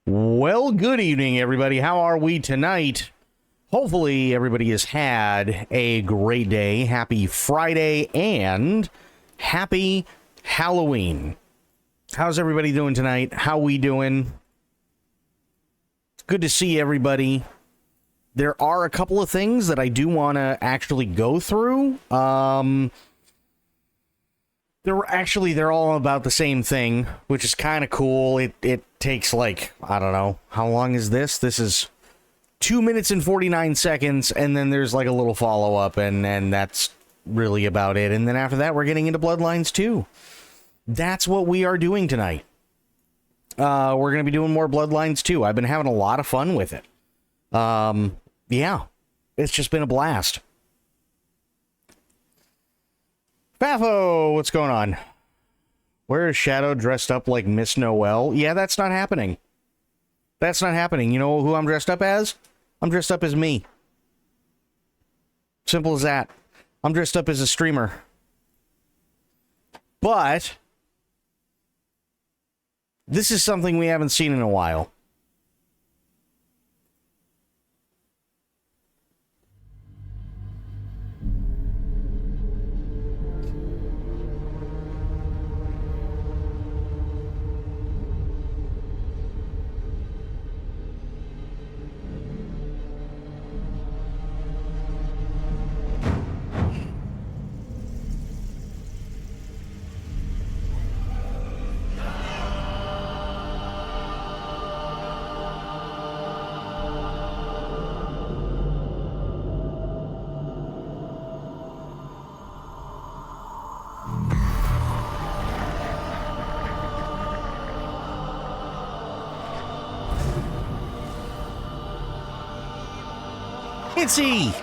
Well, good evening, everybody. How are we tonight? Hopefully, everybody has had a great day. Happy Friday and happy Halloween. How's everybody doing tonight? How we doing? It's good to see everybody. There are a couple of things that I do want to actually go through. They're all about the same thing, which is kind of cool. It takes like, I don't know, how long is this? This is 2 minutes and 49 seconds, and then there's like a little follow-up, and that's really about it. And then after that, we're getting into Bloodlines 2. That's what we are doing tonight. We're going to be doing more Bloodlines 2. I've been having a lot of fun with it. Yeah, it's just been a blast. Fafo, what's going on? Where is Shadow dressed up like Miss Noel? Yeah, that's not happening. That's not happening. You know who I'm dressed up as? I'm dressed up as me. Simple as that. I'm dressed up as a streamer. But this is something we haven't seen in a while. Itsy!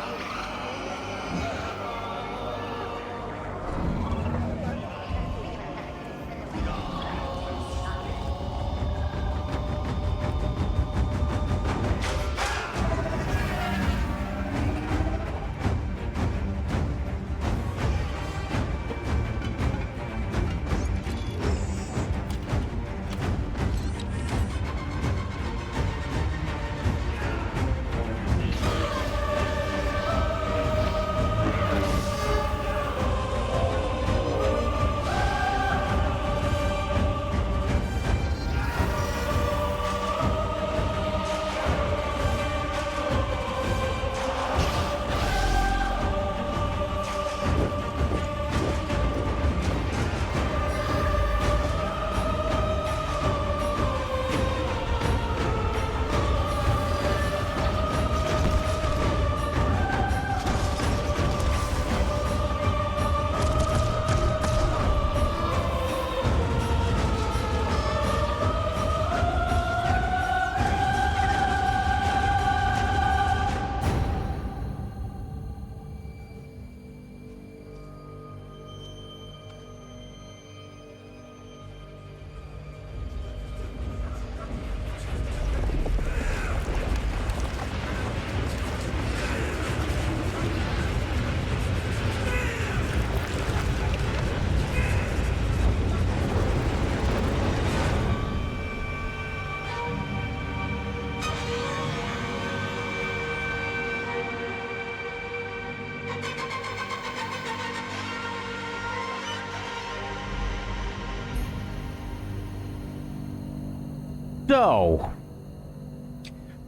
So,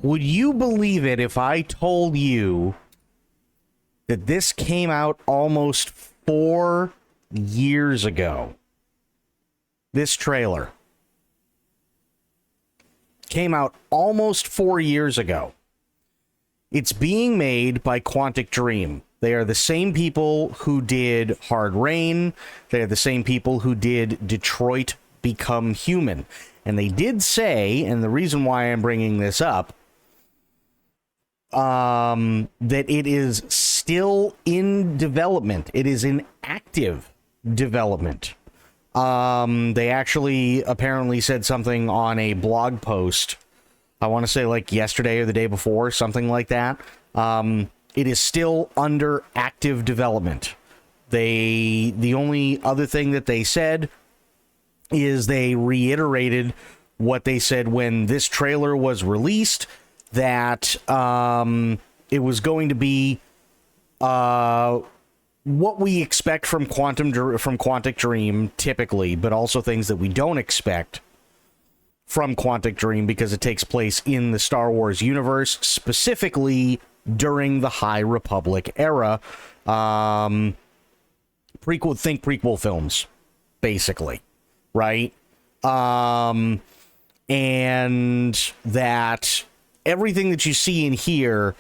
would you believe it if I told you that this came out almost 4 years ago? This trailer came out almost 4 years ago. It's being made by Quantic Dream. They are the same people who did Hard Rain. They are the same people who did Detroit Become Human. And they did say, and the reason why I'm bringing this up, that it is still in development. It is in active development. They actually apparently said something on a blog post, I want to say like yesterday or the day before, something like that. It is still under active development. The only other thing that they said is they reiterated what they said when this trailer was released, that it was going to be what we expect from Quantic Dream typically, but also things that we don't expect from Quantic Dream because it takes place in the Star Wars universe, specifically during the High Republic era. Prequel films, basically, right? And that everything that you see in here,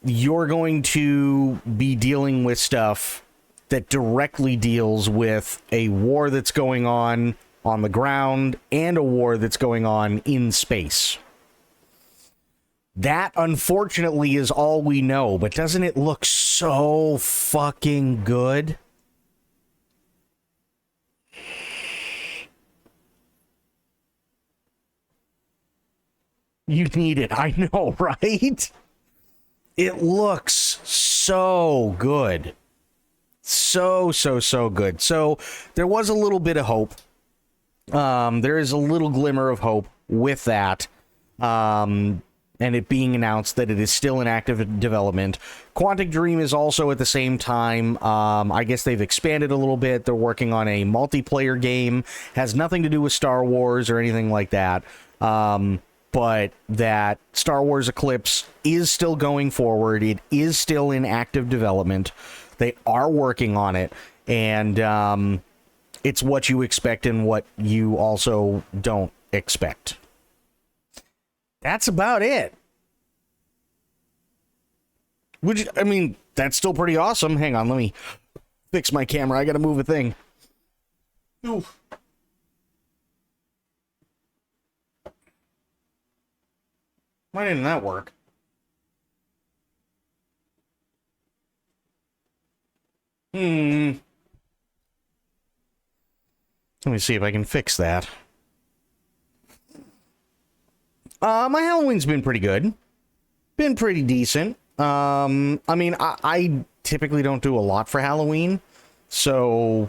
you're going to be dealing with stuff that directly deals with a war that's going on the ground and a war that's going on in space. That, unfortunately, is all we know, but doesn't it look so fucking good? You need it, I know, right? It looks so good. So good. So there was a little bit of hope. There is a little glimmer of hope with that. And it being announced that it is still in active development. Quantic Dream is also at the same time, I guess they've expanded a little bit. They're working on a multiplayer game. Has nothing to do with Star Wars or anything like that. But that Star Wars Eclipse is still going forward. It is still in active development. They are working on it. And it's what you expect and what you also don't expect. That's about it. Which, I mean, that's still pretty awesome. Hang on, let me fix my camera. I gotta move a thing. Oof. Why didn't that work? Let me see if I can fix that. My Halloween's been pretty good. Been pretty decent. I mean, I typically don't do a lot for Halloween. So,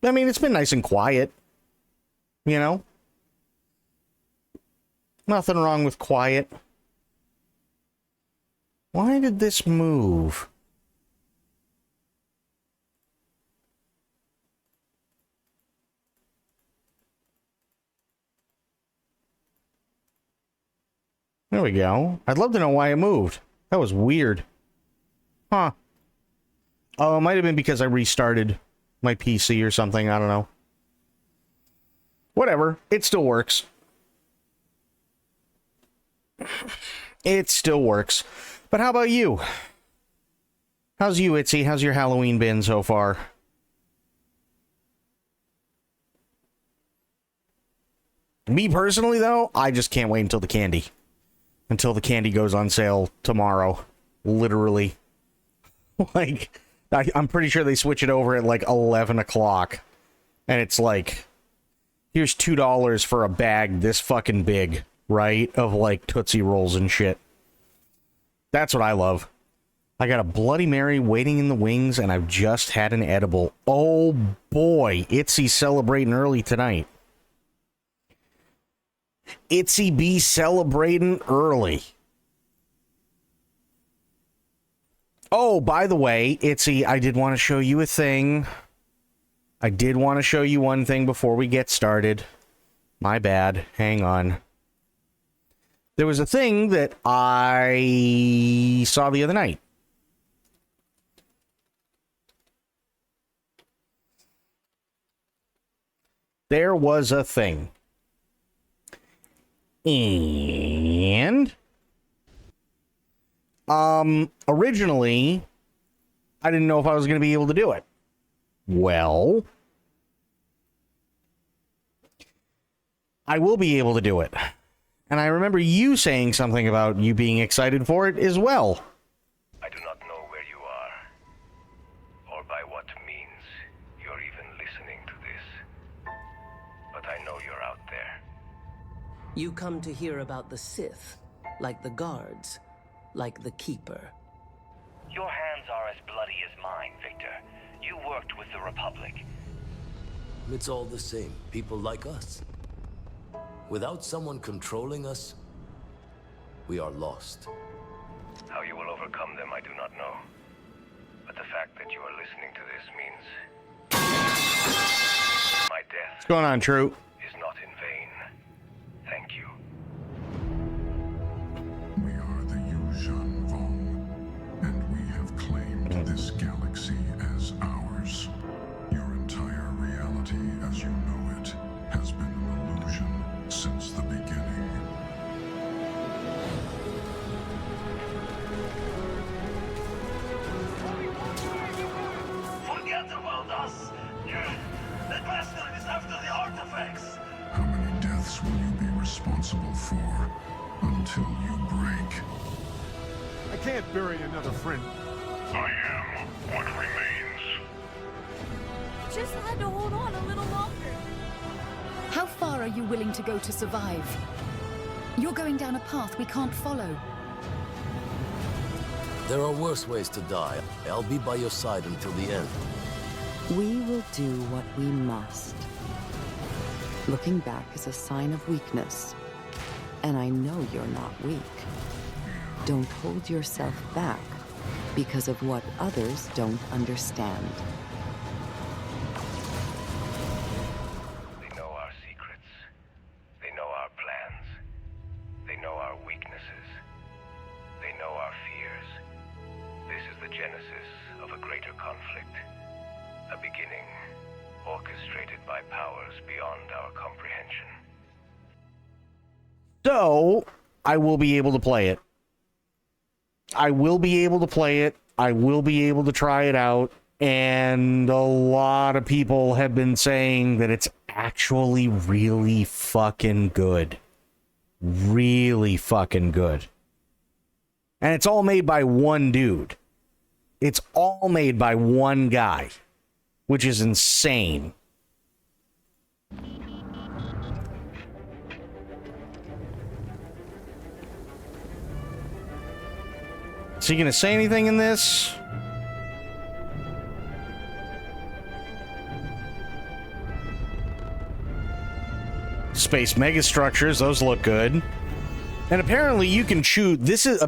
I mean, it's been nice and quiet. You know? Nothing wrong with quiet. Why did this move? There we go. I'd love to know why it moved. That was weird. Huh. Oh, it might have been because I restarted my PC or something. I don't know. Whatever. It still works. It still works. But how about you? How's you, Itzy? How's your Halloween been so far? Me personally, though, I just can't wait until the candy. Until the candy goes on sale tomorrow. Literally. Like, I'm pretty sure they switch it over at like 11 o'clock. And it's like, here's $2 for a bag this fucking big, right? Of like Tootsie Rolls and shit. That's what I love. I got a Bloody Mary waiting in the wings, and I've just had an edible. Oh boy, Itzy celebrating early tonight. Itzy B celebrating early. Oh, by the way, Itzy, I did want to show you a thing. I did want to show you one thing before we get started. My bad. Hang on. There was a thing that I saw the other night. There was a thing. And originally I didn't know if I was going to be able to do it. Well, I will be able to do it. And I remember you saying something about you being excited for it as well. I do not know where you are, or by what means you're even listening to this. But I know you're out there. You come to hear about the Sith, like the guards, like the Keeper. Your hands are as bloody as mine, Victor. You worked with the Republic. It's all the same. People like us. Without someone controlling us, we are lost. How you will overcome them, I do not know. But the fact that you are listening to this means my death What's going on, True? is not in vain. Thank you. We are the Yuuzhan Vong, and we have claimed this galaxy as ours. Your entire reality as you know it has been an illusion since the beginning. Forget about us! The bastard is after the artifacts! How many deaths will you be responsible for until you break? I can't bury another friend. I am what remains. Just had to hold on a little longer. How far are you willing to go to survive? You're going down a path we can't follow. There are worse ways to die. I'll be by your side until the end. We will do what we must. Looking back is a sign of weakness. And I know you're not weak. Don't hold yourself back because of what others don't understand. They know our secrets. They know our plans. They know our weaknesses. They know our fears. This is the genesis of a greater conflict. A beginning orchestrated by powers beyond our comprehension. So, I will be able to play it. I will be able to play it. I will be able to try it out. And a lot of people have been saying that it's actually really fucking good. Really fucking good. And it's all made by one dude. It's all made by one guy, which is insane. Is he going to say anything in this? Space megastructures, those look good. And apparently you can choose, this is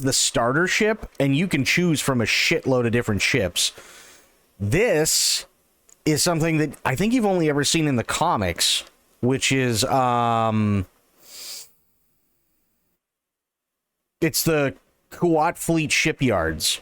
the starter ship, and you can choose from a shitload of different ships. This is something that I think you've only ever seen in the comics, which is, it's the Kuat Fleet Shipyards.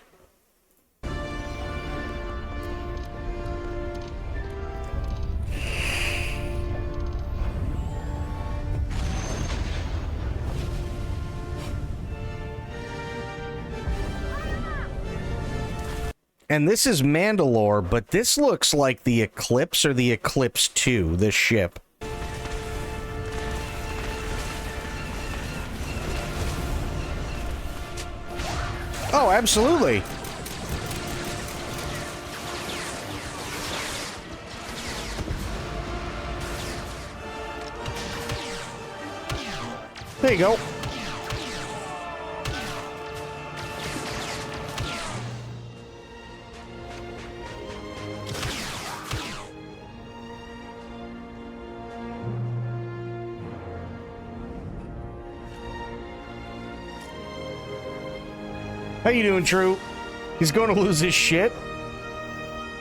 And this is Mandalore, but this looks like the Eclipse or the Eclipse 2, this ship. Oh, absolutely. There you go. How you doing, True? He's going to lose his shit.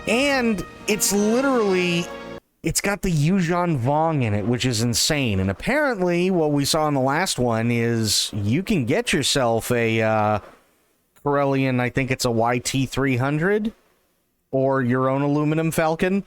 And it's literally, it's got the Yuuzhan Vong in it, which is insane. And apparently what we saw in the last one is you can get yourself a Corellian, I think it's a YT-300, or your own aluminum Falcon.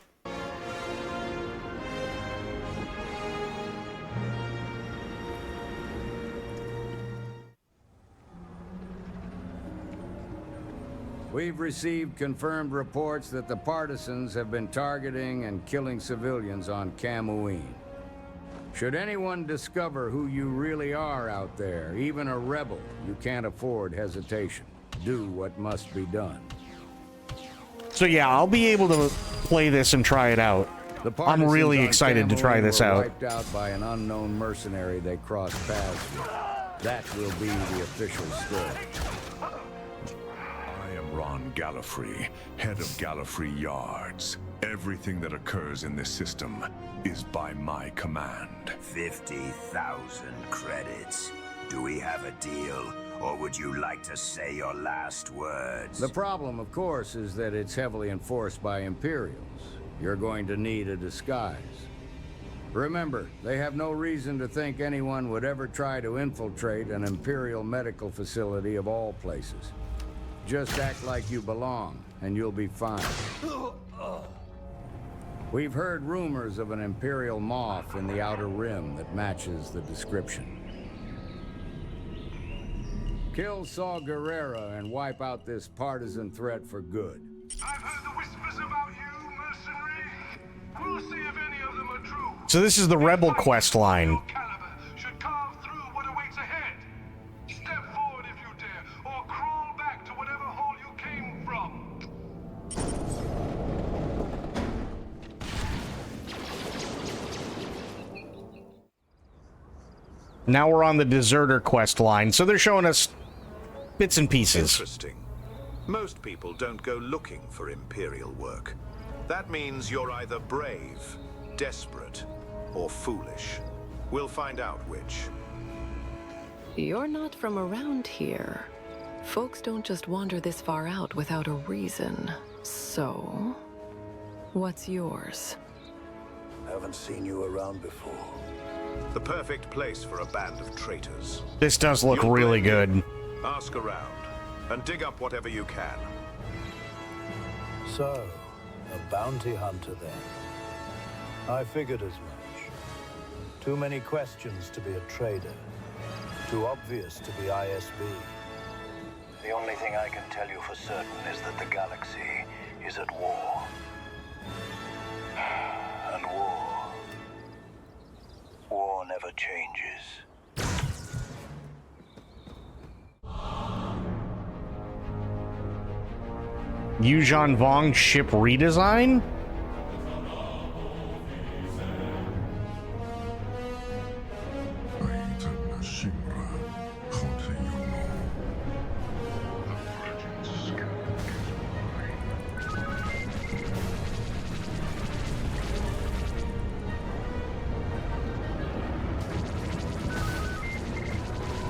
We've received confirmed reports that the partisans have been targeting and killing civilians on Kamui. Should anyone discover who you really are out there, even a rebel, you can't afford hesitation. Do what must be done. So yeah, I'll be able to play this and try it out. I'm really excited to try this out. Wiped out by an unknown mercenary they crossed paths with. That will be the official story. I am Ron Gallifrey, head of Gallifrey Yards. Everything that occurs in this system is by my command. 50,000 credits. Do we have a deal, or would you like to say your last words? The problem, of course, is that it's heavily enforced by Imperials. You're going to need a disguise. Remember, they have no reason to think anyone would ever try to infiltrate an Imperial medical facility of all places. Just act like you belong, and you'll be fine. We've heard rumors of an Imperial moth in the Outer Rim that matches the description. Kill Saw Gerrera and wipe out this partisan threat for good. I've heard the whispers about you, mercenary. We'll see if any of them are true. So this is the Rebel quest line. Caliber should carve through what awaits ahead. Step forward if you dare, or crawl back to whatever hole you came from. Now we're on the Deserter quest line, so they're showing us bits and pieces. Interesting. Most people don't go looking for Imperial work. That means you're either brave, desperate, or foolish. We'll find out which. You're not from around here. Folks don't just wander this far out without a reason. So, what's yours? Haven't seen you around before. The perfect place for a band of traitors. This does look really good. Ask around, and dig up whatever you can. So, a bounty hunter then. I figured as much. Too many questions to be a trader. Too obvious to be ISB. The only thing I can tell you for certain is that the galaxy is at war. And war never changes. Yuuzhan Vong ship redesign?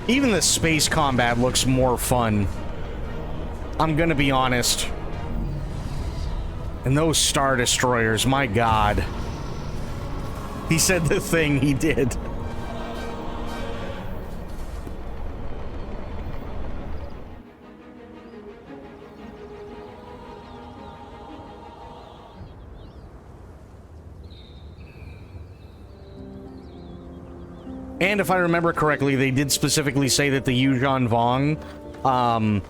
Even the space combat looks more fun. I'm gonna be honest. And those Star Destroyers, my god. He said the thing he did. And if I remember correctly, they did specifically say that the Yuuzhan Vong,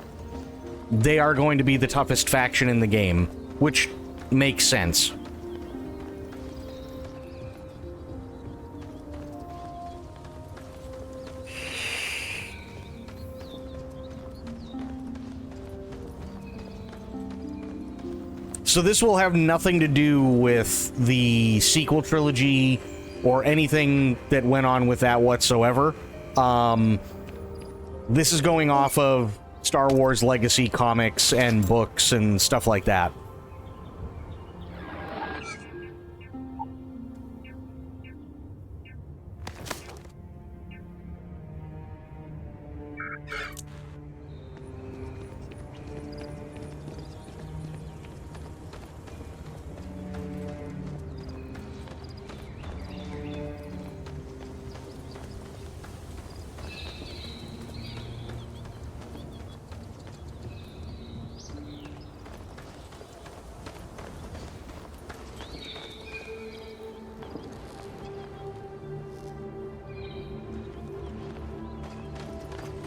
they are going to be the toughest faction in the game, which makes sense. So this will have nothing to do with the sequel trilogy or anything that went on with that whatsoever. This is going off of Star Wars Legacy comics and books and stuff like that.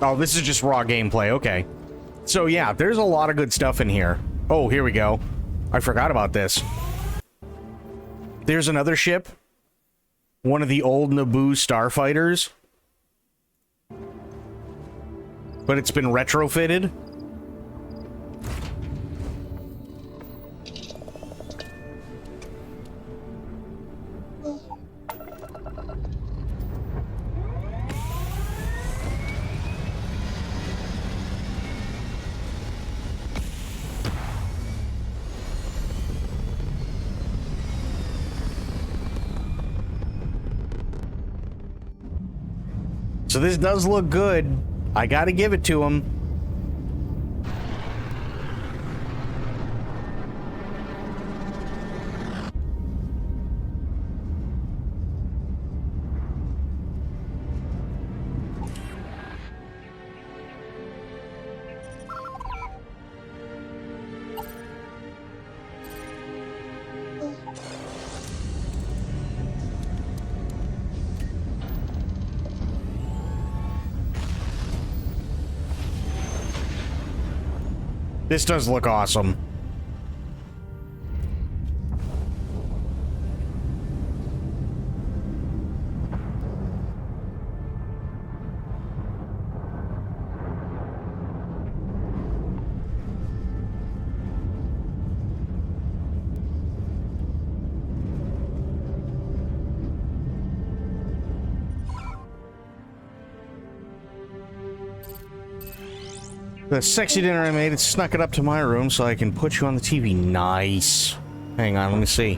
Oh, this is just raw gameplay. Okay. So, yeah, there's a lot of good stuff in here. Oh, here we go. I forgot about this. There's another ship. One of the old Naboo starfighters. But it's been retrofitted. So this does look good. I gotta give it to him. This does look awesome. The sexy dinner I made, it snuck it up to my room so I can put you on the TV. Nice. Hang on, let me see.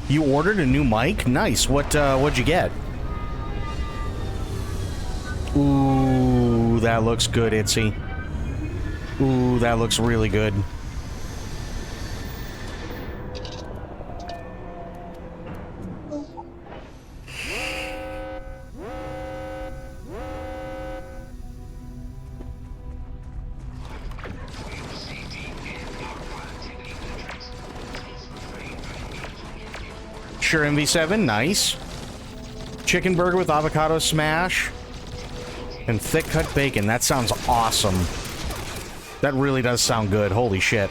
You ordered a new mic? Nice. What'd you get? Ooh, that looks good, Itzy. Ooh, that looks really good. Sure, MV7, nice. Chicken burger with avocado smash and thick cut bacon. That sounds awesome. That really does sound good. Holy shit.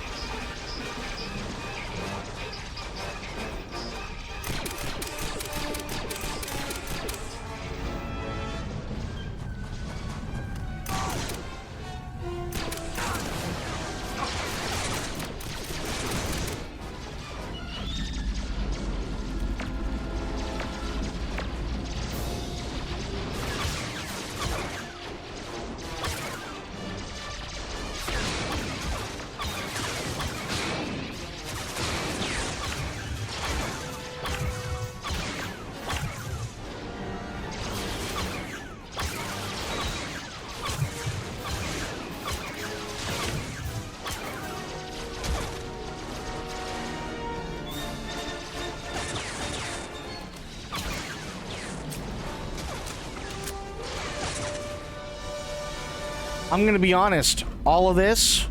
I'm gonna be honest, all of this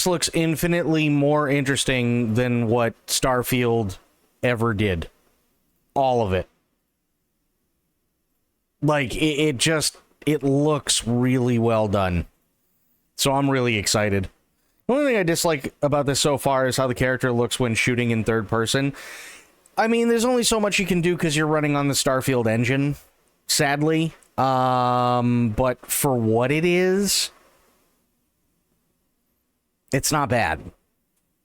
looks infinitely more interesting than what Starfield ever did. All of it. Like, it looks really well done. So I'm really excited. The only thing I dislike about this so far is how the character looks when shooting in third person. I mean, there's only so much you can do because you're running on the Starfield engine, sadly. But for what it is, it's not bad,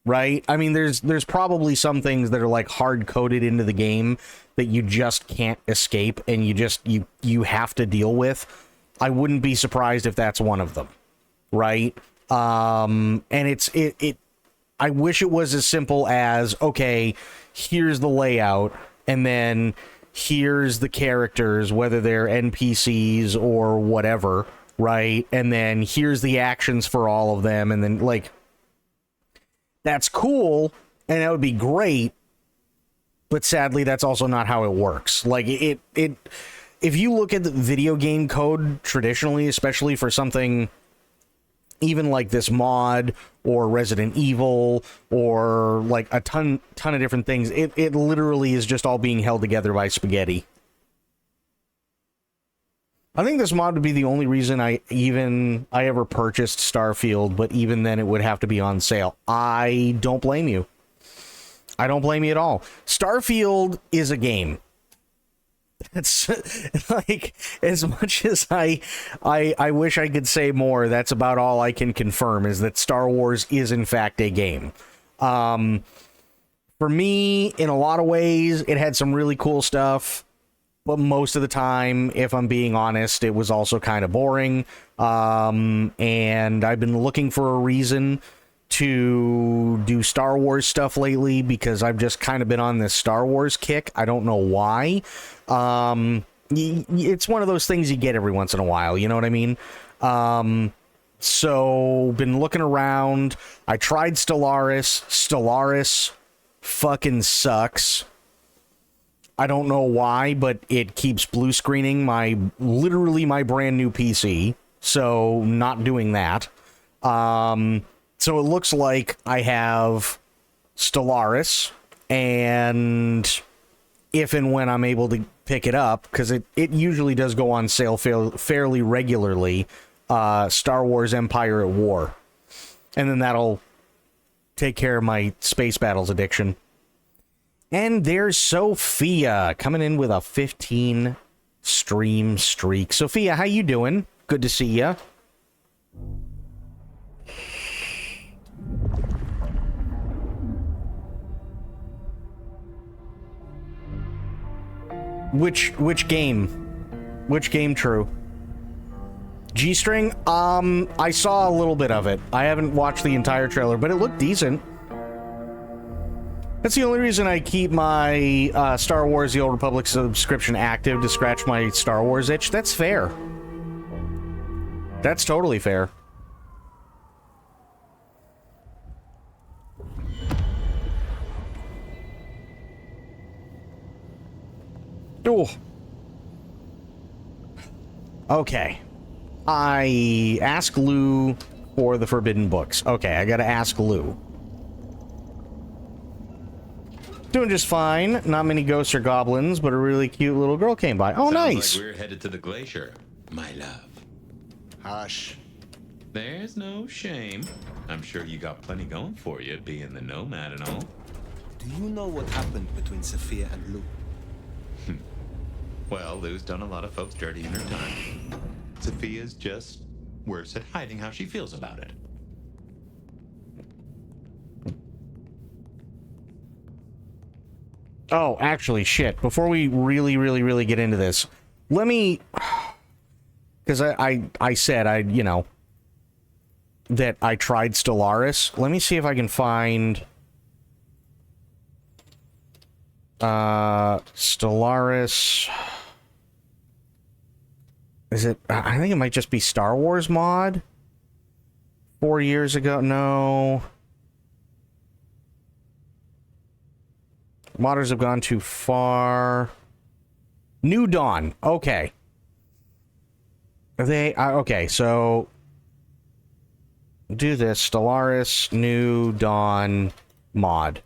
right? I mean, there's probably some things that are like hard coded into the game that you just can't escape and you have to deal with. I wouldn't be surprised if that's one of them, right? And I wish it was as simple as, okay, here's the layout, and then here's the characters, whether they're NPCs or whatever, right? And then here's the actions for all of them, and then, like, that's cool, and that would be great, but sadly, that's also not how it works. Like, if you look at the video game code traditionally, especially for something even like this mod or Resident Evil or like a ton of different things, it literally is just all being held together by spaghetti. I think this mod would be the only reason I ever purchased Starfield, but even then it would have to be on sale. I don't blame you. I don't blame you at all. Starfield is a game. It's like, as much as I wish I could say more, that's about all I can confirm, is that Star Wars is in fact a game. For me, in a lot of ways, it had some really cool stuff, but most of the time, if I'm being honest, it was also kind of boring. And I've been looking for a reason to do Star Wars stuff lately because I've just kind of been on this Star Wars kick. I don't know why. it's one of those things you get every once in a while, you know what I mean? So, been looking around. I tried Stellaris. Stellaris fucking sucks. I don't know why, but it keeps blue screening literally my brand new PC. So, not doing that. So it looks like I have Stellaris, and if and when I'm able to pick it up, because it usually does go on sale fairly regularly, Star Wars Empire at War. And then that'll take care of my space battles addiction. And there's Sophia coming in with a 15 stream streak. Sophia, how you doing? Good to see ya. Which game? Which game, True? G-String? I saw a little bit of it. I haven't watched the entire trailer, but it looked decent. That's the only reason I keep my Star Wars The Old Republic subscription active, to scratch my Star Wars itch. That's fair. That's totally fair. Oh. Okay. I ask Lou for the Forbidden Books. Okay, I gotta ask Lou. Doing just fine. Not many ghosts or goblins, but a really cute little girl came by. Oh, Sounds nice. like we're headed to the glacier, my love. Hush. There's no shame. I'm sure you got plenty going for you, being the nomad and all. Do you know what happened between Sophia and Lou? Well, Lou's done a lot of folks dirty in her time. Sophia's just worse at hiding how she feels about it. Oh, actually, shit. Before we really get into this, let me... Because I said, you know, that I tried Stellaris. Let me see if I can find... Stellaris... Is it... I think it might just be Star Wars mod? 4 years ago? No... Modders have gone too far. New Dawn. Okay. Are they... okay, so... do this. Stellaris New Dawn mod.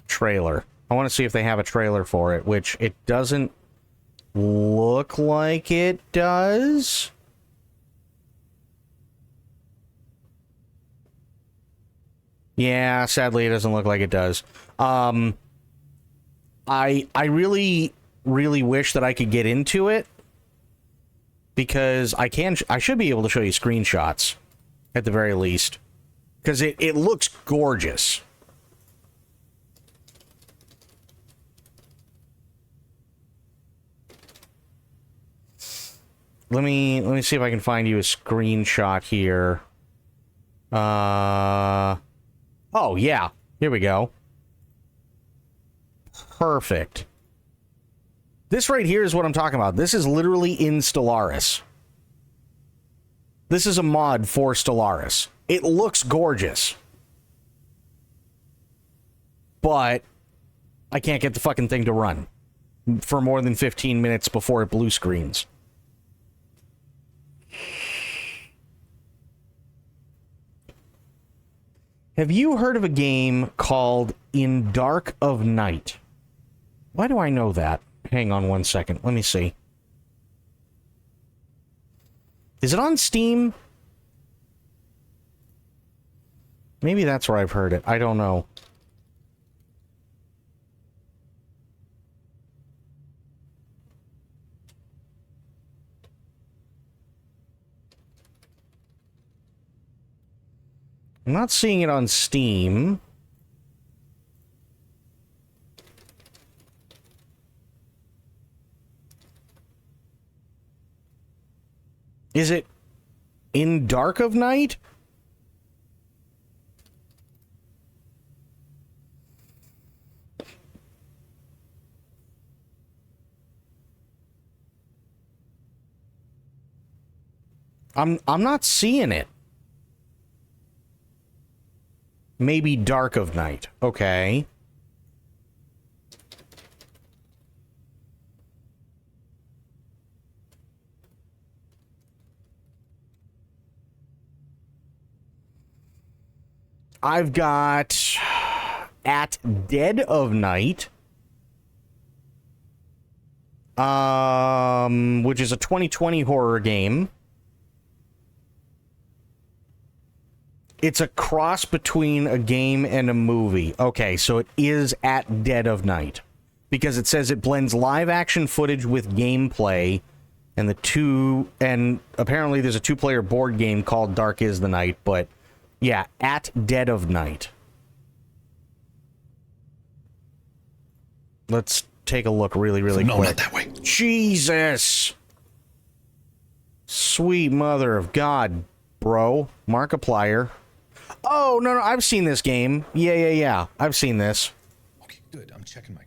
Trailer. I want to see if they have a trailer for it, which it doesn't look like it does. Yeah, sadly, it doesn't look like it does. I really wish that I could get into it, because I should be able to show you screenshots at the very least, because it looks gorgeous. Let me see if I can find you a screenshot here. Oh, yeah. Here we go. Perfect. This right here is what I'm talking about. This is literally in Stellaris. This is a mod for Stellaris. It looks gorgeous. But I can't get the fucking thing to run for more than 15 minutes before it blue screens. Have you heard of a game called In Dark of Night? Why do I know that? Hang on one second. Let me see. Is it on Steam? Maybe that's where I've heard it. I don't know. I'm not seeing it on Steam. Is it In Dark of Night? I'm not seeing it. Maybe Dark of Night. Okay. I've got At Dead of Night, which is a 2020 horror game. It's a cross between a game and a movie. Okay, so it is At Dead of Night, because it says it blends live action footage with gameplay, and apparently there's a 2-player board game called Dark is the Night, but yeah, At Dead of Night. Let's take a look really quick. No, not that way. Jesus! Sweet mother of God, bro. Markiplier. Oh, no, I've seen this game. Yeah. I've seen this. Okay, good. I'm checking my...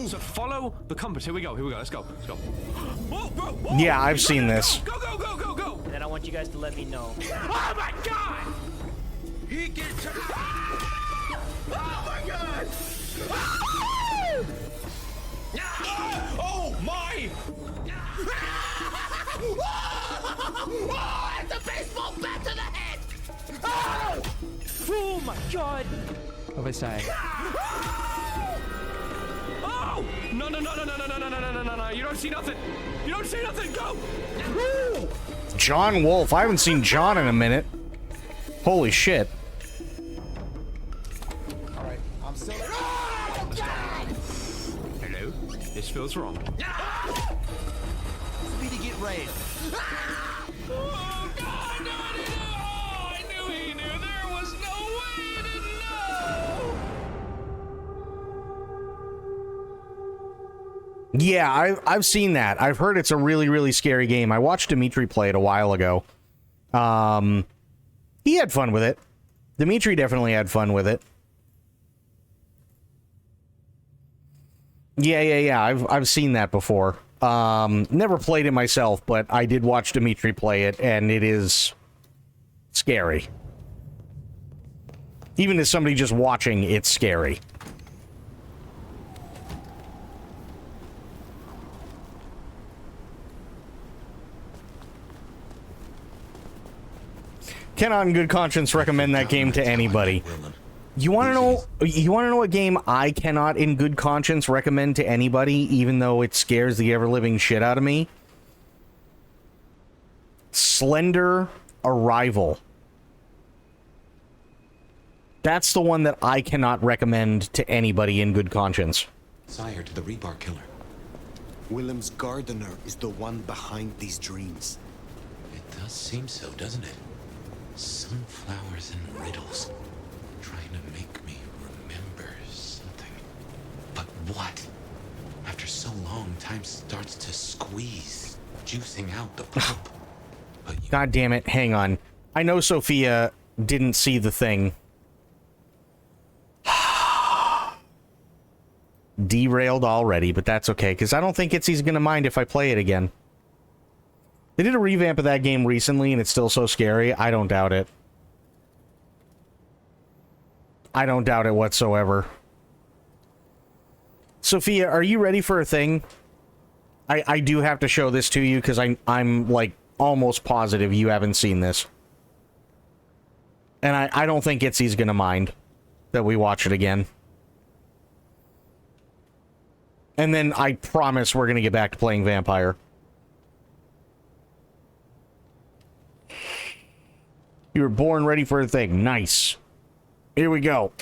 So follow the compass. Here we go. Let's go. Yeah, I've seen this. Go. And then I want you guys to let me know. Oh my God! He gets. Oh my God! Oh my! Oh, it's a baseball bat to the head! Oh my God! What was I? Oh! No! You don't see nothing! Go! John Wolf. I haven't seen John in a minute. Holy shit. Alright, I'm still there. Hello? This feels wrong. Speedy, get ready. Oh God! No! I knew he knew. There was no way he didn't know! Yeah, I've seen that. I've heard it's a really scary game. I watched Dimitri play it a while ago. He had fun with it. Dimitri definitely had fun with it. Yeah. I've seen that before. Never played it myself, but I did watch Dimitri play it, and it is scary. Even as somebody just watching, it's scary. Cannot in good conscience recommend that game to anybody. You want to know a game I cannot in good conscience recommend to anybody, even though it scares the ever-living shit out of me? Slender Arrival. That's the one that I cannot recommend to anybody in good conscience. Sire to the Rebar Killer. Willem's gardener is the one behind these dreams. It does seem so, doesn't it? Sunflowers and riddles. Trying to make me remember something. But what? After so long, time starts to squeeze, juicing out the pulp. God damn it, hang on. I know Sophia didn't see the thing. Derailed already, but that's okay, because I don't think Itzy's gonna mind if I play it again. They did a revamp of that game recently, and it's still so scary. I don't doubt it. I don't doubt it whatsoever. Sophia, are you ready for a thing? I do have to show this to you, because I'm, like, almost positive you haven't seen this. And I don't think Itzy's gonna mind that we watch it again. And then I promise we're gonna get back to playing Vampire. You were born ready for a thing. Nice. Here we go.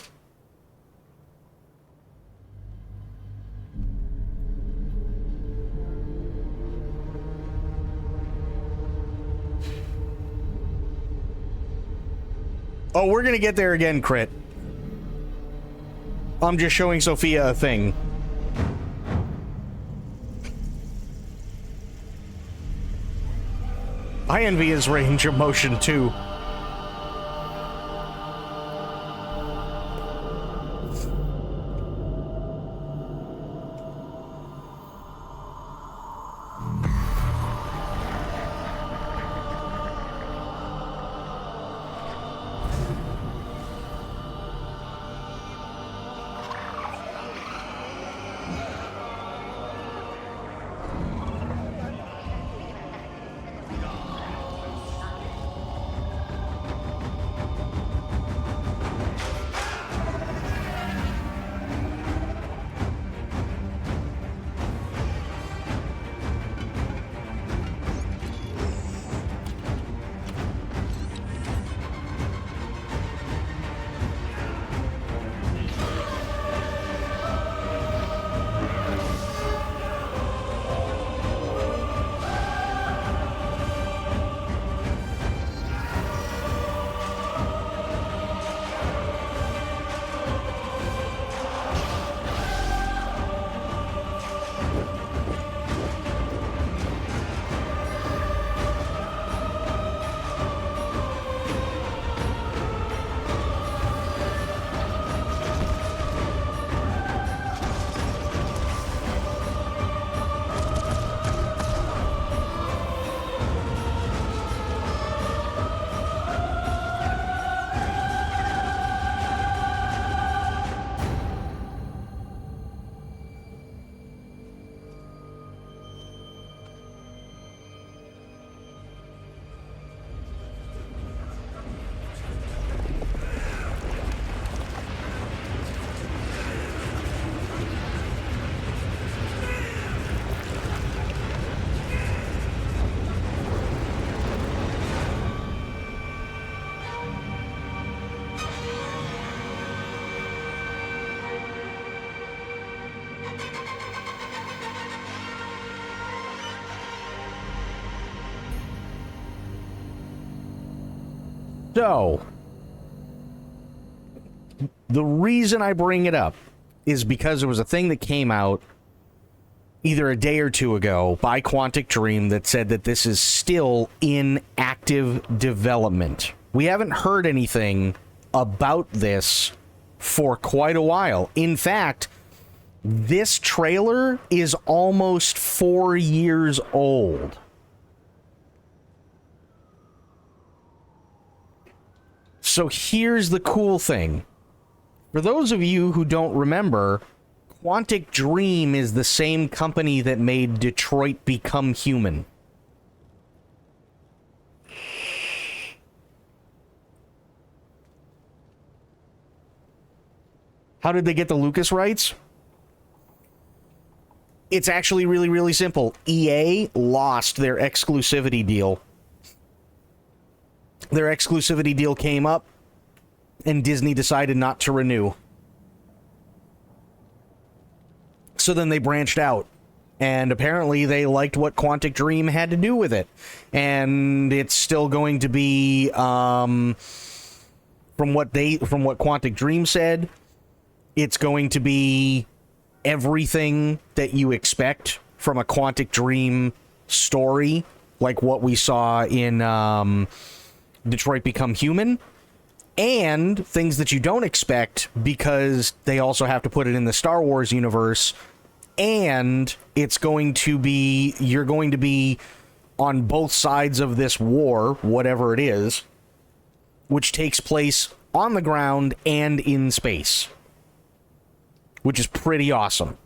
Oh, we're gonna get there again, Crit. I'm just showing Sophia a thing. I envy his range of motion, too. So, the reason I bring it up is because there was a thing that came out either a day or two ago by Quantic Dream that said that this is still in active development. We haven't heard anything about this for quite a while. In fact, this trailer is almost 4 years old. So here's the cool thing. For those of you who don't remember, Quantic Dream is the same company that made Detroit Become Human. How did they get the Lucas rights? It's actually really, really simple. EA lost their exclusivity deal. Their exclusivity deal came up, and Disney decided not to renew. So then they branched out, and apparently they liked what Quantic Dream had to do with it. And it's still going to be, from what Quantic Dream said, it's going to be everything that you expect from a Quantic Dream story, like what we saw in Detroit Become Human, and things that you don't expect because they also have to put it in the Star Wars universe, and it's going to be, you're going to be on both sides of this war, whatever it is, which takes place on the ground and in space, which is pretty awesome.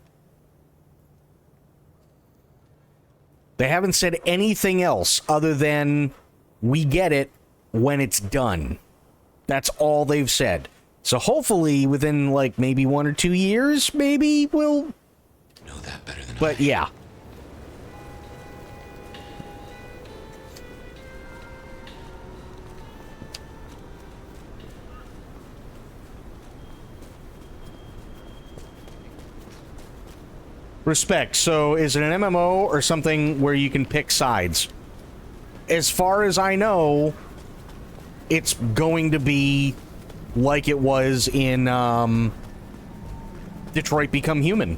They haven't said anything else other than we get it when it's done. That's all they've said. So hopefully within like maybe 1 or 2 years, maybe we'll know that better than But yeah. Respect. So is it an MMO or something where you can pick sides? As far as I know, it's going to be like it was in Detroit Become Human.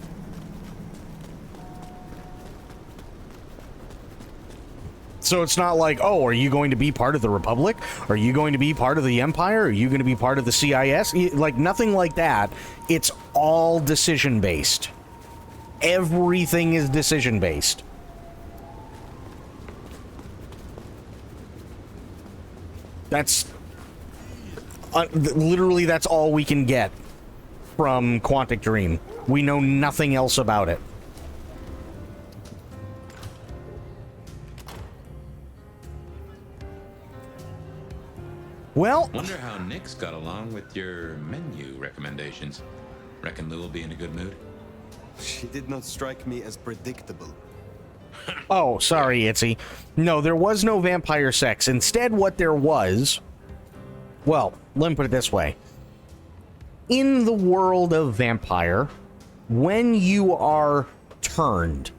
So it's not like, oh, are you going to be part of the Republic? Are you going to be part of the Empire? Are you going to be part of the CIS? Like, nothing like that. It's all decision-based. Everything is decision-based. That's... literally, that's all we can get from Quantic Dream. We know nothing else about it. Well... Wonder how Nix got along with your menu recommendations. Reckon Lou will be in a good mood? She did not strike me as predictable. Oh, sorry, Itzy. No, there was no vampire sex. Instead, what there was... Well, let me put it this way. In the world of vampire, when you are turned,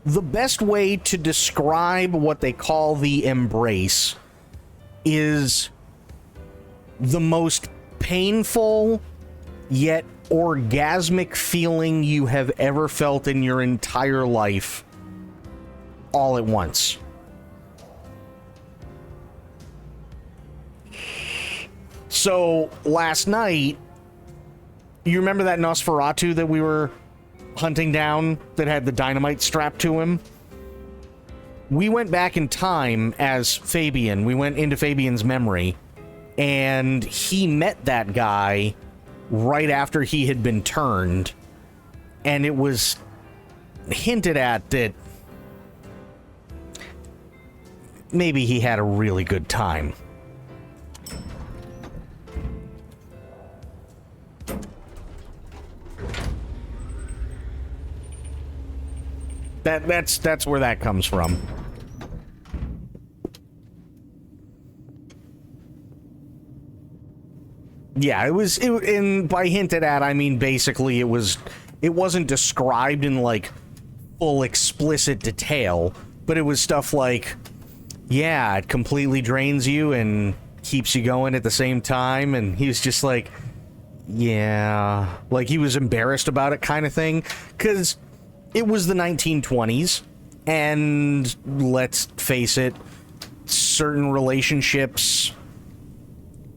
the best way to describe what they call the embrace is the most painful yet orgasmic feeling you have ever felt in your entire life all at once. So last night, you remember that Nosferatu that we were hunting down that had the dynamite strapped to him? We went back in time as Fabian. We went into Fabian's memory, and he met that guy right after he had been turned, and it was hinted at that maybe he had a really good time. That's where that comes from. Yeah, and by hinted at, I mean basically it wasn't described in like full explicit detail, but it was stuff like Yeah, it completely drains you and keeps you going at the same time. And he was just like, yeah, like he was embarrassed about it kind of thing. Because it was the 1920s. And let's face it, certain relationships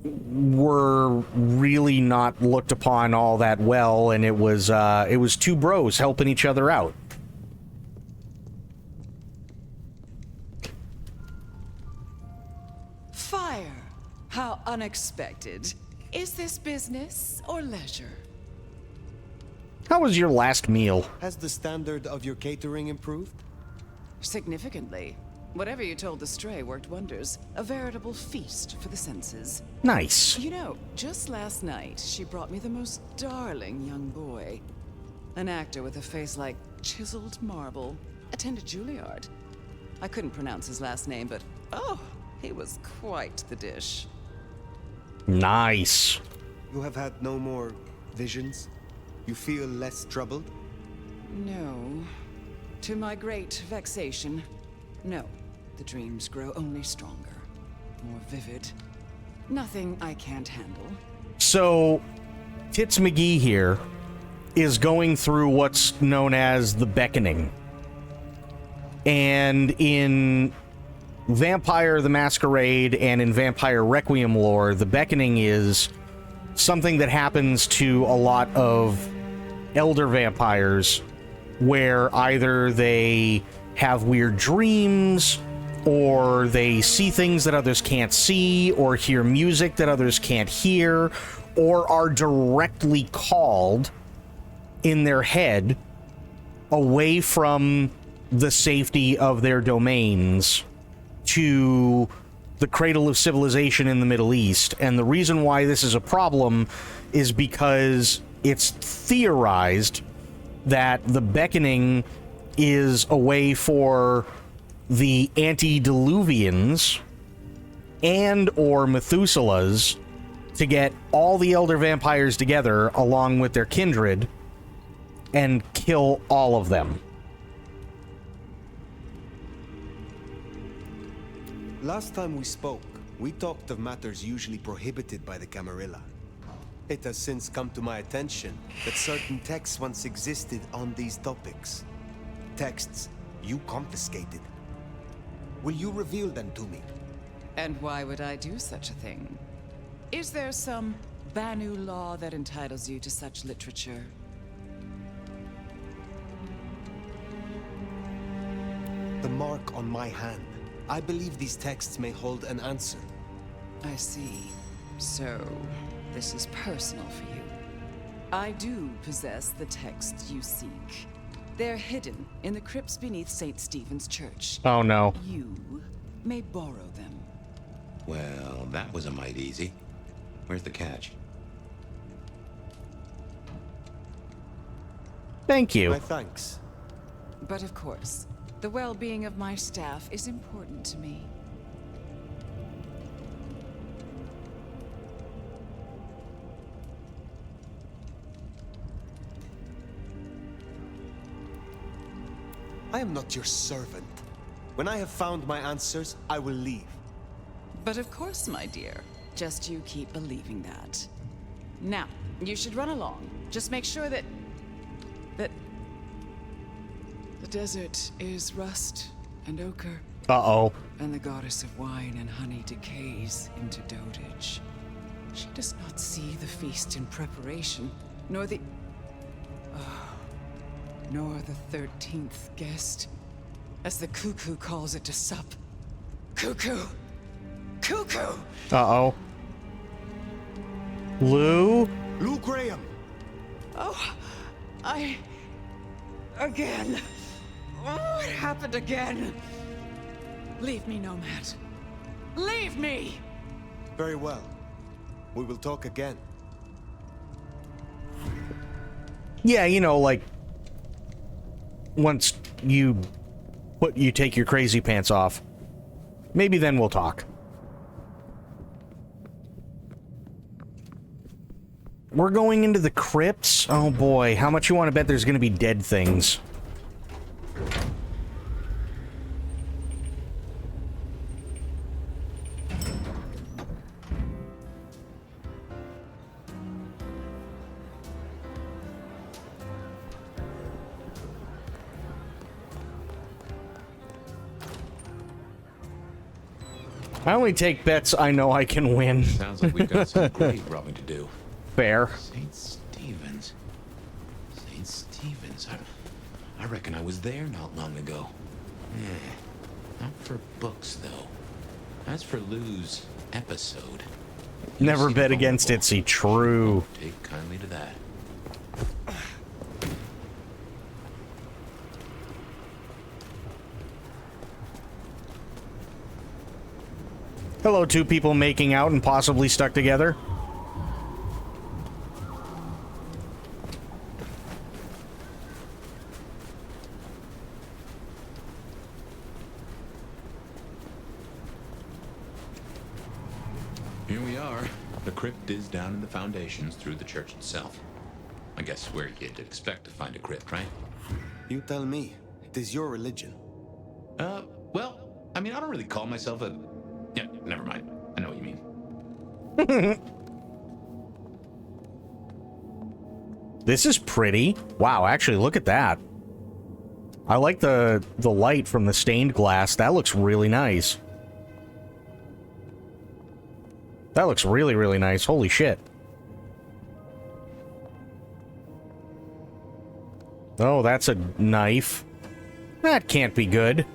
were really not looked upon all that well. And it was two bros helping each other out. Fire! How unexpected. Is this business or leisure? How was your last meal? Has the standard of your catering improved? Significantly. Whatever you told the stray worked wonders. A veritable feast for the senses. Nice. You know, just last night, she brought me the most darling young boy. An actor with a face like chiseled marble. Attended Juilliard. I couldn't pronounce his last name, but oh, he was quite the dish. Nice. You have had no more visions? You feel less troubled? No. To my great vexation, no. The dreams grow only stronger, more vivid. Nothing I can't handle. So, Tits McGee here is going through what's known as the Beckoning. And in Vampire the Masquerade and in Vampire Requiem lore, the Beckoning is something that happens to a lot of elder vampires where either they have weird dreams or they see things that others can't see or hear music that others can't hear or are directly called in their head away from the safety of their domains to the cradle of civilization in the Middle East. And the reason why this is a problem is because it's theorized that the Beckoning is a way for the antediluvians and or Methuselahs to get all the elder vampires together along with their kindred and kill all of them. Last time we spoke, we talked of matters usually prohibited by the Camarilla. It has since come to my attention that certain texts once existed on these topics. Texts you confiscated. Will you reveal them to me? And why would I do such a thing? Is there some Banu law that entitles you to such literature? The mark on my hand. I believe these texts may hold an answer. I see. So, this is personal for you. I do possess the texts you seek. They're hidden in the crypts beneath St. Stephen's Church. Oh no. You may borrow them. Well, that was a mite easy. Where's the catch? Thank you. My thanks. But of course, the well-being of my staff is important to me. I am not your servant. When I have found my answers, I will leave. But of course, my dear. Just you keep believing that. Now, you should run along. Just make sure that the desert is rust and ochre. Uh-oh. And the goddess of wine and honey decays into dotage. She does not see the feast in preparation, nor the 13th guest, as the cuckoo calls it to sup. Cuckoo! Cuckoo! Uh-oh. Lou? Lou Graham! Oh, again. Oh, it happened again. Leave me, Nomad. Leave me! Very well. We will talk again. Yeah, you know, like, once you take your crazy pants off, maybe then we'll talk. We're going into the crypts? Oh boy, how much you want to bet there's going to be dead things? I only take bets I know I can win. Sounds like we've got some grave robbing to do. Fair. St. Stephen's. St. Stephen's. I reckon I was there not long ago. Yeah. Not for books, though. As for Lou's episode. Never bet against Itzy. True. Take kindly to that. Hello, two people making out and possibly stuck together. Here we are. The crypt is down in the foundations through the church itself. I guess where you'd expect to find a crypt, right? You tell me. It is your religion. Well, I mean, I don't really call myself a... Yeah, never mind. I know what you mean. This is pretty. Wow, actually, look at that. I like the light from the stained glass. That looks really nice. That looks really, really nice. Holy shit. Oh, that's a knife. That can't be good.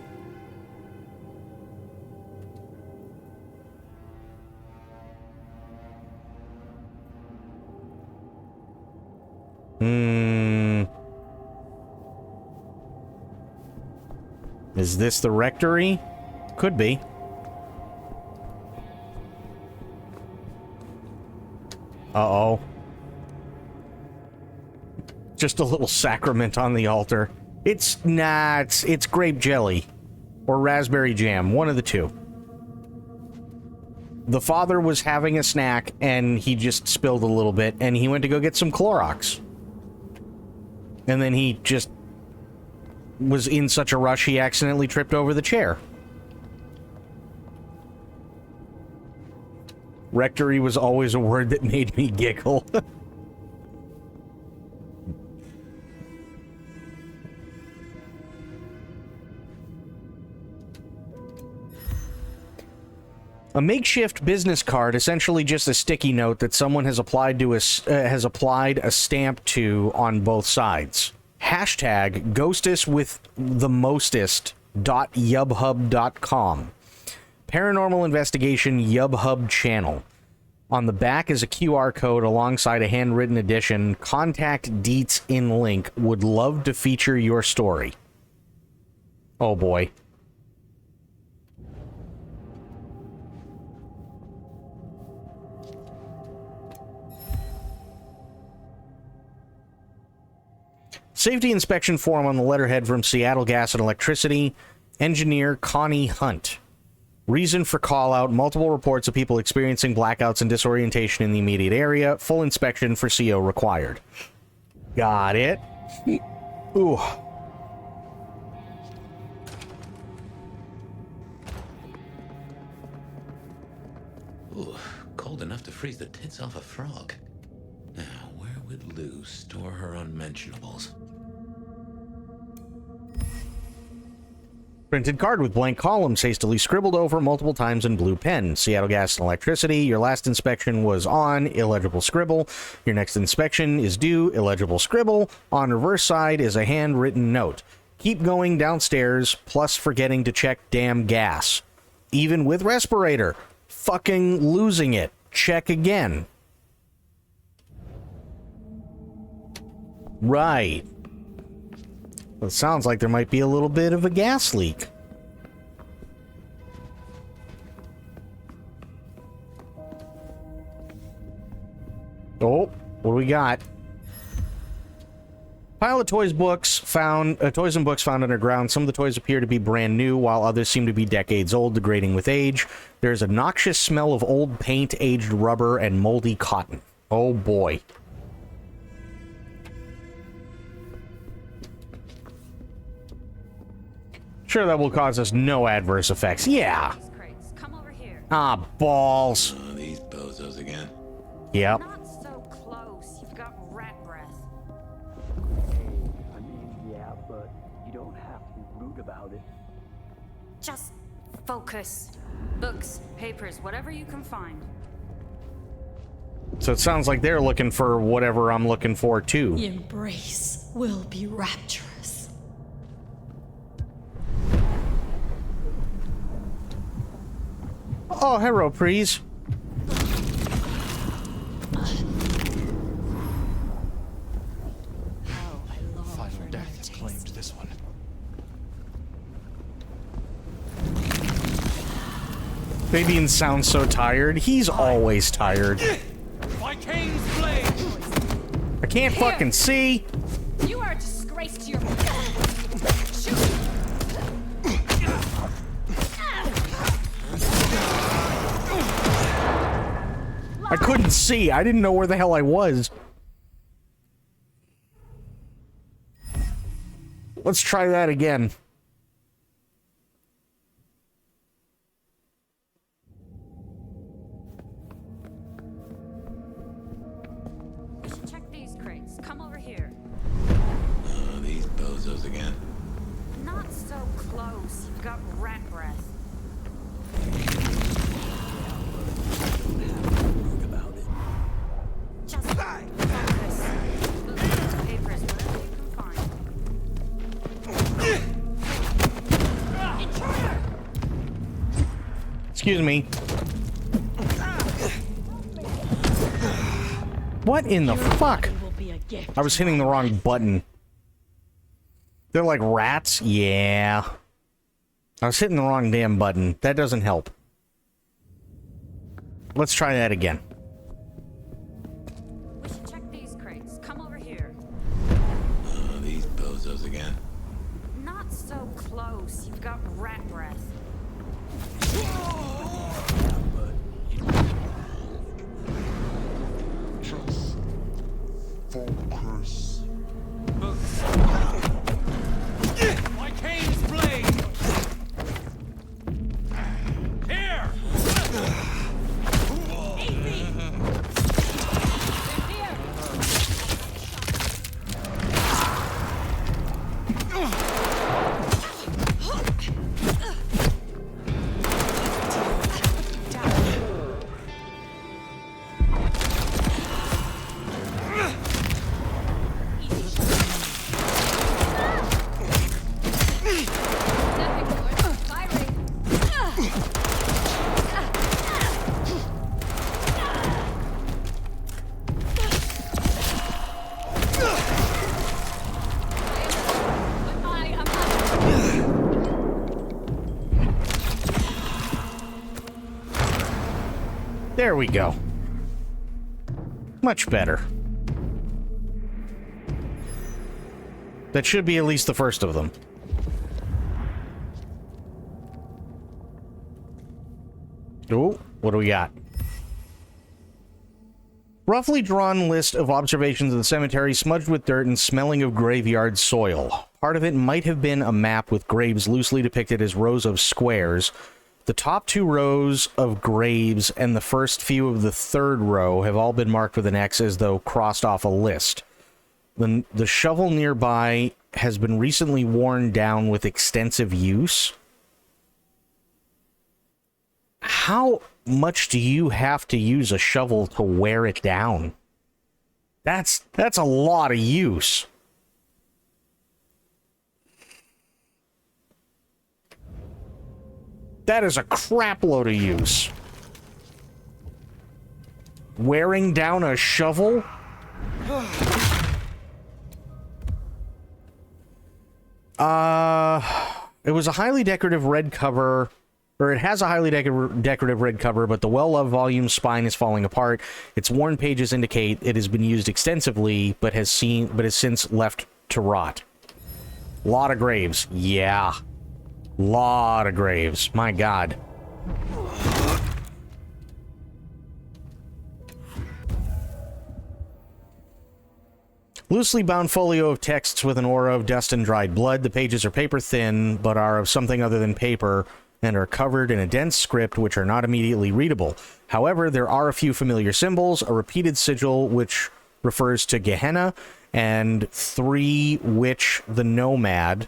Is this the rectory? Could be. Uh-oh. Just a little sacrament on the altar. It's grape jelly. Or raspberry jam. One of the two. The father was having a snack, and he just spilled a little bit, and he went to go get some Clorox. And then he just was in such a rush, he accidentally tripped over the chair. Rectory was always a word that made me giggle. A makeshift business card, essentially just a sticky note that someone has applied to applied a stamp to on both sides. Hashtag Ghostus with the mostest.yubhub.com. Paranormal Investigation Yubhub channel. On the back is a QR code alongside a handwritten edition. Contact deets in link. Would love to feature your story. Oh boy. Safety inspection form on the letterhead from Seattle Gas and Electricity. Engineer Connie Hunt. Reason for call out: multiple reports of people experiencing blackouts and disorientation in the immediate area. Full inspection for CO required. Got it. Ooh. Ooh, cold enough to freeze the tits off a frog. Now, where would Lou store her unmentionables? Printed card with blank columns hastily scribbled over multiple times in blue pen. Seattle Gas and Electricity. Your last inspection was on. Illegible scribble. Your next inspection is due. Illegible scribble. On reverse side is a handwritten note. Keep going downstairs, plus forgetting to check damn gas. Even with respirator. Fucking losing it. Check again. Right. Well, it sounds like there might be a little bit of a gas leak. Oh, what do we got? Pile of toys and books found underground. Some of the toys appear to be brand new, while others seem to be decades old, degrading with age. There's a noxious smell of old paint, aged rubber, and moldy cotton. Oh boy. Sure, that will cause us no adverse effects. Yeah. Come over here. Ah, balls. Oh, these bozos again. Yep. Not so close. You've got rat breath. I mean, yeah, but you don't have to be rude about it. Just focus. Books, papers, whatever you can find. So it sounds like they're looking for whatever I'm looking for, too. The embrace will be rapturous. Oh, hello, Prees. Final death claimed this one. Fabian sounds so tired. He's always tired. By Cain's blade! I can't fucking see. You are a disgrace to your... I couldn't see. I didn't know where the hell I was. Let's try that again. We should check these crates. Come over here. Oh, these bozos again. Not so close. You've got rat breath. Just focus. Books, papers, whatever you can find. Intruder! Excuse me. What in the fuck? I was hitting the wrong button. They're like rats? Yeah. I was hitting the wrong damn button. That doesn't help. Let's try that again. We should check these crates. Come over here. Oh, these bozos again. Not so close. You've got rat breath. Just focus. Books. By Cain's blade! Here! There we go. Much better. That should be at least the first of them. Oh, what do we got? Roughly drawn list of observations of the cemetery smudged with dirt and smelling of graveyard soil. Part of it might have been a map with graves loosely depicted as rows of squares. The top two rows of graves and the first few of the third row have all been marked with an X as though crossed off a list. The shovel nearby has been recently worn down with extensive use. How much do you have to use a shovel to wear it down? That's a lot of use. That is a crap load of use. Wearing down a shovel? It was a highly decorative red cover, or it has a highly decorative red cover, but the well-loved volume spine is falling apart. Its worn pages indicate it has been used extensively, but has since left to rot. Lot of graves. Yeah. Lot of graves. My God. Loosely bound folio of texts with an aura of dust and dried blood. The pages are paper thin, but are of something other than paper, and are covered in a dense script which are not immediately readable. However, there are a few familiar symbols, a repeated sigil which refers to Gehenna, and 3 which the Nomad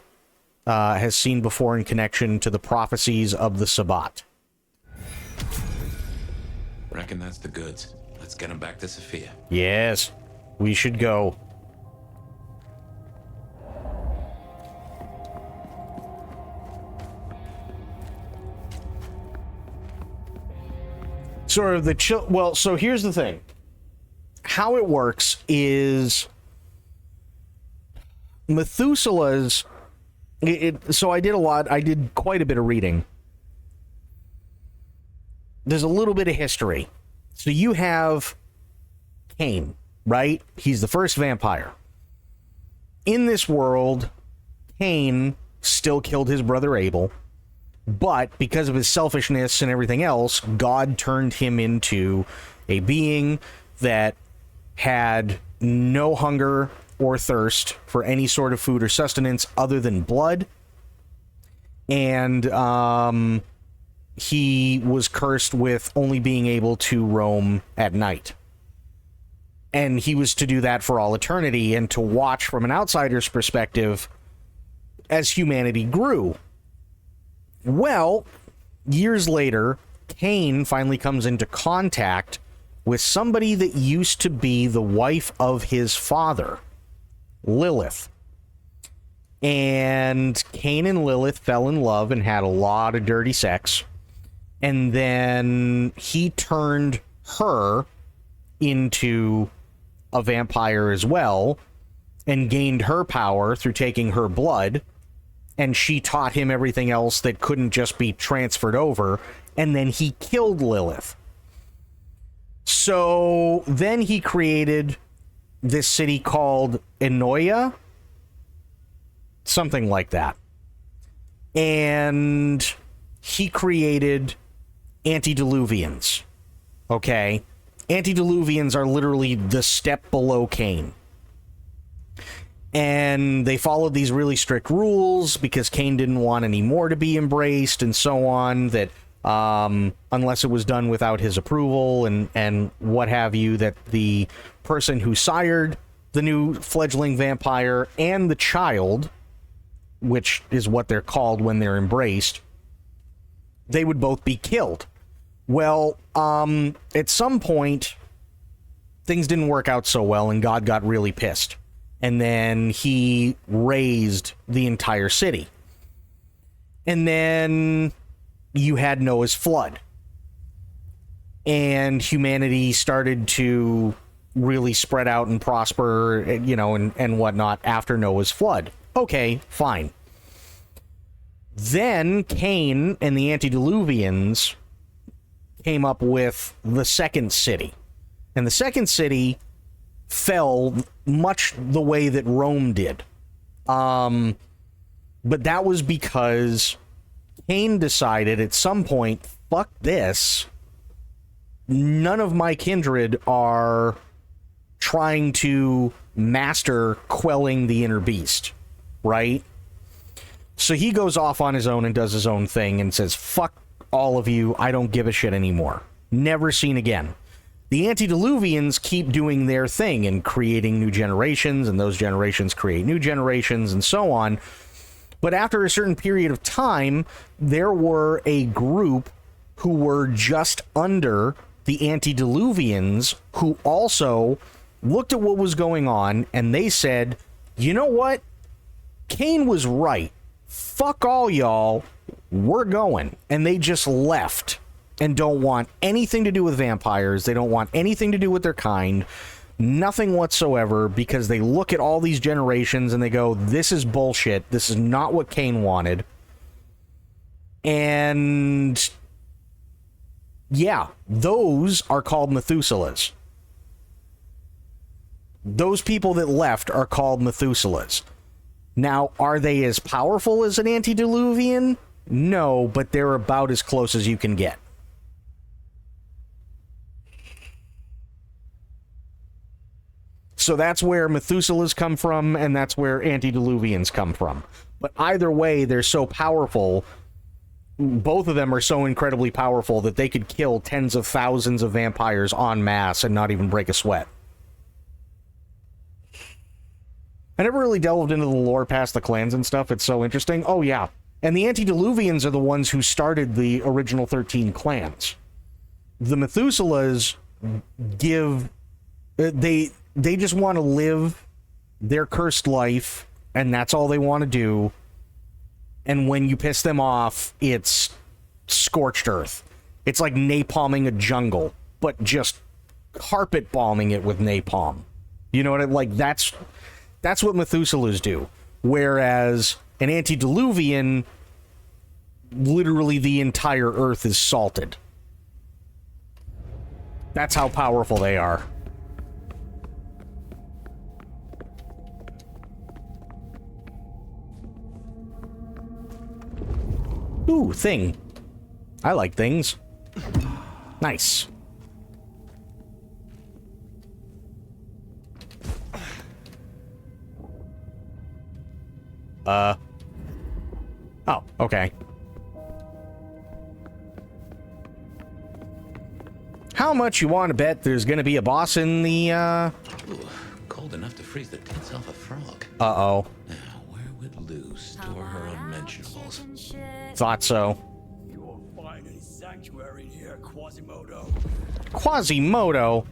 has seen before in connection to the prophecies of the Sabbat. Reckon that's the goods. Let's get them back to Sophia. Yes, we should go. Sort of the well, so here's the thing. How it works is Methuselah's so I did quite a bit of reading. There's a little bit of history. So you have Cain, right? He's the first vampire. In this world, Cain still killed his brother Abel. But because of his selfishness and everything else, God turned him into a being that had no hunger or thirst for any sort of food or sustenance other than blood. And he was cursed with only being able to roam at night. And he was to do that for all eternity and to watch from an outsider's perspective as humanity grew. Well, years later, Cain finally comes into contact with somebody that used to be the wife of his father, Lilith. And Cain and Lilith fell in love and had a lot of dirty sex. And then he turned her into a vampire as well and gained her power through taking her blood. And she taught him everything else that couldn't just be transferred over. And then he killed Lilith. So then he created this city called Enoia. Something like that. And he created antediluvians. Okay? Antediluvians are literally the step below Cain. And they followed these really strict rules because Cain didn't want any more to be embraced and so on, that unless it was done without his approval and what have you, that the person who sired the new fledgling vampire and the child, which is what they're called when they're embraced, they would both be killed. Well, at some point, things didn't work out so well and God got really pissed. And then he razed the entire city. And then you had Noah's flood. And humanity started to really spread out and prosper, you know, and whatnot after Noah's flood. Okay, fine. Then Cain and the antediluvians came up with the second city. And the second city fell much the way that Rome did. But that was because Cain decided at some point, fuck this. None of my kindred are trying to master quelling the inner beast, right? So he goes off on his own and does his own thing and says, fuck all of you, I don't give a shit anymore. Never seen again. The antediluvians keep doing their thing and creating new generations, and those generations create new generations and so on. But after a certain period of time, there were a group who were just under the antediluvians who also looked at what was going on and they said, you know what? Cain was right. Fuck all y'all. We're going. And they just left and don't want anything to do with vampires. They don't want anything to do with their kind. Nothing whatsoever, because they look at all these generations and they go, this is bullshit. This is not what Cain wanted. And yeah, those are called Methuselahs. Those people that left are called Methuselahs. Now, are they as powerful as an antediluvian? No, but they're about as close as you can get. So that's where Methuselahs come from, and that's where antediluvians come from. But either way, they're so powerful. Both of them are so incredibly powerful that they could kill tens of thousands of vampires en masse and not even break a sweat. I never really delved into the lore past the clans and stuff. It's so interesting. Oh, yeah. And the antediluvians are the ones who started the original 13 clans. the Methuselahs give they just want to live their cursed life, and that's all they want to do. And when you piss them off, it's scorched earth. It's like napalming a jungle, but just carpet bombing it with napalm. You know what I like? That's what Methuselahs do. Whereas an antediluvian, literally the entire earth is salted. That's how powerful they are. Ooh, thing. I like things. Nice. Oh, okay. How much you want to bet there's gonna be a boss in the, Ooh, cold enough to freeze the tits off a frog. Uh-oh. Now, where would Lou store her unmentionables? Thought so. You won't find any sanctuary here, Quasimodo. Quasimodo?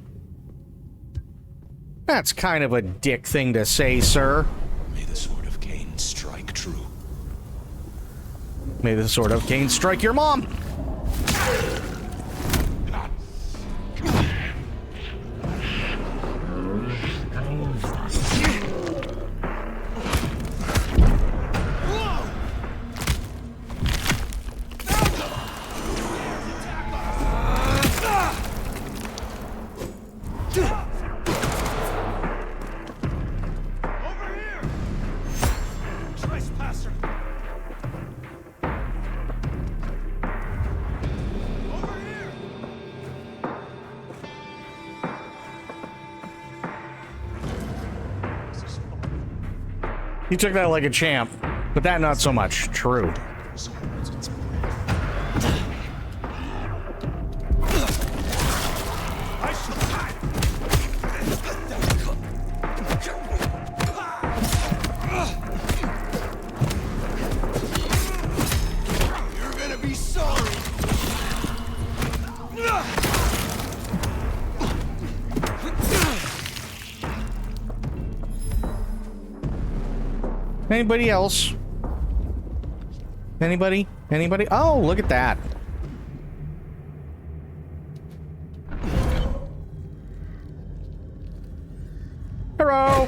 That's kind of a dick thing to say, sir. May the sword of Cain strike true. May the sword of Cain strike your mom! You took that like a champ, but that not so much. True. You're gonna be sorry. Anybody else? Anybody? Anybody? Oh, look at that. Hello.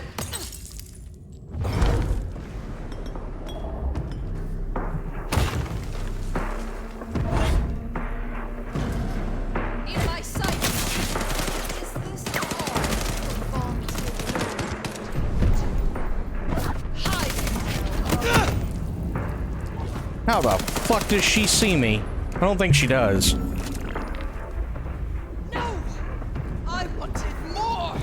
In my sight. Is this How the fuck does she see me? I don't think she does. No! I wanted more!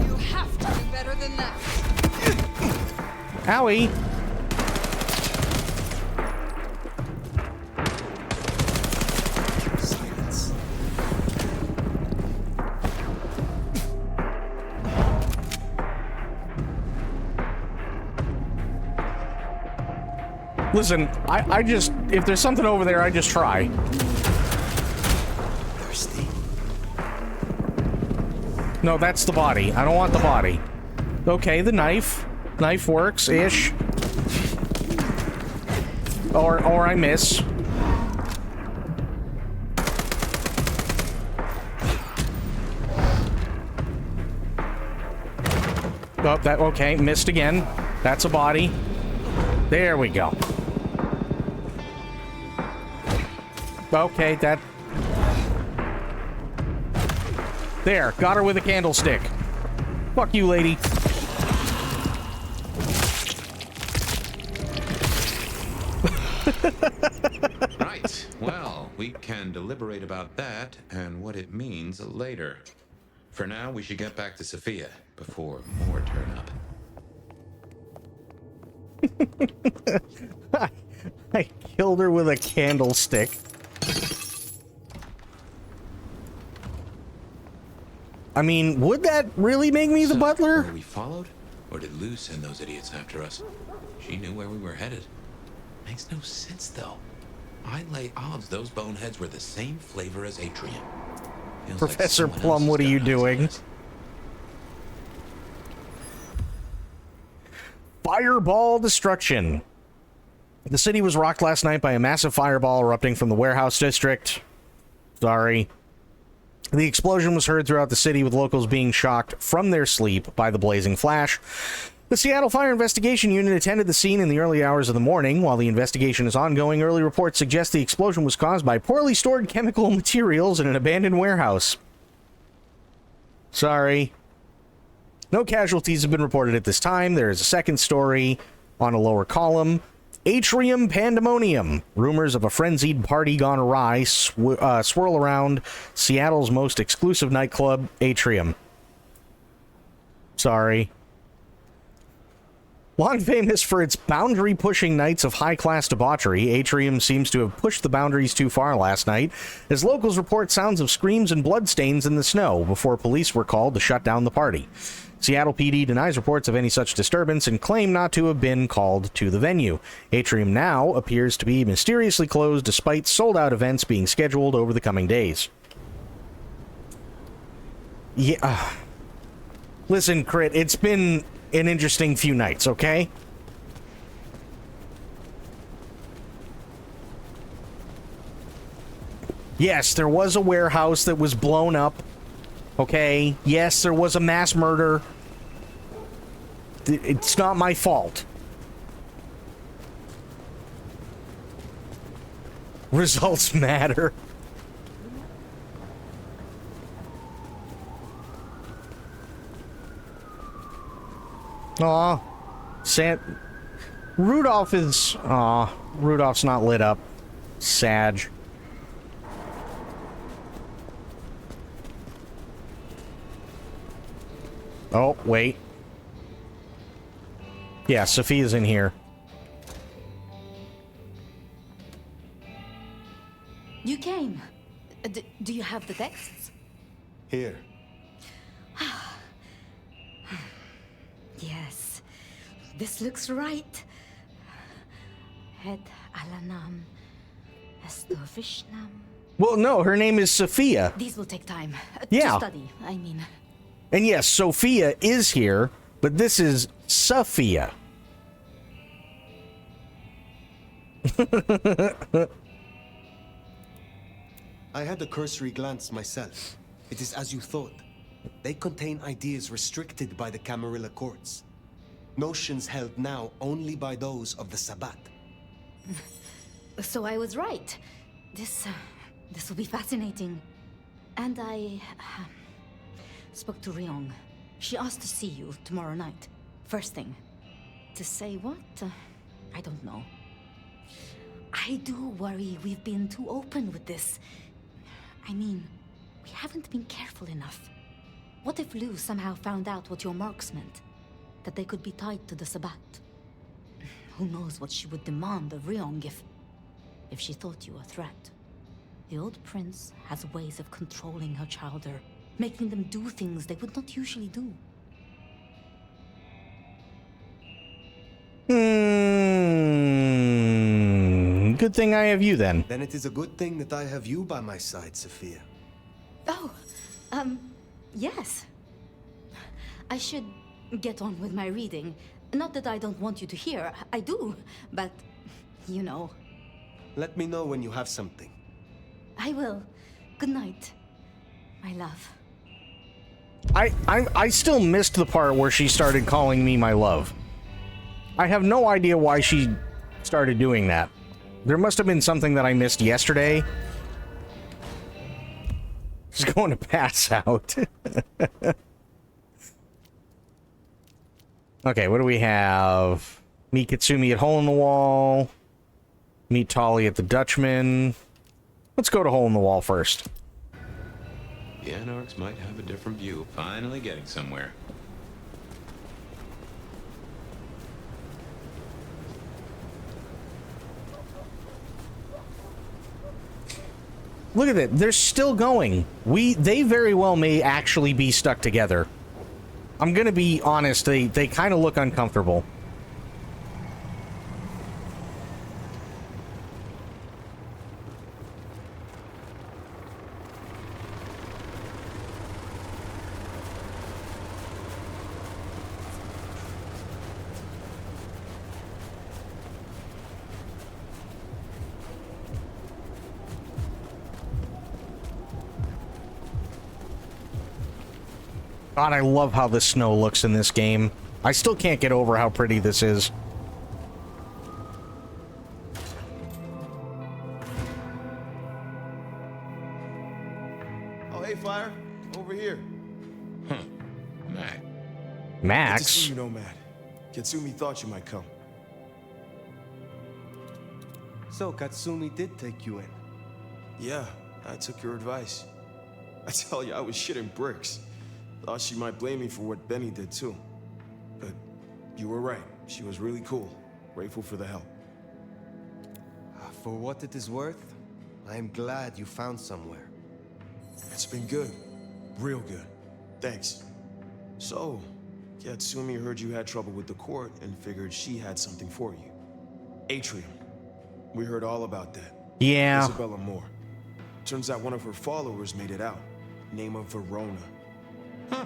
You have to do better than that. Owie. Silence. Listen, I just, if there's something over there, I just try. Thirsty. No, that's the body. I don't want the body. Okay, the knife. Knife works-ish. Or I miss. Oh, that, okay, missed again. That's a body. There we go. Okay, that... There, got her with a candlestick. Fuck you, lady. Right. Well, we can deliberate about that and what it means later. For now, we should get back to Sophia before more turn up. I killed her with a candlestick. I mean, would that really make me the butler? Were we followed? Or did Lou send those idiots after us? She knew where we were headed. Makes no sense, though. I lay odds those boneheads were the same flavor as Atrium. Feels like Professor someone Plum, else what are has you got eyes on doing? us. Fireball destruction. The city was rocked last night by a massive fireball erupting from the warehouse district. Sorry. The explosion was heard throughout the city, with locals being shocked from their sleep by the blazing flash. The Seattle Fire Investigation Unit attended the scene in the early hours of the morning. While the investigation is ongoing, early reports suggest the explosion was caused by poorly stored chemical materials in an abandoned warehouse. Sorry. No casualties have been reported at this time. There is a second story on a lower column. Atrium Pandemonium. Rumors of a frenzied party gone awry swirl around Seattle's most exclusive nightclub, Atrium. Sorry. Long famous for its boundary-pushing nights of high-class debauchery, Atrium seems to have pushed the boundaries too far last night, as locals report sounds of screams and bloodstains in the snow before police were called to shut down the party. Seattle PD denies reports of any such disturbance and claim not to have been called to the venue. Atrium now appears to be mysteriously closed despite sold-out events being scheduled over the coming days. Yeah. Listen, Crit, it's been an interesting few nights, okay? Yes, there was a warehouse that was blown up. Okay, yes, there was a mass murder. It's not my fault. Results matter. Aw. Rudolph is... Aw. Rudolph's not lit up. Sag. Oh, wait. Yeah, Sophia's in here. You came. Do you have the texts? Here. Yes, this looks right. Het Alanam Estovishnam. Well, no, her name is Sophia. These will take time. Yeah. To study, I mean. And yes, Sophia is here, but this is Sophia. I had a cursory glance myself. It is as you thought. They contain ideas restricted by the Camarilla courts. Notions held now only by those of the Sabbat. So I was right. This will be fascinating. And I spoke to Ryong. She asked to see you tomorrow night. First thing. To say what? I don't know. I do worry we've been too open with this. I mean, we haven't been careful enough. What if Lou somehow found out what your marks meant? That they could be tied to the Sabbat? Who knows what she would demand of Ryong if she thought you a threat. The old prince has ways of controlling her chowder, making them do things they would not usually do. Good thing I have you then. Then it is a good thing that I have you by my side, Sophia. Oh, yes. I should get on with my reading. Not that I don't want you to hear, I do, but, you know. Let me know when you have something. I will. Good night, my love. I still missed the part where she started calling me my love. I have no idea why she started doing that. There must have been something that I missed yesterday. She's going to pass out. Okay, what do we have? Meet Kitsumi at Hole in the Wall. Meet Tali at the Dutchman. Let's go to Hole in the Wall first. The Anarchs might have a different view. Finally getting somewhere. Look at it. They're still going. They very well may actually be stuck together. I'm gonna be honest, they kind of look uncomfortable. God, I love how the snow looks in this game. I still can't get over how pretty this is. Oh, hey, Fire. Over here. Huh. Mac. Max? Good to see you, Nomad. Katsumi thought you might come. So, Katsumi did take you in. Yeah, I took your advice. I tell you, I was shitting bricks. Thought she might blame me for what Benny did, too. But you were right. She was really cool. Grateful for the help. For what it is worth, I am glad you found somewhere. It's been good. Real good. Thanks. So, Katsumi heard you had trouble with the court and figured she had something for you. Atrium. We heard all about that. Yeah. Isabella Moore. Turns out one of her followers made it out. Name of Verona. Huh.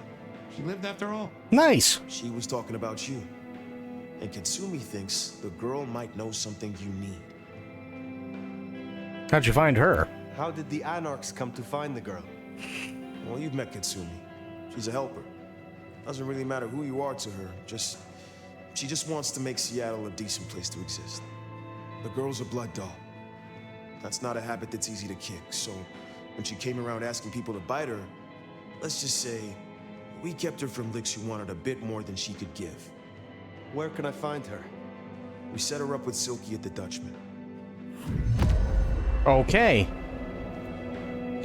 She lived after all. Nice. She was talking about you. And Katsumi thinks the girl might know something you need. How'd you find her? How did the Anarchs come to find the girl? Well, you've met Katsumi. She's a helper. Doesn't really matter who you are to her. She just wants to make Seattle a decent place to exist. The girl's a blood doll. That's not a habit that's easy to kick, so when she came around asking people to bite her, let's just say, we kept her from licks who wanted a bit more than she could give. Where can I find her? We set her up with Silky at the Dutchman. Okay.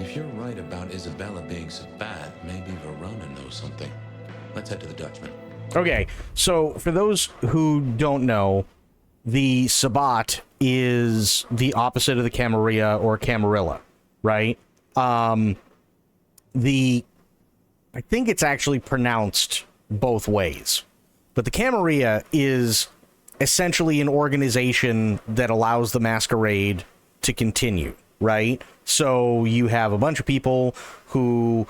If you're right about Isabella being so bad, maybe Verona knows something. Let's head to the Dutchman. Okay, so for those who don't know, the Sabbat is the opposite of the Camarilla or Camarilla, right? I think it's actually pronounced both ways. But the Camarilla is essentially an organization that allows the masquerade to continue, right? So you have a bunch of people who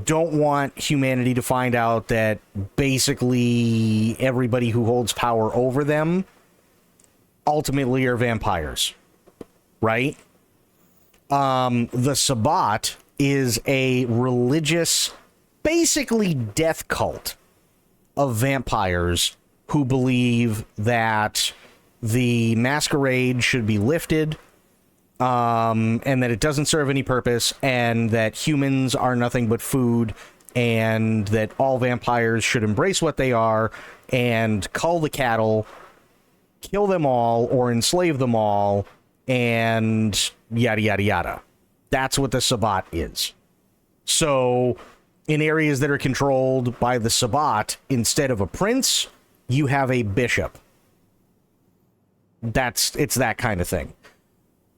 don't want humanity to find out that basically everybody who holds power over them ultimately are vampires, right? The Sabbat is a religious, basically death cult of vampires who believe that the masquerade should be lifted, and that it doesn't serve any purpose, and that humans are nothing but food, and that all vampires should embrace what they are and cull the cattle, kill them all or enslave them all, and yada yada yada. That's what the Sabbat is. So in areas that are controlled by the Sabbat, instead of a prince, you have a bishop. It's that kind of thing.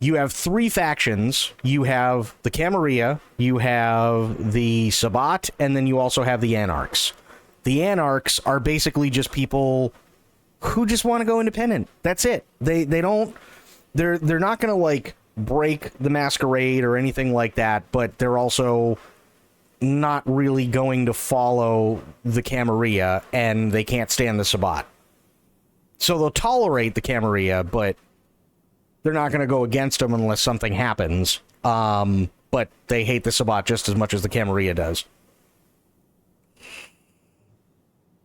You have three factions. You have the Camarilla, you have the Sabbat, and then you also have the Anarchs. The Anarchs are basically just people who just want to go independent. That's it. They're not going to like break the masquerade or anything like that, but they're also not really going to follow the Camarilla, and they can't stand the Sabbat. So they'll tolerate the Camarilla, but they're not going to go against them unless something happens. But they hate the Sabbat just as much as the Camarilla does.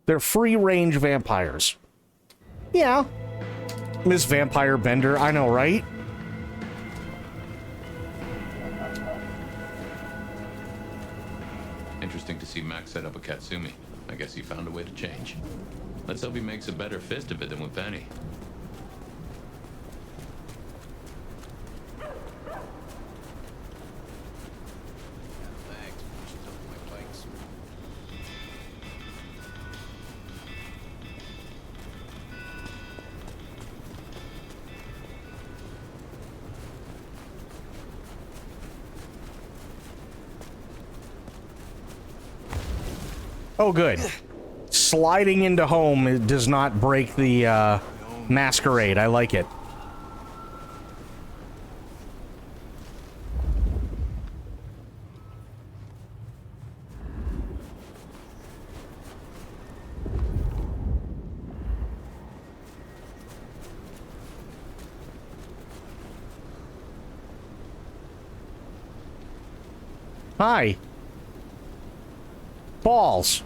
They're free-range vampires. Yeah. Miss Vampire Bender, I know, right? Interesting to see Max set up a Katsumi. I guess he found a way to change. Let's hope he makes a better fist of it than with Benny. Oh, good. Sliding into home does not break the masquerade. I like it. Hi. balls.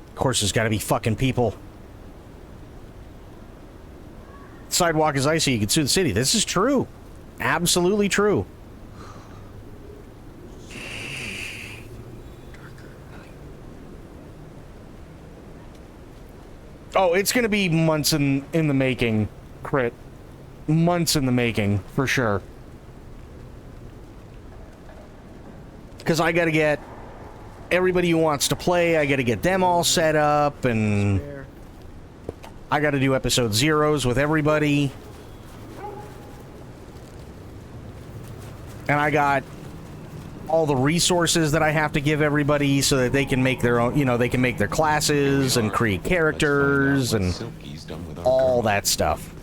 Of course, there's got to be fucking people. Sidewalk is icy, you can sue the city. This is true. Absolutely true. Oh, it's going to be months in the making, Crit. Months in the making, for sure. Because I got to get everybody who wants to play, I got to get them all set up, and I got to do episode 0s with everybody. And I got all the resources that I have to give everybody so that they can make their own, you know, they can make their classes and create characters and all that stuff.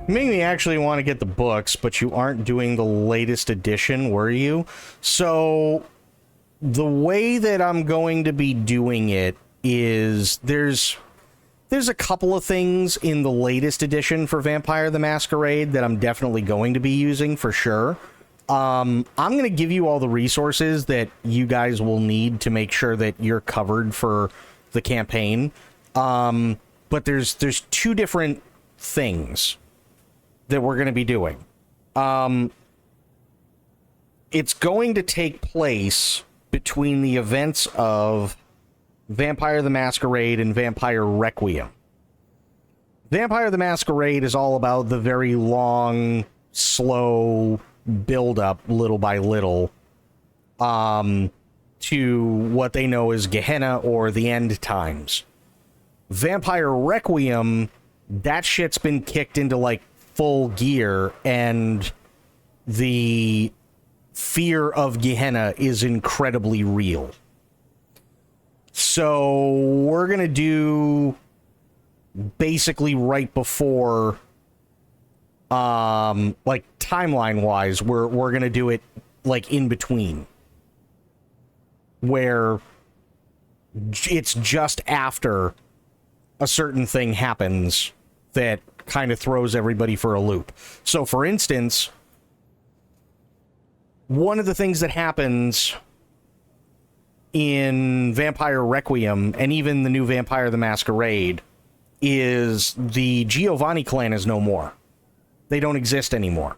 Made me actually want to get the books, but you aren't doing the latest edition, were you? So the way that I'm going to be doing it is there's a couple of things in the latest edition for Vampire the Masquerade that I'm definitely going to be using for sure. I'm going to give you all the resources that you guys will need to make sure that you're covered for the campaign. But there's two different things that we're going to be doing. It's going to take place between the events of Vampire the Masquerade and Vampire Requiem. Vampire the Masquerade is all about the very long, slow build-up, little by little, to what they know as Gehenna or the End Times. Vampire Requiem, that shit's been kicked into, like, full gear, and the fear of Gehenna is incredibly real. So we're gonna do basically right before, like timeline wise, we're gonna do it like in between, where it's just after a certain thing happens that kind of throws everybody for a loop. So, for instance, one of the things that happens in Vampire Requiem, and even the new Vampire the Masquerade, is the Giovanni clan is no more. They don't exist anymore.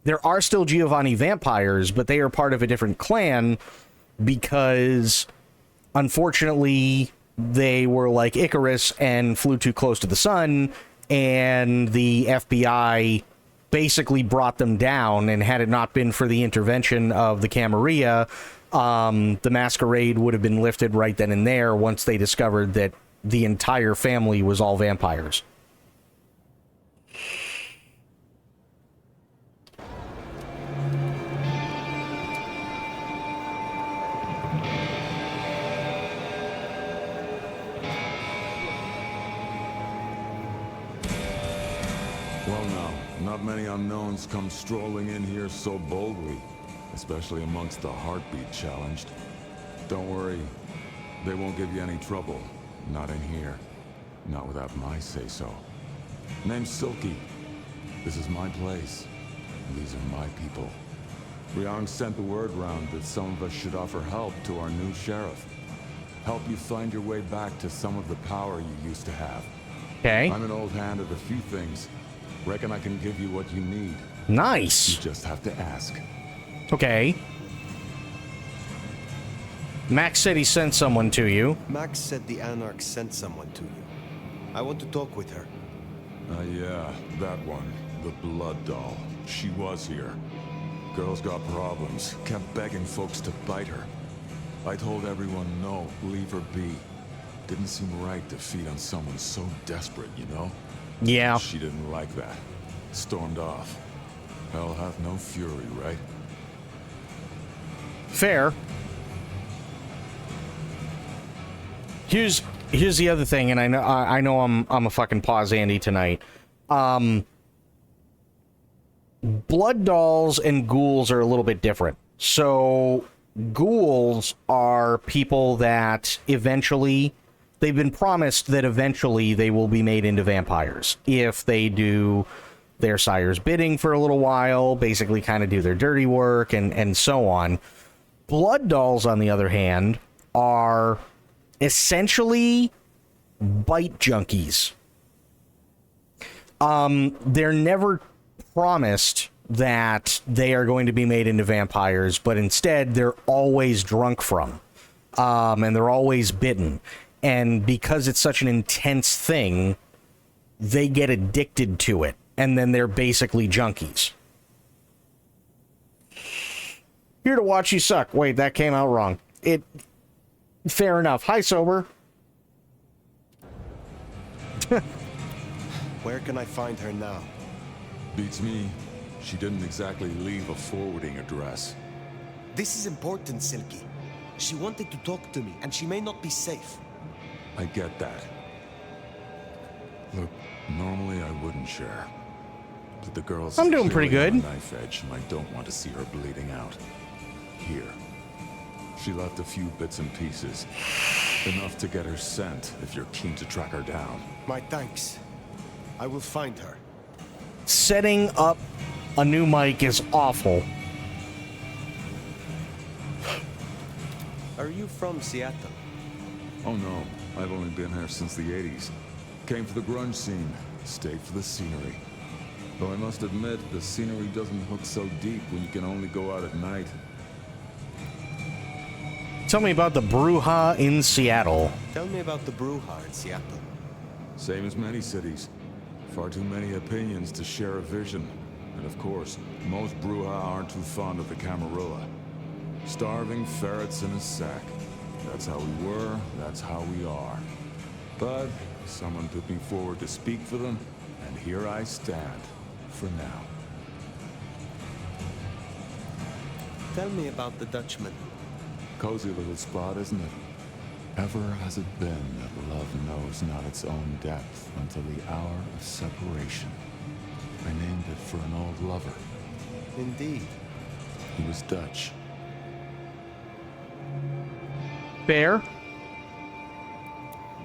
There are still Giovanni vampires, but they are part of a different clan because, unfortunately, they were like Icarus and flew too close to the sun, and the FBI basically brought them down, and had it not been for the intervention of the Camarilla, the Masquerade would have been lifted right then and there once they discovered that the entire family was all vampires. Well now, not many unknowns come strolling in here so boldly, especially amongst the heartbeat challenged. Don't worry, they won't give you any trouble. Not in here. Not without my say-so. Name's Silky. This is my place. These are my people. Ryong sent the word round that some of us should offer help to our new sheriff. Help you find your way back to some of the power you used to have. Okay. I'm an old hand at a few things. Reckon I can give you what you need. Nice. You just have to ask. Okay. Max said he sent someone to you. Max said the Anarch sent someone to you. I want to talk with her. Yeah, that one. The Blood Doll. She was here. Girl's got problems. Kept begging folks to bite her. I told everyone no, leave her be. Didn't seem right to feed on someone so desperate, you know? Yeah. She didn't like that. Stormed off. Hell hath no fury, right? Fair. Here's the other thing, and I know I'm a fucking pause Andy tonight. Blood dolls and ghouls are a little bit different. So ghouls are people that eventually, they've been promised that eventually they will be made into vampires if they do their sire's bidding for a little while, basically kind of do their dirty work and so on. Blood dolls, on the other hand, are essentially bite junkies. They're never promised that they are going to be made into vampires, but instead they're always drunk from, and they're always bitten. And because it's such an intense thing, they get addicted to it, and then they're basically junkies. Here to watch you suck. Wait, that came out wrong. Fair enough. Hi, Sober. Where can I find her now? Beats me. She didn't exactly leave a forwarding address. This is important, Silky. She wanted to talk to me, and she may not be safe. I get that. Look, normally I wouldn't share. But the girl's I'm doing pretty clearly good. on a knife edge, and I don't want to see her bleeding out. Here. She left a few bits and pieces. Enough to get her sent if you're keen to track her down. My thanks. I will find her. Setting up a new mic is awful. Are you from Seattle? Oh no, I've only been here since the 80s. Came for the grunge scene, stayed for the scenery. Though I must admit, the scenery doesn't hook so deep when you can only go out at night. Tell me about the Brujah in Seattle. Tell me about the Brujah in Seattle. Same as many cities. Far too many opinions to share a vision. And of course, most Brujah aren't too fond of the Camarilla. Starving ferrets in a sack. That's how we were, that's how we are. But someone put me forward to speak for them, and here I stand, for now. Tell me about the Dutchman. Cozy little spot, isn't it? Ever has it been that love knows not its own depth until the hour of separation. I named it for an old lover. Indeed. He was Dutch. Fair.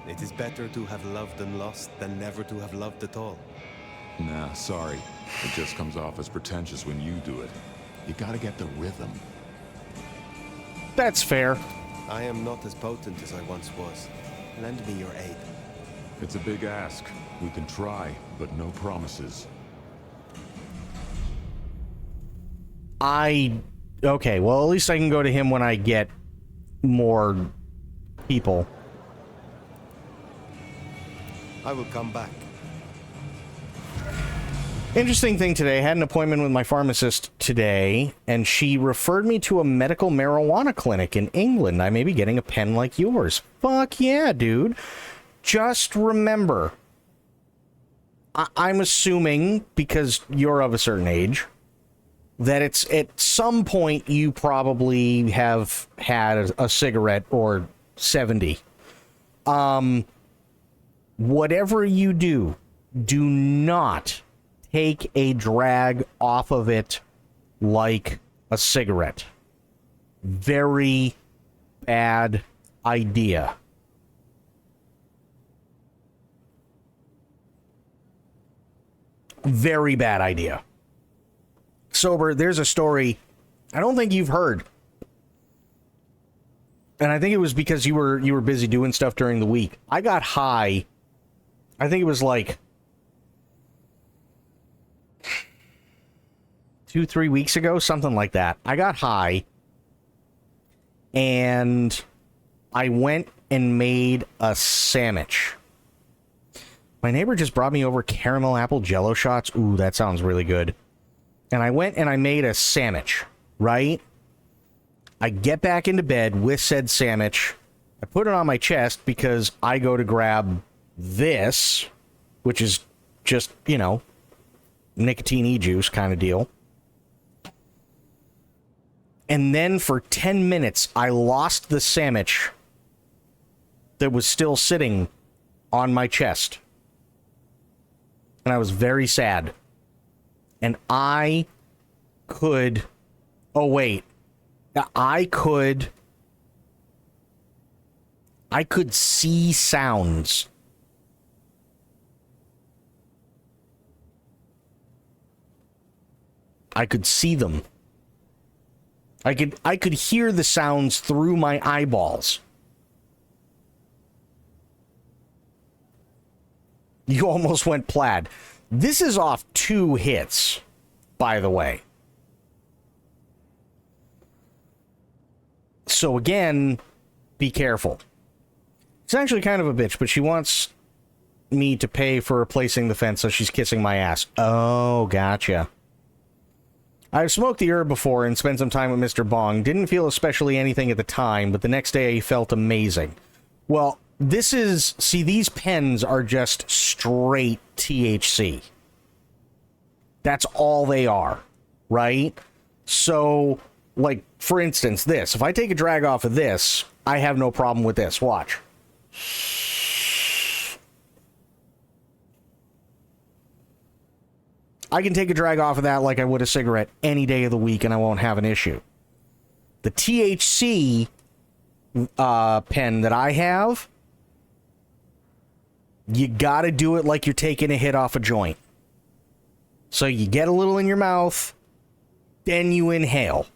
It is better to have loved and lost than never to have loved at all. Nah, sorry. It just comes off as pretentious when you do it. You gotta get the rhythm. That's fair. I am not as potent as I once was. Lend me your aid. It's a big ask. We can try, but no promises. Okay, well, at least I can go to him when I get more people. I will come back. Interesting thing today, I had an appointment with my pharmacist today, and she referred me to a medical marijuana clinic in England. I may be getting a pen like yours. Fuck yeah, dude. Just remember, I'm assuming, because you're of a certain age, that it's at some point you probably have had a cigarette or 70. Whatever you do, do not take a drag off of it like a cigarette. Very bad idea. Very bad idea. Sober, there's a story I don't think you've heard. And I think it was because you were busy doing stuff during the week. I got high. I think it was like 2-3 weeks ago, something like that. I got high and I went and made a sandwich. My neighbor just brought me over caramel apple jello shots. Ooh, that sounds really good. And I went and I made a sandwich, right? I get back into bed with said sandwich. I put it on my chest because I go to grab this, which is just, you know, nicotine e-juice kind of deal. And then for 10 minutes, I lost the sandwich that was still sitting on my chest. And I was very sad. And I could... Oh, wait. I could see sounds. I could see them. I could hear the sounds through my eyeballs. You almost went plaid. This is off 2 hits, by the way. So again, be careful. It's actually kind of a bitch, but she wants me to pay for replacing the fence, so she's kissing my ass. Oh, gotcha. I've smoked the herb before and spent some time with Mr. Bong. Didn't feel especially anything at the time, but the next day I felt amazing. Well, this is... See, these pens are just straight THC. That's all they are, right? So, like, for instance, this. If I take a drag off of this, I have no problem with this. Watch. I can take a drag off of that like I would a cigarette any day of the week and I won't have an issue. The THC pen that I have, you gotta do it like you're taking a hit off a joint. So you get a little in your mouth, then you inhale.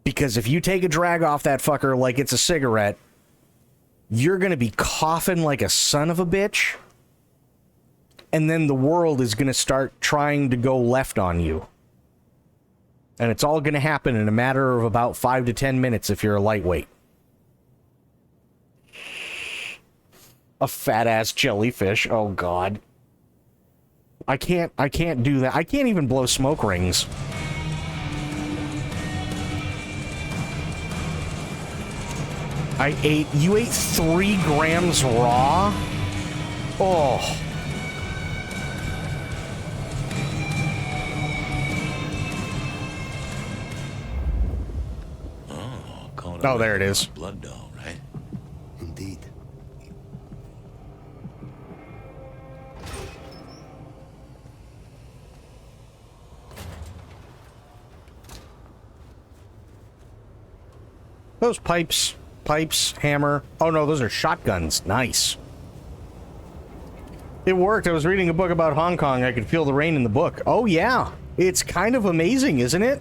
Because if you take a drag off that fucker like it's a cigarette, you're gonna be coughing like a son of a bitch. And then the world is going to start trying to go left on you. And it's all going to happen in a matter of about 5 to 10 minutes if you're a lightweight. A fat-ass jellyfish. Oh, God. I can't do that. I can't even blow smoke rings. You ate 3 grams raw? Oh. Oh, there it is. Blood doll, right? Indeed. Those pipes, hammer. Oh no, those are shotguns. Nice. It worked. I was reading a book about Hong Kong. I could feel the rain in the book. Oh yeah. It's kind of amazing, isn't it?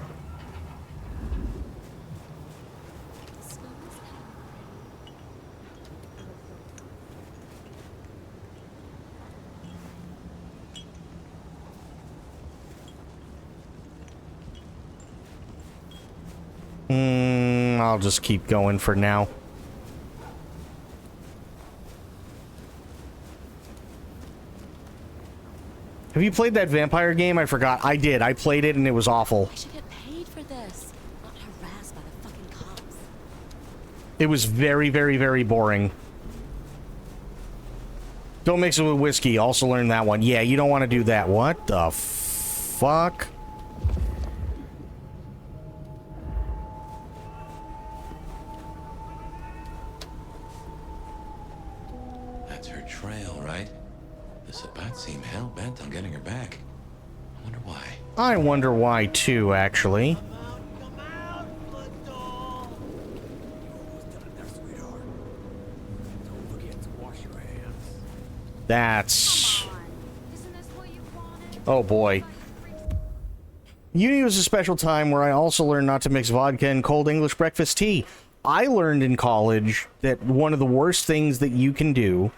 I'll just keep going for now. Have you played that vampire game? I forgot. I did. I played it and it was awful. I should get paid for this, not harassed by the fucking cops. It was very, very, very boring. Don't mix it with whiskey. Also learned that one. Yeah, you don't want to do that. What the fuck? That's her trail, right? The Sabbat seem hell-bent on getting her back. I wonder why. I wonder why too, actually. That's... Oh boy. Uni was a special time where I also learned not to mix vodka and cold English breakfast tea. I learned in college that one of the worst things that you can do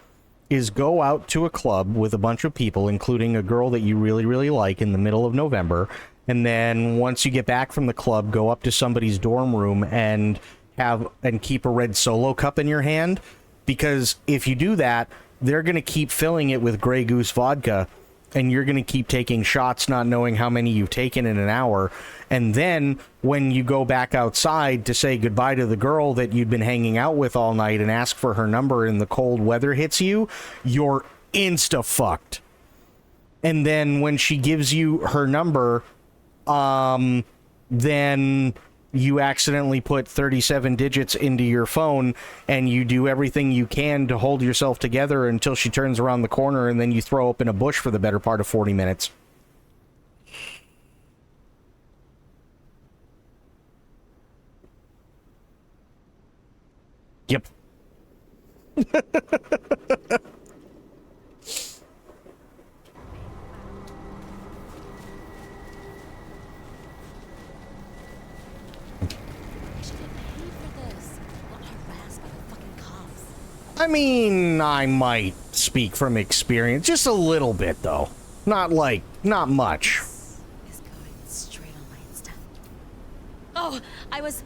is go out to a club with a bunch of people, including a girl that you really, really like in the middle of November, and then once you get back from the club, go up to somebody's dorm room and keep a red Solo cup in your hand, because if you do that, they're going to keep filling it with Grey Goose vodka, and you're going to keep taking shots not knowing how many you've taken in an hour. And then when you go back outside to say goodbye to the girl that you'd been hanging out with all night and ask for her number and the cold weather hits you, you're insta-fucked. And then when she gives you her number, then you accidentally put 37 digits into your phone and you do everything you can to hold yourself together until she turns around the corner, and then you throw up in a bush for the better part of 40 minutes. Yep. I mean, I might speak from experience. Just a little bit, though. Not much. Is going straight on my Insta. Oh, I was...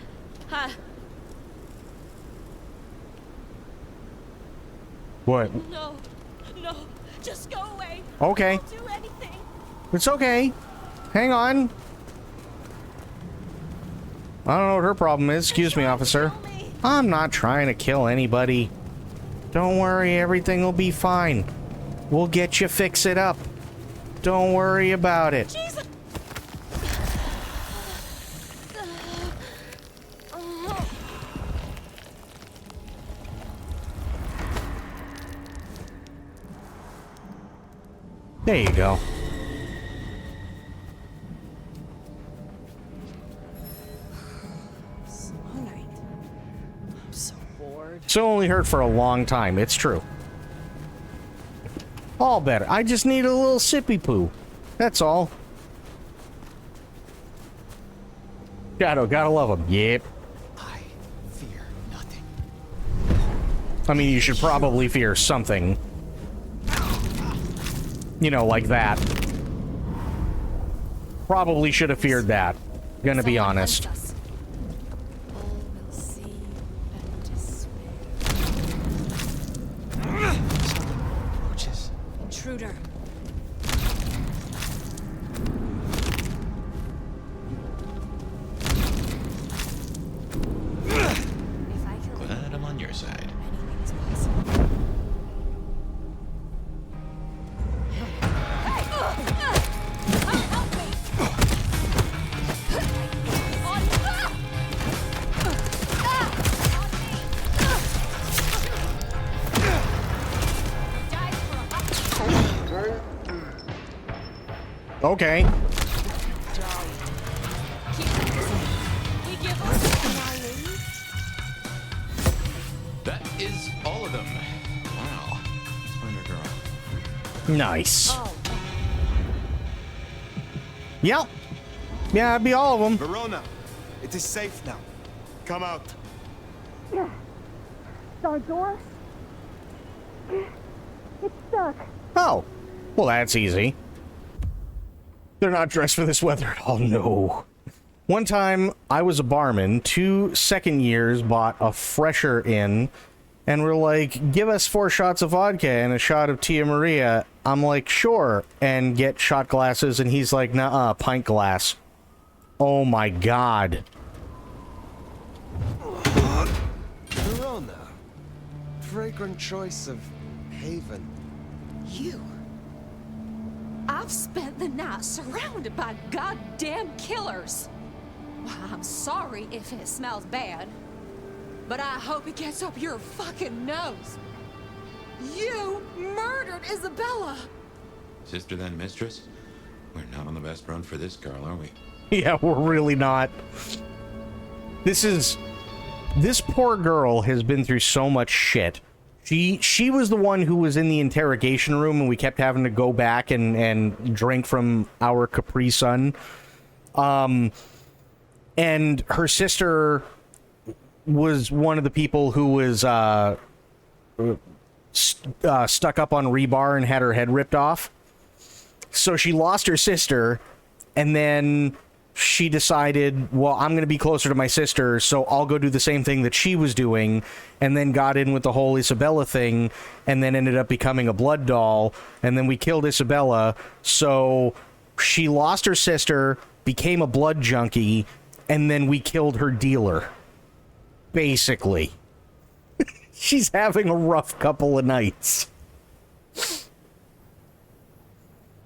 What? No, just go away. Okay. Don't do anything. It's okay. Hang on. I don't know what her problem is. Excuse me, officer. I'm not trying to kill anybody. Don't worry, everything will be fine. We'll get you fix it up. Don't worry about it. Jesus. There you go. I'm so bored. So only hurt for a long time. It's true. All better. I just need a little sippy poo. That's all. Gotta love him. Yep. I fear nothing. I mean, you should probably fear something. You know, like that. Probably should have feared that. Gonna be honest. Intruder. Glad I'm on your side. Okay. That is all of them. Wow. Let's find our girl. Nice. Yep. Yeah, it'd be all of them. Verona, it is safe now. Come out. Our door? It's stuck. Oh. Well, that's easy. They're not dressed for this weather at all. No. One time, I was a barman. 2 second years bought a fresher in, and we're like, give us 4 shots of vodka and a shot of Tia Maria. I'm like, sure, and get shot glasses, and he's like, nuh-uh, pint glass. Oh my god. Verona. Fragrant choice of haven. You? I've spent the night surrounded by goddamn killers. Well, I'm sorry if it smells bad, but I hope it gets up your fucking nose. You murdered Isabella! Sister then mistress? We're not on the best run for this girl, are we? Yeah, we're really not. This poor girl has been through so much shit. She was the one who was in the interrogation room, and we kept having to go back and drink from our Capri Sun. And her sister was one of the people who was stuck up on rebar and had her head ripped off. So she lost her sister, and then she decided, well, I'm going to be closer to my sister, so I'll go do the same thing that she was doing, and then got in with the whole Isabella thing, and then ended up becoming a blood doll, and then we killed Isabella, so she lost her sister, became a blood junkie, and then we killed her dealer. Basically. She's having a rough couple of nights.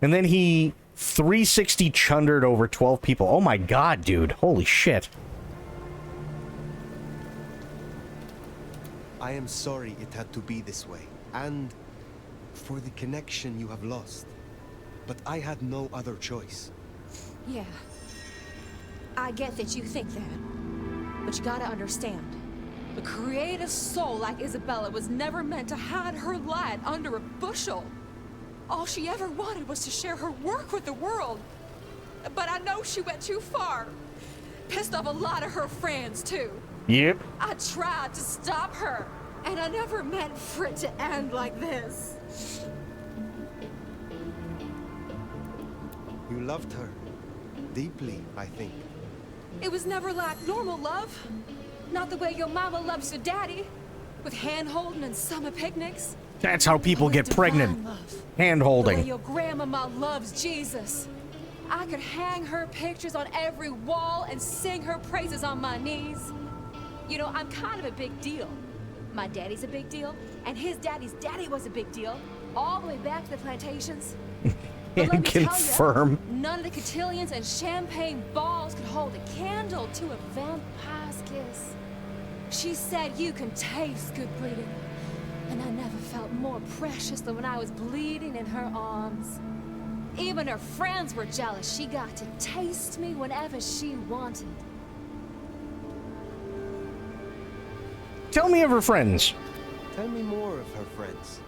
And then he 360 chundered over 12 people. Oh my god, dude. Holy shit. I am sorry it had to be this way, and for the connection you have lost. But I had no other choice. Yeah. I get that you think that. But you gotta understand. A creative soul like Isabella was never meant to hide her light under a bushel. All she ever wanted was to share her work with the world. But I know she went too far. Pissed off a lot of her friends, too. Yep. I tried to stop her, and I never meant for it to end like this. You loved her. Deeply, I think. It was never like normal love. Not the way your mama loves your daddy, with hand-holding and summer picnics. That's how people get pregnant. Hand The way holding. your grandmama loves Jesus. I could hang her pictures on every wall and sing her praises on my knees. You know, I'm kind of a big deal. My daddy's a big deal, and his daddy's daddy was a big deal, all the way back to the plantations. But let me tell Confirm. ya, none of the cotillions and champagne balls could hold a candle to a vampire's kiss. She said you can taste good breeding, and I never felt more precious than when I was bleeding in her arms. Even her friends were jealous. She got to taste me whenever she wanted. Tell me of her friends. Tell me more of her friends.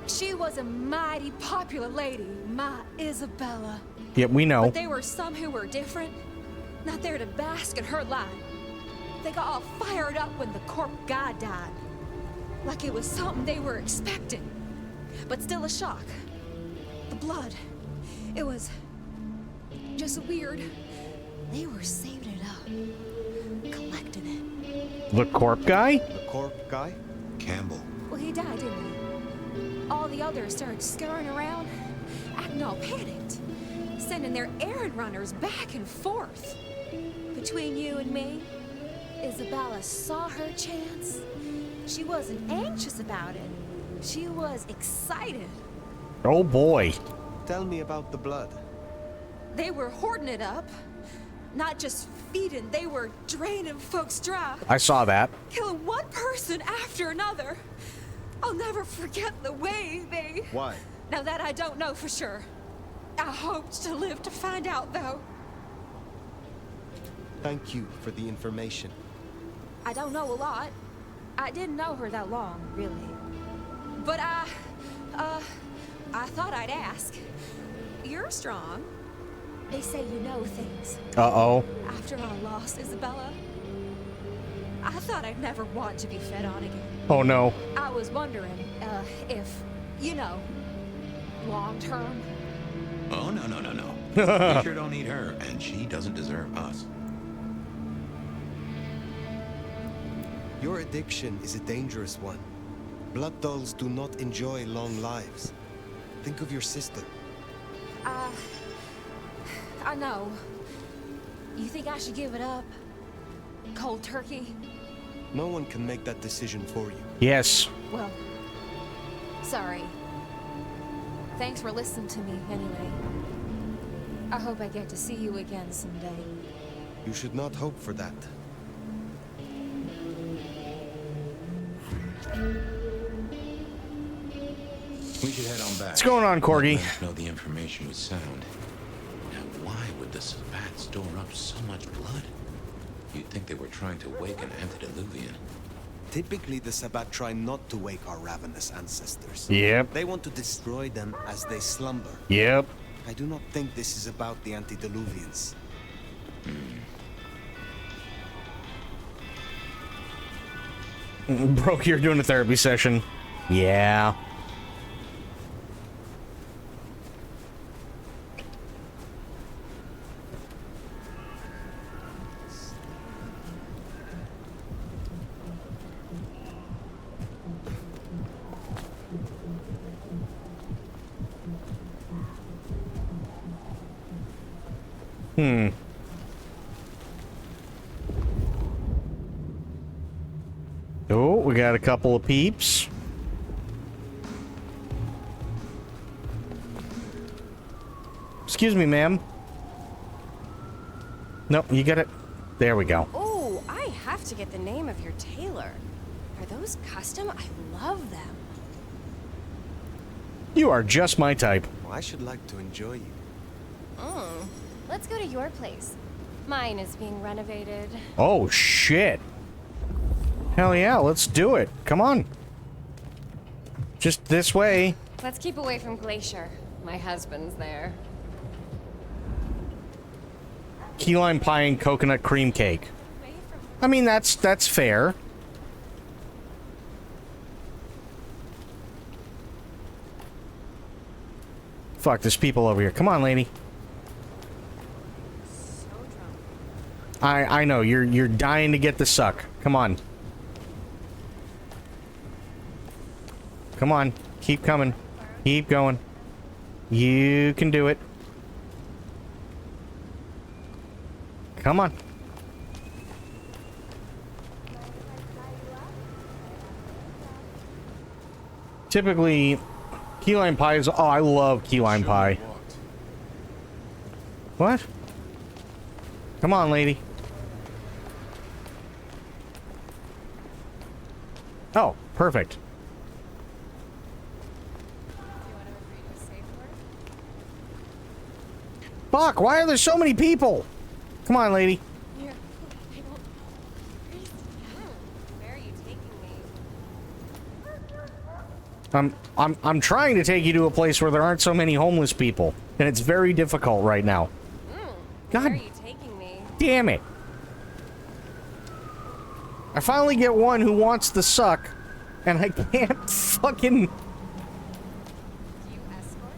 She was a mighty popular lady, my Isabella. Yep, we know. But there were some who were different, not there to bask in her light. They got all fired up when the corp guy died. Like it was something they were expecting. But still a shock. The blood. It was just weird. They were saving it up. Collecting it. The corp guy? The corp guy? Campbell. Well, he died, didn't he? All the others started scurrying around, acting all panicked. Sending their errand runners back and forth. Between you and me, Isabella saw her chance. She wasn't anxious about it. She was excited. Oh boy. Tell me about the blood. They were hoarding it up. Not just feeding, they were draining folks dry. I saw that. Killing one person after another. I'll never forget the way they... Why? Now that I don't know for sure. I hoped to live to find out, though. Thank you for the information. I don't know a lot. I didn't know her that long, really. But I thought I'd ask. You're strong. They say you know things. Uh-oh. After I lost Isabella, I thought I'd never want to be fed on again. Oh no. I was wondering, if, you know, long term. Oh, no. We sure don't need her, and she doesn't deserve us. Your addiction is a dangerous one. Blood dolls do not enjoy long lives. Think of your sister. I know. You think I should give it up? Cold turkey? No one can make that decision for you. Yes. Well, sorry. Thanks for listening to me, anyway. I hope I get to see you again someday. You should not hope for that. We should head on back. What's going on, Corgi? Let us know the information was sound. Now, why would the Sabbat store up so much blood? You'd think they were trying to wake an antediluvian. Typically, the Sabbat try not to wake our ravenous ancestors. Yep. They want to destroy them as they slumber. Yep. I do not think this is about the antediluvians. Broke, you're doing a therapy session. Yeah. Oh, we got a couple of peeps. Excuse me, ma'am. Nope, you got it. There we go. Oh, I have to get the name of your tailor. Are those custom? I love them. You are just my type. Well, I should like to enjoy you. Let's go to your place. Mine is being renovated. Oh, shit. Hell yeah, let's do it. Come on. Just this way. Let's keep away from Glacier. My husband's there. Key lime pie and coconut cream cake. I mean, that's fair. Fuck, there's people over here. Come on, lady. I know, you're dying to get the suck. Come on. Come on. Keep coming. Keep going. You can do it. Come on. Typically, key lime pie is... Oh, I love key lime pie. What? Come on, lady. Oh, perfect. Fuck, why are there so many people? Come on, lady. Where are you taking me? I'm trying to take you to a place where there aren't so many homeless people, and it's very difficult right now. God Where are you taking me? damn it. I finally get one who wants the suck, and I can't fucking... Do you escort?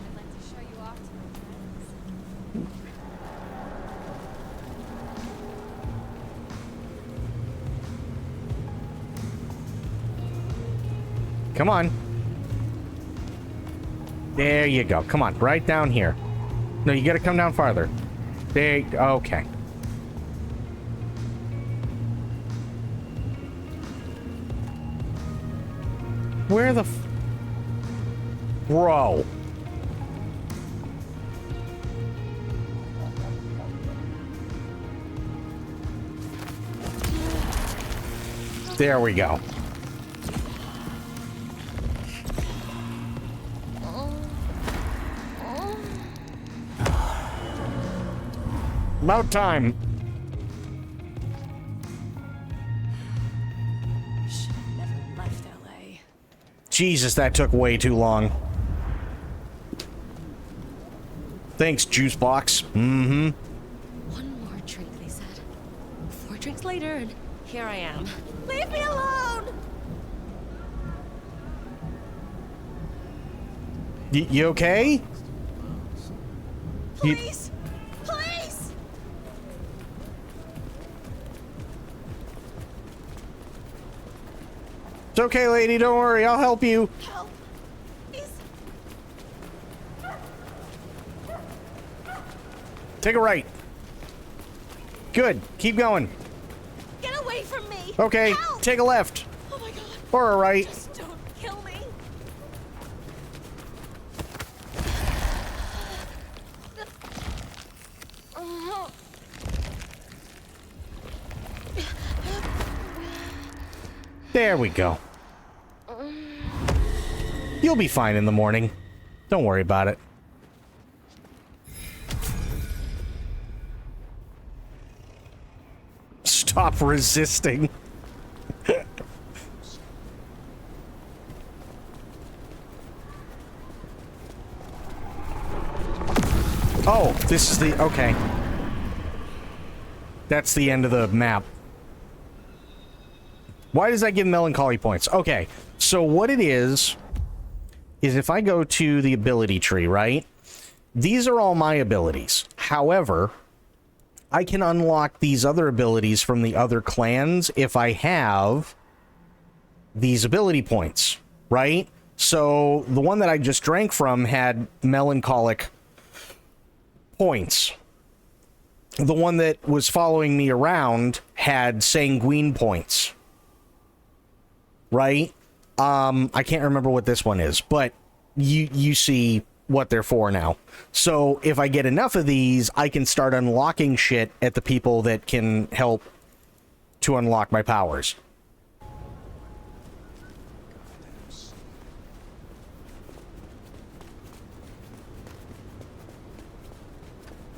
I'd like to show you off to my friends. Come on. There you go. Come on, right down here. No, you gotta come down farther. There, okay. Where the Bro. There we go. About time. Should have never left LA. Jesus, that took way too long. Thanks, juice box. Mm-hmm. One more drink, they said. 4 drinks later, and here I am. Leave me alone! You okay? Please! Please! It's okay, lady. Don't worry. I'll help you. Help! Please! Take a right. Good. Keep going. Get away from me! Okay. Help! Take a left. Oh my god! Or a right. Just don't kill me! There we go. You'll be fine in the morning. Don't worry about it. Stop resisting. Oh, this is the... Okay. That's the end of the map. Why does that give melancholy points? Okay, so what it is if I go to the ability tree, right? These are all my abilities. However, I can unlock these other abilities from the other clans if I have these ability points, right? So the one that I just drank from had melancholic points. The one that was following me around had sanguine points. Right? I can't remember what this one is, but you see what they're for now. So if I get enough of these, I can start unlocking shit at the people that can help to unlock my powers.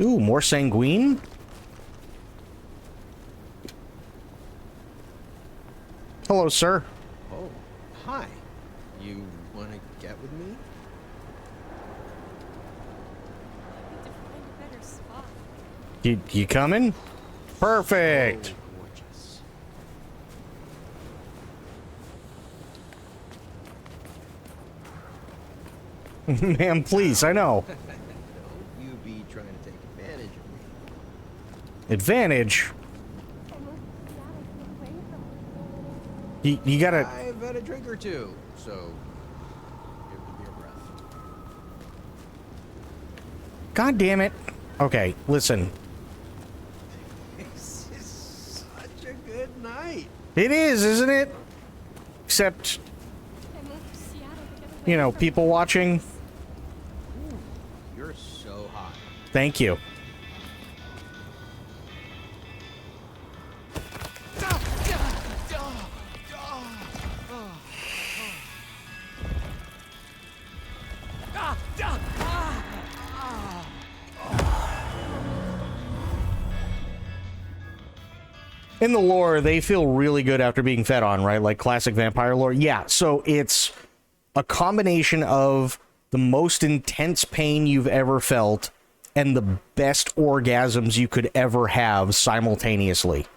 Ooh, more sanguine? Hello, sir. Oh, hi. You want to get with me? You coming? Perfect. Ma'am, please, I know. You be trying to take advantage of me. Advantage? You gotta... I've had a drink or two, so give me your breath. God damn it. Okay, listen. This is such a good night. It is, isn't it? Except, you know, people watching. Ooh, you're so hot. Thank you. In the lore, they feel really good after being fed on, right? Like classic vampire lore. Yeah, so it's a combination of the most intense pain you've ever felt and the best orgasms you could ever have simultaneously.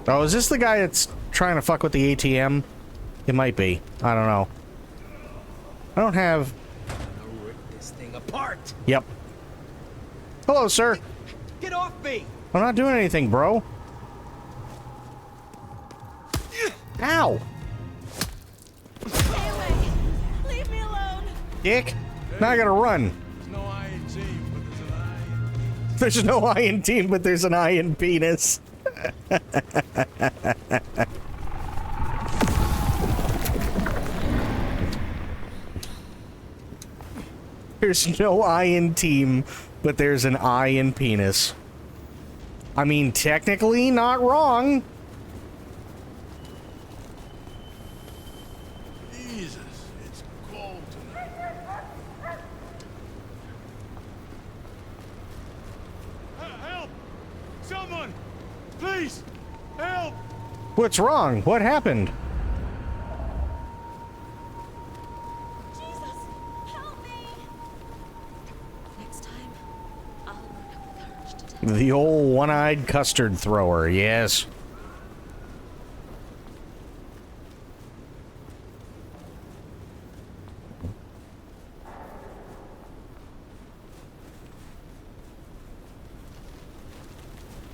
Oh, is this the guy that's trying to fuck with the ATM? It might be. I don't know. I don't have... Rip this thing apart. Yep. Hello, sir. Get off me! I'm not doing anything, bro. Ow! Stay away! Leave me alone! Dick. Now I gotta run. There's no I in team, but there's an I in penis. There's no I in team, but there's an I in penis. I mean, technically not wrong. Jesus, it's cold tonight. Help! Someone! Please! Help! What's wrong? What happened? The old one-eyed custard thrower, yes.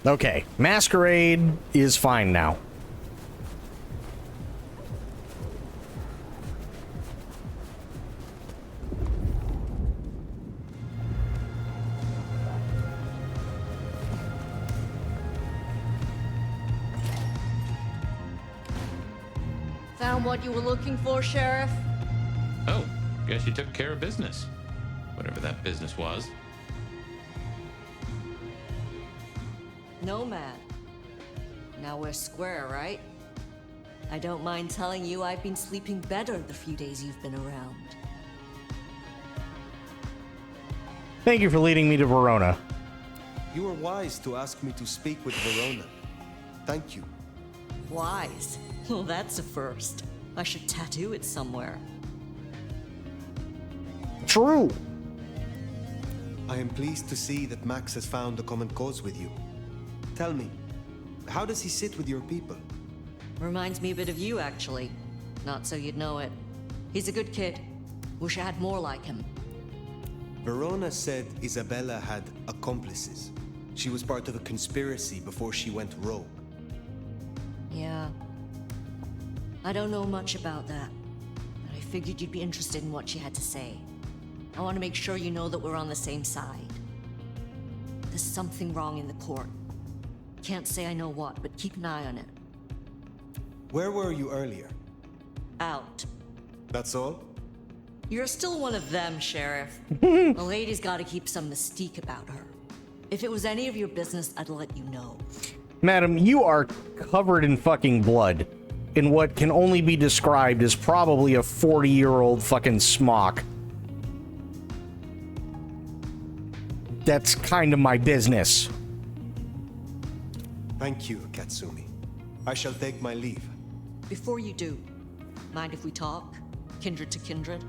Okay, Masquerade is fine now. Found what you were looking for, Sheriff? Oh, guess you took care of business. Whatever that business was. Nomad. Now we're square, right? I don't mind telling you I've been sleeping better the few days you've been around. Thank you for leading me to Verona. You were wise to ask me to speak with Verona. Thank you. Wise? Well, that's a first. I should tattoo it somewhere. True. I am pleased to see that Max has found a common cause with you. Tell me, how does he sit with your people? Reminds me a bit of you, actually. Not so you'd know it. He's a good kid. Wish I had more like him. Verona said Isabella had accomplices. She was part of a conspiracy before she went rogue. Yeah. I don't know much about that, but I figured you'd be interested in what she had to say. I want to make sure you know that we're on the same side. There's something wrong in the court. can't say I know what, but keep an eye on it. Where were you earlier? Out. That's all? You're still one of them, Sheriff. The lady's gotta keep some mystique about her. If it was any of your business, I'd let you know. Madam, you are covered in fucking blood. In what can only be described as probably a 40-year-old fucking smock. That's kind of my business. Thank you, Katsumi. I shall take my leave. Before you do, mind if we talk? Kindred to kindred?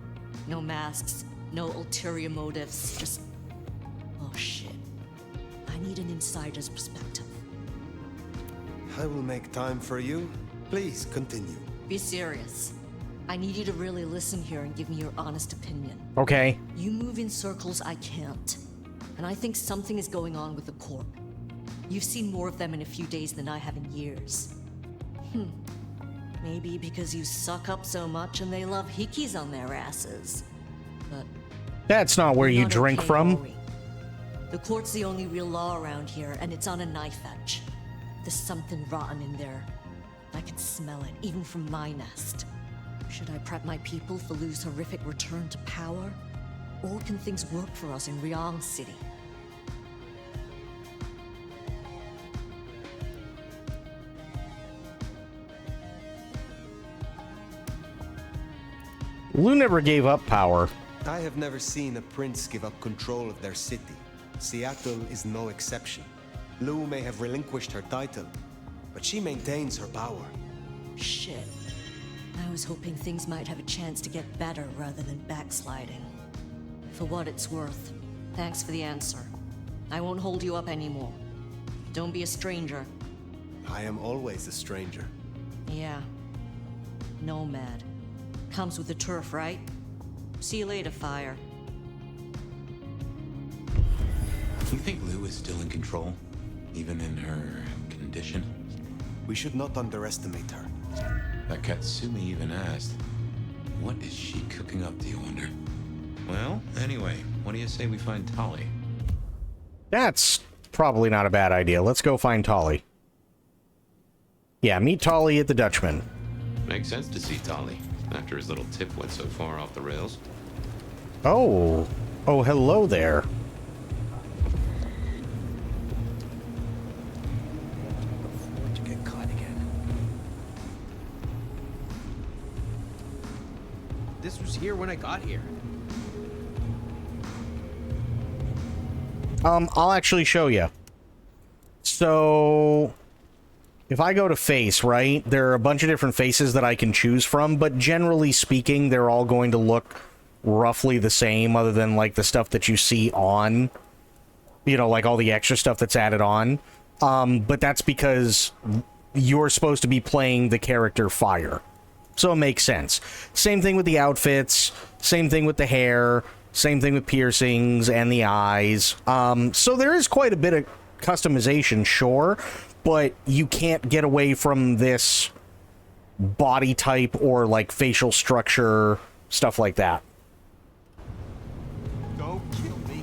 No masks, no ulterior motives, just... Oh shit. I need an insider's perspective. I will make time for you. Please, continue. Be serious. I need you to really listen here and give me your honest opinion. Okay. You move in circles I can't. And I think something is going on with the Corp. You've seen more of them in a few days than I have in years. Maybe because you suck up so much and they love hikis on their asses. But that's not where you not drink okay, from. Ori. The court's the only real law around here, and it's on a knife edge. There's something rotten in there. I can smell it, even from my nest. Should I prep my people for Lu's horrific return to power? Or can things work for us in Ryong City? Lu never gave up power. I have never seen a prince give up control of their city. Seattle is no exception. Lu may have relinquished her title, but she maintains her power. Shit. I was hoping things might have a chance to get better rather than backsliding. For what it's worth, thanks for the answer. I won't hold you up anymore. Don't be a stranger. I am always a stranger. Yeah. Nomad. Comes with the turf, right? See you later, Fire. You think Lu is still in control? Even in her condition? We should not underestimate her. That Katsumi even asked, what is she cooking up, do you wonder? Well, anyway, what do you say we find Tali? That's probably not a bad idea. Let's go find Tali. Yeah, meet Tali at the Dutchman. Makes sense to see Tali, after his little tip went so far off the rails. Oh. Oh, hello there. To get caught again. This was here when I got here. I'll actually show you. So, if I go to face, right, there are a bunch of different faces that I can choose from, but generally speaking, they're all going to look roughly the same, other than, like, the stuff that you see on, you know, like all the extra stuff that's added on. But that's because you're supposed to be playing the character Fire. So it makes sense. Same thing with the outfits, same thing with the hair, same thing with piercings and the eyes. So there is quite a bit of customization, sure, but you can't get away from this body type or like facial structure, stuff like that. Don't kill me.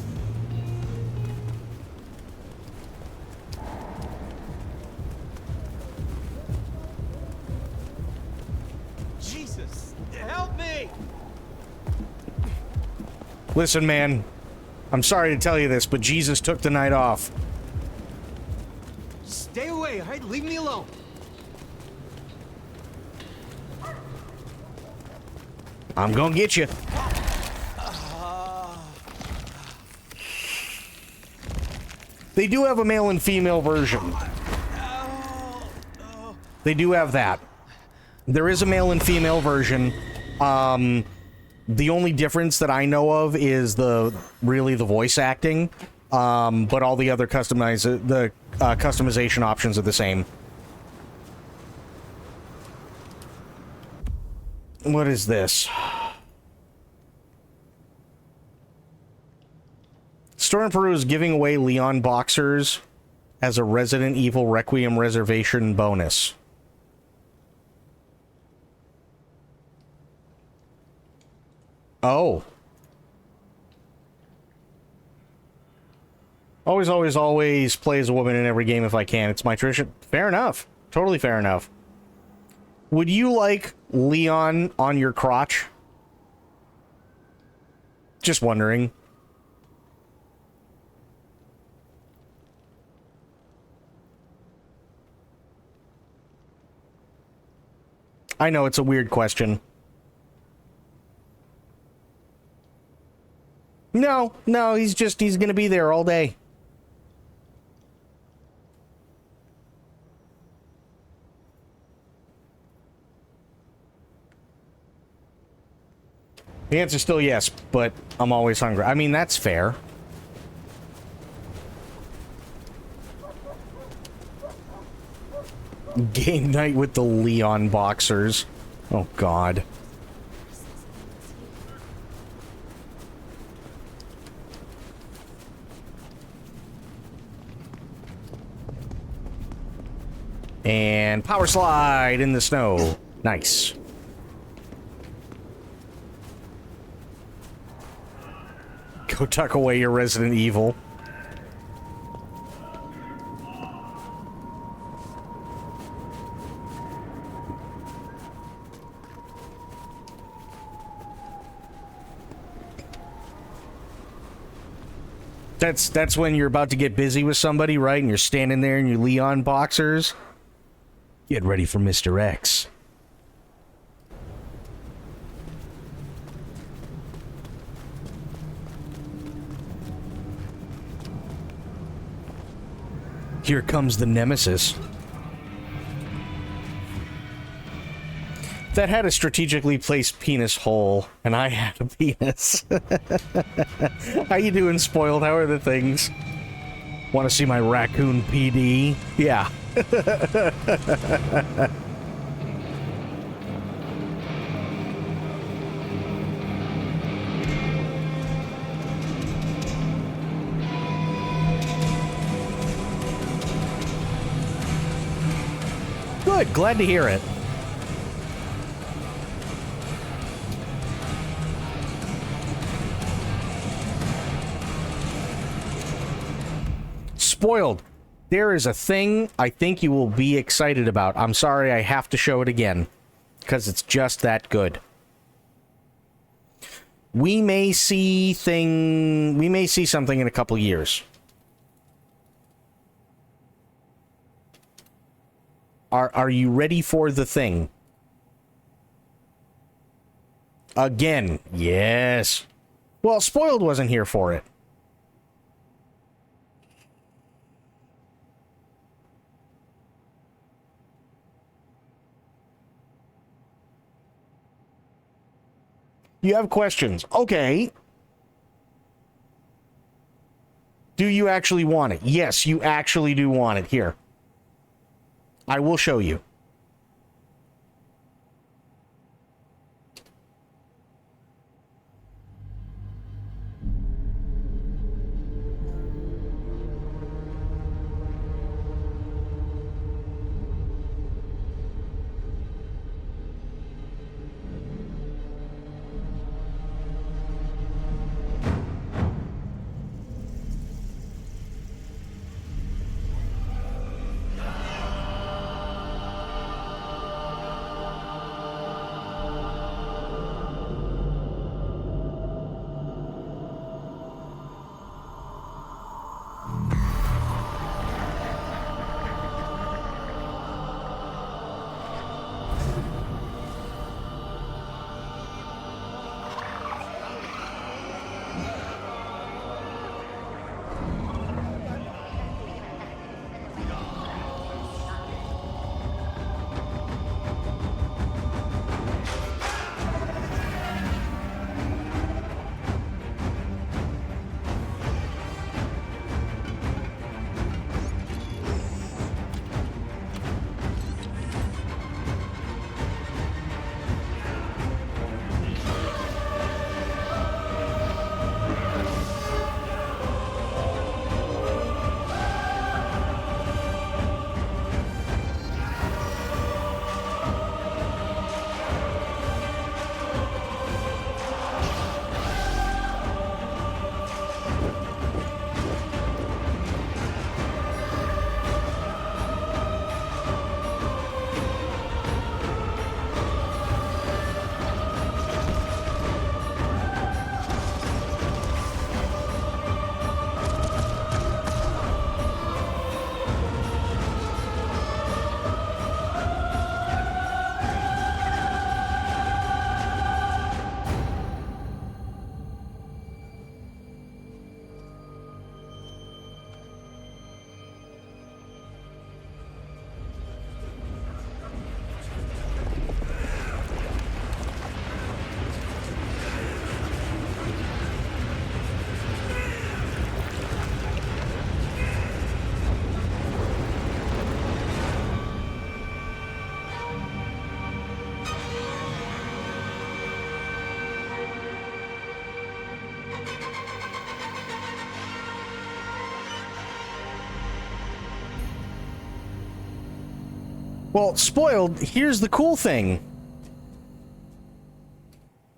Jesus, help me! Listen, man, I'm sorry to tell you this, but Jesus took the night off. Stay away, alright? Leave me alone. I'm gonna get you. They do have a male and female version. They do have that. There is a male and female version. The only difference that I know of is the voice acting. But all the other customization options are the same. What is this? Store in Peru is giving away Leon boxers as a Resident Evil Requiem reservation bonus. Oh. Always, always, always play as a woman in every game if I can. It's my tradition. Fair enough. Totally fair enough. Would you like Leon on your crotch? Just wondering. I know it's a weird question. No, he's gonna be there all day. The answer's still yes, but I'm always hungry. I mean, that's fair. Game night with the Leon boxers. Oh, God. And power slide in the snow. Nice. Go tuck away your Resident Evil. That's when you're about to get busy with somebody, right? And you're standing there in your Leon boxers. Get ready for Mr. X. Here comes the nemesis. That had a strategically placed penis hole, and I had a penis. How you doing, Spoiled? How are the things? Want to see my raccoon PD? Yeah. Good, glad to hear it. Spoiled. There is a thing I think you will be excited about. I'm sorry, I have to show it again, because it's just that good. We may see something in a couple years. Are you ready for the thing? Again, yes. Well, Spoiled wasn't here for it. You have questions. Okay. Do you actually want it? Yes, you actually do want it. Here. I will show you. Well, spoiled, here's the cool thing.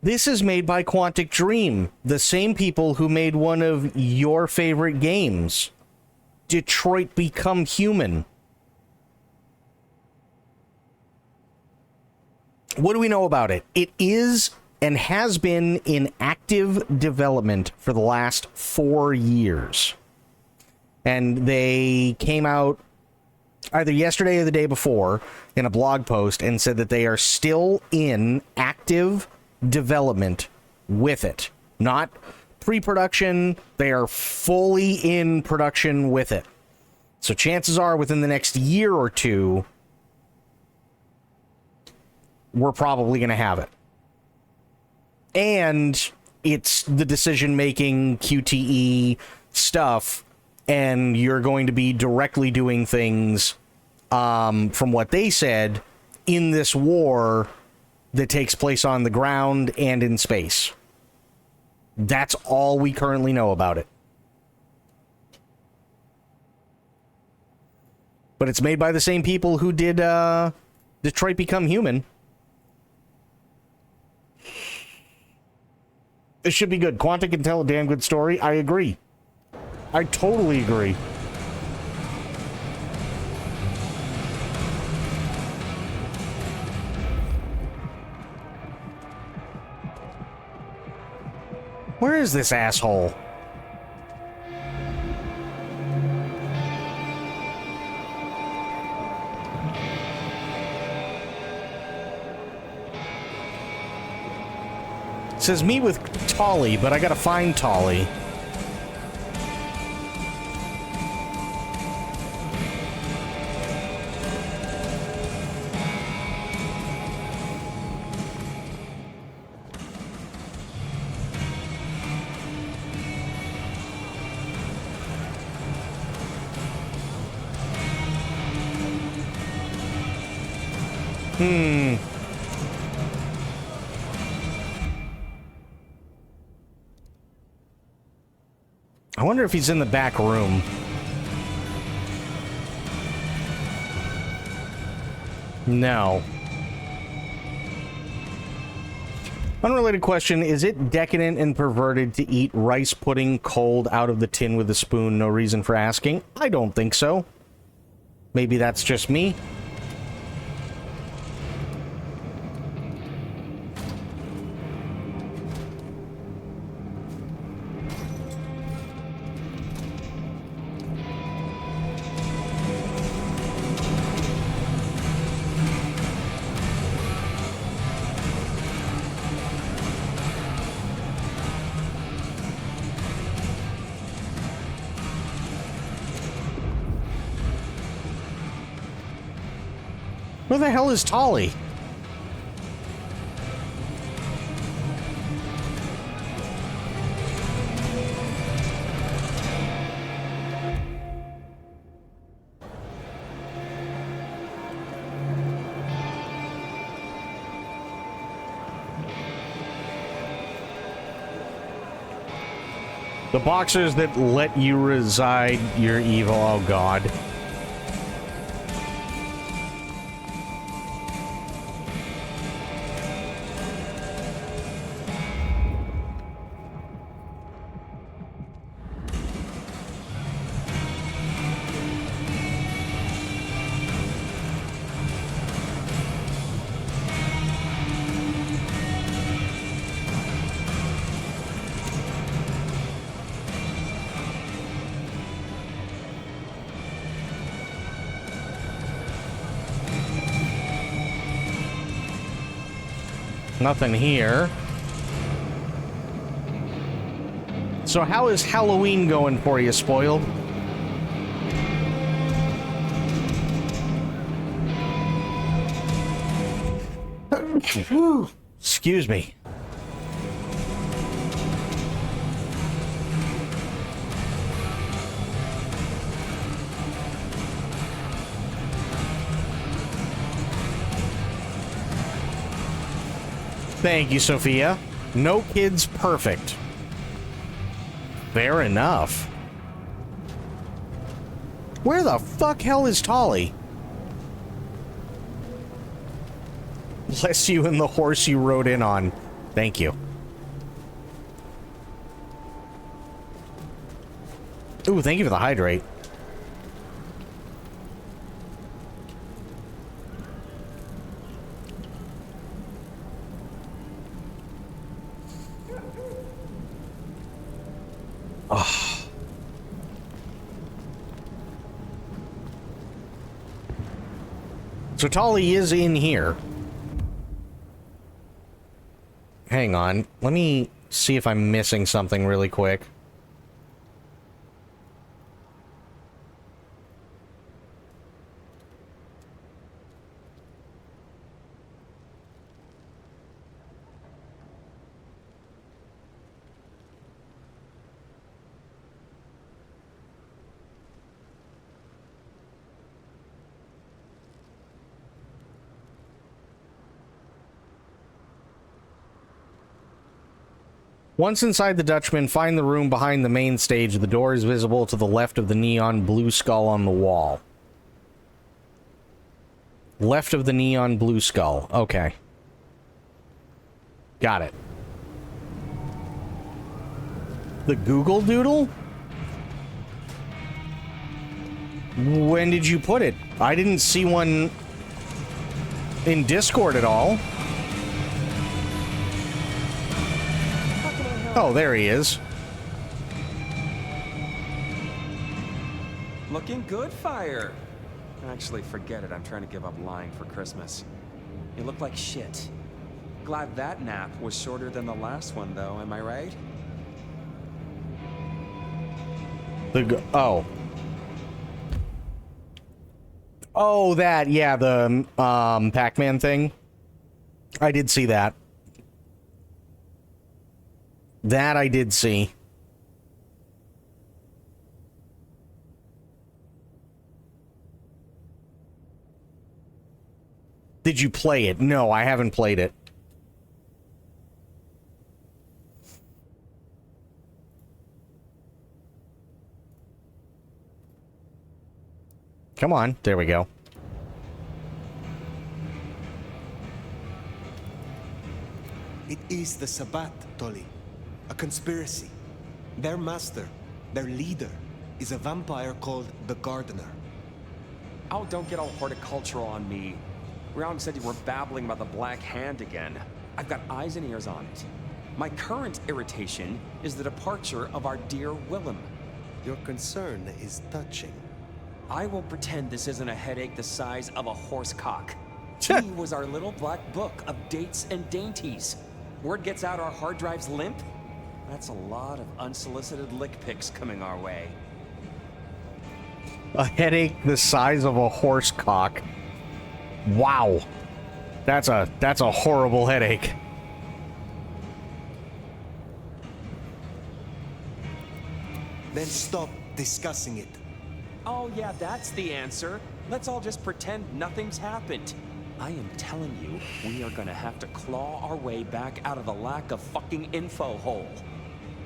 This is made by Quantic Dream, the same people who made one of your favorite games, Detroit Become Human. What do we know about it? It is and has been in active development for the last 4 years. And they came out either yesterday or the day before in a blog post and said that they are still in active development with it. Not pre-production, they are fully in production with it. So chances are within the next year or two, we're probably going to have it. And it's the decision-making QTE stuff, and you're going to be directly doing things, from what they said, in this war that takes place on the ground and in space. That's all we currently know about it. But it's made by the same people who did Detroit Become Human. It should be good. Quantic can tell a damn good story. I agree. I totally agree. Where is this asshole? It says meet with Tolly, but I gotta find Tolly. I wonder if he's in the back room. No. Unrelated question, is it decadent and perverted to eat rice pudding cold out of the tin with a spoon? No reason for asking. I don't think so. Maybe that's just me. Where the hell is Tolly? The boxers that let you reside, you're evil. Oh, God. Nothing here. So how is Halloween going for you, Spoiled? Excuse me. Thank you, Sophia. No kids perfect. Fair enough. Where the fuck hell is Tolly? Bless you and the horse you rode in on. Thank you. Ooh, thank you for the hydrate. Oh. So Tali is in here. Hang on. Let me see if I'm missing something really quick. Once inside the Dutchman, find the room behind the main stage. The door is visible to the left of the neon blue skull on the wall. Left of the neon blue skull. Okay. Got it. The Google Doodle? When did you put it? I didn't see one in Discord at all. Oh, there he is. Looking good, Fire. Actually, forget it. I'm trying to give up lying for Christmas. You look like shit. Glad that nap was shorter than the last one, though. Am I right? Oh. Oh, that, yeah, the Pac-Man thing. I did see that. That I did see. Did you play it? No, I haven't played it. Come on, there we go. It is the Sabbat, Tolly. A conspiracy. Their master, their leader, is a vampire called the Gardener. Oh, don't get all horticultural on me. Round said you were babbling about the Black Hand again. I've got eyes and ears on it. My current irritation is the departure of our dear Willem. Your concern is touching. I will pretend this isn't a headache the size of a horse cock. He was our little black book of dates and dainties. Word gets out our hard drives limp. That's a lot of unsolicited lick pics coming our way. A headache the size of a horse cock. Wow. That's a horrible headache. Then stop discussing it. Oh yeah, that's the answer. Let's all just pretend nothing's happened. I am telling you, we are gonna have to claw our way back out of the lack of fucking info hole.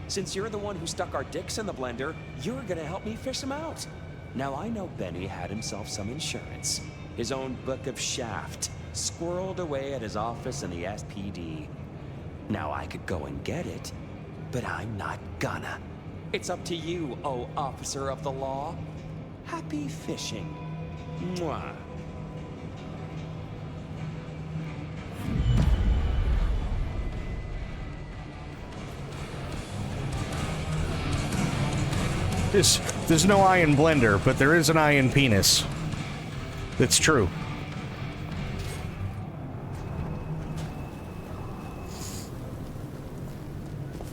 Since you're the one who stuck our dicks in the blender, you're gonna help me fish them out. Now I know Benny had himself some insurance. His own book of Shaft, squirreled away at his office in the SPD. Now I could go and get it, but I'm not gonna. It's up to you, oh officer of the law. Happy fishing. Mwah. There's no eye in blender, but there is an eye in penis. That's true.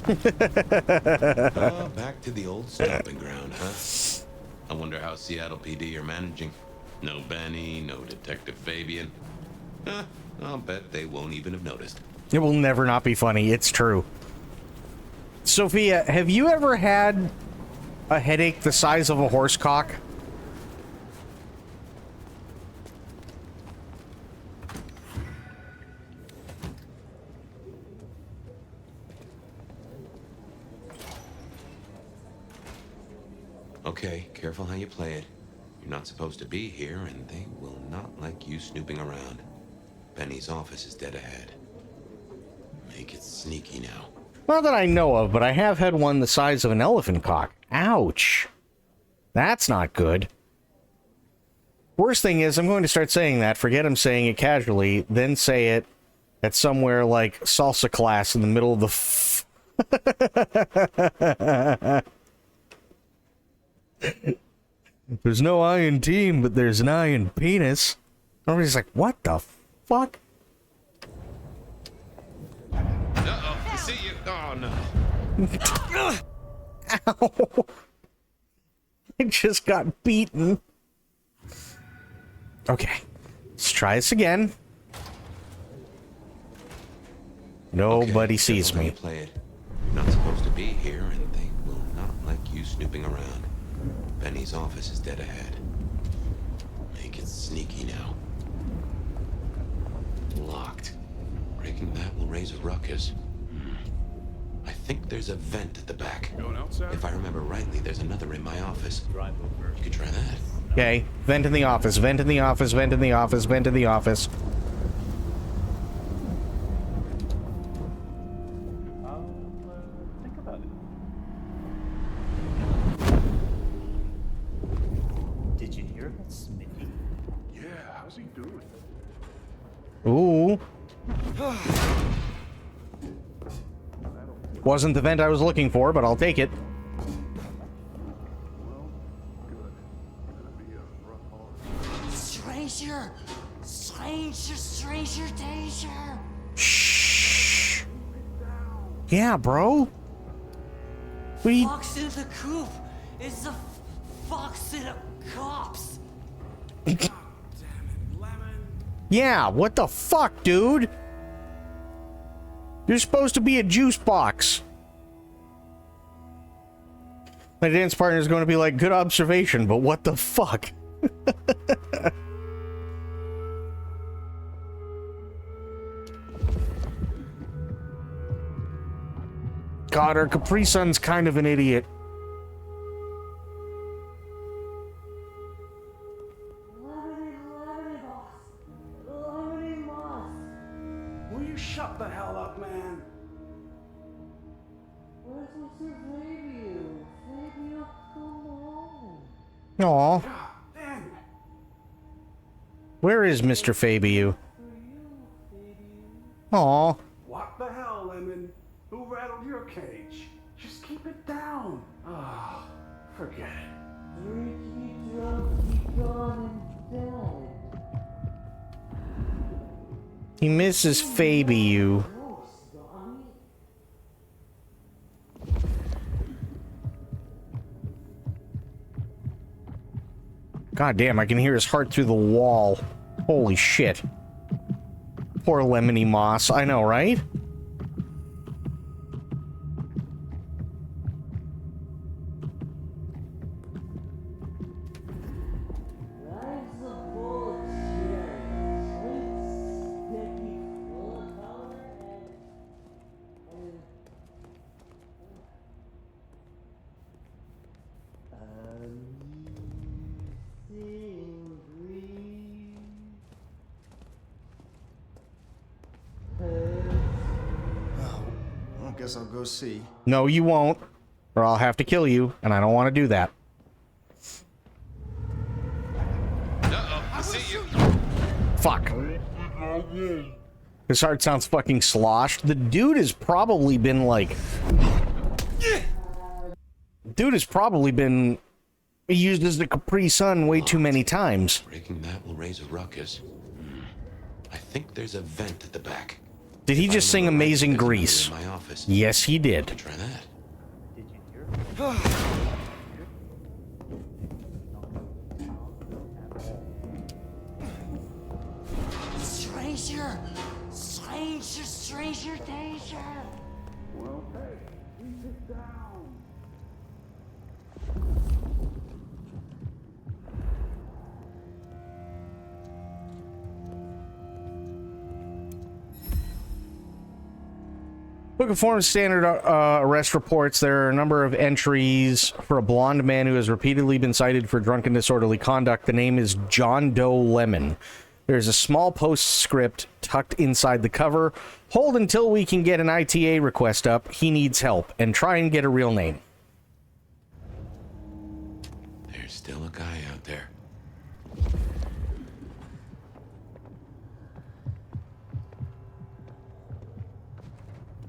Back to the old stomping ground, huh? I wonder how Seattle PD are managing. No Benny, no Detective Fabian. I'll bet they won't even have noticed. It will never not be funny. It's true. Sophia, have you ever had a headache the size of a horse cock? Okay, careful how you play it. You're not supposed to be here, and they will not like you snooping around. Benny's office is dead ahead. Make it sneaky now. Not that I know of, but I have had one the size of an elephant cock. Ouch. That's not good. Worst thing is, I'm going to start saying that, forget I'm saying it casually, then say it at somewhere like salsa class in the middle of the There's no I in team, but there's an I in penis. Everybody's like, what the fuck? Uh-oh, I see you. Oh, no. Ow. I just got beaten. Okay, let's try this again. Nobody sees me. Play it. You're not supposed to be here, and they will not like you snooping around. Benny's office is dead ahead. Make it sneaky now. Locked. Breaking that will raise a ruckus. I think there's a vent at the back. Going outside? If I remember rightly, there's another in my office. You could try that. Okay, vent in the office, vent in the office, vent in the office, vent in the office. Think about it. Did you hear about Smithy? Yeah, how's he doing? Ooh. Wasn't the vent I was looking for, but I'll take it. Stranger! Stranger danger! Shh. Yeah, bro. What are you... Fox in the coop! It's a fox in a cops! Yeah, what the fuck, dude? You're supposed to be a juice box. My dance partner's going to be like, good observation, but what the fuck? God, our Capri Sun's kind of an idiot. Will you shut the hell up, man? Where's Mr. Fabio? Fabio, come on. Aw. Damn it. Where is Mr. Fabio? Aw. What the hell, Lemon? Who rattled your cage? Just keep it down. Ah, forget it. Ricky drunk, gone and dead. He misses Fabio. God damn, I can hear his heart through the wall. Holy shit. Poor Lemony Moss. I know, right? Guess I'll go see. No, you won't. Or I'll have to kill you, and I don't want to do that. Uh-oh, I see you. Fuck. His heart sounds fucking sloshed. The dude has probably been like... Dude has probably been used as the Capri Sun way too many times. Breaking that will raise a ruckus. I think there's a vent at the back. Did he just sing Amazing Grease? Yes, he did. Try that. Stranger danger! Well, hey, keep it down. Book of Forms standard arrest reports. There are a number of entries for a blonde man who has repeatedly been cited for drunken disorderly conduct. The name is John Doe Lemon. There's a small postscript tucked inside the cover. Hold until we can get an ITA request up. He needs help. And try and get a real name. There's still a guy out there.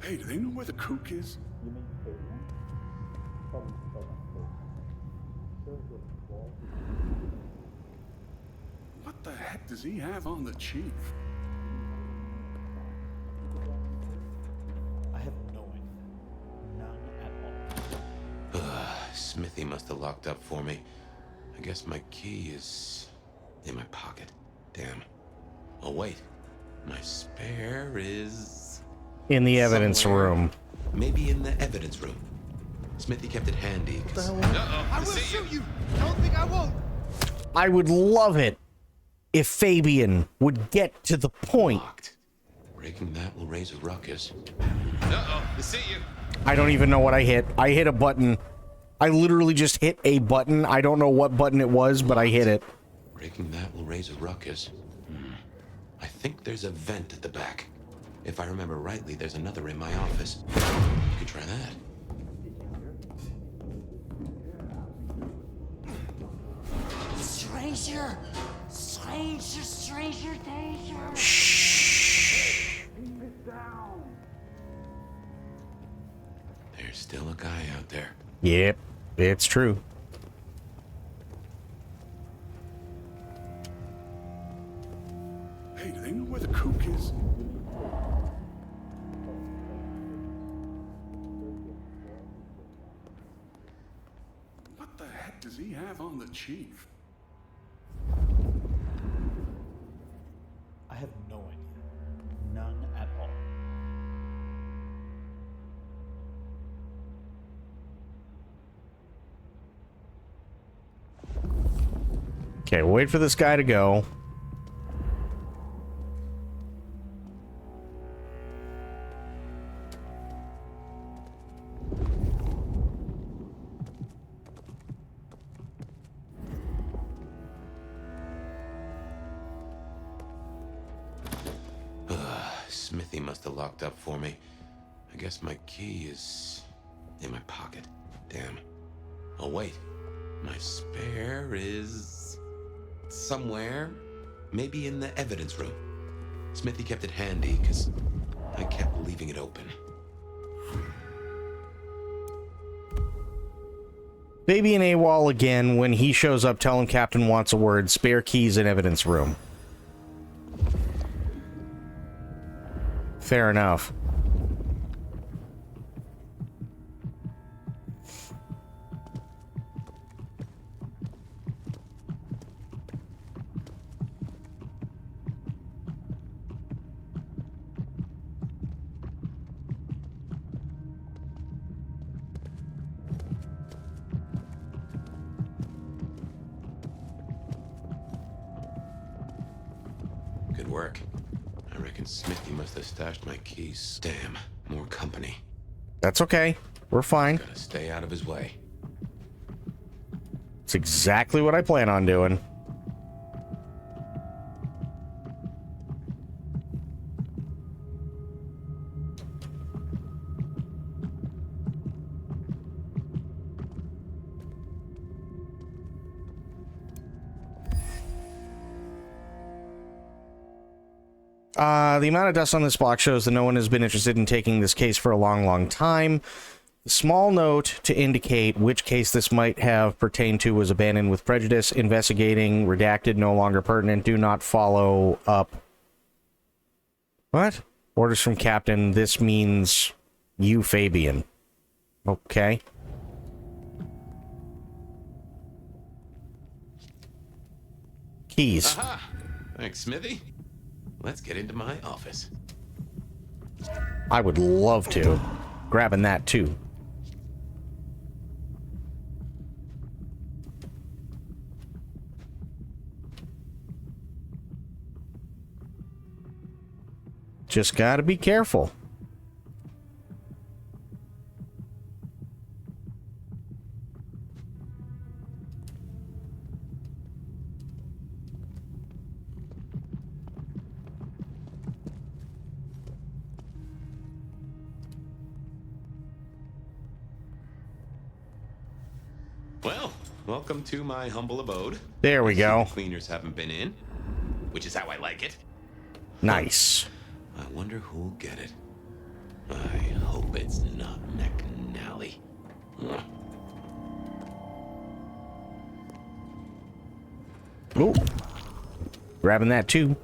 Hey, do they know where the kook is? What the heck does he have on the chief? I have no idea. None at all. Smithy must have locked up for me. I guess my key is in my pocket. Damn. Oh, wait. My spare is... In the evidence room. Maybe in the evidence room. Smithy kept it handy. I will shoot you. Don't think I won't. I would love it if Fabian would get to the point. Breaking that will raise a ruckus. I see you. I don't even know what I hit. I hit a button. I literally just hit a button. I don't know what button it was, but I hit it. Breaking that will raise a ruckus. I think there's a vent at the back. If I remember rightly, there's another in my office. You could try that. Stranger! Stranger, stranger, danger! There's still a guy out there. Yep, it's true. Hey, do they know where the kook is? What the heck does he have on the chief? I have no idea. None at all. Okay, wait for this guy to go. Smithy must have locked up for me. I guess my key is in my pocket. Damn. Oh, wait. My spare is somewhere. Maybe in the evidence room. Smithy kept it handy because I kept leaving it open. Baby and AWOL again. When he shows up, tell him Captain wants a word. Spare keys in evidence room. Fair enough. Good work. I reckon Smithy must have stashed my keys. Damn, more company. That's okay. We're fine. Gotta stay out of his way. It's exactly what I plan on doing. The amount of dust on this block shows that no one has been interested in taking this case for a long, long time. The small note to indicate which case this might have pertained to was abandoned with prejudice. Investigating, redacted, no longer pertinent. Do not follow up. What? Orders from Captain. This means you, Fabian. Okay. Keys. Aha! Thanks, Smithy. Let's get into my office. I would love to. Grabbing that too. Just gotta be careful. Well, welcome to my humble abode. There we go. The cleaners haven't been in, which is how I like it. Nice. I wonder who'll get it. I hope it's not McNally. Ugh. Ooh. Grabbing that too.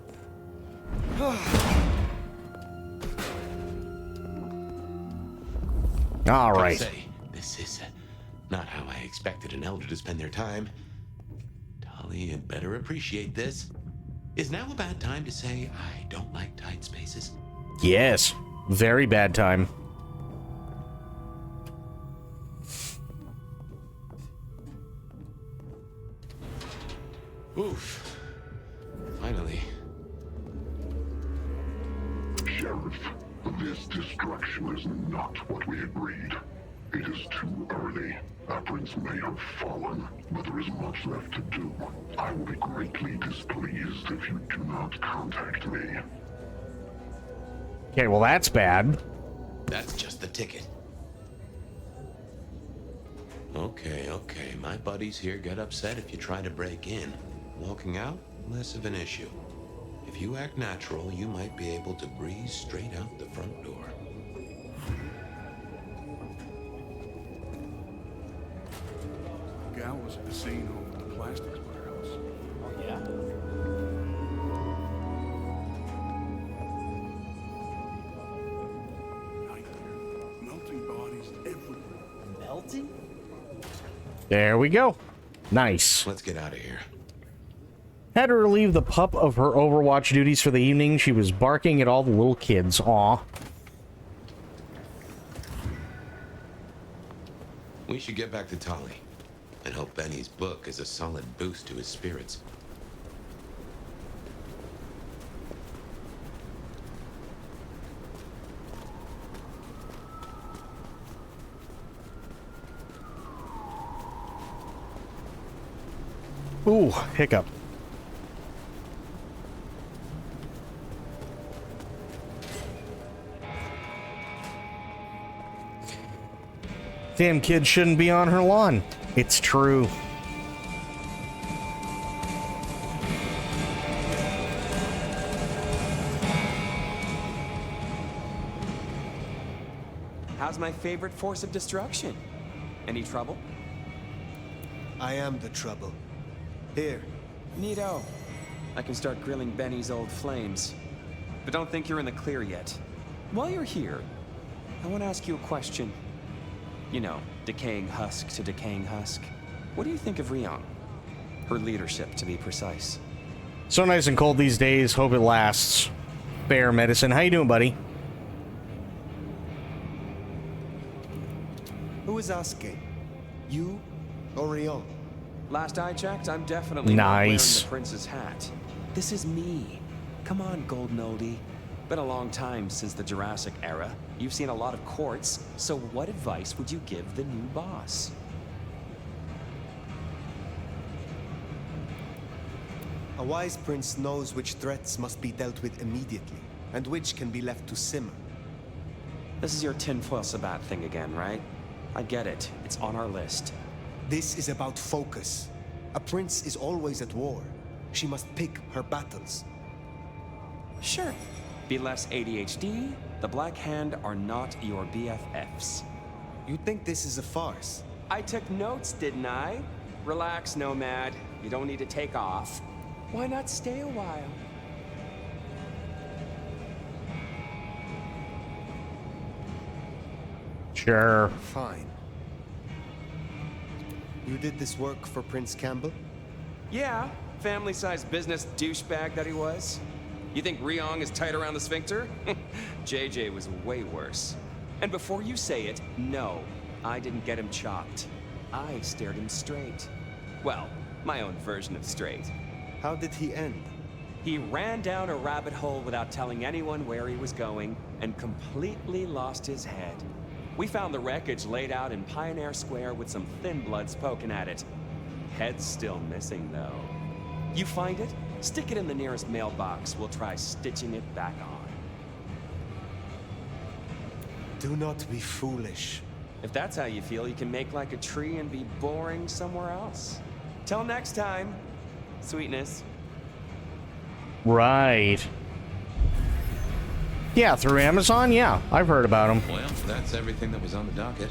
All right. Say, this is not how I expected an elder to spend their time. Tali had better appreciate this. Is now a bad time to say I don't like tight spaces? Yes. Very bad time. Oof. Finally. Sheriff, this destruction is not what we agreed. It is too early. Our prince may have fallen, but there is much left to do. I will be greatly displeased if you do not contact me. Okay, well that's bad. That's just the ticket. Okay. My buddies here get upset if you try to break in. Walking out, less of an issue. If you act natural, you might be able to breeze straight out the front door. The gal was at the scene over the plastics warehouse. Oh, yeah? Nightmare. Melting bodies everywhere. Melting? There we go. Nice. Let's get out of here. Had to relieve the pup of her Overwatch duties for the evening. She was barking at all the little kids. Aw. We should get back to Tali and hope Benny's book is a solid boost to his spirits. Ooh, hiccup. Damn kid shouldn't be on her lawn. It's true. How's my favorite force of destruction? Any trouble? I am the trouble. Here. Neato. I can start grilling Benny's old flames. But don't think you're in the clear yet. While you're here, I want to ask you a question. You know, decaying husk to decaying husk. What do you think of Ryong? Her leadership, to be precise. So nice and cold these days. Hope it lasts. Bear medicine. How you doing, buddy? Who is asking? You or Ryong? Last I checked, I'm definitely not wearing Nice. the prince's hat. This is me. Come on, Golden Oldie. Been a long time since the Jurassic era. You've seen a lot of courts, so what advice would you give the new boss? A wise prince knows which threats must be dealt with immediately, and which can be left to simmer. This is your tinfoil Sabat thing again, right? I get it. It's on our list. This is about focus. A prince is always at war. She must pick her battles. Sure. Be less ADHD. The Black Hand are not your BFFs. You think this is a farce? I took notes, didn't I? Relax, Nomad. You don't need to take off. Why not stay a while? Sure. Fine. You did this work for Prince Campbell? Yeah, family-sized business douchebag that he was. You think Ryong is tight around the sphincter? JJ was way worse. And before you say it, no, I didn't get him chopped. I stared him straight. Well, my own version of straight. How did he end? He ran down a rabbit hole without telling anyone where he was going and completely lost his head. We found the wreckage laid out in Pioneer Square with some thin bloods poking at it. Head's still missing, though. You find it, stick it in the nearest mailbox. We'll try stitching it back on. Do not be foolish. If that's how you feel, you can make like a tree and be boring somewhere else. Till next time, sweetness. Right. Yeah, through Amazon? Yeah, I've heard about them. Well, that's everything that was on the docket.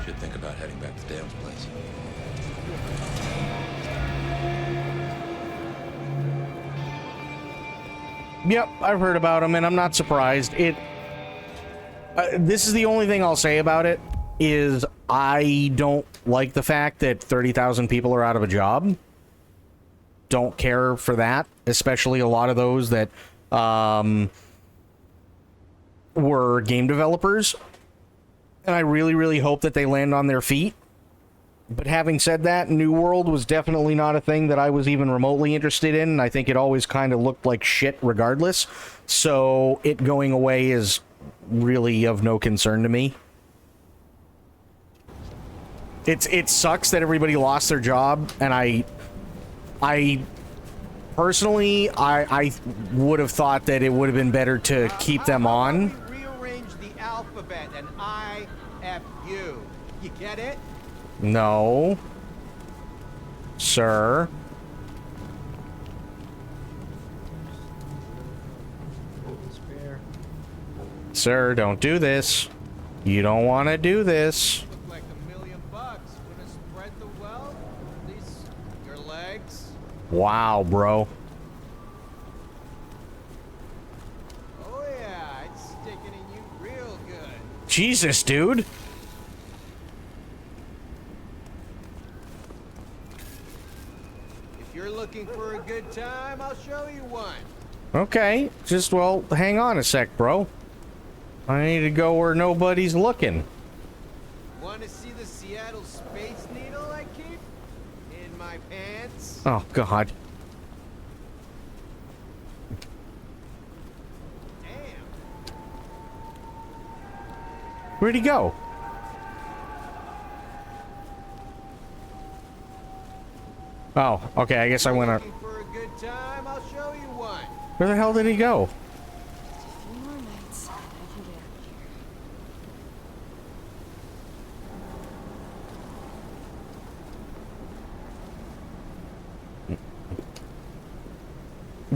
Should think about heading back to Dale's place. Yep, I've heard about them, and I'm not surprised. This is the only thing I'll say about it, is I don't like the fact that 30,000 people are out of a job. Don't care for that, especially a lot of those that were game developers. And I really, really hope that they land on their feet. But having said that, New World was definitely not a thing that I was even remotely interested in. And I think it always kind of looked like shit regardless. So it going away is really of no concern to me. It sucks that everybody lost their job, and I personally, I would have thought that it would have been better to keep them on. Rearrange the alphabet and IFU. You get it? No. Sir. Sir, don't do this. You don't want to do this. Look like $1 million. Gonna spread the wealth? At least your legs? Wow, bro. Oh yeah, it's sticking in you real good. Jesus, dude. If you're looking for a good time, I'll show you one. Okay, just, well, hang on a sec, bro. I need to go where nobody's looking. Want to see the Seattle Space Needle I keep in my pants? Oh, God. Where'd he go? Oh, okay, I guess I went up. Looking for a good time, I'll show you one. Where the hell did he go?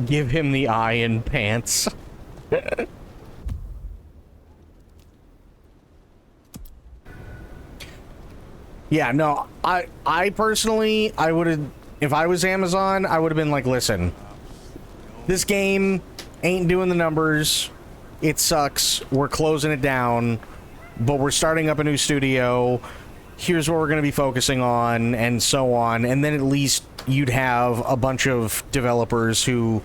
Give him the eye in pants. Yeah, no, I personally, I would have, if I was Amazon, I would have been like, listen, this game ain't doing the numbers. It sucks. We're closing it down, but we're starting up a new studio. Here's what we're going to be focusing on, and so on. And then at least you'd have a bunch of developers who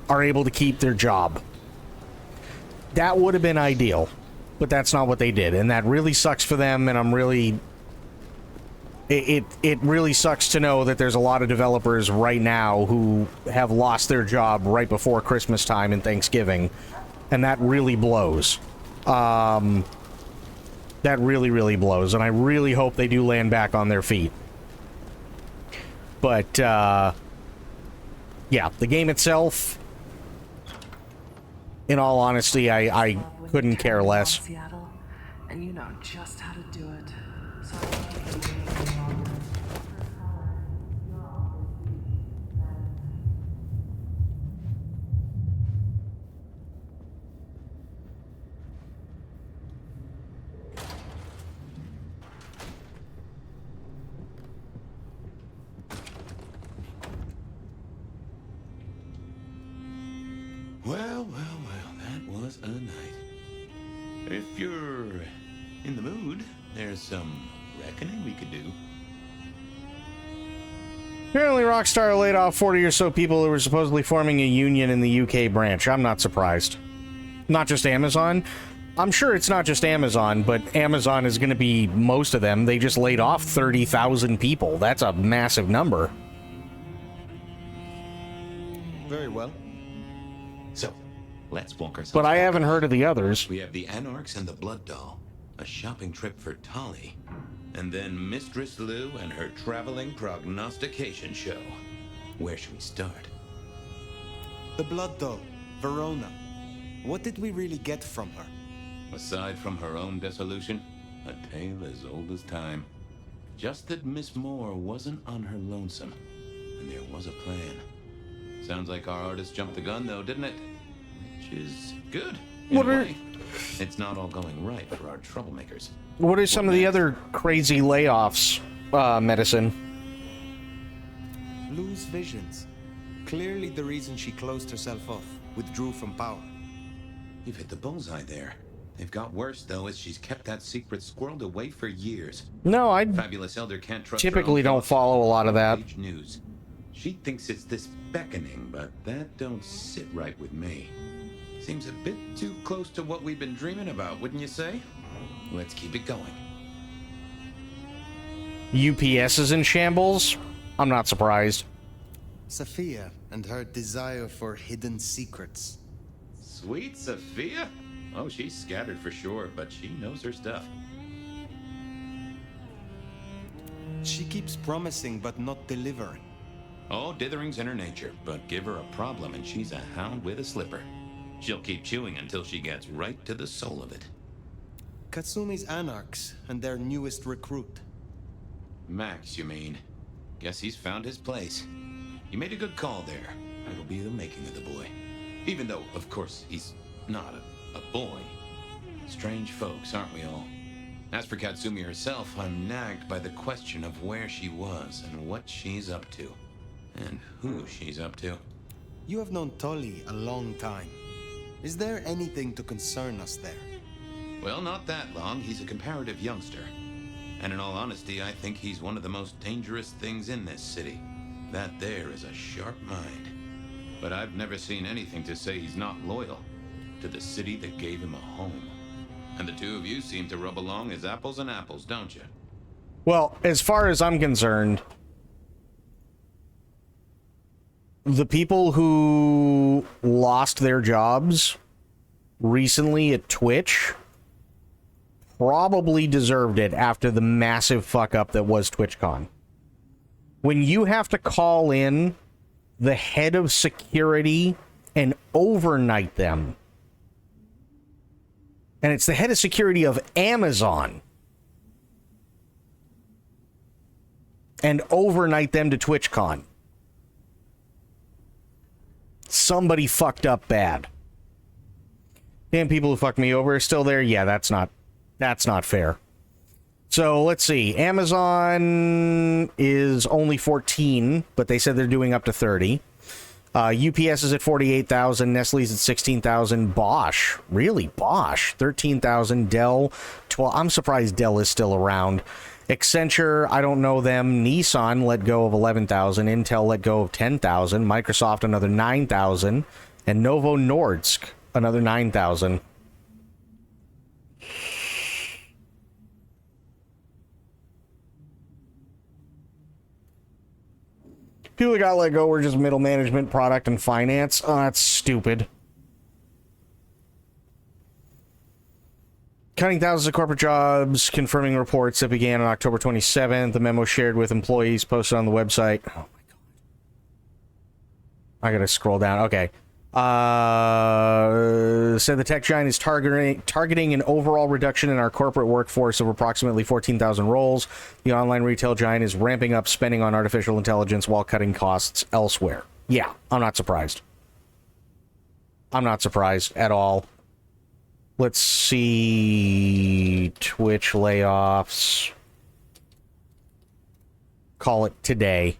are able to keep their job. That would have been ideal, but that's not what they did, and that really sucks for them. And I'm really, it really sucks to know that there's a lot of developers right now who have lost their job right before Christmas time and Thanksgiving, and that really blows. That really, really blows, and I really hope they do land back on their feet. But, yeah, the game itself, in all honesty, I couldn't care less. Seattle, and you know just how to do it. So Well, that was a night. If you're in the mood, there's some reckoning we could do. Apparently Rockstar laid off 40 or so people who were supposedly forming a union in the UK branch. I'm not surprised. Not just Amazon. I'm sure it's not just Amazon, but Amazon is going to be most of them. They just laid off 30,000 people. That's a massive number. Very well. So, let's walk ourselves. But I back. haven't heard of the others. We have the Anarchs and the Blood Doll, a shopping trip for Tali, and then Mistress Lou and her traveling prognostication show. Where should we start? The Blood Doll, Verona. What did we really get from her? Aside from her own dissolution, A tale as old as time. Just that Miss Moore wasn't on her lonesome, and there was a plan. Sounds like our artist jumped the gun, though, didn't it? Which is good. In a way. It's not all going right for our troublemakers. What are some of the other crazy layoffs, Medicine? Lose visions. Clearly the reason she closed herself off, withdrew from power. You've hit the bullseye there. They've got worse, though, as she's kept that secret squirreled away for years. No, I Fabulous Elder can't trust her typically own don't thoughts. follow a lot of that. Page news. She thinks it's this beckoning, but that don't sit right with me. Seems a bit too close to what we've been dreaming about, wouldn't you say? Let's keep it going. UPS is in shambles? I'm not surprised. Sophia and her desire for hidden secrets. Sweet Sophia? Oh, she's scattered for sure, but she knows her stuff. She keeps promising but not delivering. Oh, dithering's in her nature, but give her a problem and she's a hound with a slipper. She'll keep chewing until she gets right to the soul of it. Katsumi's Anarchs and their newest recruit. Max, you mean? Guess he's found his place. You made a good call there. It'll be the making of the boy. Even though, of course, he's not a boy. Strange folks, aren't we all? As for Katsumi herself, I'm nagged by the question of where she was and what she's up to. And who she's up to. You have known Tolly a long time. Is there anything to concern us there? Well, not that long. He's a comparative youngster. And in all honesty, I think he's one of the most dangerous things in this city. That there is a sharp mind. But I've never seen anything to say he's not loyal to the city that gave him a home. And the two of you seem to rub along as apples and apples, don't you? Well, as far as I'm concerned, the people who lost their jobs recently at Twitch probably deserved it after the massive fuck up that was TwitchCon. When you have to call in the head of security and overnight them, and it's the head of security of Amazon, and overnight them to TwitchCon, somebody fucked up bad. Damn, people who fucked me over are still there? Yeah, that's not fair. So let's see. Amazon is only 14, but they said they're doing up to 30. UPS is at 48,000. Nestle's at 16,000. Bosch, really? Bosch, 13,000. Dell, 12. I'm surprised Dell is still around. Accenture, I don't know them. Nissan let go of 11,000. Intel let go of 10,000. Microsoft, another 9,000. And Novo Nordisk, another 9,000. People that got let go were just middle management, product, and finance. Oh, that's stupid. Cutting thousands of corporate jobs, confirming reports that began on October 27th. The memo shared with employees posted on the website. Oh my god. I gotta scroll down. Okay. Said the tech giant is targeting an overall reduction in our corporate workforce of approximately 14,000 roles. The online retail giant is ramping up spending on artificial intelligence while cutting costs elsewhere. Yeah, I'm not surprised. I'm not surprised at all. Let's see. Twitch layoffs. Call it today.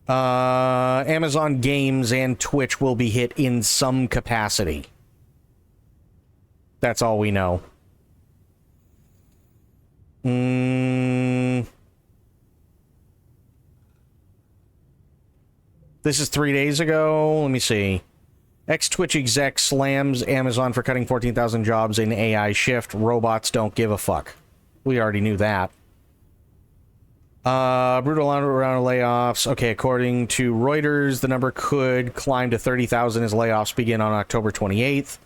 Amazon Games and Twitch will be hit in some capacity. That's all we know. This is 3 days ago. Let me see. Ex-Twitch exec slams Amazon for cutting 14,000 jobs in AI shift. Robots don't give a fuck. We already knew that. Brutal round of layoffs. Okay, according to Reuters, the number could climb to 30,000 as layoffs begin on October 28th.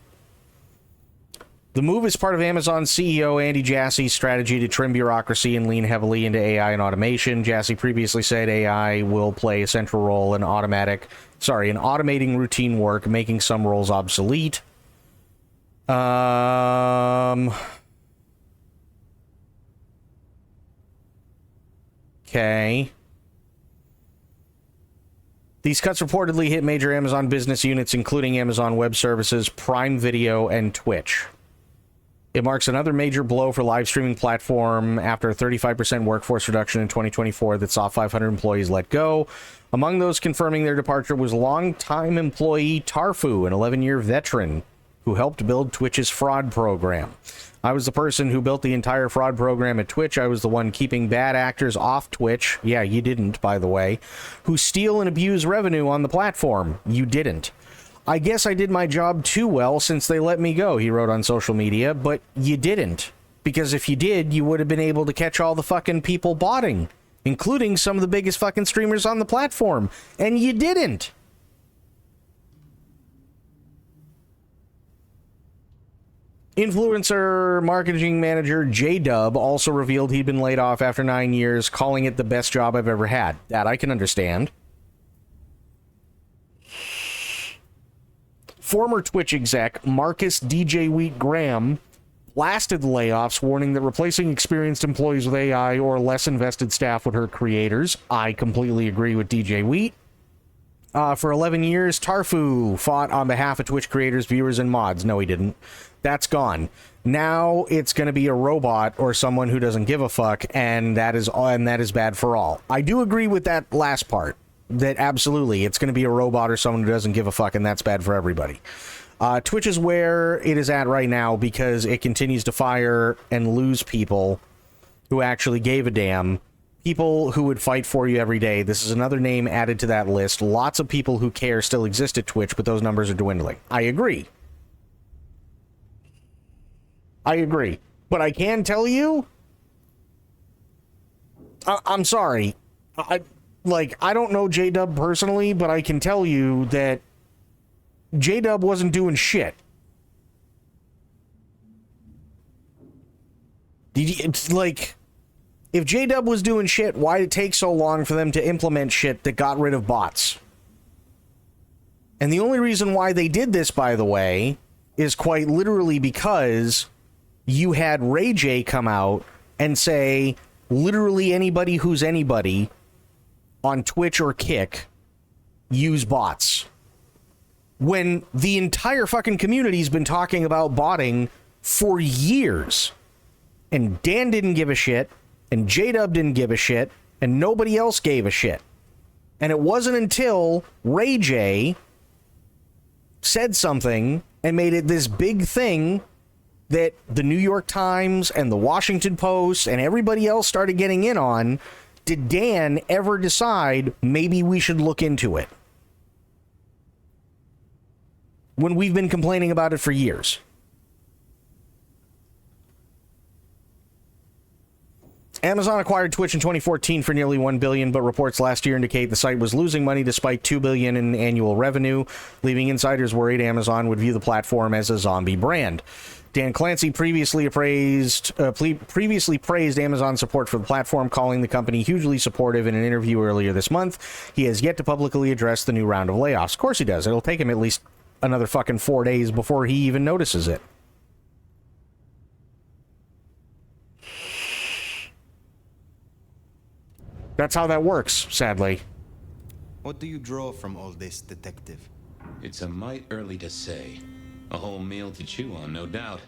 The move is part of Amazon CEO Andy Jassy's strategy to trim bureaucracy and lean heavily into AI and automation. Jassy previously said AI will play a central role in automating routine work, making some roles obsolete. Okay. These cuts reportedly hit major Amazon business units, including Amazon Web Services, Prime Video, and Twitch. It marks another major blow for live streaming platform after a 35% workforce reduction in 2024 that saw 500 employees let go. Among those confirming their departure was longtime employee Tarfu, an 11-year veteran who helped build Twitch's fraud program. I was the person who built the entire fraud program at Twitch. I was the one keeping bad actors off Twitch. Yeah, you didn't, by the way. Who steal and abuse revenue on the platform. You didn't. I guess I did my job too well since they let me go, he wrote on social media, but you didn't. Because if you did, you would have been able to catch all the fucking people botting, including some of the biggest fucking streamers on the platform. And you didn't. Influencer marketing manager J-Dub also revealed he'd been laid off after 9 years, calling it the best job I've ever had. That I can understand. Former Twitch exec Marcus DJ Wheat Graham blasted the layoffs, warning that replacing experienced employees with AI or less invested staff would hurt creators. I completely agree with DJ Wheat. For 11 years, Tarfu fought on behalf of Twitch creators, viewers, and mods. No, he didn't. That's gone. Now it's going to be a robot or someone who doesn't give a fuck, and that is bad for all. I do agree with that last part. That absolutely, it's going to be a robot or someone who doesn't give a fuck, and that's bad for everybody. Twitch is where it is at right now because it continues to fire and lose people who actually gave a damn. People who would fight for you every day. This is another name added to that list. Lots of people who care still exist at Twitch, but those numbers are dwindling. I agree. But I can tell you, I'm sorry. I don't know J-Dub personally, but I can tell you that J-Dub wasn't doing shit. It's like, if J-Dub was doing shit, why did it take so long for them to implement shit that got rid of bots? And the only reason why they did this, by the way, is quite literally because you had Ray J come out and say, literally anybody who's anybody on Twitch or Kick, use bots. When the entire fucking community's been talking about botting for years. And Dan didn't give a shit, and J-Dub didn't give a shit, and nobody else gave a shit. And it wasn't until Ray J said something and made it this big thing that the New York Times and the Washington Post and everybody else started getting in on, did Dan ever decide maybe we should look into it? When we've been complaining about it for years. Amazon acquired Twitch in 2014 for nearly $1 billion, but reports last year indicate the site was losing money despite $2 billion in annual revenue, leaving insiders worried Amazon would view the platform as a zombie brand. Dan Clancy previously praised Amazon's support for the platform, calling the company hugely supportive in an interview earlier this month. He has yet to publicly address the new round of layoffs. Of course he does. It'll take him at least another fucking 4 days before he even notices it. That's how that works, sadly. What do you draw from all this, detective? It's a mite early to say. A whole meal to chew on, no doubt.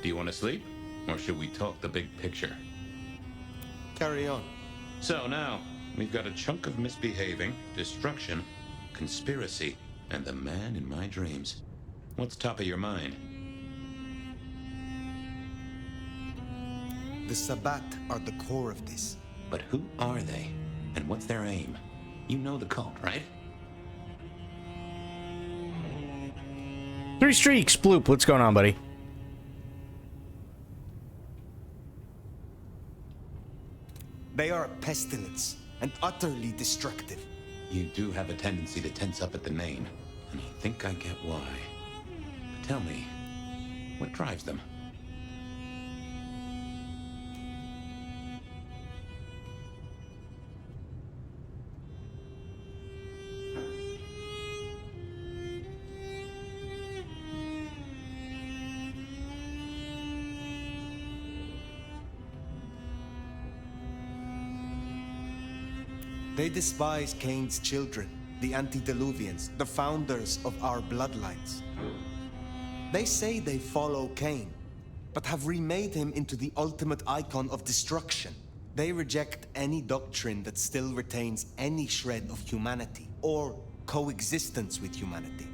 Do you want to sleep? Or should we talk the big picture? Carry on. So now, we've got a chunk of misbehaving, destruction, conspiracy, and the man in my dreams. What's top of your mind? The Sabbat are the core of this. But who are they? And what's their aim? You know the cult, right? 3 streaks, Bloop. What's going on, buddy? They are a pestilence and utterly destructive. You do have a tendency to tense up at the name, and I think I get why. But tell me, what drives them? They despise Cain's children, the antediluvians, the founders of our bloodlines. They say they follow Cain, but have remade him into the ultimate icon of destruction. They reject any doctrine that still retains any shred of humanity, or coexistence with humanity.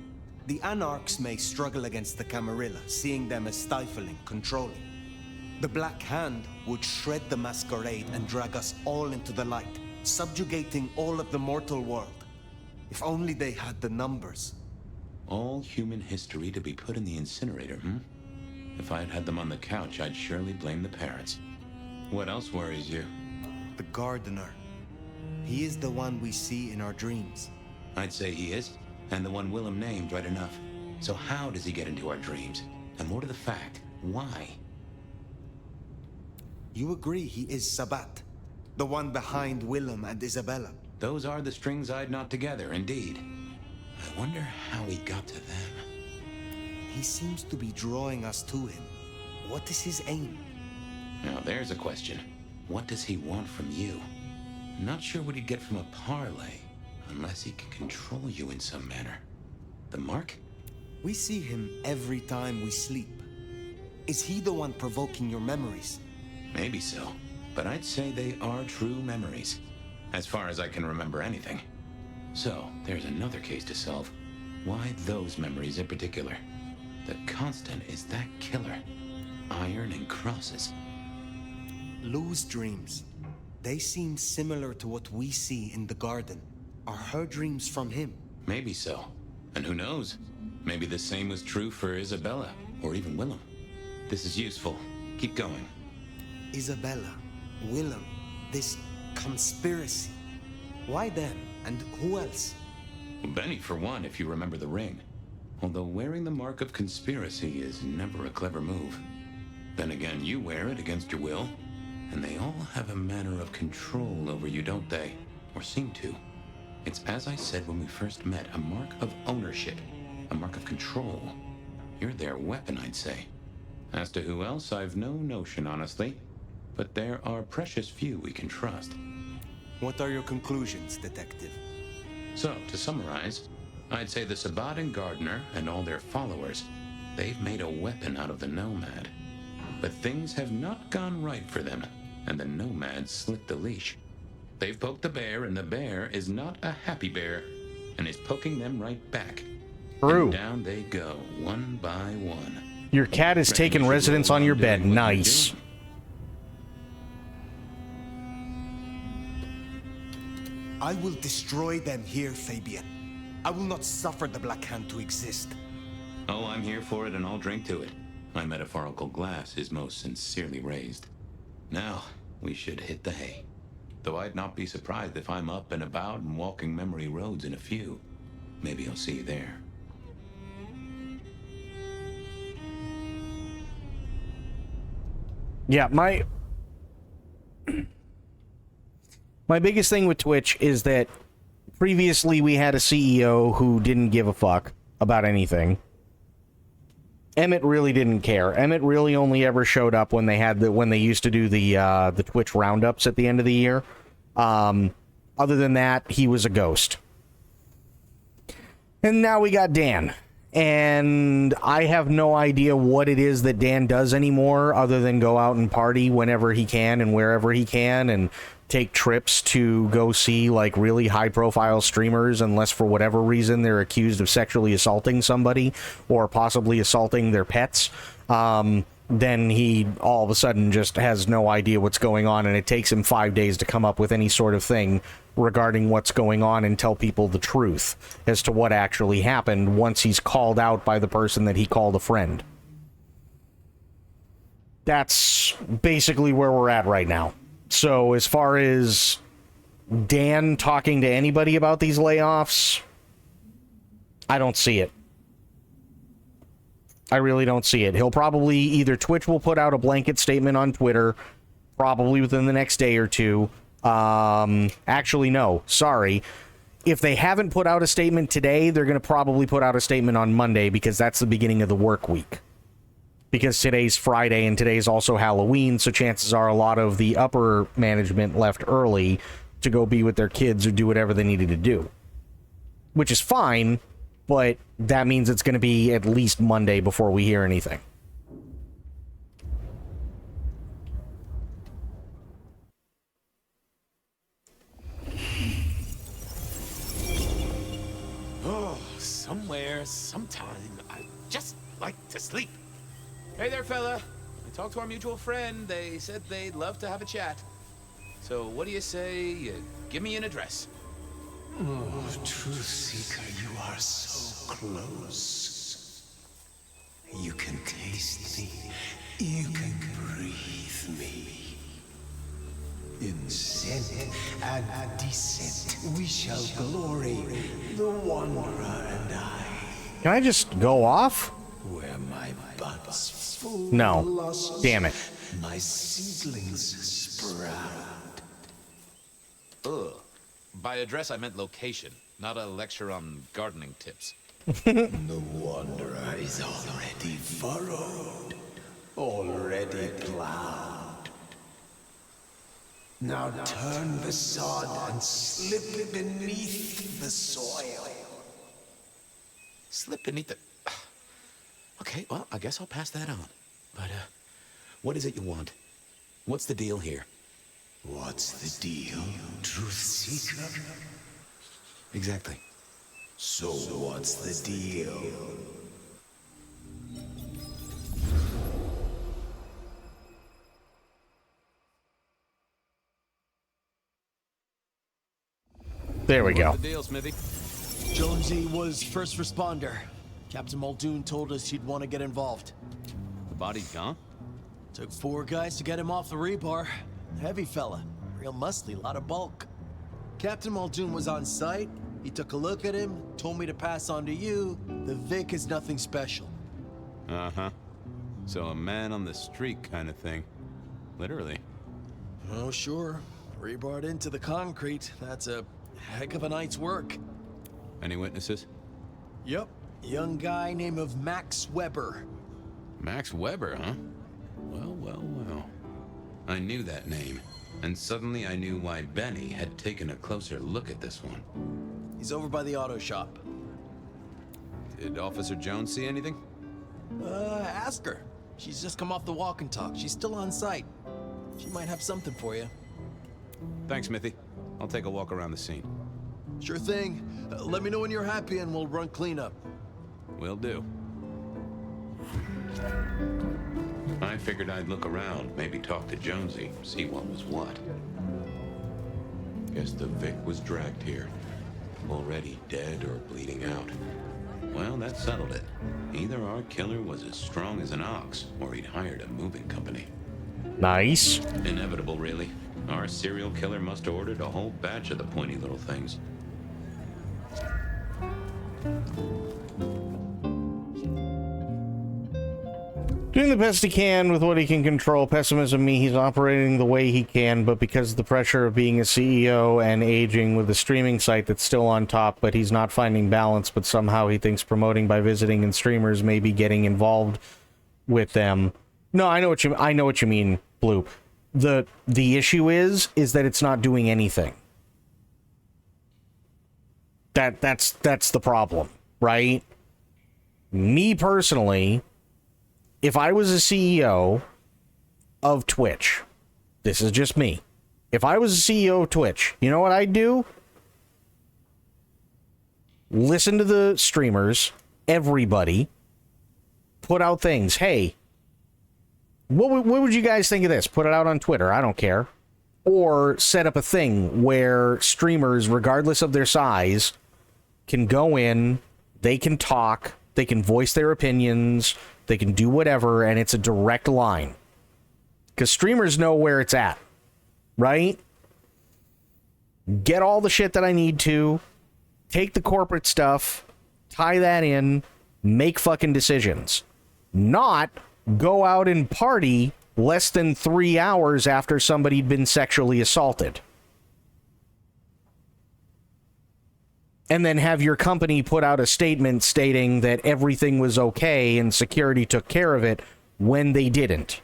The Anarchs may struggle against the Camarilla, seeing them as stifling, controlling. The Black Hand would shred the Masquerade and drag us all into the light, subjugating all of the mortal world. If only they had the numbers. All human history to be put in the incinerator, If I had had them on the couch, I'd surely blame the parents. What else worries you? The Gardener. He is the one we see in our dreams. I'd say he is, and the one Willem named right enough. So how does he get into our dreams? And more to the fact, why? You agree he is Sabbat, the one behind Willem and Isabella? Those are the strings I'd knot together, indeed. I wonder how he got to them. He seems to be drawing us to him. What is his aim? Now there's a question. What does he want from you? Not sure what he'd get from a parlay, unless he can control you in some manner. The Mark? We see him every time we sleep. Is he the one provoking your memories? Maybe so, but I'd say they are true memories, as far as I can remember anything. So, there's another case to solve. Why those memories in particular? The constant is that killer. Iron and crosses. Lou's dreams. They seem similar to what we see in the garden. Are her dreams from him? Maybe so. And who knows? Maybe the same was true for Isabella, or even Willem. This is useful. Keep going. Isabella, Willem, this conspiracy. Why them? And who else? Benny, for one, if you remember the ring. Although wearing the mark of conspiracy is never a clever move. Then again, you wear it against your will, and they all have a manner of control over you, don't they? Or seem to. It's as I said when we first met, a mark of ownership, a mark of control. You're their weapon, I'd say. As to who else, I've no notion, honestly. But there are precious few we can trust. What are your conclusions, Detective? So, to summarize, I'd say the Sabbat and Gardener and all their followers, they've made a weapon out of the Nomad. But things have not gone right for them, and the Nomad slipped the leash. They've poked the bear, and the bear is not a happy bear, and is poking them right back. True. And down they go, one by one. Your cat is taking residence on your bed. Nice. I will destroy them here, Fabian. I will not suffer the Black Hand to exist. Oh, I'm here for it, and I'll drink to it. My metaphorical glass is most sincerely raised. Now, we should hit the hay. Though I'd not be surprised if I'm up and about and walking memory roads in a few. Maybe I'll see you there. Yeah, my biggest thing with Twitch is that previously we had a CEO who didn't give a fuck about anything. Emmett really didn't care. Emmett really only ever showed up when they used to do the Twitch roundups at the end of the year. Other than that, he was a ghost. And now we got Dan. And I have no idea what it is that Dan does anymore other than go out and party whenever he can and wherever he can and take trips to go see like really high profile streamers unless for whatever reason they're accused of sexually assaulting somebody or possibly assaulting their pets. Then he all of a sudden just has no idea what's going on, and it takes him 5 days to come up with any sort of thing regarding what's going on and tell people the truth as to what actually happened once he's called out by the person that he called a friend. That's basically where we're at right now. So as far as Dan talking to anybody about these layoffs, I don't see it. I really don't see it. He'll probably either Twitch will put out a blanket statement on Twitter, probably within the next day or two. Actually, no, sorry. If they haven't put out a statement today, they're going to probably put out a statement on Monday because that's the beginning of the work week. Because today's Friday and today's also Halloween, so chances are a lot of the upper management left early to go be with their kids or do whatever they needed to do. Which is fine, but that means it's going to be at least Monday before we hear anything. Oh, somewhere, sometime, I just like to sleep. Hey there, fella. I talked to our mutual friend. They said they'd love to have a chat. So what do you say you give me an address? Oh, Truth Seeker, you are so close. You can taste me. You can breathe me. In scent and descent, we shall glory, the Wanderer and I. Can I just go off? Where my buds full No. blossom, Damn it. my seedlings sprout. Ugh. By address, I meant location, not a lecture on gardening tips. The Wanderer is already furrowed, already plowed. Now turn the sod and slip beneath the soil. Slip beneath the... Okay, well, I guess I'll pass that on. But, what is it you want? What's the deal here? What's the deal, Truth Seeker? Exactly. So what's the deal? There we go. What's the deal, Smithy? Jonesy was first responder. Captain Muldoon told us he'd want to get involved. The body's gone? Took 4 guys to get him off the rebar. Heavy fella. Real muscly, lot of bulk. Captain Muldoon was on site. He took a look at him, told me to pass on to you. The Vic is nothing special. Uh-huh. So a man on the street kind of thing. Literally. Oh, sure. Rebarred into the concrete. That's a heck of a night's work. Any witnesses? Yep. Young guy named of Max Weber. Max Weber, huh? Well, well, well. I knew that name, and suddenly I knew why Benny had taken a closer look at this one. He's over by the auto shop. Did Officer Jones see anything? Ask her. She's just come off the walk and talk. She's still on site. She might have something for you. Thanks, Smithy. I'll take a walk around the scene. Sure thing. Let me know when you're happy and we'll run cleanup. Will do. I figured I'd look around, maybe talk to Jonesy, see what was what. Guess the Vic was dragged here. Already dead or bleeding out. Well, that settled it. Either our killer was as strong as an ox, or he'd hired a moving company. Nice. Inevitable, really. Our serial killer must have ordered a whole batch of the pointy little things. Doing the best he can with what he can control. Pessimism me, he's operating the way he can, but because of the pressure of being a CEO and aging with a streaming site that's still on top, but he's not finding balance, but somehow he thinks promoting by visiting and streamers may be getting involved with them. No, I know what you mean, Bloop. The issue is that it's not doing anything. That's the problem, right? Me personally, if I was a CEO of Twitch, this is just me. If I was a CEO of Twitch, you know what I'd do? Listen to the streamers, everybody, put out things. Hey, what would you guys think of this? Put it out on Twitter. I don't care. Or set up a thing where streamers, regardless of their size, can go in, they can talk, they can voice their opinions, they can do whatever, and it's a direct line. Because streamers know where it's at, right? Get all the shit that I need to, take the corporate stuff, tie that in, make fucking decisions. Not go out and party less than 3 hours after somebody'd been sexually assaulted. And then have your company put out a statement stating that everything was okay and security took care of it when they didn't.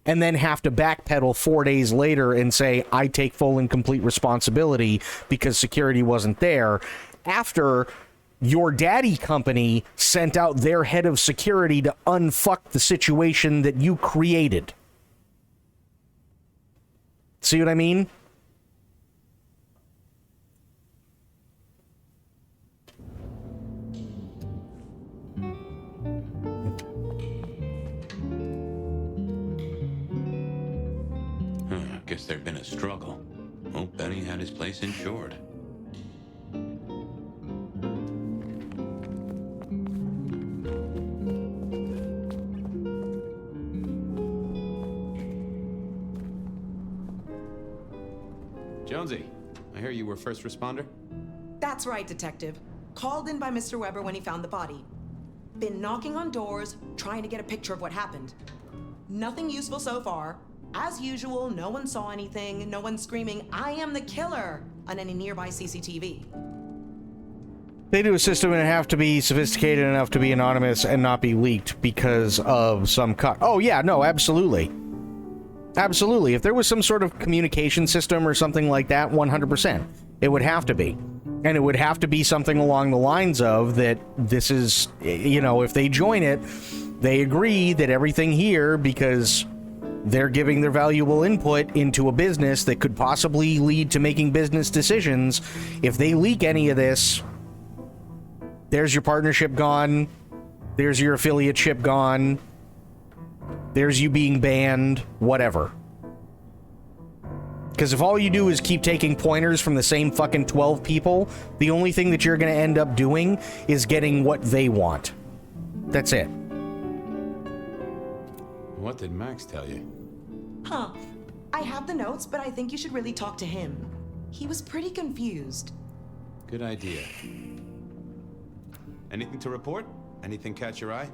and then have to backpedal 4 days later and say, I take full and complete responsibility because security wasn't there, after your daddy company sent out their head of security to unfuck the situation that you created. See what I mean? Guess there'd been a struggle. Oh, Benny had his place insured. Jonesy, I hear you were first responder? That's right, Detective. Called in by Mr. Weber when he found the body. Been knocking on doors, trying to get a picture of what happened. Nothing useful so far. As usual, no one saw anything, no one screaming, I am the killer, on any nearby CCTV. They do a system and have to be sophisticated enough to be anonymous and not be leaked because of some cut. Oh yeah, no, absolutely. Absolutely. If there was some sort of communication system or something like that, 100%. It would have to be. And it would have to be something along the lines of that this is, you know, if they join it, they agree that everything here, because they're giving their valuable input into a business that could possibly lead to making business decisions. If they leak any of this, there's your partnership gone. There's your affiliateship gone. There's you being banned, whatever. Because if all you do is keep taking pointers from the same fucking 12 people, the only thing that you're going to end up doing is getting what they want. That's it. What did Max tell you? Huh. I have the notes, but I think you should really talk to him. He was pretty confused. Good idea. Anything to report? Anything catch your eye?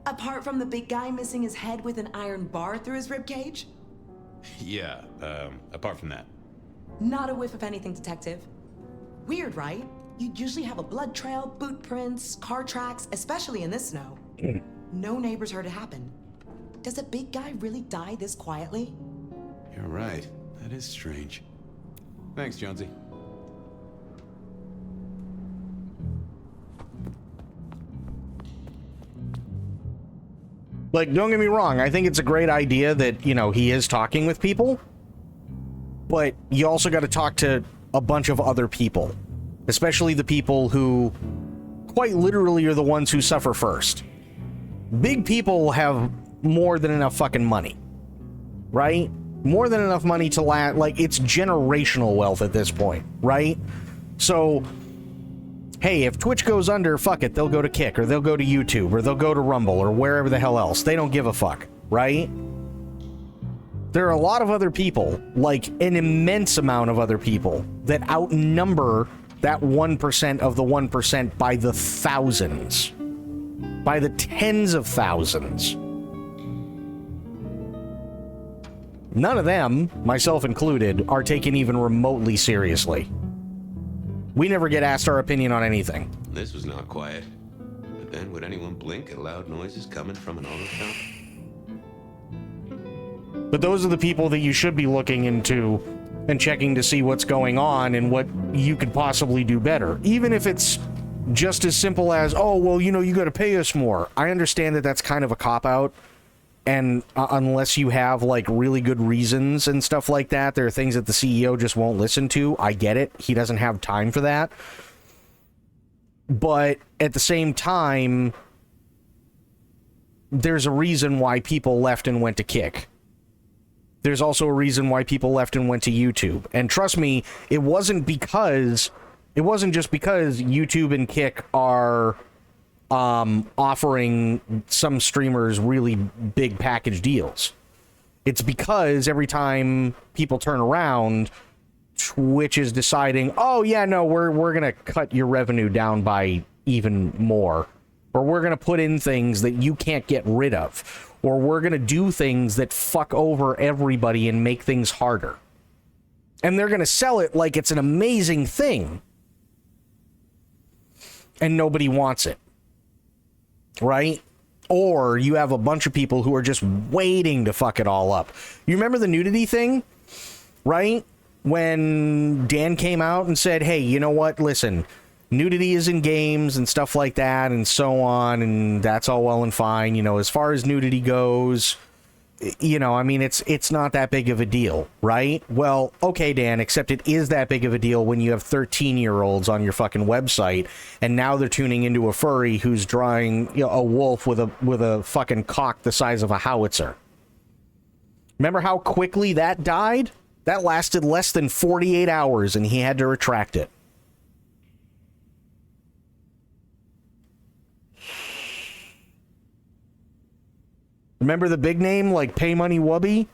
Apart from the big guy missing his head with an iron bar through his ribcage? Yeah, apart from that. Not a whiff of anything, Detective. Weird, right? You'd usually have a blood trail, boot prints, car tracks, especially in this snow. No neighbors heard it happen. Does a big guy really die this quietly? You're right. That is strange. Thanks, Jonesy. Like, don't get me wrong, I think it's a great idea that, you know, he is talking with people, but you also got to talk to a bunch of other people, especially the people who quite literally are the ones who suffer first. Big people have more than enough fucking money, right? More than enough money to like, it's generational wealth at this point, right? So, hey, if Twitch goes under, fuck it, they'll go to Kick, or they'll go to YouTube, or they'll go to Rumble, or wherever the hell else. They don't give a fuck, right? There are a lot of other people, like an immense amount of other people, that outnumber that 1% of the 1% by the thousands. By the tens of thousands. None of them, myself included, are taken even remotely seriously. We never get asked our opinion on anything. This was not quiet. But then would anyone blink at loud noises coming from an auto shop? But those are the people that you should be looking into and checking to see what's going on and what you could possibly do better. Even if it's just as simple as, oh, well, you know, you got to pay us more. I understand that that's kind of a cop-out. And unless you have, like, really good reasons and stuff like that, there are things that the CEO just won't listen to. I get it. He doesn't have time for that. But at the same time, there's a reason why people left and went to Kick. There's also a reason why people left and went to YouTube. And trust me, it wasn't just because YouTube and Kick are offering some streamers really big package deals. It's because every time people turn around, Twitch is deciding, oh yeah, no, we're gonna cut your revenue down by even more, or we're gonna put in things that you can't get rid of, or we're gonna do things that fuck over everybody and make things harder. And they're gonna sell it like it's an amazing thing, and nobody wants it. Right? or you have a bunch of people who are just waiting to fuck it all up. You remember the nudity thing, right? When Dan came out and said, hey, you know what? Listen, nudity is in games and stuff like that and so on, and that's all well and fine. You know, as far as nudity goes, you know, I mean, it's not that big of a deal, right? Well, okay, Dan, except it is that big of a deal when you have 13-year-olds on your fucking website, and now they're tuning into a furry who's drawing, you know, a wolf with a fucking cock the size of a howitzer. Remember how quickly that died? That lasted less than 48 hours, and he had to retract it. Remember the big name like Pay Money Wubby,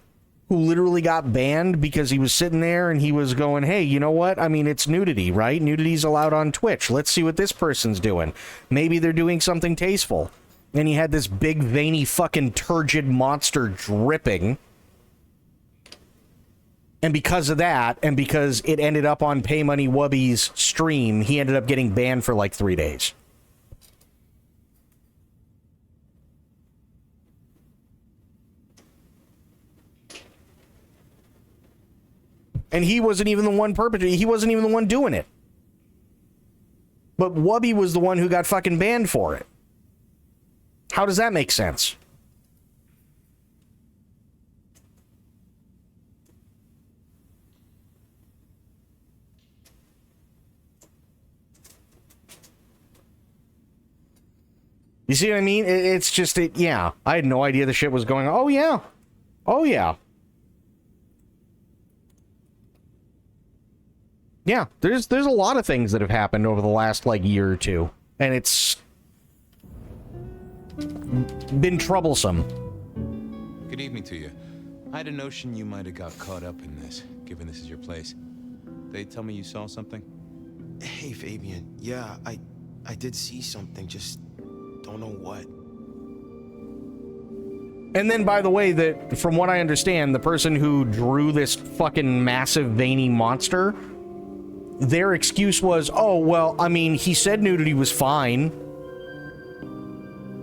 who literally got banned because he was sitting there and he was going, hey, you know what? I mean, it's nudity, right? Nudity's allowed on Twitch. Let's see what this person's doing. Maybe they're doing something tasteful. And he had this big, veiny, fucking turgid monster dripping. And because of that, and because it ended up on Pay Money Wubby's stream, he ended up getting banned for like 3 days. And he wasn't even the one perpetrating. He wasn't even the one doing it. But Wubby was the one who got fucking banned for it. How does that make sense? You see what I mean? It's just, yeah. I had no idea the shit was going on. Oh, yeah. Oh, yeah. Yeah, there's a lot of things that have happened over the last, like, year or two. And it's been troublesome. Good evening to you. I had a notion you might have got caught up in this, given this is your place. They tell me you saw something? Hey, Fabian. Yeah, I did see something, just don't know what. And then, by the way, that from what I understand, the person who drew this fucking massive veiny monster, their excuse was, oh, well, I mean, he said nudity was fine.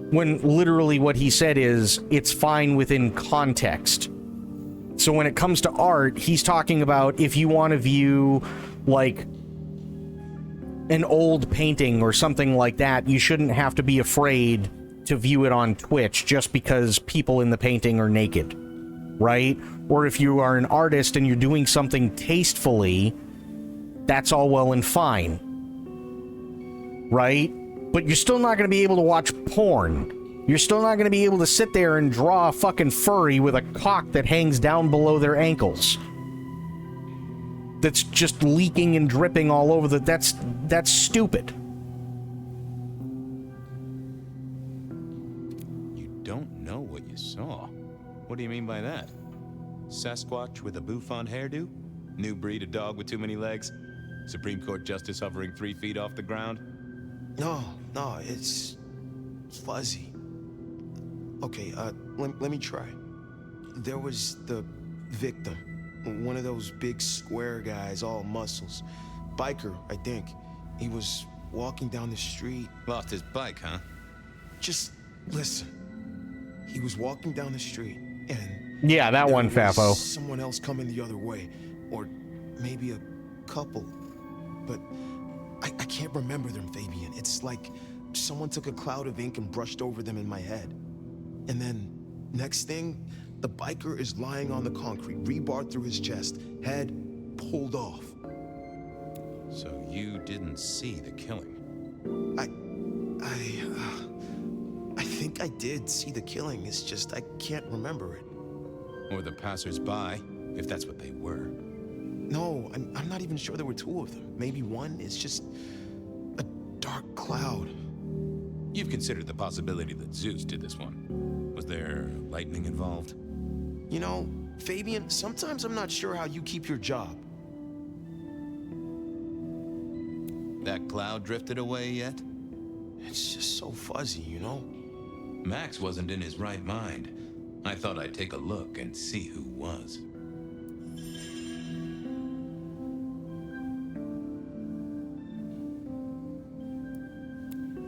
When literally what he said is, it's fine within context. So when it comes to art, he's talking about if you want to view, like, an old painting or something like that, you shouldn't have to be afraid to view it on Twitch just because people in the painting are naked, right? Or if you are an artist and you're doing something tastefully, that's all well and fine, right? But you're still not going to be able to watch porn. You're still not going to be able to sit there and draw a fucking furry with a cock that hangs down below their ankles. That's just leaking and dripping all over that's stupid. You don't know what you saw. What do you mean by that? Sasquatch with a bouffant hairdo? New breed of dog with too many legs? Supreme Court justice hovering 3 feet off the ground? No, it's fuzzy. Okay, let me try. There was the victim. One of those big square guys, all muscles. Biker, I think. He was walking down the street. Lost his bike, huh? Just listen. He was walking down the street, and... Yeah, that one, Fafo. Someone else coming the other way. Or maybe a couple. But I can't remember them, Fabian. It's like someone took a cloud of ink and brushed over them in my head. And then, next thing, the biker is lying on the concrete, rebar through his chest, head pulled off. So you didn't see the killing? I think I did see the killing. It's just I can't remember it. Or the passers-by, if that's what they were. No, I'm not even sure there were 2 of them. Maybe one is just a dark cloud. You've considered the possibility that Zeus did this one. Was there lightning involved? You know, Fabian, sometimes I'm not sure how you keep your job. That cloud drifted away yet? It's just so fuzzy, you know? Max wasn't in his right mind. I thought I'd take a look and see who was.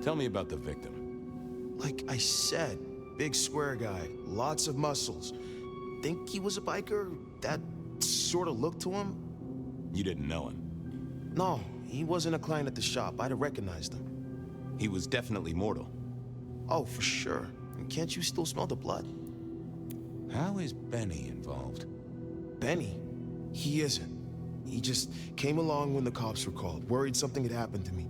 Tell me about the victim. Like I said, Big square guy, lots of muscles. Think he was a biker? That sort of look to him? You didn't know him? No, he wasn't a client at the shop. I'd have recognized him. He was definitely mortal. Oh, for sure. And can't you still smell the blood? How is Benny involved? Benny? He isn't. He just came along when the cops were called, worried something had happened to me.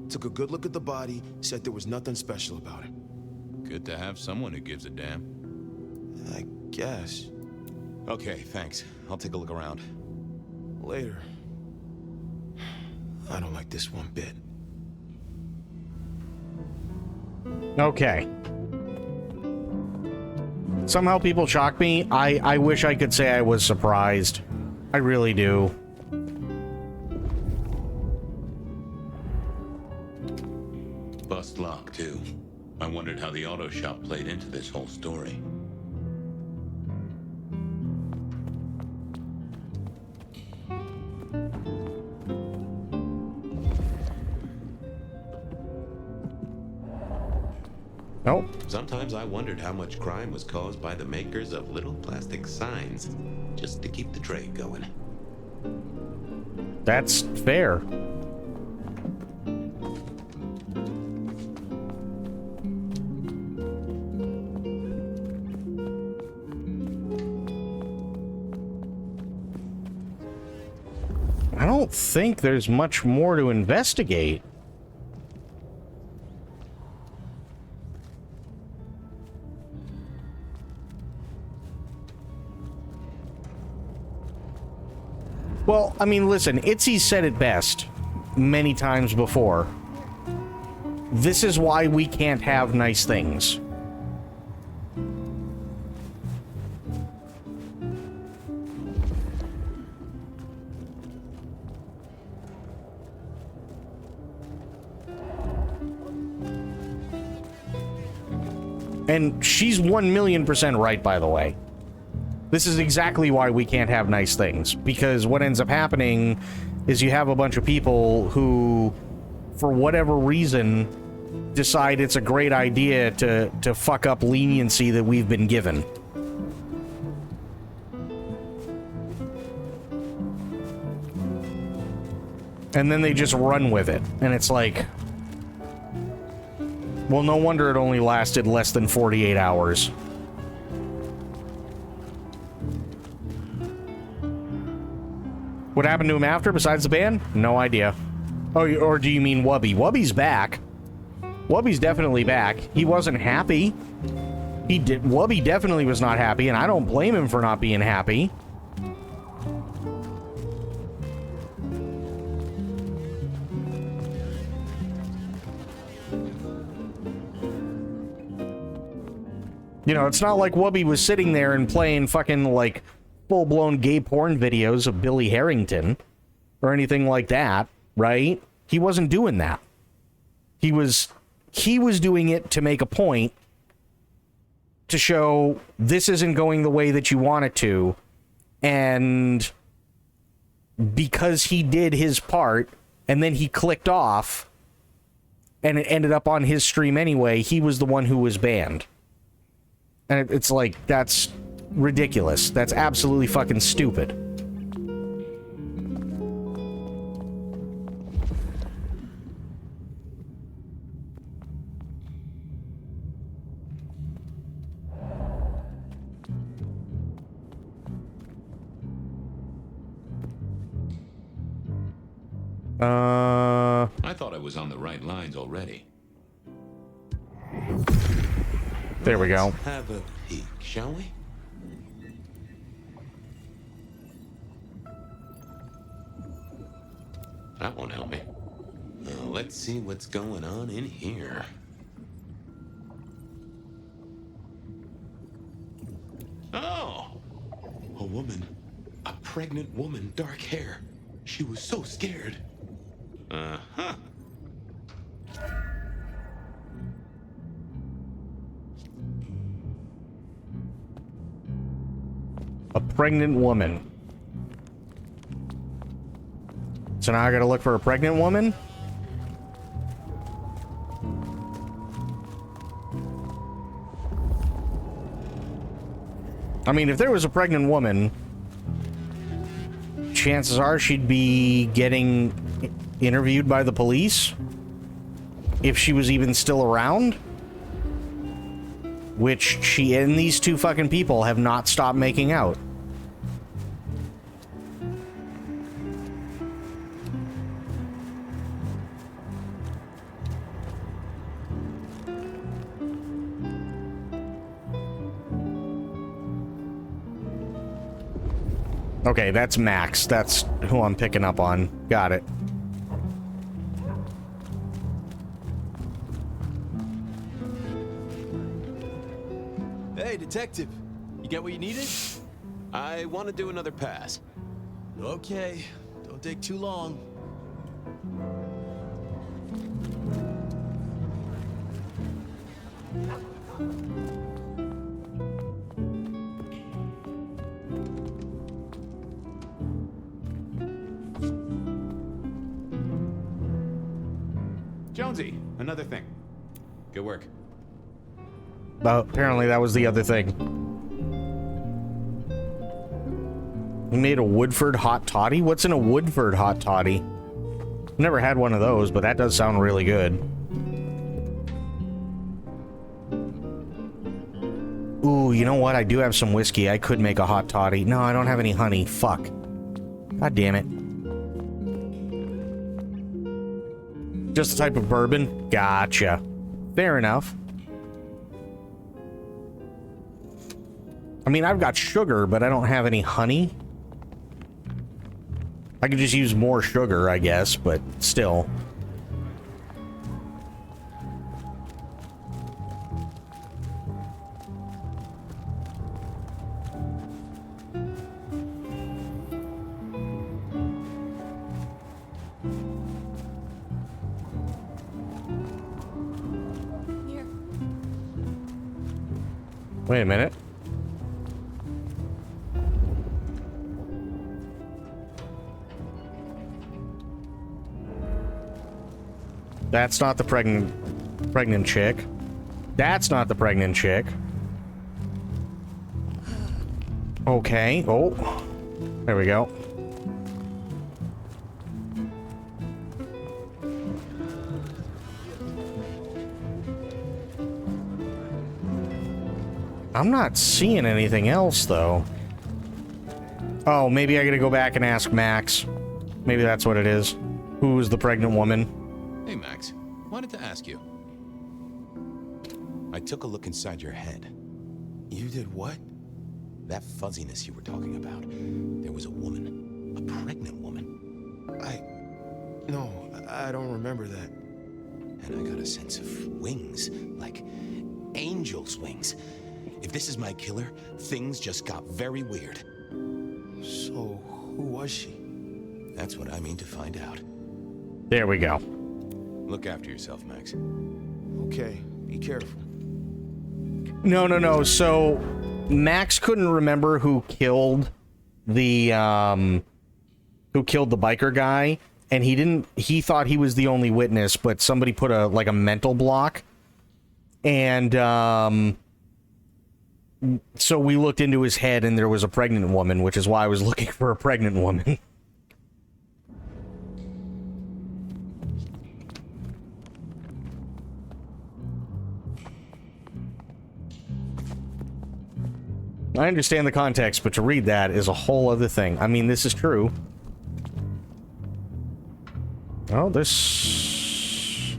Took a good look at the body, said there was nothing special about it. Good to have someone who gives a damn. I guess. Okay, thanks. I'll take a look around. Later. I don't like this one bit. Okay. Somehow people shock me. I wish I could say I was surprised. I really do. Bust lock, too. I wondered how the auto shop played into this whole story. Nope. Sometimes I wondered how much crime was caused by the makers of little plastic signs, just to keep the trade going. That's fair. I don't think there's much more to investigate. Well, I mean, listen, Itzy said it best many times before. This is why we can't have nice things. And she's 1,000,000% right, by the way. This is exactly why we can't have nice things. Because what ends up happening is you have a bunch of people who, for whatever reason, decide it's a great idea to fuck up leniency that we've been given. And then they just run with it. And it's like... well, no wonder it only lasted less than 48 hours. What happened to him after, besides the ban? No idea. Oh, or do you mean Wubby? Wubby's back. Wubby's definitely back. He wasn't happy. Wubby definitely was not happy, and I don't blame him for not being happy. You know, it's not like Wubby was sitting there and playing fucking, like, full-blown gay porn videos of Billy Harrington or anything like that, right? He wasn't doing that. He was doing it to make a point, to show this isn't going the way that you want it to, and because he did his part and then he clicked off and it ended up on his stream anyway, he was the one who was banned. And it's like, that's ridiculous. That's absolutely fucking stupid. I thought I was on the right lines already. There we go. Let's have a peek, shall we? That won't help me. Let's see what's going on in here. Oh! A woman. A pregnant woman, dark hair. She was so scared. Uh-huh. A pregnant woman. So now I gotta look for a pregnant woman? I mean, if there was a pregnant woman, chances are she'd be getting interviewed by the police. If she was even still around. Which she and these two fucking people have not stopped making out. Okay, that's Max. That's who I'm picking up on. Got it. Hey, detective. You get what you needed? I want to do another pass. Okay. Don't take too long. Jonesy, another thing. Good work. Apparently that was the other thing. You made a Woodford hot toddy? What's in a Woodford hot toddy? Never had one of those, but that does sound really good. Ooh, you know what? I do have some whiskey. I could make a hot toddy. No, I don't have any honey. Fuck. God damn it. Just a type of bourbon? Gotcha. Fair enough. I mean, I've got sugar, but I don't have any honey. I could just use more sugar, I guess, but still. Here. Wait a minute. That's not the pregnant chick. That's not the pregnant chick. Okay. Oh. There we go. I'm not seeing anything else, though. Oh, maybe I gotta go back and ask Max. Maybe that's what it is. Who is the pregnant woman? Hey, Max. Wanted to ask you. I took a look inside your head. You did what? That fuzziness you were talking about. There was a woman. A pregnant woman. No, I don't remember that. And I got a sense of wings. Like angel's wings. If this is my killer, things just got very weird. So, who was she? That's what I mean to find out. There we go. Look after yourself, Max. Okay, be careful. No. So, Max couldn't remember who killed the biker guy, and he thought he was the only witness, but somebody put a mental block. And so we looked into his head, and there was a pregnant woman, which is why I was looking for a pregnant woman. I understand the context, but to read that is a whole other thing. I mean, this is true. Oh, this...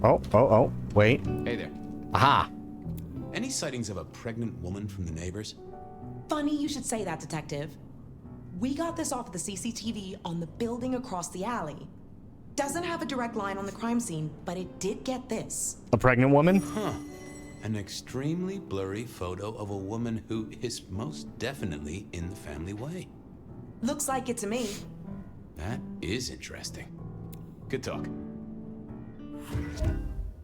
Oh, wait. Hey there. Aha! Any sightings of a pregnant woman from the neighbors? Funny you should say that, Detective. We got this off the CCTV on the building across the alley. Doesn't have a direct line on the crime scene, but it did get this. A pregnant woman? Huh. An extremely blurry photo of a woman who is most definitely in the family way. Looks like it to me. That is interesting. Good talk.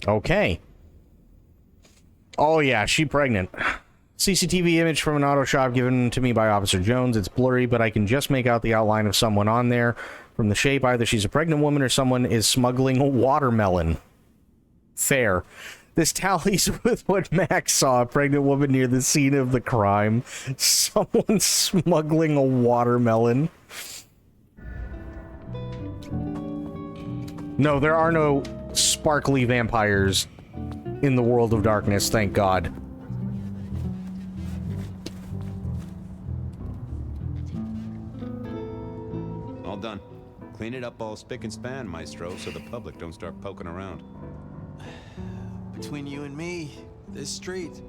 Okay. Oh yeah, she pregnant. CCTV image from an auto shop given to me by Officer Jones. It's blurry, but I can just make out the outline of someone on there. From the shape, either she's a pregnant woman or someone is smuggling a watermelon. Fair. This tallies with what Max saw, a pregnant woman near the scene of the crime. Someone smuggling a watermelon. No, there are no sparkly vampires in the world of darkness, thank God. All done. Clean it up all spick and span, Maestro, so the public don't start poking around. Between you and me, this street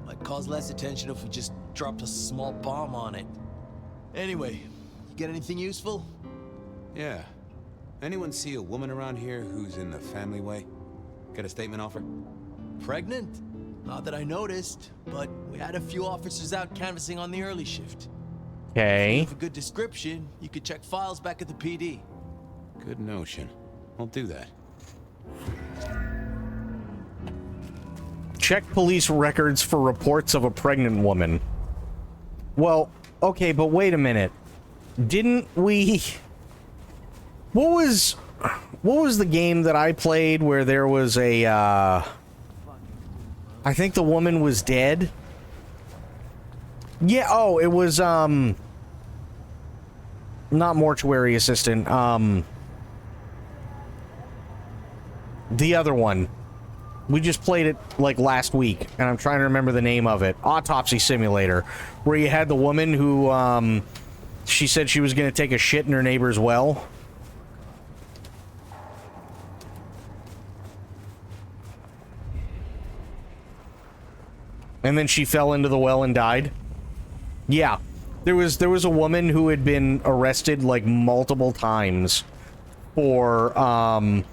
might cause less attention if we just dropped a small bomb on it. Anyway, you get anything useful? Yeah. Anyone see a woman around here who's in the family way? Get a statement off her? Pregnant? Not that I noticed, but we had a few officers out canvassing on the early shift. Okay. If you have a good description, you could check files back at the PD. Good notion. I'll do that. Check police records for reports of a pregnant woman. Well, okay, but wait a minute. Didn't we... What was the game that I played where there was a, I think the woman was dead? Yeah, oh, it was, not Mortuary Assistant, the other one. We just played it, like, last week, and I'm trying to remember the name of it. Autopsy Simulator, where you had the woman who, she said she was gonna take a shit in her neighbor's well. And then she fell into the well and died. Yeah. There was a woman who had been arrested like multiple times for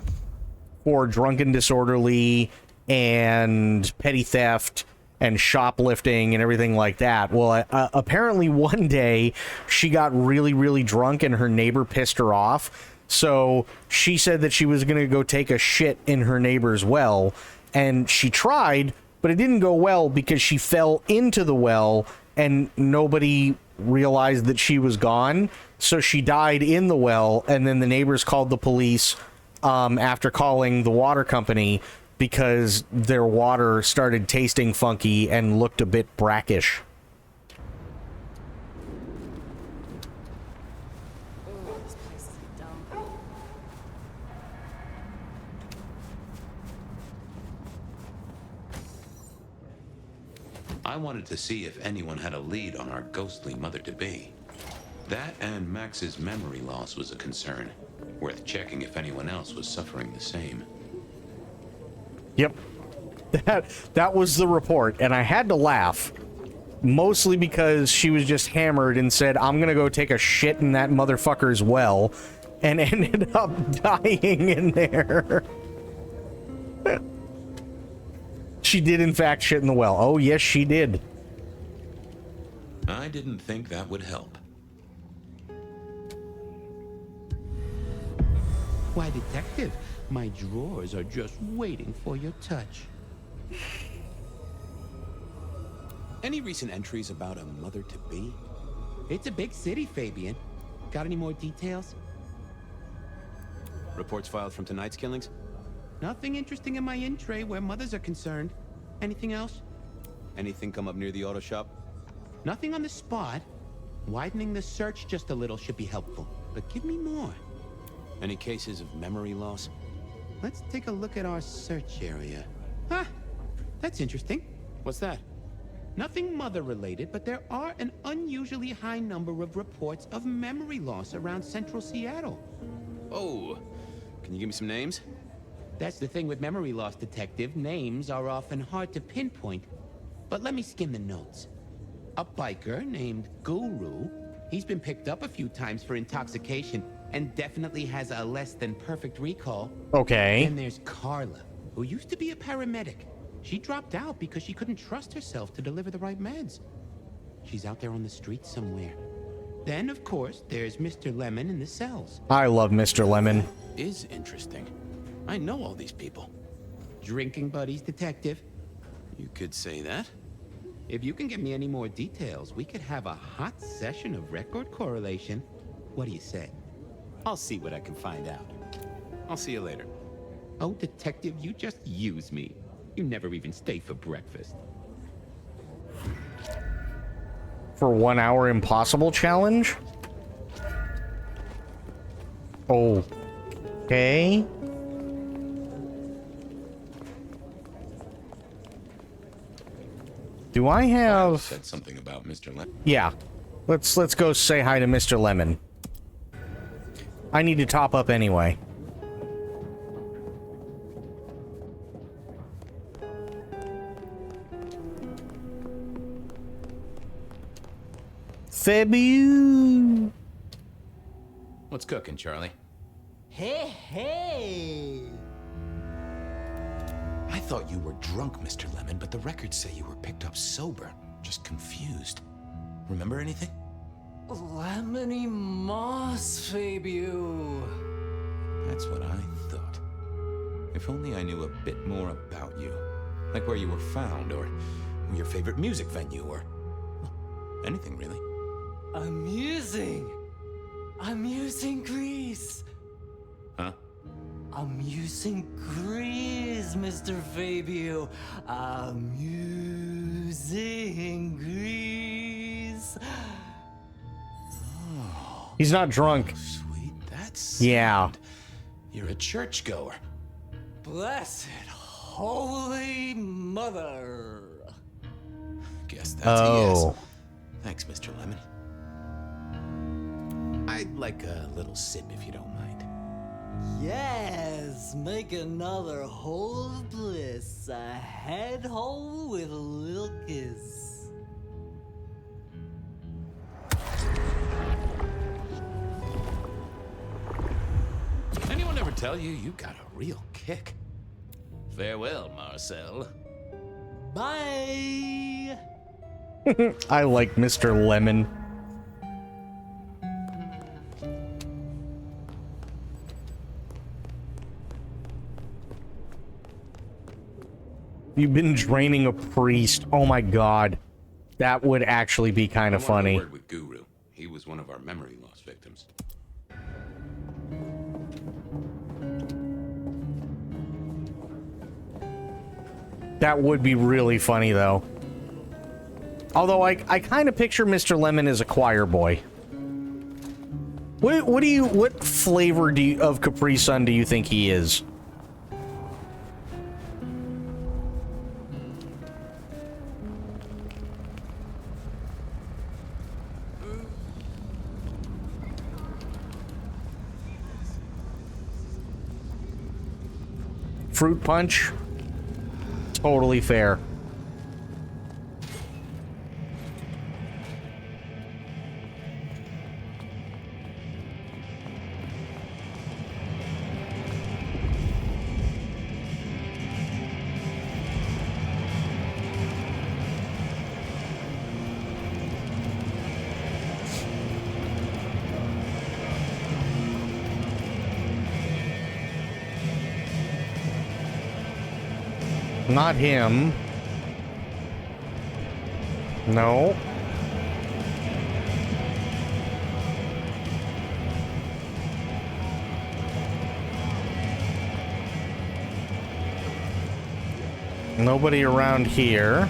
drunken disorderly and petty theft and shoplifting and everything like that. Well, apparently one day she got really, really drunk and her neighbor pissed her off. So she said that she was going to go take a shit in her neighbor's well, and she tried, but it didn't go well because she fell into the well and nobody realized that she was gone. So she died in the well, and then the neighbors called the police after calling the water company because their water started tasting funky and looked a bit brackish. I wanted to see if anyone had a lead on our ghostly mother-to-be. That and Max's memory loss was a concern. Worth checking if anyone else was suffering the same. Yep. That was the report, and I had to laugh. Mostly because she was just hammered and said, I'm gonna go take a shit in that motherfucker's well, and ended up dying in there. She did, in fact, shit in the well. Oh, yes, she did. I didn't think that would help. Why, Detective, my drawers are just waiting for your touch. Any recent entries about a mother-to-be? It's a big city, Fabian. Got any more details? Reports filed from tonight's killings? Nothing interesting in my in-tray where mothers are concerned. Anything else? Anything come up near the auto shop? Nothing on the spot. Widening the search just a little should be helpful, but give me more. Any cases of memory loss? Let's take a look at our search area. Ah, that's interesting. What's that? Nothing mother-related, but there are an unusually high number of reports of memory loss around central Seattle. Oh, can you give me some names? That's the thing with memory loss, Detective. Names are often hard to pinpoint. But let me skim the notes. A biker named Guru. He's been picked up a few times for intoxication and definitely has a less than perfect recall. Okay. And there's Carla, who used to be a paramedic. She dropped out because she couldn't trust herself to deliver the right meds. She's out there on the streets somewhere. Then, of course, there's Mr. Lemon in the cells. I love Mr. Lemon. Is interesting. I know all these people. Drinking buddies, Detective. You could say that. If you can get me any more details, we could have a hot session of record correlation. What do you say? I'll see what I can find out. I'll see you later. Oh, Detective, you just use me. You never even stay for breakfast. For 1 hour impossible challenge? Okay. Do I have... Said something about Mr. Lemon. Yeah. Let's go say hi to Mr. Lemon. I need to top up anyway. Fabu. What's cooking, Charlie? Hey! I thought you were drunk, Mr. Lemon, but the records say you were picked up sober. Just confused. Remember anything? Lemony moss, Fabio. That's what I thought. If only I knew a bit more about you. Like where you were found, or your favorite music venue, or... well, anything, really. Amusing Greece. Huh? Amusing Greece, Mr. Fabio. Amusing Greece. He's not drunk. Sweet, that's... Yeah. You're a churchgoer. Blessed Holy Mother. Guess that's a yes. Oh. Thanks, Mr. Lemon. I'd like a little sip if you don't mind. Yes, make another hole of bliss. A head hole with a little kiss. Anyone ever tell you you got a real kick? Farewell, Marcel. Bye! I like Mr. Lemon. You've been draining a priest. Oh my god. That would actually be kind of funny. I wanted a word with Guru. He was one of our memory loss victims. That would be really funny, though. Although I kind of picture Mr. Lemon as a choir boy. What flavor of Capri Sun do you think he is? Fruit punch? Totally fair. Not him. No. Nobody around here.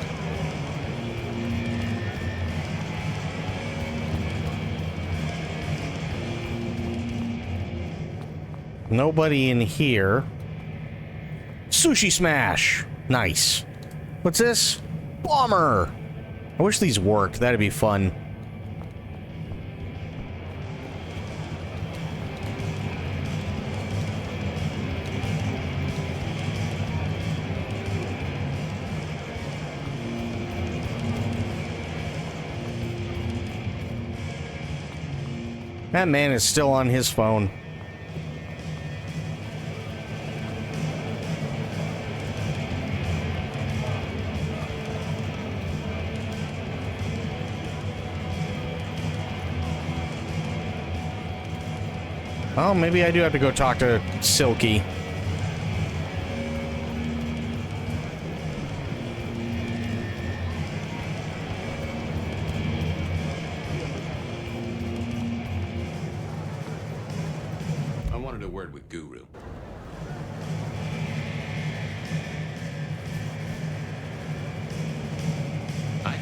Nobody in here. Sushi Smash! Nice. What's this? Bomber! I wish these worked. That'd be fun. That man is still on his phone. Oh, maybe I do have to go talk to Silky. I wanted a word with Guru.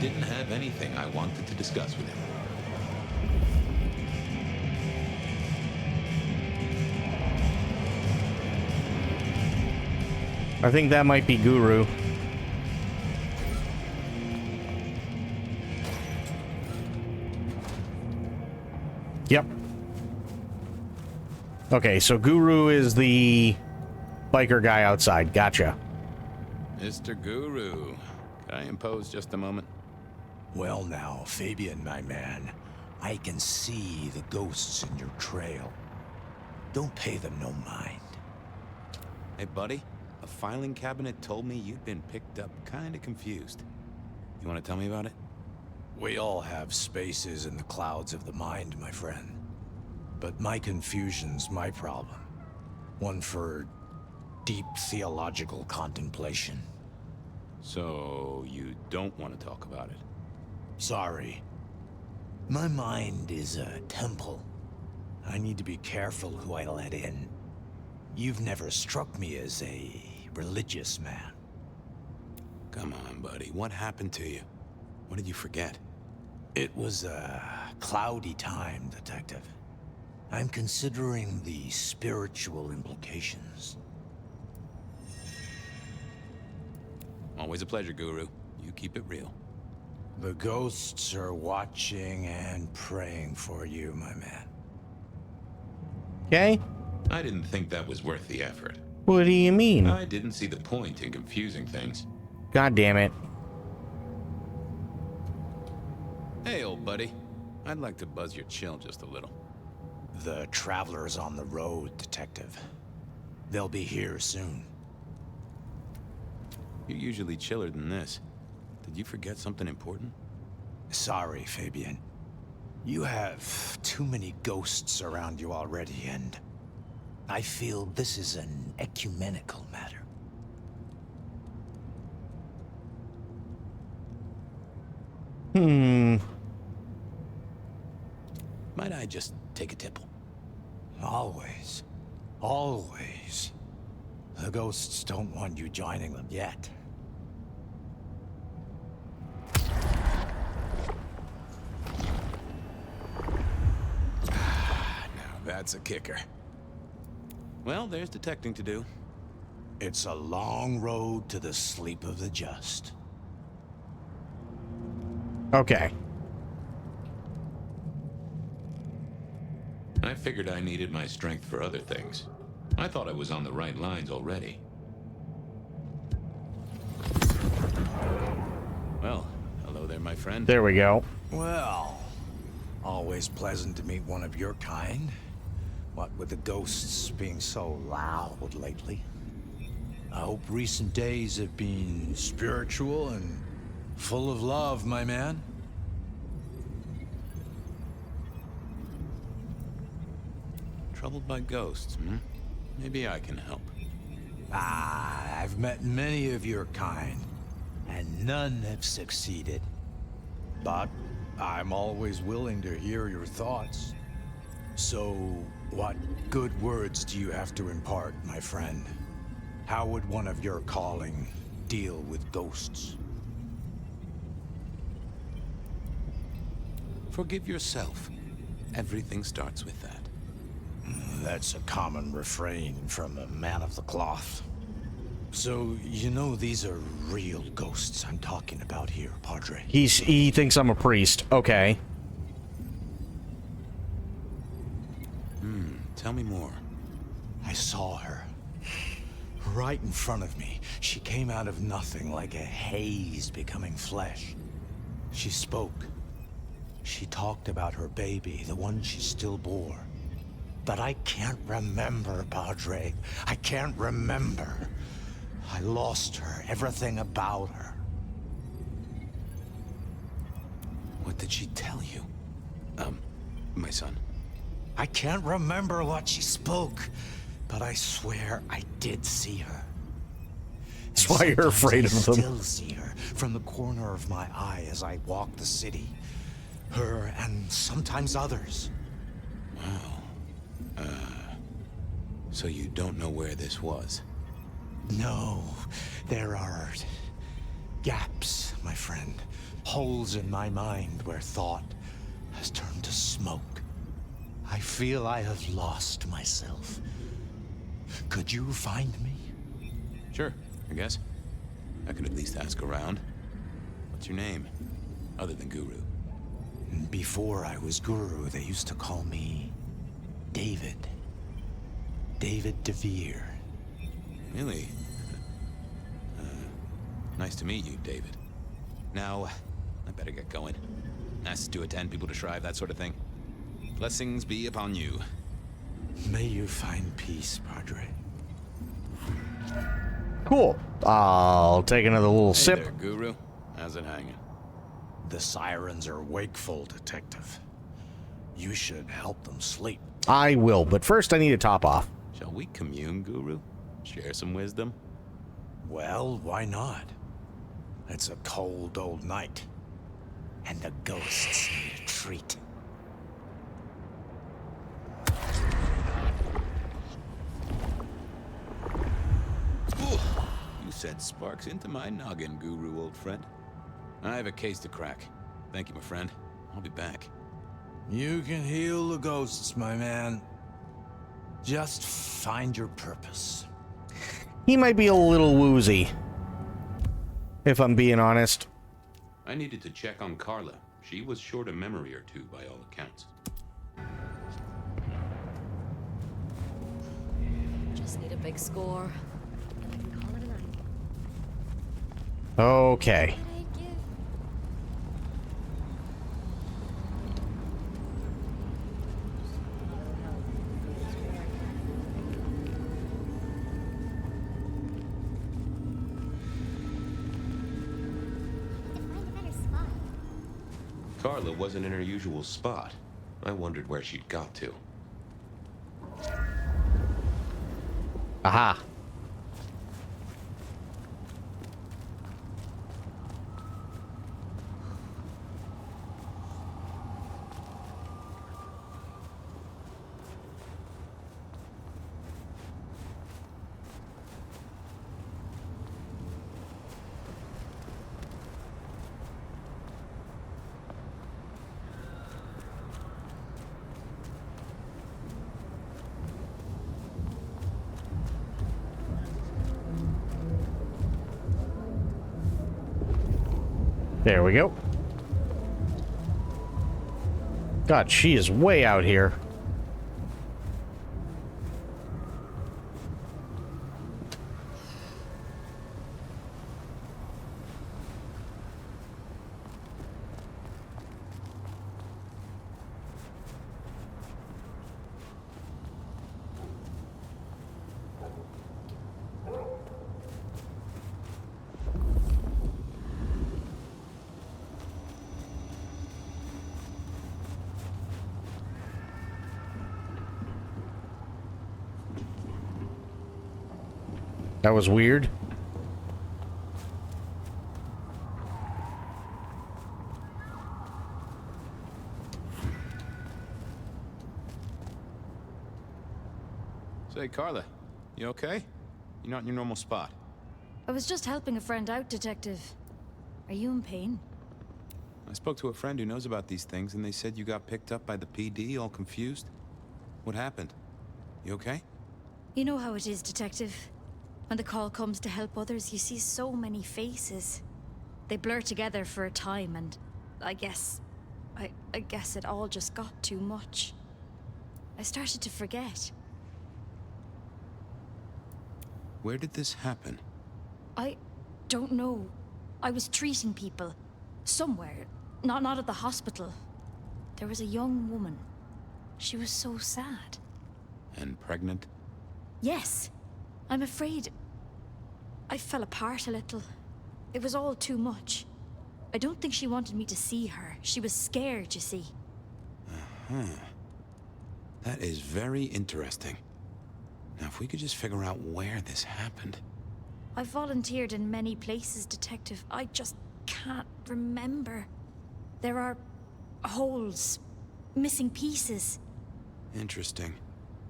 didn't have anything I wanted to discuss with him. I think that might be Guru. Yep. Okay, so Guru is the biker guy outside. Gotcha. Mr. Guru, could I impose just a moment? Well now, Fabian, my man, I can see the ghosts in your trail. Don't pay them no mind. Hey, buddy, a filing cabinet told me you'd been picked up kinda confused. You wanna tell me about it? We all have spaces in the clouds of the mind, my friend. But my confusion's my problem. One for deep theological contemplation. So, you don't want to talk about it? Sorry. My mind is a temple. I need to be careful who I let in. You've never struck me as a religious man. Come on, buddy. What happened to you? What did you forget? It was a cloudy time, Detective. I'm considering the spiritual implications. Always a pleasure, Guru. You keep it real. The ghosts are watching and praying for you, my man. Okay. I didn't think that was worth the effort. What do you mean? I didn't see the point in confusing things. God damn it. Hey, old buddy. I'd like to buzz your chill just a little. The traveler's on the road, Detective. They'll be here soon. You're usually chiller than this. Did you forget something important? Sorry, Fabian. You have too many ghosts around you already, and I feel this is an ecumenical matter. Might I just take a tipple? Always. Always. The ghosts don't want you joining them yet. Now that's a kicker. Well, there's detecting to do. It's a long road to the sleep of the just. Okay. I figured I needed my strength for other things. I thought I was on the right lines already. Well, hello there, my friend. There we go. Well, always pleasant to meet one of your kind. What with the ghosts being so loud lately. I hope recent days have been spiritual and full of love, my man. Troubled by ghosts, hmm? Maybe I can help. I've met many of your kind, and none have succeeded. But I'm always willing to hear your thoughts. So, what good words do you have to impart, my friend? How would one of your calling deal with ghosts? Forgive yourself. Everything starts with that. That's a common refrain from a man of the cloth. So, you know these are real ghosts I'm talking about here, Padre. He thinks I'm a priest. Okay. Tell me more. I saw her. Right in front of me. She came out of nothing, like a haze becoming flesh. She spoke. She talked about her baby, the one she still bore. But I can't remember, Padre. I can't remember. I lost her, everything about her. What did she tell you? My son. I can't remember what she spoke, but I swear I did see her. That's why you're afraid of them. I still see her from the corner of my eye as I walk the city. Her and sometimes others. Wow. So you don't know where this was? No, there are gaps, my friend. Holes in my mind where thought has turned to smoke. I feel I have lost myself. Could you find me? Sure, I guess. I could at least ask around. What's your name? Other than Guru. Before I was Guru, they used to call me David. David DeVere. Really? Nice to meet you, David. Now, I better get going. Asked to attend, people to shrive, that sort of thing. Blessings be upon you. May you find peace, Padre. Cool. I'll take another little Hey sip. there, Guru. How's it hanging? The sirens are wakeful, Detective. You should help them sleep. I will, but first I need a top off. Shall we commune, Guru? Share some wisdom? Well, why not? It's a cold old night, and the ghosts need a treat. You sent sparks into my noggin, Guru, old friend. I have a case to crack. Thank you, my friend. I'll be back. You can heal the ghosts, my man. Just find your purpose. He might be a little woozy, if I'm being honest. I needed to check on Carla. She was short a memory or two, by all accounts. Just need a big score, and I can call it a night. Okay. Carla wasn't in her usual spot. I wondered where she'd got to. Aha. There we go. God, she is way out here. That was weird. Say, Carla, you okay? You're not in your normal spot. I was just helping a friend out, Detective. Are you in pain? I spoke to a friend who knows about these things, and they said you got picked up by the PD, all confused. What happened? You okay? You know how it is, Detective. When the call comes to help others, you see so many faces. They blur together for a time, and I guess it all just got too much. I started to forget. Where did this happen? I don't know. I was treating people. Somewhere. Not at the hospital. There was a young woman. She was so sad. And pregnant? Yes. I'm afraid I fell apart a little. It was all too much. I don't think she wanted me to see her. She was scared, you see. Uh-huh. That is very interesting. Now, if we could just figure out where this happened. I've volunteered in many places, Detective. I just can't remember. There are holes, missing pieces. Interesting.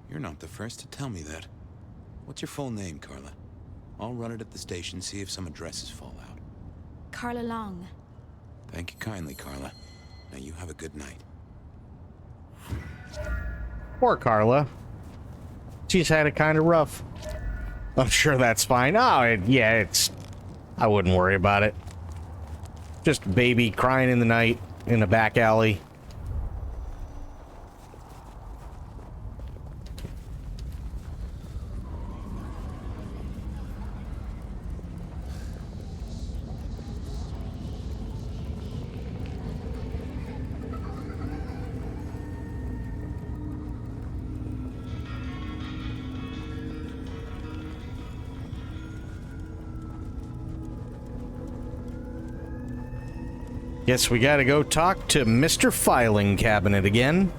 You're not the first to tell me that. What's your full name, Carla? I'll run it at the station, see if some addresses fall out. Carla Long. Thank you kindly, Carla. Now you have a good night. Poor Carla. She's had it kind of rough. I'm sure that's fine. Oh, yeah, I wouldn't worry about it. Just a baby crying in the night in a back alley. Guess we gotta go talk to Mr. Filing Cabinet again.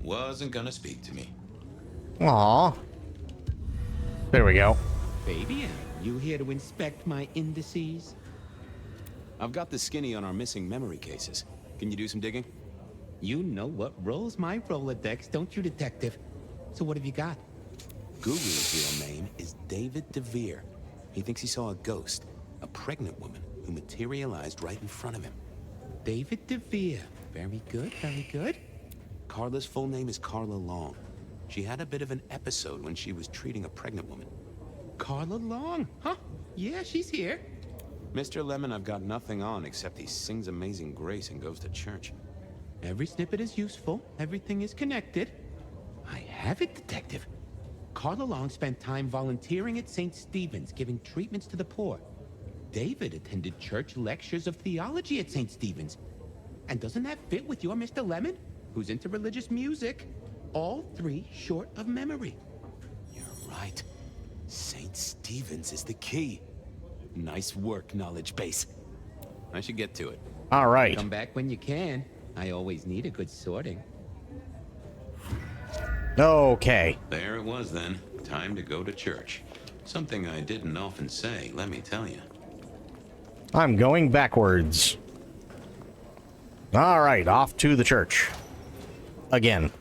Wasn't gonna speak to me. Aww. There we go. Fabian, you here to inspect my indices? I've got the skinny on our missing memory cases. Can you do some digging? You know what rolls my Rolodex, don't you, Detective? So what have you got? Guru's real name is David DeVere. He thinks he saw a ghost, a pregnant woman who materialized right in front of him. David DeVere. Very good, very good. Carla's full name is Carla Long. She had a bit of an episode when she was treating a pregnant woman. Carla Long, huh? Yeah, she's here. Mr. Lemon, I've got nothing on except he sings Amazing Grace and goes to church. Every snippet is useful. Everything is connected. I have it, Detective. Carla Long spent time volunteering at St. Stephen's, giving treatments to the poor. David attended church lectures of theology at St. Stephen's. And doesn't that fit with your Mr. Lemon, who's into religious music? All three short of memory. You're right. St. Stephen's is the key. Nice work, knowledge base. I should get to it. All right. Come back when you can. I always need a good sorting. Okay. There it was then. Time to go to church. Something I didn't often say, let me tell you. I'm going backwards. All right, off to the church. Again.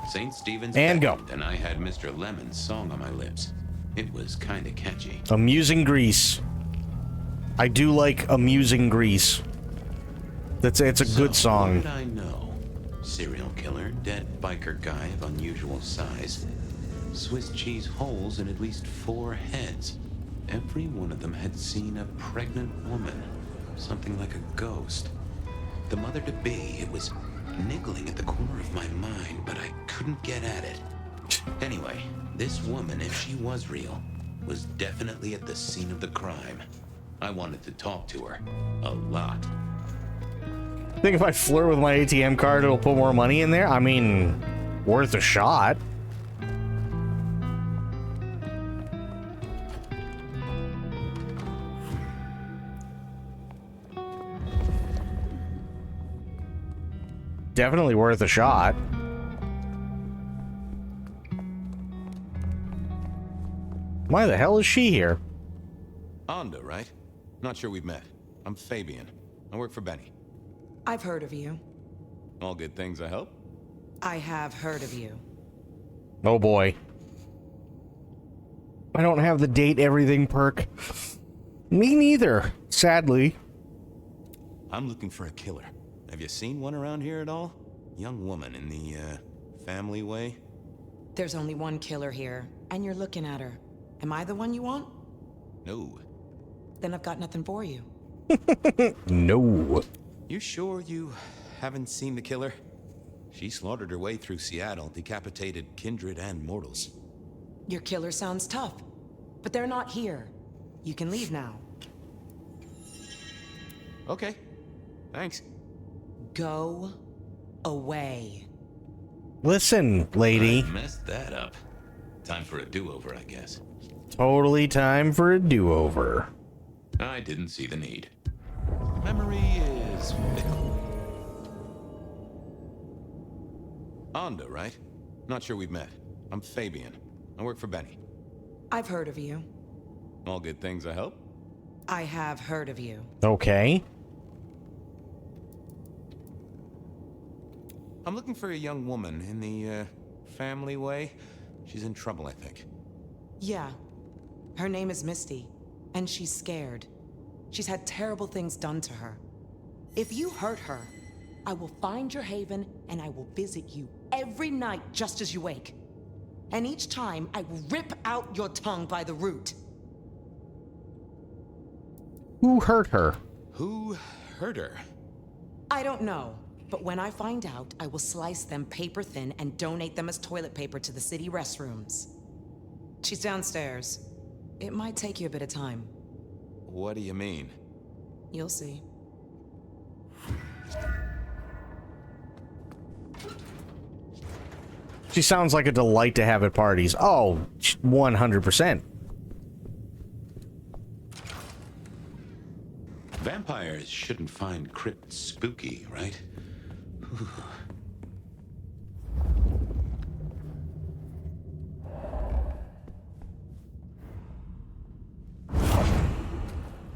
St. Stephen's and go. And I had Mr. Lemon's song on my lips. It was kind of catchy. Amusing Grease. I do like Amusing Grease. It's a good song. What did I know? Serial killer, dead biker guy of unusual size. Swiss cheese holes in at least 4 heads. Every one of them had seen a pregnant woman. Something like a ghost. The mother-to-be, it was niggling at the corner of my mind, but I couldn't get at it. Anyway, this woman, if she was real, was definitely at the scene of the crime. I wanted to talk to her. A lot. I think if I flirt with my ATM card, it'll put more money in there. I mean, worth a shot. Definitely worth a shot. Why the hell is she here? Anda, right? Not sure we've met. I'm Fabian. I work for Benny. I've heard of you. All good things, I hope? I have heard of you. Oh boy. I don't have the date everything perk. Me neither, sadly. I'm looking for a killer. Have you seen one around here at all? Young woman in the, family way? There's only one killer here, and you're looking at her. Am I the one you want? No. Then I've got nothing for you. No. You sure you haven't seen the killer? She slaughtered her way through Seattle, decapitated kindred and mortals. Your killer sounds tough, but they're not here. You can leave now. Okay. Thanks. Go away. Listen, lady. I messed that up. Time for a do-over, I guess. Totally time for a do-over. I didn't see the need. Memory is fickle. Anda, right? Not sure we've met. I'm Fabian. I work for Benny. I've heard of you. All good things, I hope. I have heard of you. Okay. I'm looking for a young woman in the, family way. She's in trouble, I think. Yeah. Her name is Misty, and she's scared. She's had terrible things done to her. If you hurt her, I will find your haven and I will visit you every night just as you wake. And each time, I will rip out your tongue by the root. Who hurt her? Who hurt her? I don't know, but when I find out, I will slice them paper thin and donate them as toilet paper to the city restrooms. She's downstairs. It might take you a bit of time. What do you mean? You'll see. She sounds like a delight to have at parties. Oh, 100%. Vampires shouldn't find crypts spooky, right?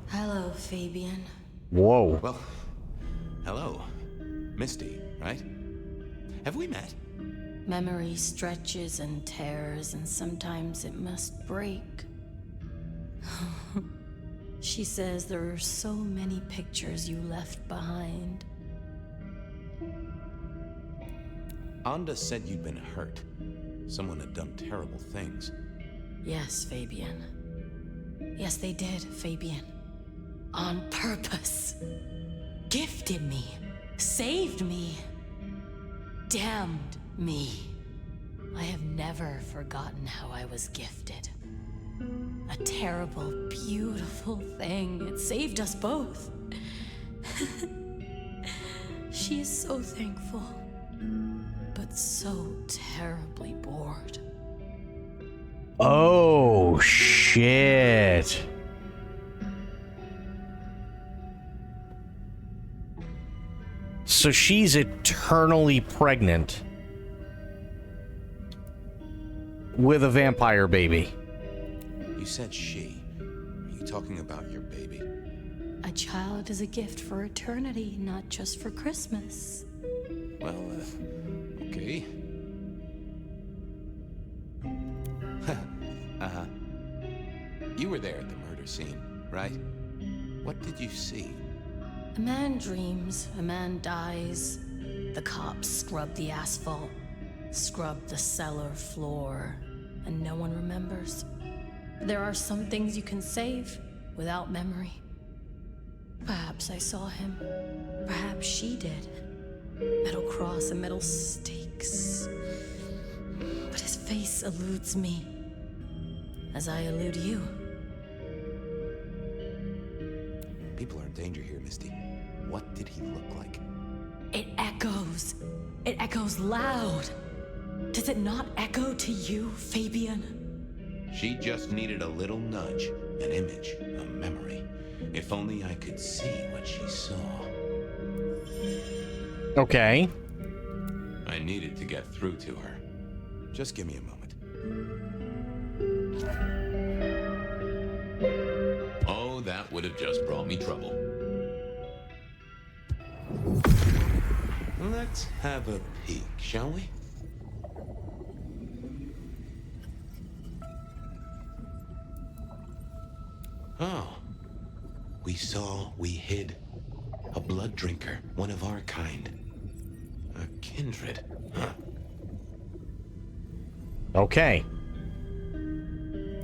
Hello, Fabian. Whoa. Well, hello. Misty, right? Have we met? Memory stretches and tears, and sometimes it must break. She says there are so many pictures you left behind. Anda said you'd been hurt. Someone had done terrible things. Yes, Fabian. Yes, they did, Fabian. On purpose. Gifted me. Saved me. Damned me. I have never forgotten how I was gifted. A terrible, beautiful thing. It saved us both. She is so thankful, but so terribly bored. Oh, shit. So she's eternally pregnant with a vampire baby. You said she. Are you talking about your baby? A child is a gift for eternity, not just for Christmas. Well, okay. You were there at the murder scene, right? What did you see? A man dreams, a man dies. The cops scrub the asphalt, scrub the cellar floor, and no one remembers. There are some things you can save without memory. Perhaps I saw him. Perhaps she did. Metal cross and metal stakes. But his face eludes me, as I elude you. People are in danger here, Misty. What did he look like? It echoes. It echoes loud. Does it not echo to you, Fabian? She just needed a little nudge, an image, a memory. If only I could see what she saw. Okay. I needed to get through to her. Just give me a moment. Oh, that would have just brought me trouble. Let's have a peek, shall we? Oh. We saw, we hid. A blood drinker, one of our kind. A kindred, huh? Okay.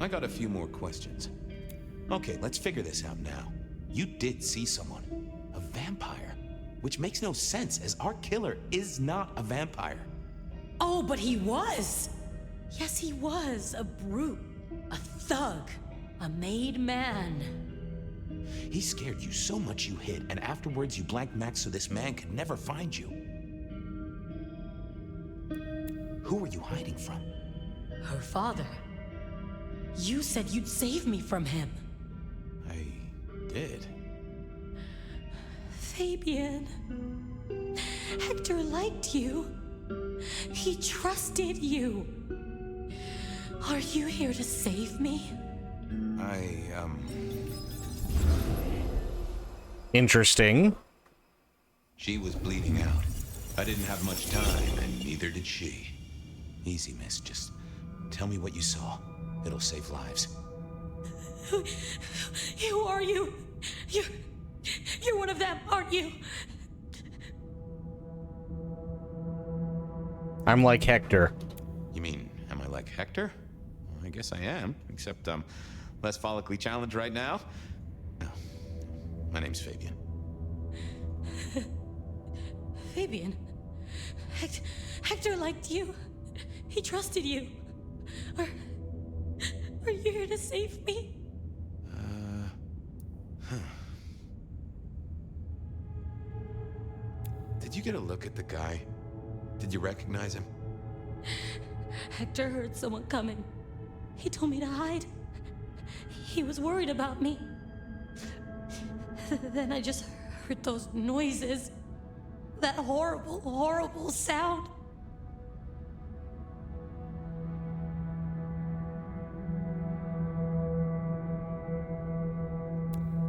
I got a few more questions. Okay, let's figure this out now. You did see someone. A vampire. Which makes no sense, as our killer is not a vampire. Oh, but he was! Yes, he was. A brute. A thug. A made man. He scared you so much you hid, and afterwards you blanked Max so this man could never find you. Who were you hiding from? Her father. You said you'd save me from him. I did. Fabian. Hector liked you. He trusted you. Are you here to save me? Interesting. She was bleeding out. I didn't have much time, and neither did she. Easy, miss. Just tell me what you saw. It'll save lives. Who are you? You're one of them, aren't you? I'm like Hector. You mean, am I like Hector? Well, I guess I am, except I'm less follically challenged right now. No, my name's Fabian. Fabian? Hector liked you. He trusted you. Are you here to save me? Did you get a look at the guy? Did you recognize him? Hector heard someone coming. He told me to hide. He was worried about me. Then I just heard those noises. That horrible, horrible sound.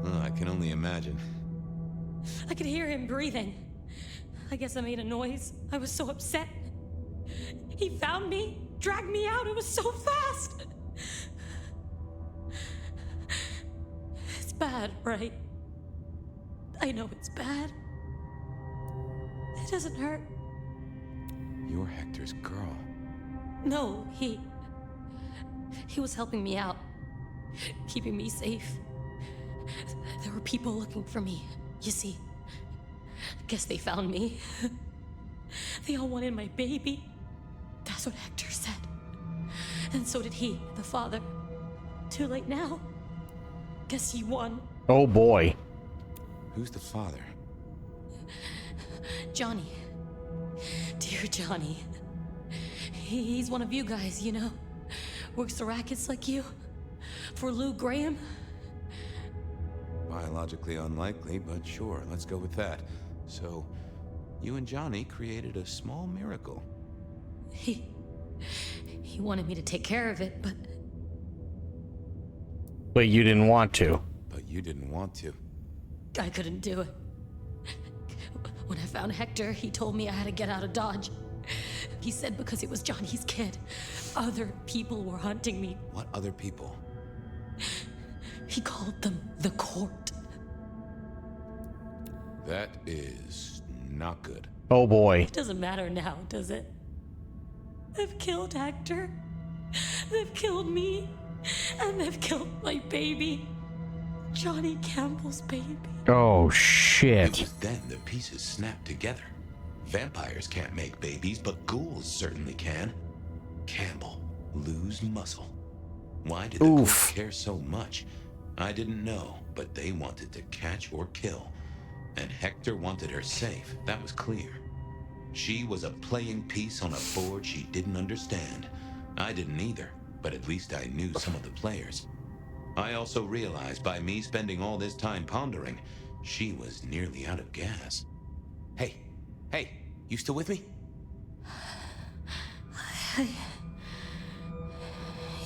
Oh, I can only imagine. I could hear him breathing. I guess I made a noise. I was so upset. He found me, dragged me out. It was so fast. It's bad, right? I know it's bad. It doesn't hurt. You're Hector's girl. No, he was helping me out, keeping me safe. There were people looking for me, you see. Guess they found me. They all wanted my baby. That's what Hector said. And so did he, the father. Too late now. Guess he won. Oh boy. Who's the father? Johnny. Dear Johnny. He's one of you guys, you know. Works the rackets like you. For Lou Graham. Biologically unlikely, but sure, let's go with that. So, you and Johnny created a small miracle. He wanted me to take care of it, but... But you didn't want to. But you didn't want to. I couldn't do it. When I found Hector, he told me I had to get out of Dodge. He said because it was Johnny's kid, other people were hunting me. What other people? He called them the court. That is not good. Oh boy. It doesn't matter now, does it? They've killed Hector. They've killed me. And they've killed my baby. Johnny Campbell's baby. Oh shit. It was then the pieces snapped together. Vampires can't make babies, but ghouls certainly can. Campbell, lose muscle. Why did the court care so much? I didn't know, but they wanted to catch or kill. And Hector wanted her safe, that was clear. She was a playing piece on a board she didn't understand. I didn't either, but at least I knew some of the players. I also realized by me spending all this time pondering, she was nearly out of gas. Hey, you still with me?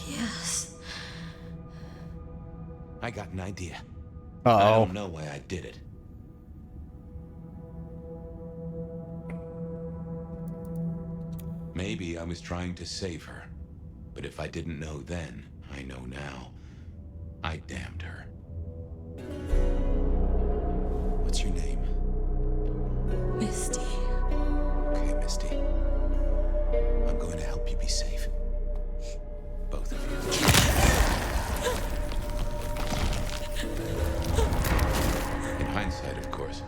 Yes. I got an idea. Uh-oh. I don't know why I did it. Maybe I was trying to save her. But if I didn't know then, I know now. I damned her. What's your name? Misty. Okay, Misty. I'm going to help you be safe. Both of you. In hindsight, of course.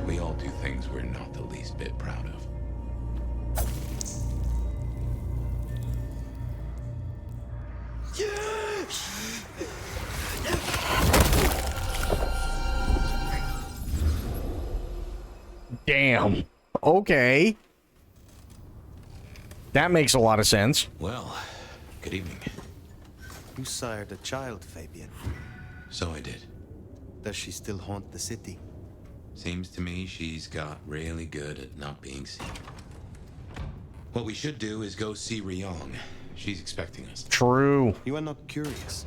We all do things we're not the least bit proud of. Damn. Okay. That makes a lot of sense. Well, good evening. You sired a child, Fabian. So I did. Does she still haunt the city? Seems to me she's got really good at not being seen. What we should do is go see Ryong. She's expecting us. True. You are not curious.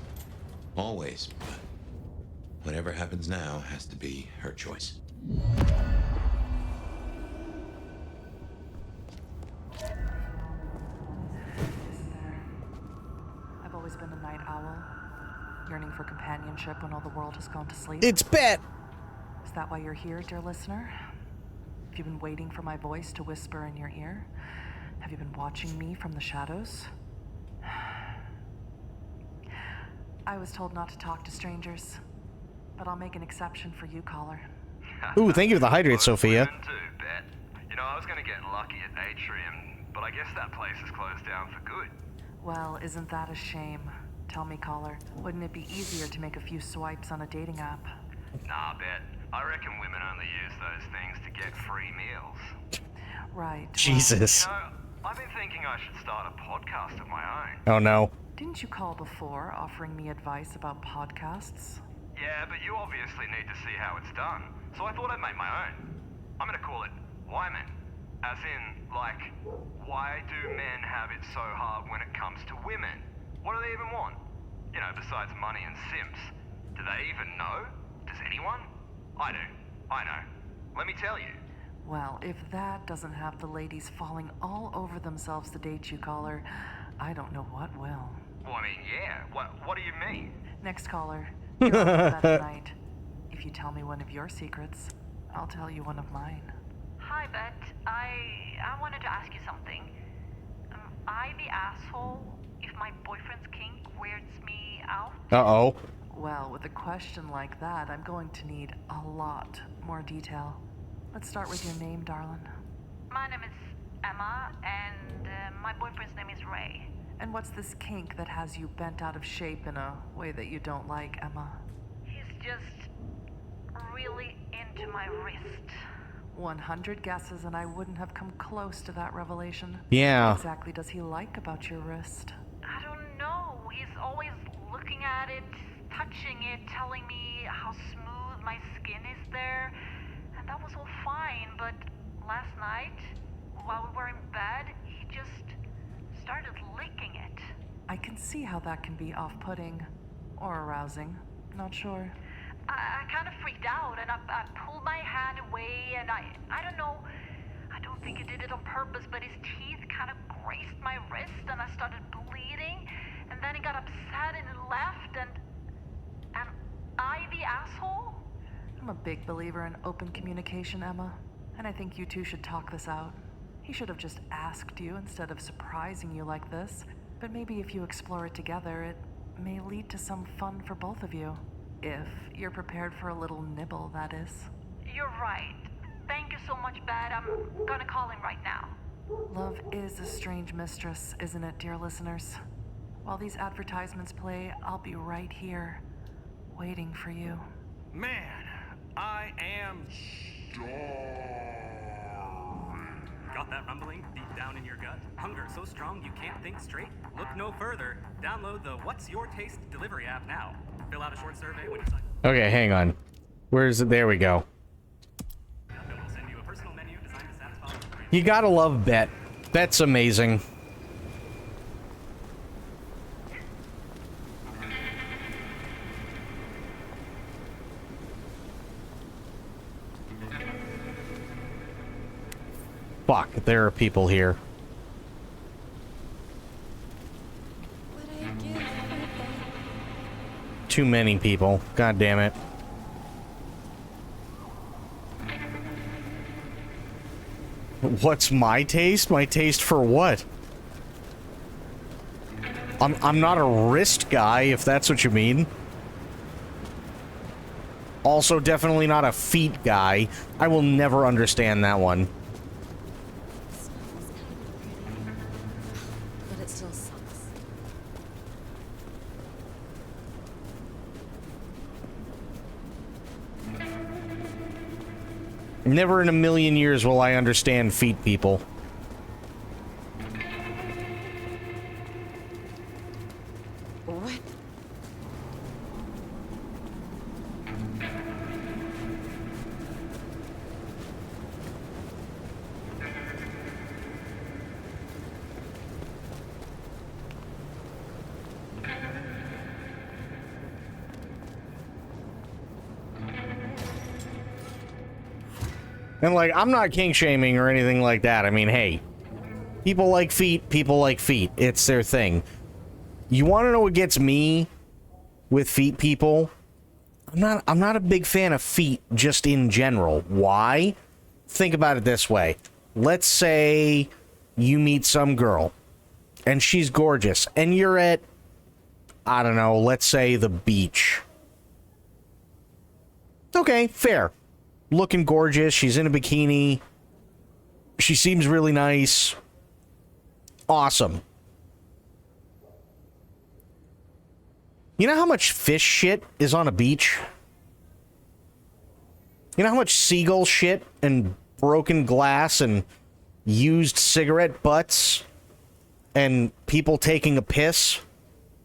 Always. But whatever happens now has to be her choice. I've always been a night owl, yearning for companionship when all the world has gone to sleep. It's Bet. Is that why you're here, dear listener? Have you been waiting for my voice to whisper in your ear? Have you been watching me from the shadows? I was told not to talk to strangers, but I'll make an exception for you, caller. Ooh, thank you for the hydrate, Sophia. You know, I was gonna get lucky at Atrium, but I guess that place is closed down for good. Well, isn't that a shame? Tell me, caller, wouldn't it be easier to make a few swipes on a dating app? Nah, Bet. I reckon women only use those things to get free meals. Right. Jesus. Well, you know, I've been thinking I should start a podcast of my own. Oh no. Didn't you call before offering me advice about podcasts? Yeah, but you obviously need to see how it's done. So I thought I'd make my own. I'm gonna call it Wyman. As in, like, why do men have it so hard when it comes to women? What do they even want? You know, besides money and simps. Do they even know? Does anyone? I do. I know. Let me tell you. Well, if that doesn't have the ladies falling all over themselves to date you, caller, I don't know what will. Well, I mean, yeah. What do you mean? Next caller. You're on the bed tonight. If you tell me one of your secrets, I'll tell you one of mine. Hi, Bet. I wanted to ask you something. Am I the asshole if my boyfriend's kink weirds me out? Uh-oh. Well, with a question like that, I'm going to need a lot more detail. Let's start with your name, darling. My name is Emma, and my boyfriend's name is Ray. And what's this kink that has you bent out of shape in a way that you don't like, Emma? He's just really into my wrist. 100 guesses and I wouldn't have come close to that revelation. Yeah. What exactly does he like about your wrist? I don't know. He's always looking at it, touching it, telling me how smooth my skin is there. And that was all fine, but last night, while we were in bed, he just started licking it. I can see how that can be off-putting. Or arousing. Not sure. I kind of freaked out, and I pulled my hand away, and I don't know, I don't think he did it on purpose, but his teeth kind of grazed my wrist, and I started bleeding, and then he got upset and he left, and am I the asshole? I'm a big believer in open communication, Emma, and I think you two should talk this out. He should have just asked you instead of surprising you like this, but maybe if you explore it together, it may lead to some fun for both of you. If you're prepared for a little nibble, that is. You're right. Thank you so much, Bet. I'm gonna call him right now. Love is a strange mistress, isn't it, dear listeners? While these advertisements play, I'll be right here, waiting for you. Man, I am Got that rumbling deep down in your gut? Hunger so strong you can't think straight? Look no further. Download the What's Your Taste delivery app now. Fill out a short survey when you sign. Okay, hang on. Where's it? There we go. We'll send you a personal menu designed to satisfy. You gotta love Bet. Bet's amazing. Fuck, there are people here. Too many people. God damn it. What's my taste? My taste for what? I'm not a wrist guy, if that's what you mean. Also, definitely not a feet guy. I will never understand that one. But it still sucks. Never in a million years will I understand feet people. What? And, like, I'm not kink shaming or anything like that. I mean, hey, people like feet, people like feet. It's their thing. You want to know what gets me with feet people? I'm not a big fan of feet just in general. Why? Think about it this way. Let's say you meet some girl and she's gorgeous and you're at, I don't know, let's say the beach. Okay, fair. Looking gorgeous, she's in a bikini. She seems really nice. Awesome. You know how much fish shit is on a beach? You know how much seagull shit and broken glass and used cigarette butts and people taking a piss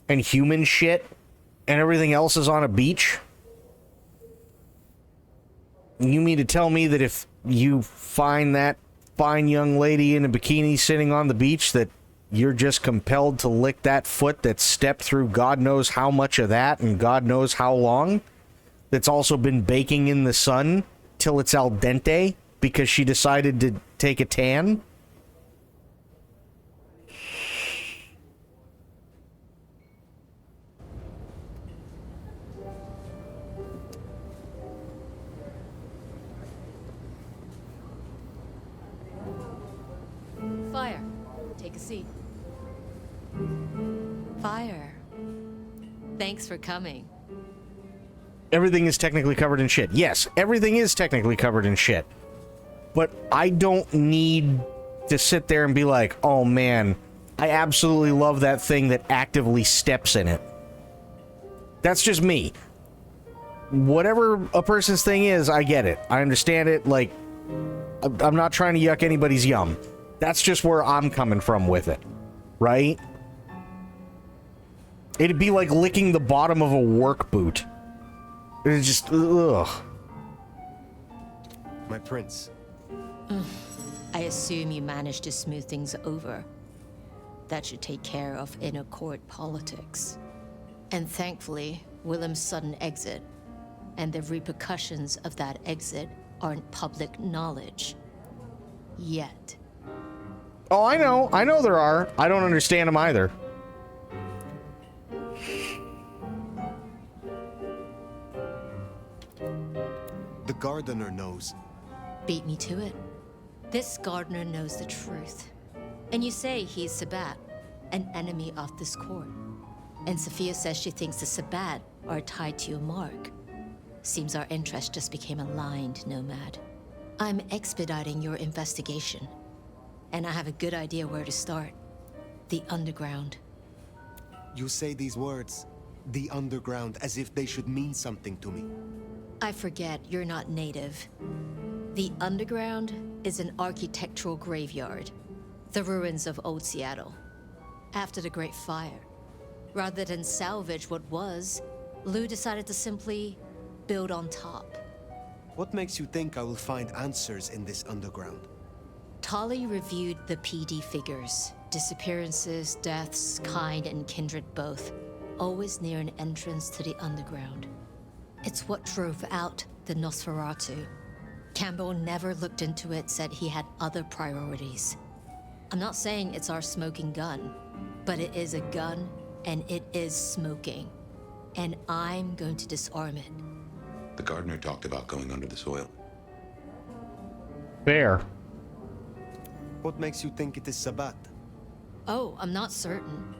and human shit and everything else is on a beach? You mean to tell me that if you find that fine young lady in a bikini sitting on the beach that you're just compelled to lick that foot that stepped through God knows how much of that and God knows how long, that's also been baking in the sun till it's al dente because she decided to take a tan? Fire. Take a seat. Fire. Thanks for coming. Everything is technically covered in shit. Yes, everything is technically covered in shit. But I don't need to sit there and be like, oh man, I absolutely love that thing that actively steps in it. That's just me. Whatever a person's thing is, I get it. I understand it. Like, I'm not trying to yuck anybody's yum. That's just where I'm coming from with it. Right? It'd be like licking the bottom of a work boot. It's just, ugh. My prince. I assume you managed to smooth things over. That should take care of inner court politics. And thankfully, Willem's sudden exit and the repercussions of that exit aren't public knowledge. Yet. Oh, I know. I know there are. I don't understand them either. The gardener knows. Beat me to it. This gardener knows the truth. And you say he's Sabbat, an enemy of this court. And Sophia says she thinks the Sabbat are tied to your mark. Seems our interest just became aligned, Nomad. I'm expediting your investigation. And I have a good idea where to start. The underground. You say these words, the underground, as if they should mean something to me. I forget you're not native. The underground is an architectural graveyard. The ruins of old Seattle. After the Great Fire. Rather than salvage what was, Lou decided to simply build on top. What makes you think I will find answers in this underground? Tali reviewed the PD figures. Disappearances, deaths, kind and kindred both. Always near an entrance to the underground. It's what drove out the Nosferatu. Campbell never looked into it, said he had other priorities. I'm not saying it's our smoking gun, but it is a gun and it is smoking. And I'm going to disarm it. The gardener talked about going under the soil. Fair. What makes you think it is Sabbat? Oh, I'm not certain.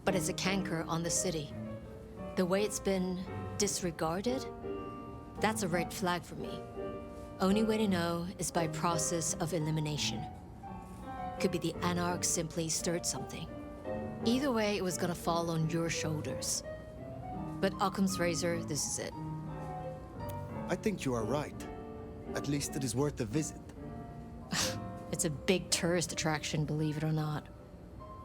But it's a canker on the city. The way it's been disregarded, that's a red flag for me. Only way to know is by process of elimination. Could be the Anarch simply stirred something. Either way, it was gonna fall on your shoulders. But Occam's razor, this is it. I think you are right. At least it is worth a visit. It's a big tourist attraction, believe it or not.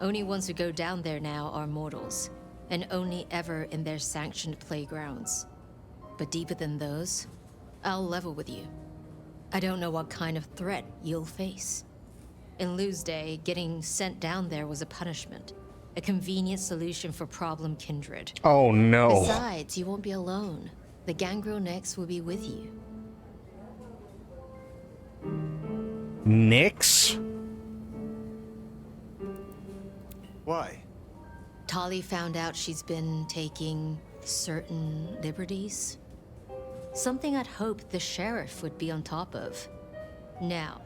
Only ones who go down there now are mortals, and only ever in their sanctioned playgrounds. But deeper than those, I'll level with you. I don't know what kind of threat you'll face. In Lou's day, getting sent down there was a punishment. A convenient solution for problem kindred. Oh no. Besides, you won't be alone. The Gangrel next will be with you. Nix? Why? Tali found out she's been taking certain liberties. Something I'd hoped the sheriff would be on top of. Now,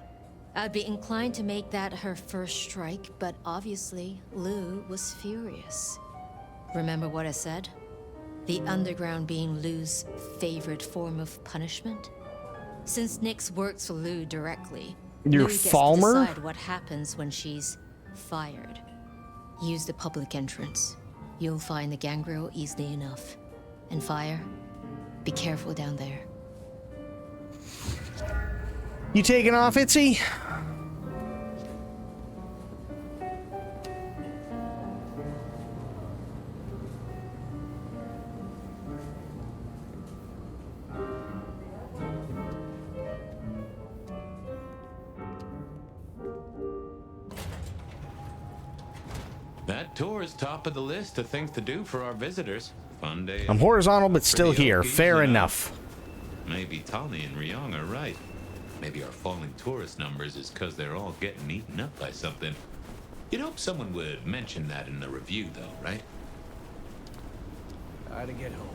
I'd be inclined to make that her first strike, but obviously, Lou was furious. Remember what I said? The underground being Lou's favorite form of punishment? Since Nix works for Lou directly, Your Lou gets Falmer? to decide what happens when she's fired. Use the public entrance. You'll find the gangrel easily enough. And fire, be careful down there. You taking off, Itzy? That tour is top of the list of things to do for our visitors. Fun day. I'm horizontal, but still For the here. Okies, Fair you know. enough. Maybe Tali and Ryong are right. Maybe our falling tourist numbers is because they're all getting eaten up by something. You'd hope someone would mention that in the review, though, right? Gotta get home.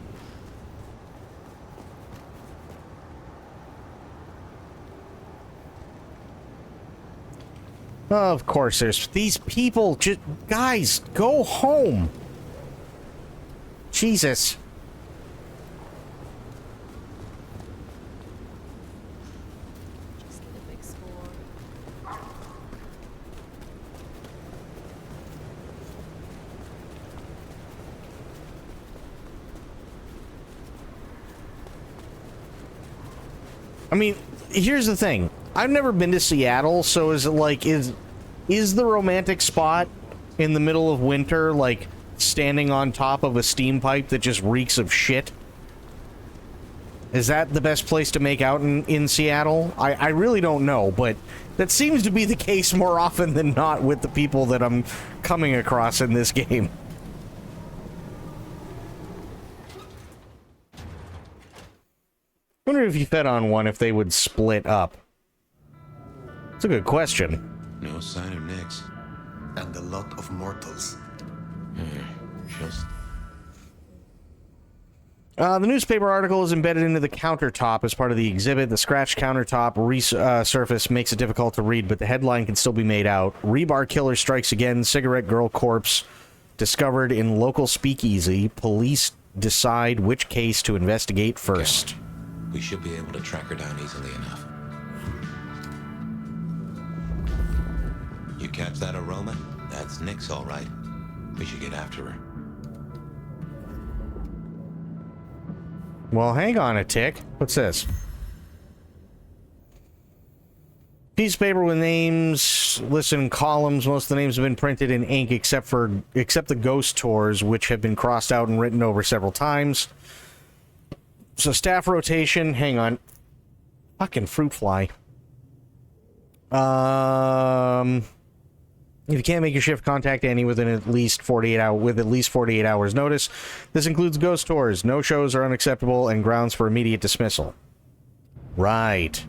Of course, there's these people. Just guys, go home. Jesus. Just get a big score. I mean, here's the thing. I've never been to Seattle, so is it like is the romantic spot in the middle of winter like standing on top of a steam pipe that just reeks of shit? Is that the best place to make out in Seattle? I really don't know, but that seems to be the case more often than not with the people that I'm coming across in this game. I wonder if you fed on one if they would split up. It's a good question. No sign of Nix. And a lot of mortals. Just... The newspaper article is embedded into the countertop as part of the exhibit. The scratched countertop surface makes it difficult to read, but the headline can still be made out. Rebar killer strikes again. Cigarette girl corpse discovered in local speakeasy. Police decide which case to investigate first. We should be able to track her down easily enough. You catch that aroma? That's Nix, all right. We should get after her. Well, hang on a tick. What's this? Piece of paper with names listed in columns. Most of the names have been printed in ink except the ghost tours, which have been crossed out and written over several times. So staff rotation. Hang on. Fucking fruit fly. If you can't make your shift, contact Annie within at least 48 hours notice. This includes ghost tours. No shows are unacceptable and grounds for immediate dismissal. Right.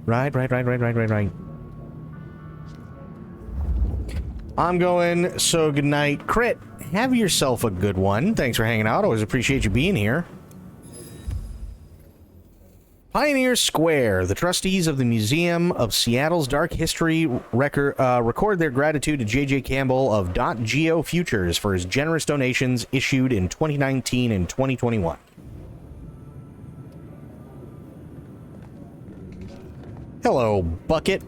Right. I'm going, so good night. Crit, have yourself a good one. Thanks for hanging out. Always appreciate you being here. Pioneer Square. The trustees of the Museum of Seattle's Dark History record their gratitude to J.J. Campbell of .Geo Futures for his generous donations issued in 2019 and 2021. Hello, Bucket.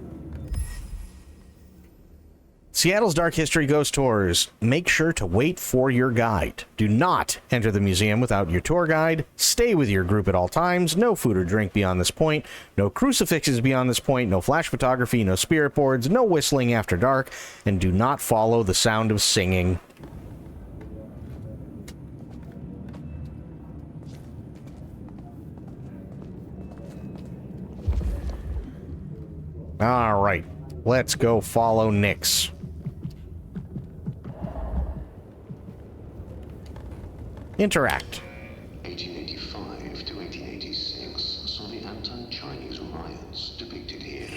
Seattle's Dark History Ghost Tours. Make sure to wait for your guide. Do not enter the museum without your tour guide. Stay with your group at all times. No food or drink beyond this point. No crucifixes beyond this point. No flash photography. No spirit boards. No whistling after dark. And do not follow the sound of singing. All right. Let's go follow Nix. Interact. 1885 to 1886 saw the anti-Chinese riots depicted here,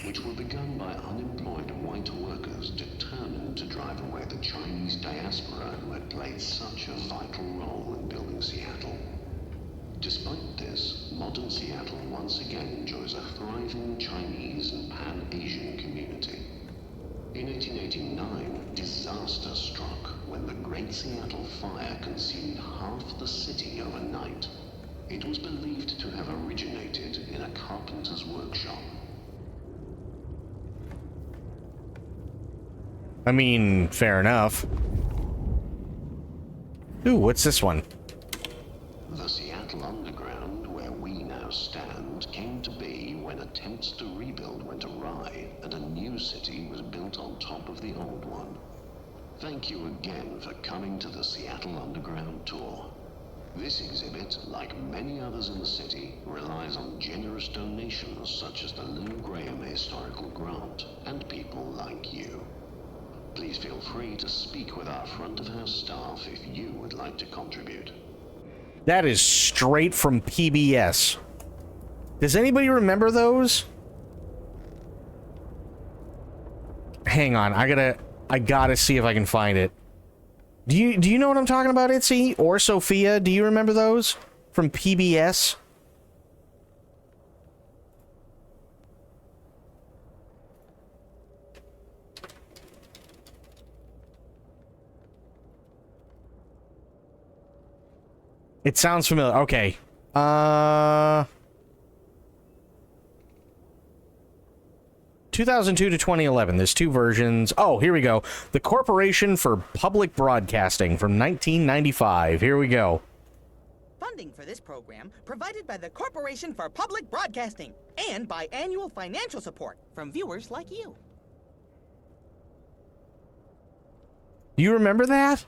which which were begun by unemployed white workers determined to drive away the Chinese diaspora who had played such a vital role in building Seattle. Despite this, modern Seattle once again enjoys a thriving Chinese and Pan-Asian community. In 1889, disaster struck when the Great Seattle Fire consumed half the city overnight. It was believed to have originated in a carpenter's workshop. I mean, fair enough. Ooh, what's this one? The Seattle Underground, where we now stand, came to be when attempts to rebuild went awry and a new city was built on top of the old one. Thank you again for coming to the Seattle Underground tour. This exhibit, like many others in the city, relies on generous donations such as the Lou Graham Historical Grant and people like you. Please feel free to speak with our front of house staff if you would like to contribute. That is straight from PBS. Does anybody remember those? Hang on, I gotta see if I can find it. Do you know what I'm talking about, Itzy? Or Sophia? Do you remember those? From PBS? It sounds familiar. Okay. 2002 to 2011. There's two versions. Oh, here we go. The Corporation for Public Broadcasting from 1995. Here we go. Funding for this program provided by the Corporation for Public Broadcasting and by annual financial support from viewers like you. Do you remember that?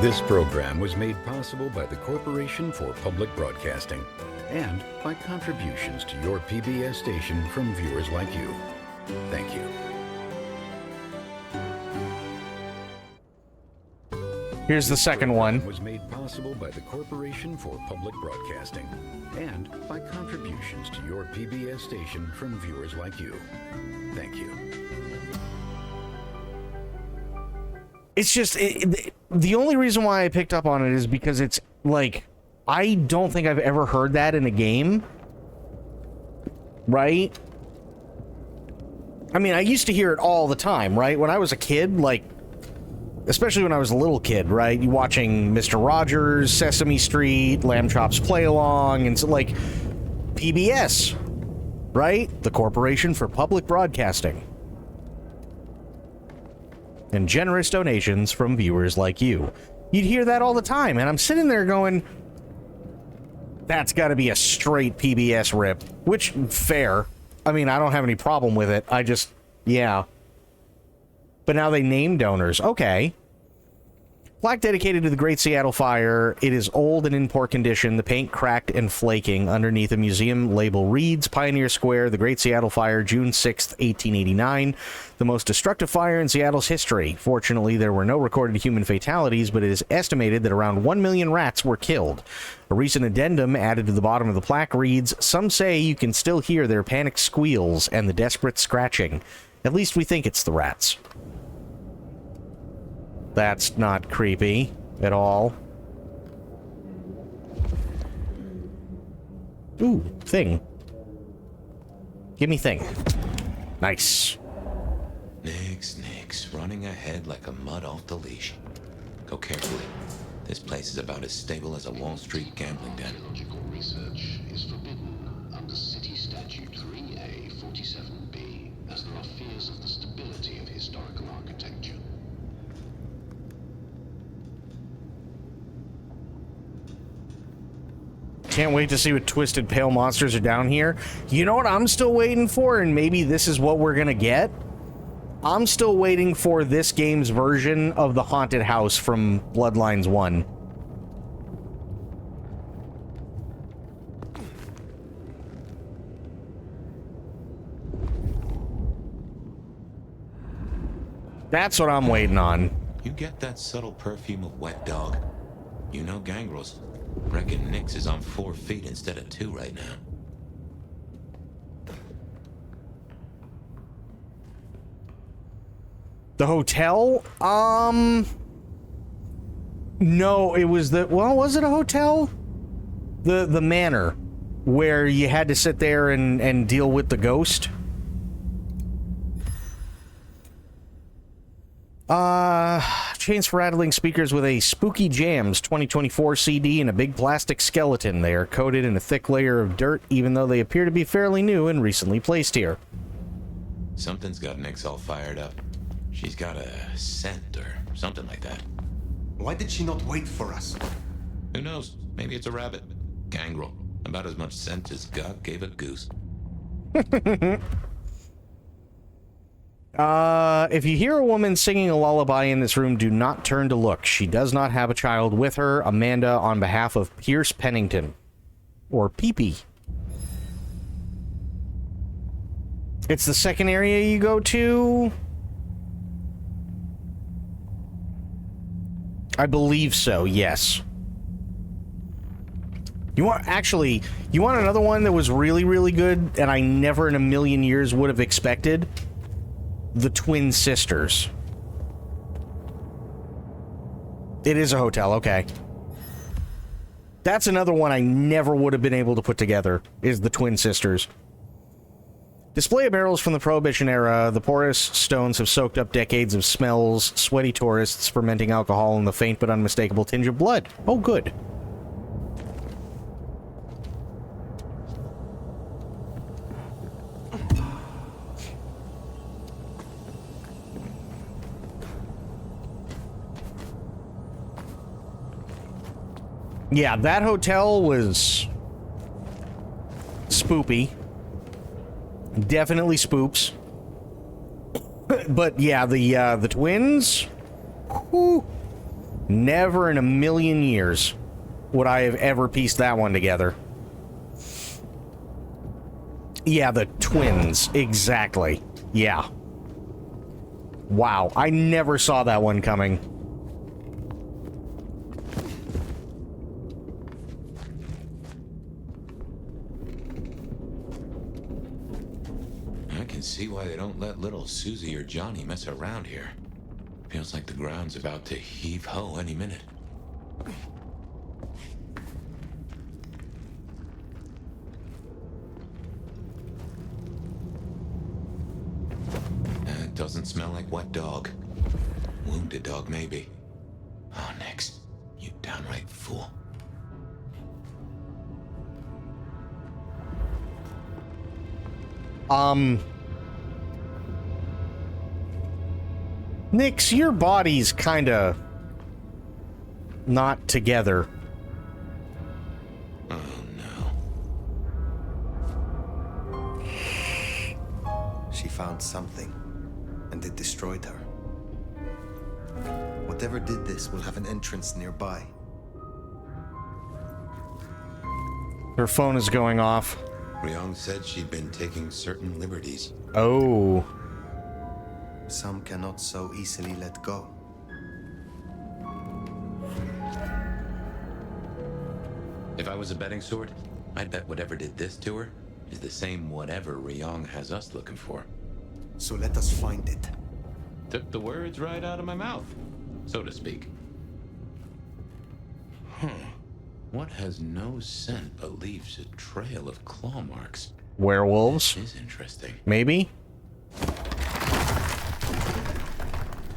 This program was made possible by the Corporation for Public Broadcasting and by contributions to your PBS station from viewers like you. Thank you. Here's the second one. Was made possible by the Corporation for Public Broadcasting and by contributions to your PBS station from viewers like you. Thank you. It's just the only reason why I picked up on it is because it's like I don't think I've ever heard that in a game, right? I mean, I used to hear it all the time, right? When I was a kid, like, especially when I was a little kid, right? You watching Mr. Rogers, Sesame Street, Lamb Chops Play Along, and so, like, PBS, right? The Corporation for Public Broadcasting. And generous donations from viewers like you. You'd hear that all the time, and I'm sitting there going, that's got to be a straight PBS rip. Which, fair. I mean, I don't have any problem with it. I just, yeah. But now they name donors. Okay. Plaque dedicated to the Great Seattle Fire. It is old and in poor condition. The paint cracked and flaking. Underneath a museum label reads, Pioneer Square, the Great Seattle Fire, June 6th, 1889. The most destructive fire in Seattle's history. Fortunately, there were no recorded human fatalities, but it is estimated that around 1 million rats were killed. A recent addendum added to the bottom of the plaque reads, some say you can still hear their panicked squeals and the desperate scratching. At least we think it's the rats. That's not creepy at all. Ooh, thing. Give me thing. Nice. Nix, running ahead like a mutt off the leash. Go carefully. This place is about as stable as a Wall Street gambling den. Archaeological research is forbidden under City Statute 3A 47B, as there are fears of the stability of historical architecture. Can't wait to see what twisted pale monsters are down here. You know what I'm still waiting for, and maybe this is what we're gonna get? I'm still waiting for this game's version of the haunted house from Bloodlines 1. That's what I'm waiting on. You get that subtle perfume of wet dog. You know gangrels. Reckon Nix is on 4 feet instead of 2 right now. The hotel? No, it was was it a hotel? The manor, where you had to sit there and deal with the ghost. Chains for rattling speakers with a Spooky Jams 2024 CD and a big plastic skeleton. They are coated in a thick layer of dirt, even though they appear to be fairly new and recently placed here. Something's got Nix all fired up. She's got a scent or something like that. Why did she not wait for us? Who knows? Maybe it's a rabbit. Gangrel. About as much scent as God gave a goose. If you hear a woman singing a lullaby in this room, do not turn to look. She does not have a child with her. Amanda, on behalf of Pierce Pennington. Or Pee-Pee. It's the second area you go to? I believe so, yes. You want another one that was really, really good, and I never in a million years would have expected? The Twin Sisters. It is a hotel, okay. That's another one I never would have been able to put together, is the Twin Sisters. Display of barrels from the Prohibition era. The porous stones have soaked up decades of smells, sweaty tourists fermenting alcohol, and the faint but unmistakable tinge of blood. Oh, good. Yeah, that hotel was spoopy. Definitely spoops. But yeah, the twins, whew, never in a million years would I have ever pieced that one together. Yeah, the twins, exactly. Yeah. Wow, I never saw that one coming. See why they don't let little Susie or Johnny mess around here. Feels like the ground's about to heave-ho any minute. It doesn't smell like wet dog. Wounded dog, maybe. Oh, Nix, you downright fool. Nix, your body's kinda not together. Oh no. She found something, and it destroyed her. Whatever did this will have an entrance nearby. Her phone is going off. Ryong said she'd been taking certain liberties. Oh. Some cannot so easily let go. If I was a betting sort, I'd bet whatever did this to her is the same whatever Ryong has us looking for. So let us find it. Took the words right out of my mouth, so to speak. What has no scent but leaves a trail of claw marks? Werewolves? This is interesting. Maybe?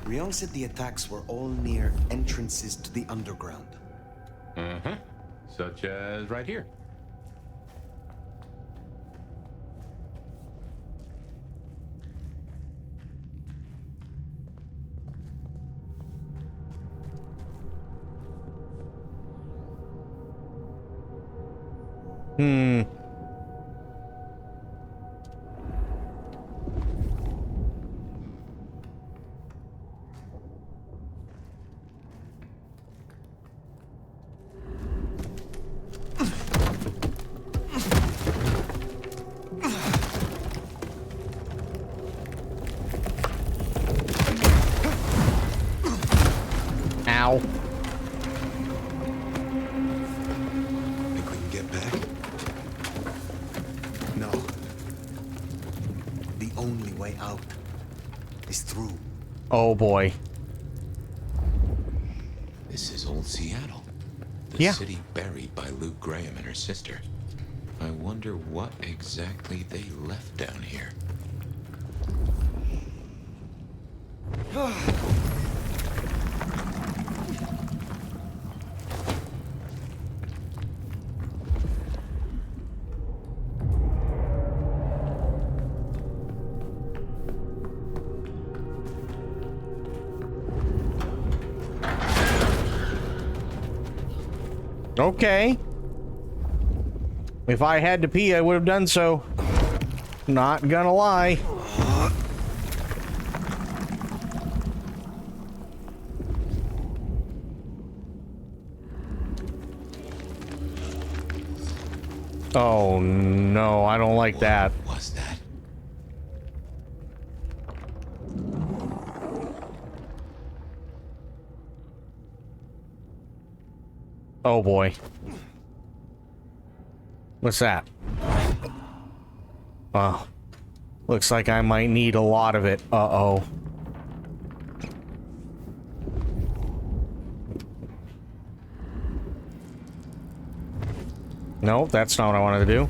Ryong said the attacks were all near entrances to the underground. Uh-huh. Such as right here. Ow. out is through. Oh boy. This is old Seattle. The Yeah. city buried by Luke Graham and her sister. I wonder what exactly they left down here. Okay. If I had to pee, I would have done so. Not gonna lie. Oh no, I don't like that. What was that? Oh boy. What's that? Oh. Looks like I might need a lot of it. Uh-oh. No, that's not what I wanted to do.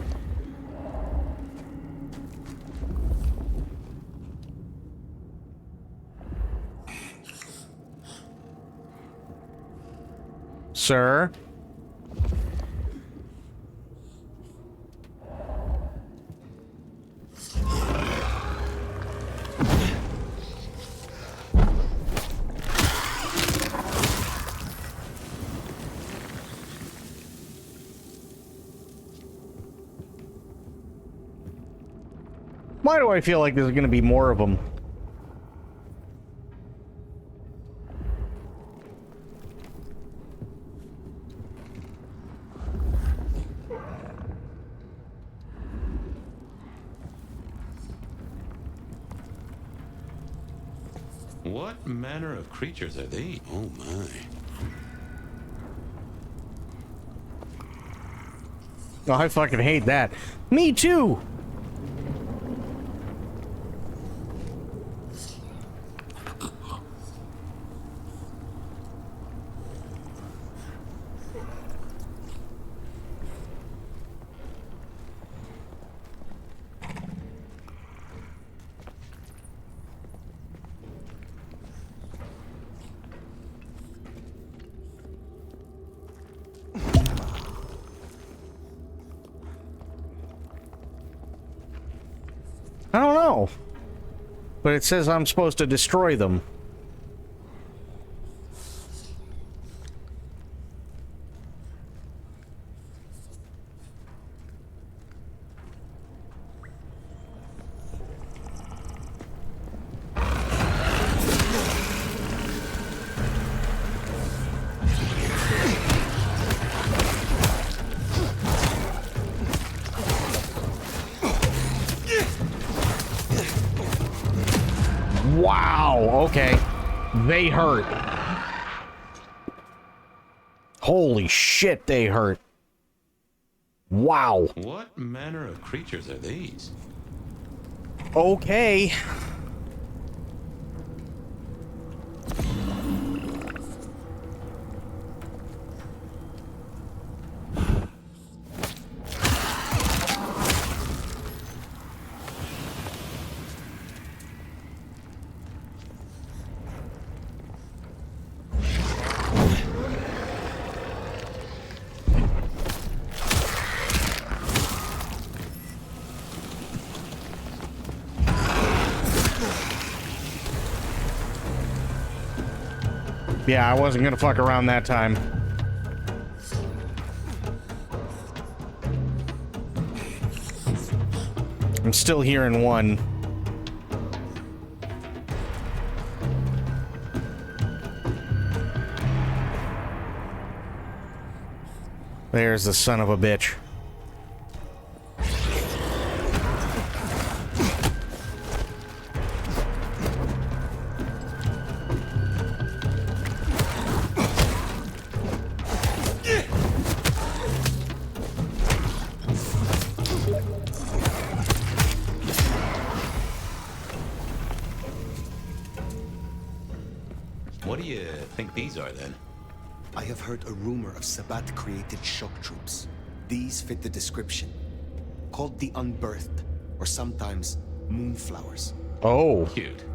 Sir? Why do I feel like there's gonna be more of them? What manner of creatures are they? Oh my. Oh, I fucking hate that. Me too! I don't know. But it says I'm supposed to destroy them. Wow, okay. They hurt. Holy shit, they hurt. Wow. What manner of creatures are these? Okay. Yeah, I wasn't gonna fuck around that time. I'm still hearing one. There's the son of a bitch. think these are, then? I have heard a rumor of Sabbat-created shock troops. These fit the description. Called the Unbirthed, or sometimes Moonflowers. Oh. Cute.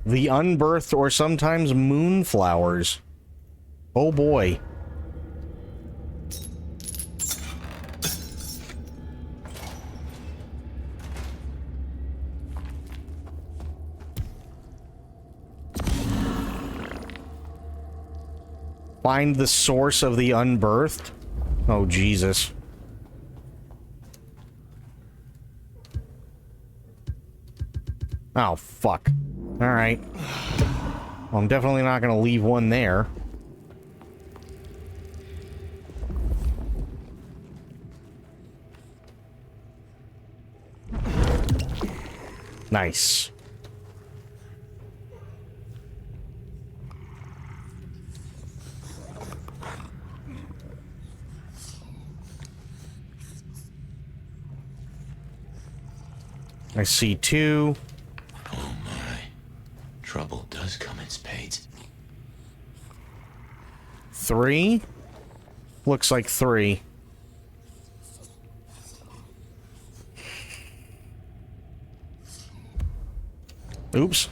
The Unbirthed, or sometimes Moonflowers. Oh boy. Find the source of the Unbirthed? Oh, Jesus. Oh, fuck. Alright. Well, I'm definitely not gonna leave one there. Nice. I see 2. Oh my. Trouble does come in spades. 3? Looks like 3. Oops.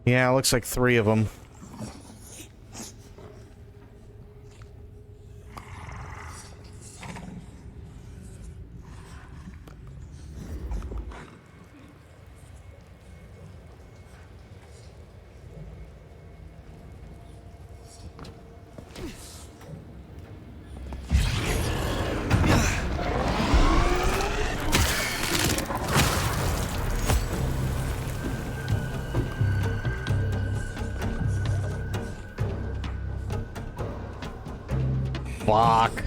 Yeah, it looks like 3 of them. Fuck.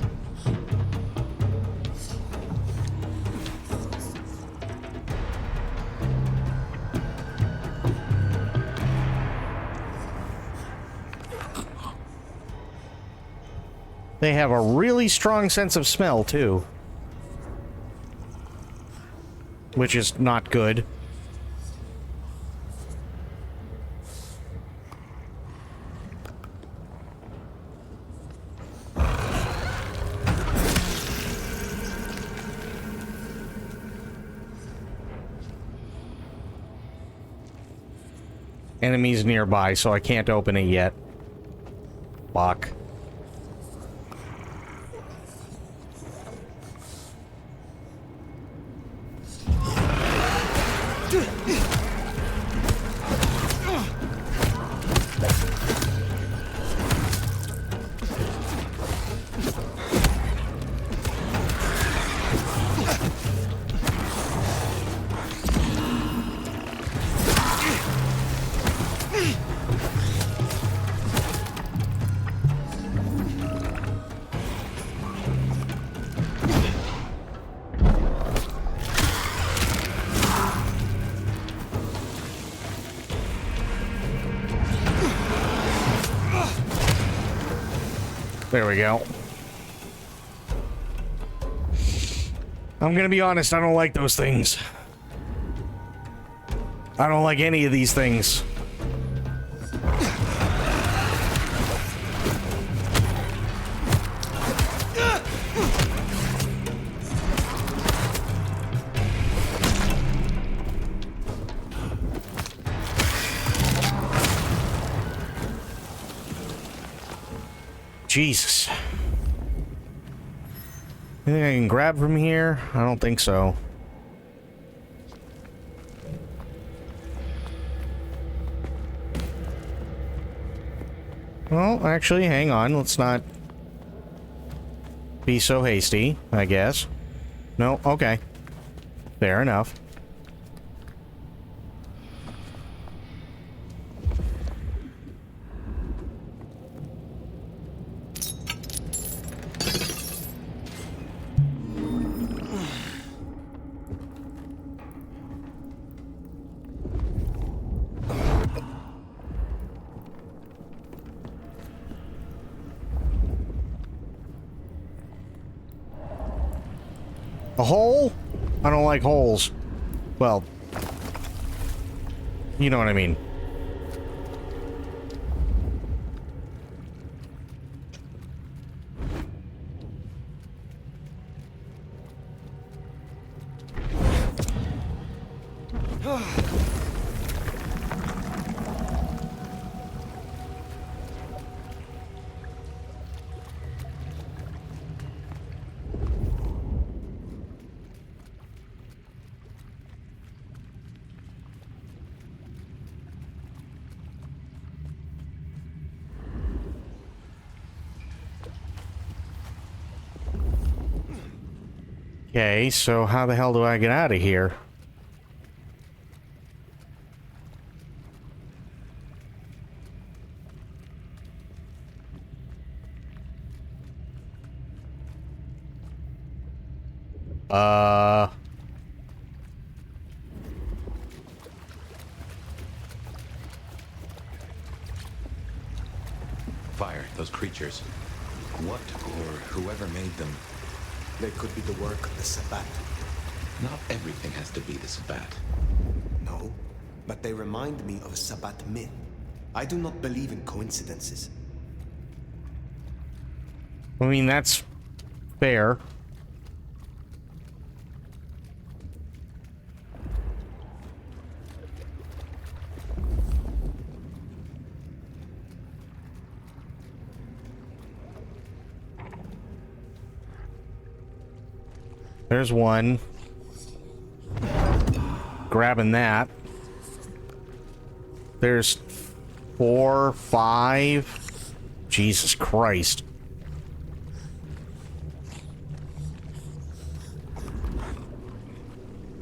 They have a really strong sense of smell, too. Which is not good. Enemies nearby, so I can't open it yet. Fuck. There we go. I'm gonna be honest, I don't like those things. I don't like any of these things. Jesus. Anything I can grab from here? I don't think so. Well, actually, hang on. Let's not be so hasty, I guess. No, okay. Fair enough. A hole? I don't like holes. Well, you know what I mean. Okay, so how the hell do I get out of here? Fire, those creatures. What or whoever made them? They could be the work of the Sabbat. Not everything has to be the Sabbat. No, but they remind me of a Sabbat myth. I do not believe in coincidences. I mean, that's fair. There's one. Grabbing that. There's 4, 5. Jesus Christ.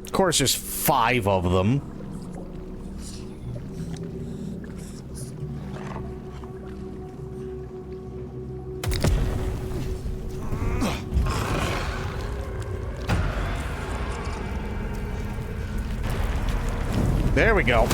Of course, there's 5 of them. There we go.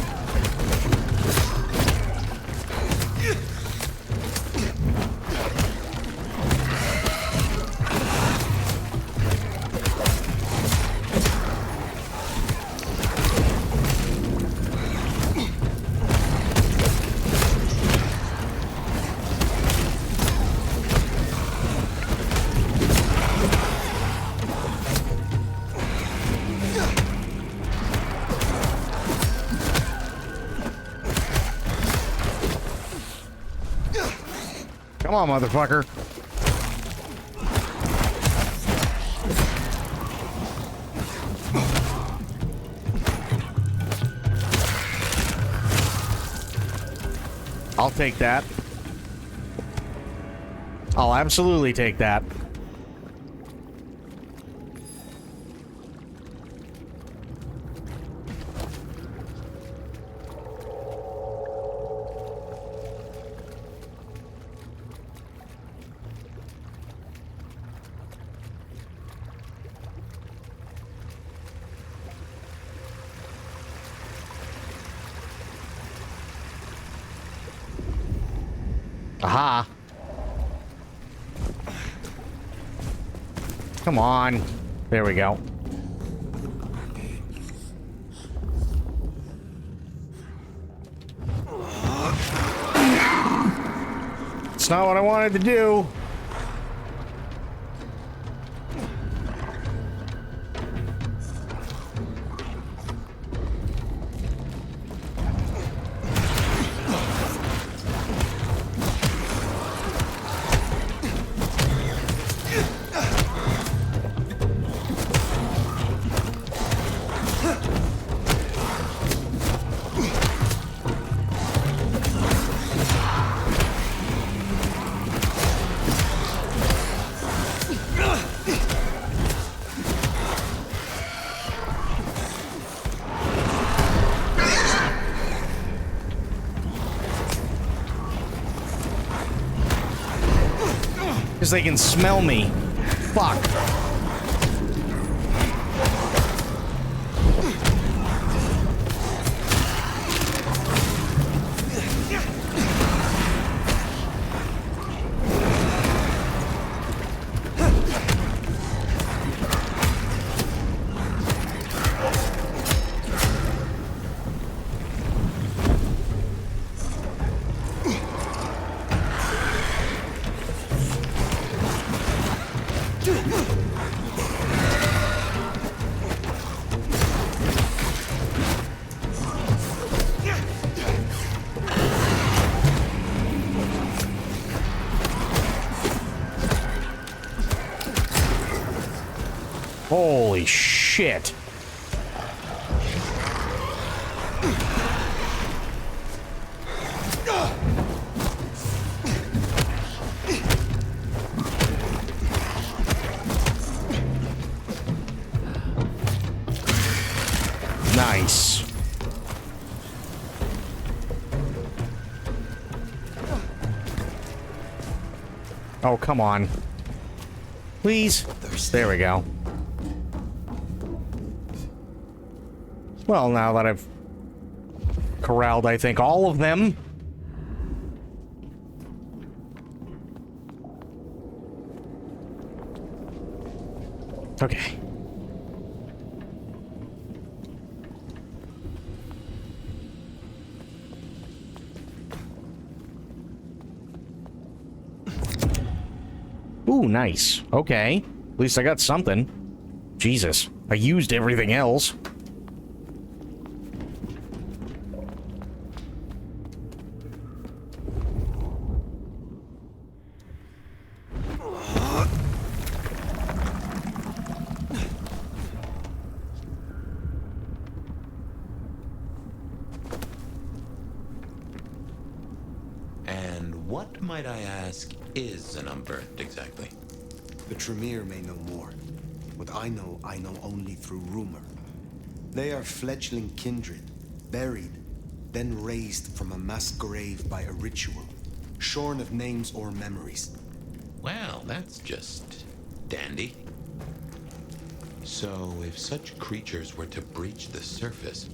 Come on, motherfucker. I'll take that. I'll absolutely take that. Aha. Come on. There we go. It's not what I wanted to do. Because they can smell me. Fuck. Holy shit. Nice. Oh, come on. Please. There we go. Well, now that I've corralled, I think, all of them. Okay. Ooh, nice. Okay. At least I got something. Jesus. I used everything else. And what, might I ask, is an Umbert exactly? The Tremere may know more. What I know only through rumor. They are fledgling kindred, buried, then raised from a mass grave by a ritual, shorn of names or memories. Well, that's just dandy. So, if such creatures were to breach the surface,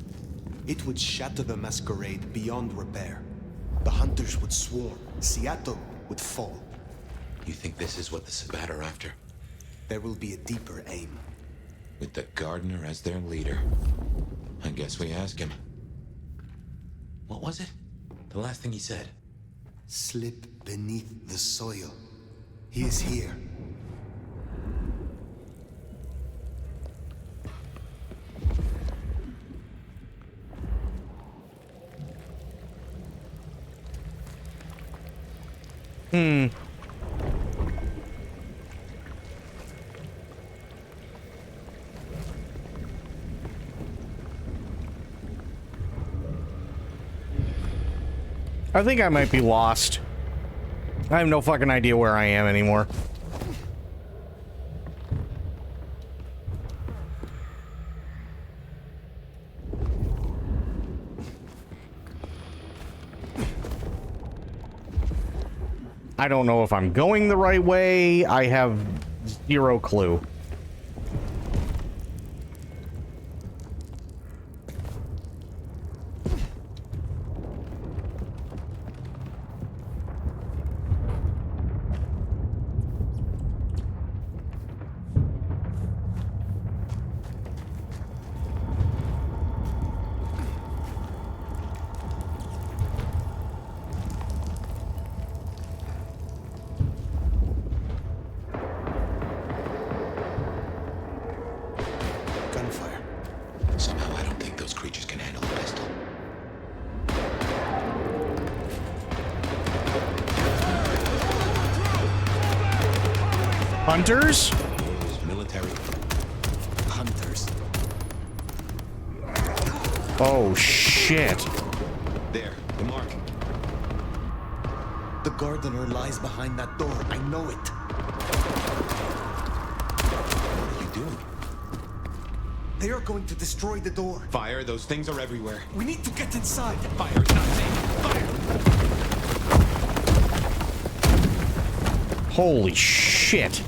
it would shatter the masquerade beyond repair. The hunters would swarm. Seattle would fall. You think this is what the Sabbat are after? There will be a deeper aim. With the Gardener as their leader. I guess we ask him. What was it? The last thing he said? Slip beneath the soil. He is here. I think I might be lost. I have no fucking idea where I am anymore. I don't know if I'm going the right way. I have zero clue. Somehow I don't think those creatures can handle a pistol. Hunters? Military. Hunters. Oh, shit. There, the mark. The Gardener lies behind that door. I know it. What are you doing? They are going to destroy the door. Fire, those things are everywhere. We need to get inside. Fire is not safe. Fire! Holy shit.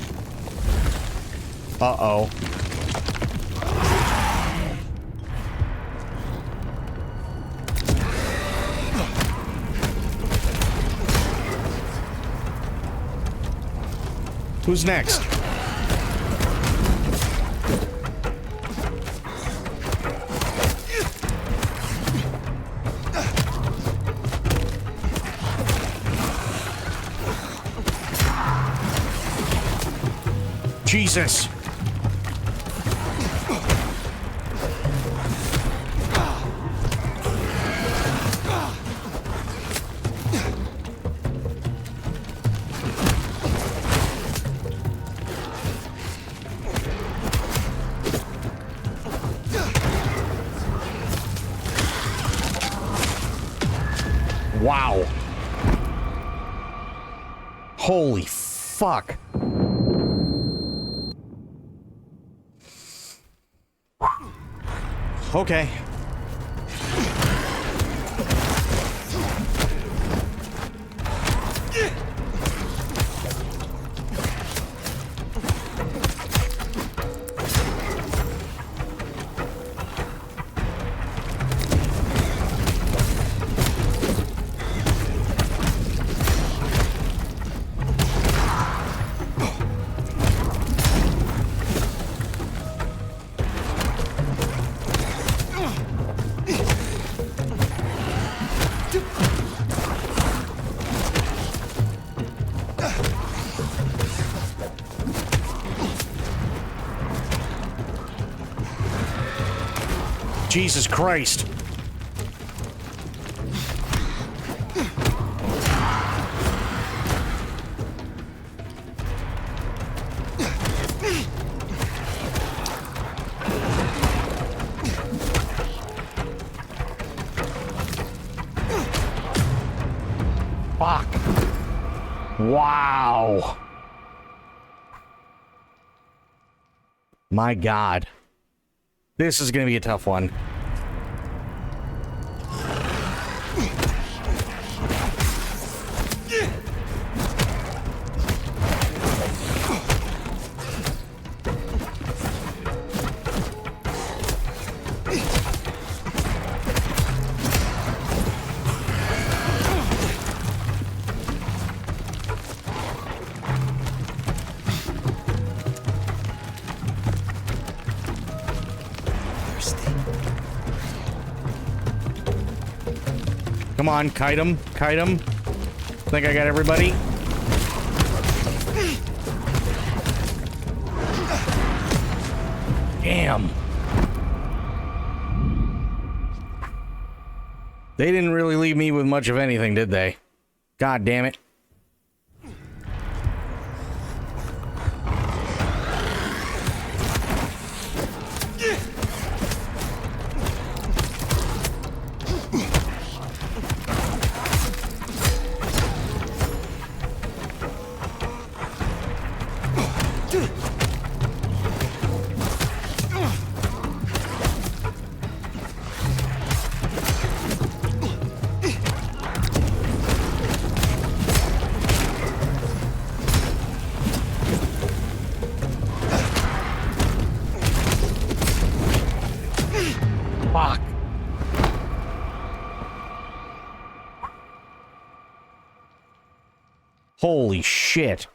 Uh-oh. Who's next? Jesus. Wow. Holy fuck. Okay. Jesus Christ. Fuck. Wow. My God. This is going to be a tough one. Come on, kite him. Kite him. Think I got everybody? Damn. They didn't really leave me with much of anything, did they? God damn it. Fuck. Holy shit.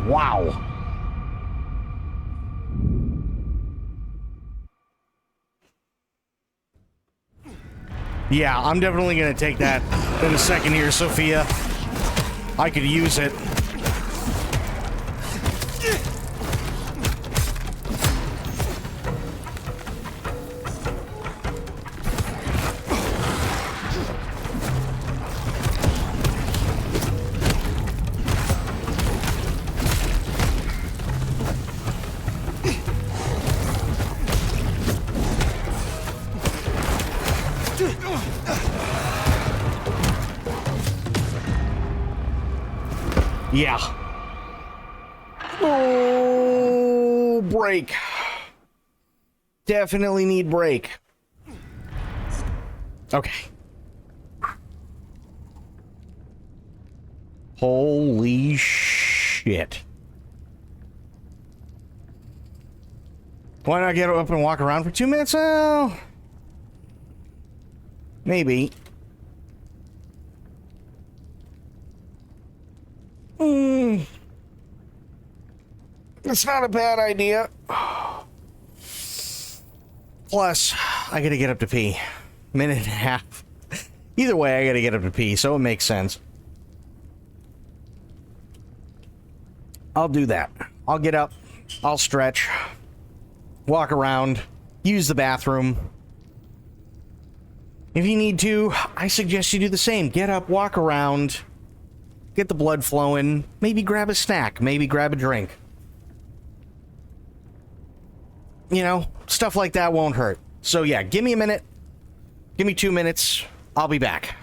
Wow. Yeah, I'm definitely going to take that in a second here, Sophia. I could use it. Yeah. Oh, break. Definitely need break. Okay. Holy shit. Why not get up and walk around for 2 minutes? Well, maybe. It's not a bad idea. Plus, I gotta get up to pee. Minute and a half. Either way, I gotta get up to pee, so it makes sense. I'll do that. I'll get up, I'll stretch, walk around, use the bathroom. If you need to, I suggest you do the same. Get up, walk around, get the blood flowing, maybe grab a snack, maybe grab a drink. You know, stuff like that won't hurt. So yeah, give me a minute. Give me 2 minutes. I'll be back.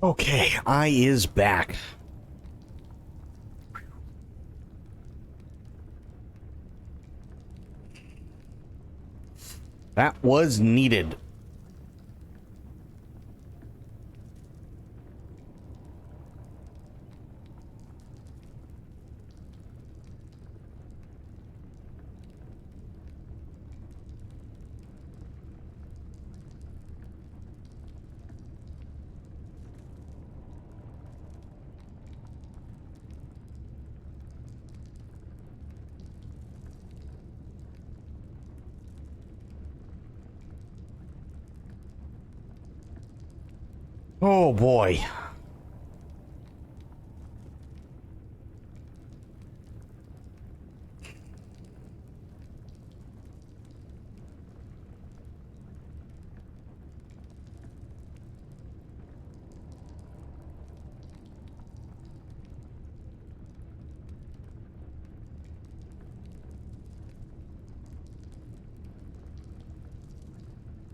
Okay, I is back. That was needed. Oh boy.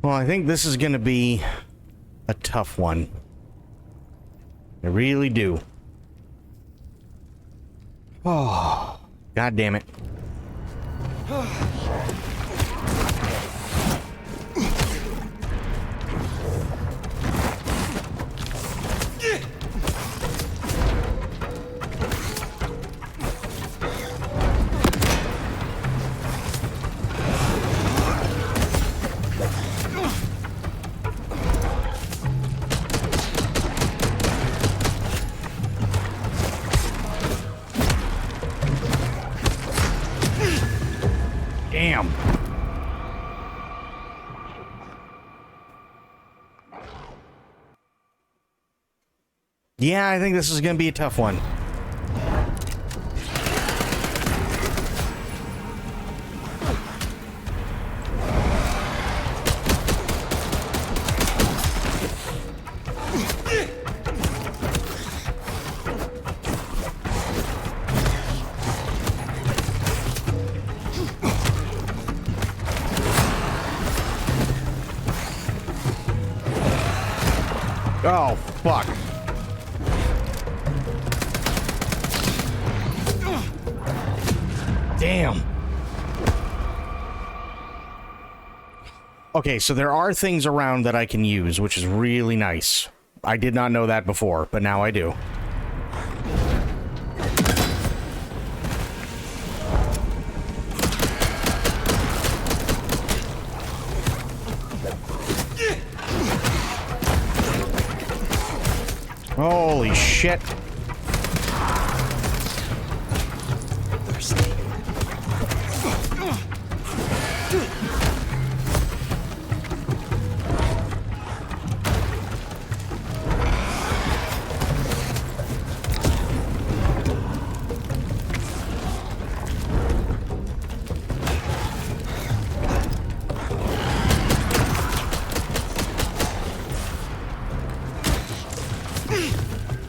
Well, I think this is going to be a tough one. I really do. Oh, God damn it. Damn. Yeah, I think this is going to be a tough one. Oh, fuck. Damn. Okay, so there are things around that I can use, which is really nice. I did not know that before, but now I do. Holy shit.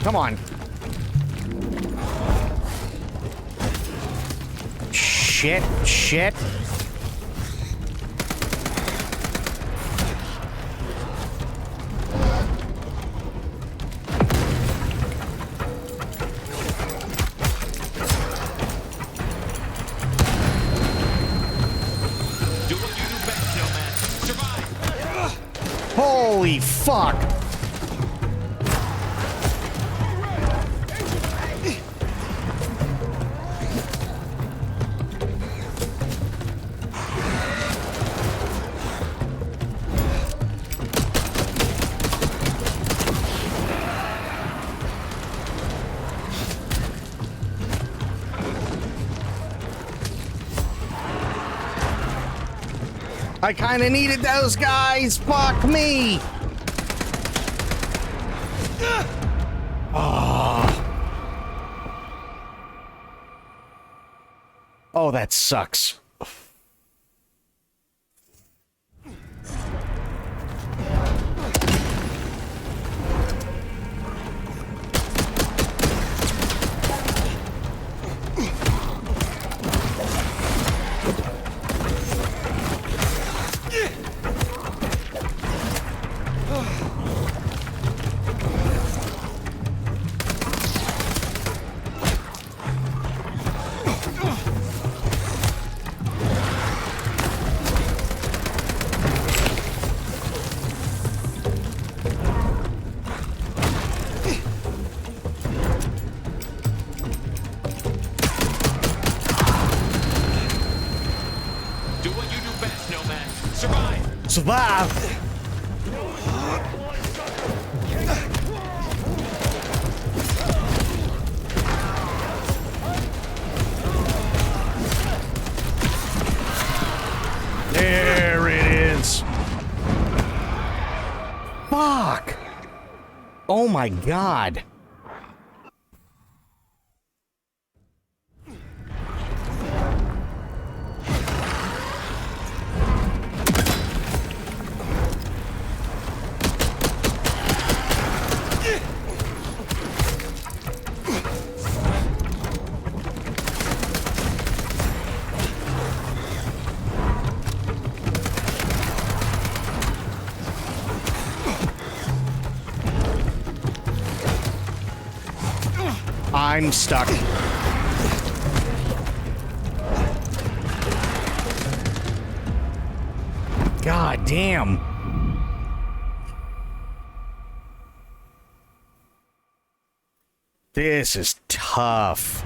Come on. Shit, shit. Holy fuck. I kinda needed those guys. Fuck me. Oh, that sucks. Survive! There it is. Fuck! Oh my god. I'm stuck. God damn. This is tough.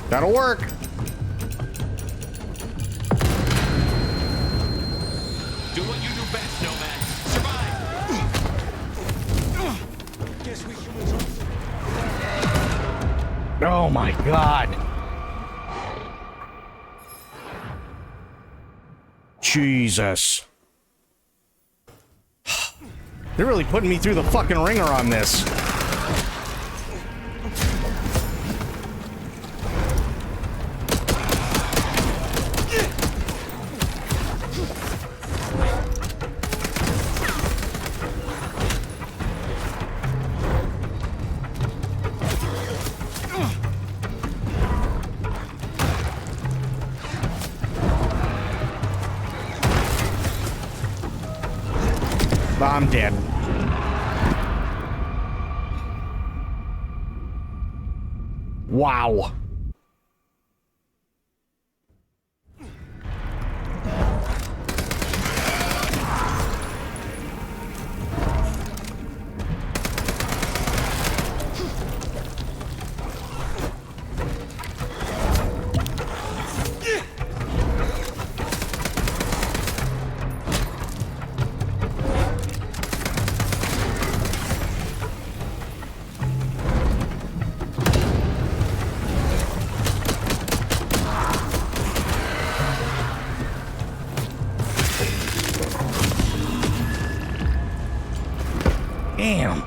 That'll work. Do what you do best, Nomad. Survive. Guess we should move on. Oh my god. Jesus. They're really putting me through the fucking ringer on this. I'm dead. Wow. Damn.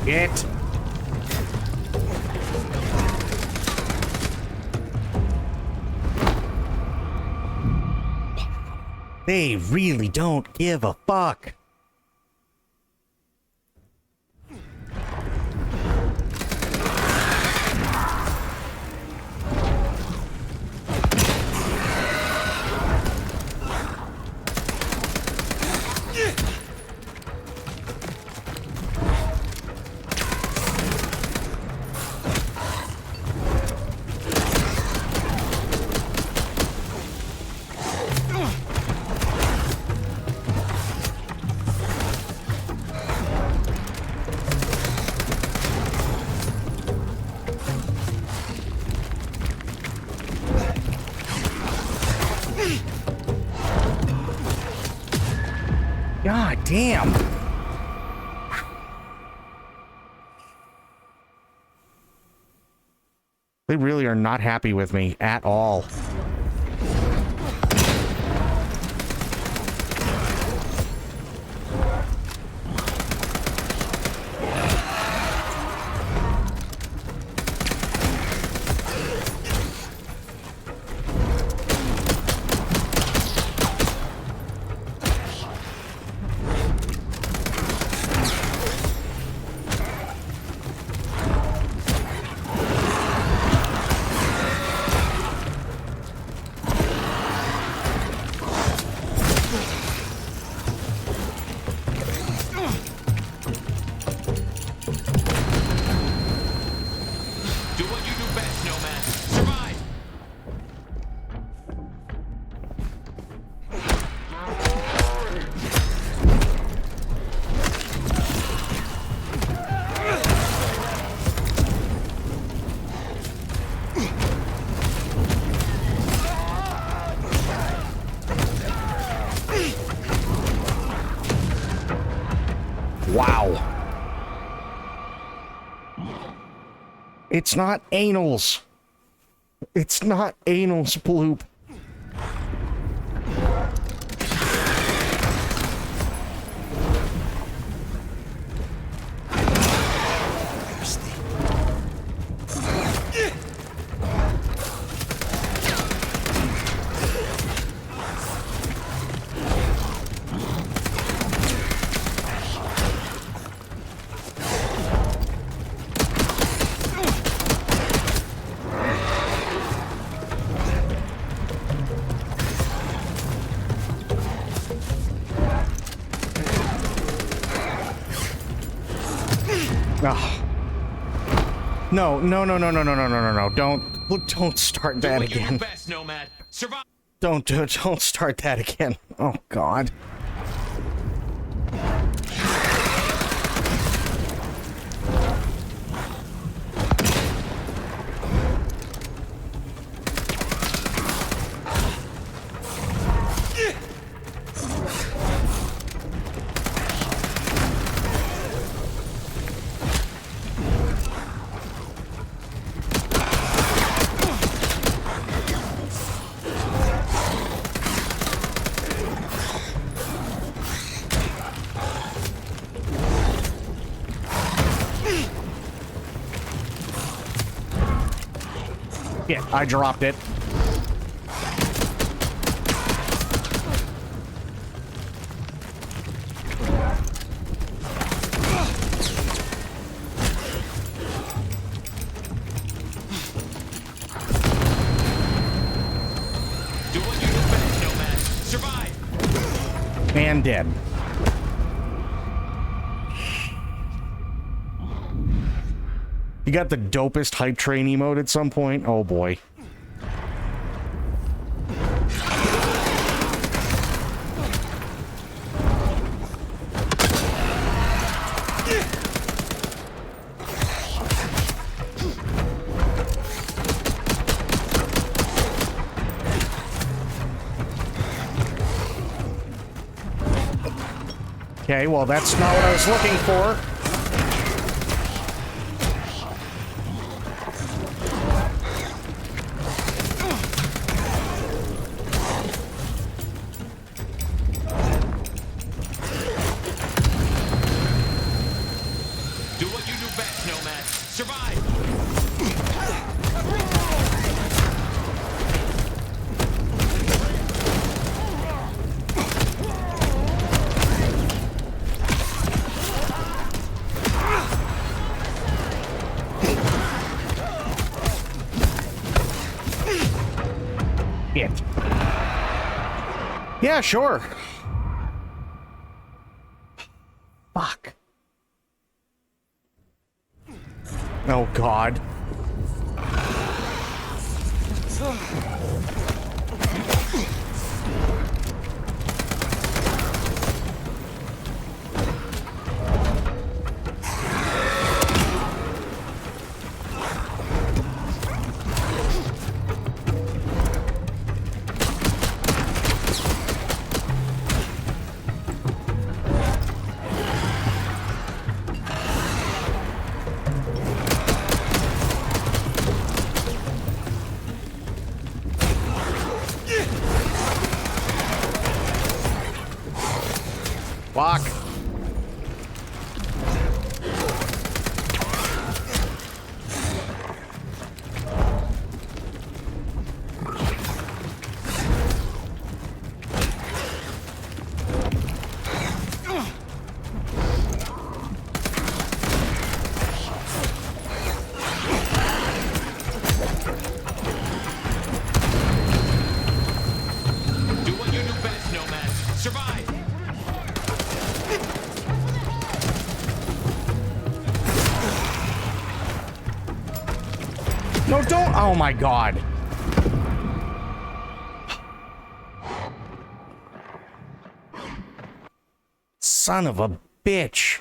Get. They really don't give a fuck. God damn. They really are not happy with me at all. Wow. It's not anals. It's not anals, Bloop. No, no, no, no, no, no, no, no, no, no. Don't start that again. Best, Nomad. Survive. Don't start that again. Oh, God. Yeah, I dropped it. Do what you do best, Nomad. Survive. And dead. You got the dopest hype train emote at some point? Oh boy. Okay, well that's not what I was looking for. Do what you do best, Nomad. Survive. It. Yeah, sure. Fuck. Oh, God. Fuck. Do what you do best, Nomad. Survive. No, don't. Oh, my God. Son of a bitch.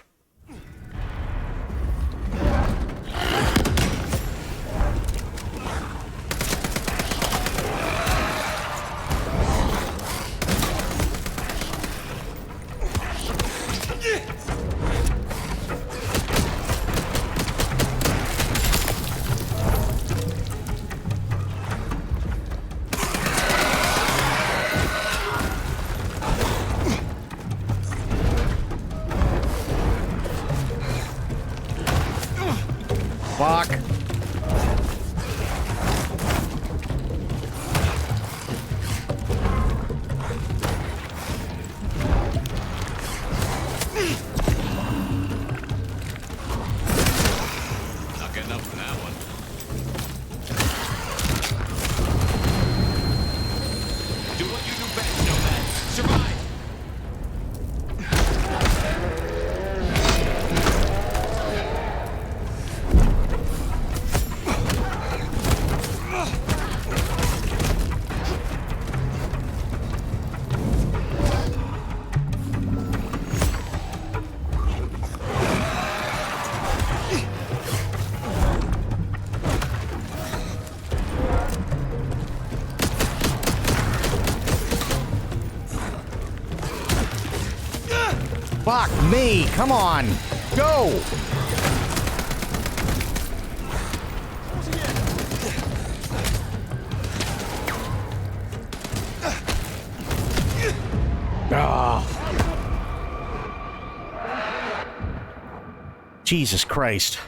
Fuck me. Come on. Go. Ah. Jesus Christ.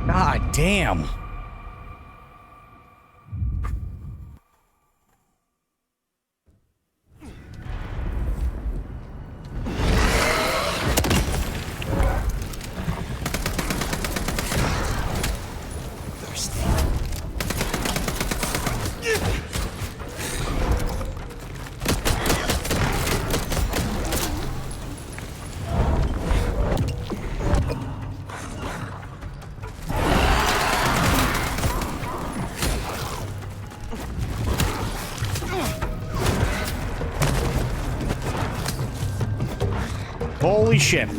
God damn. Holy shit.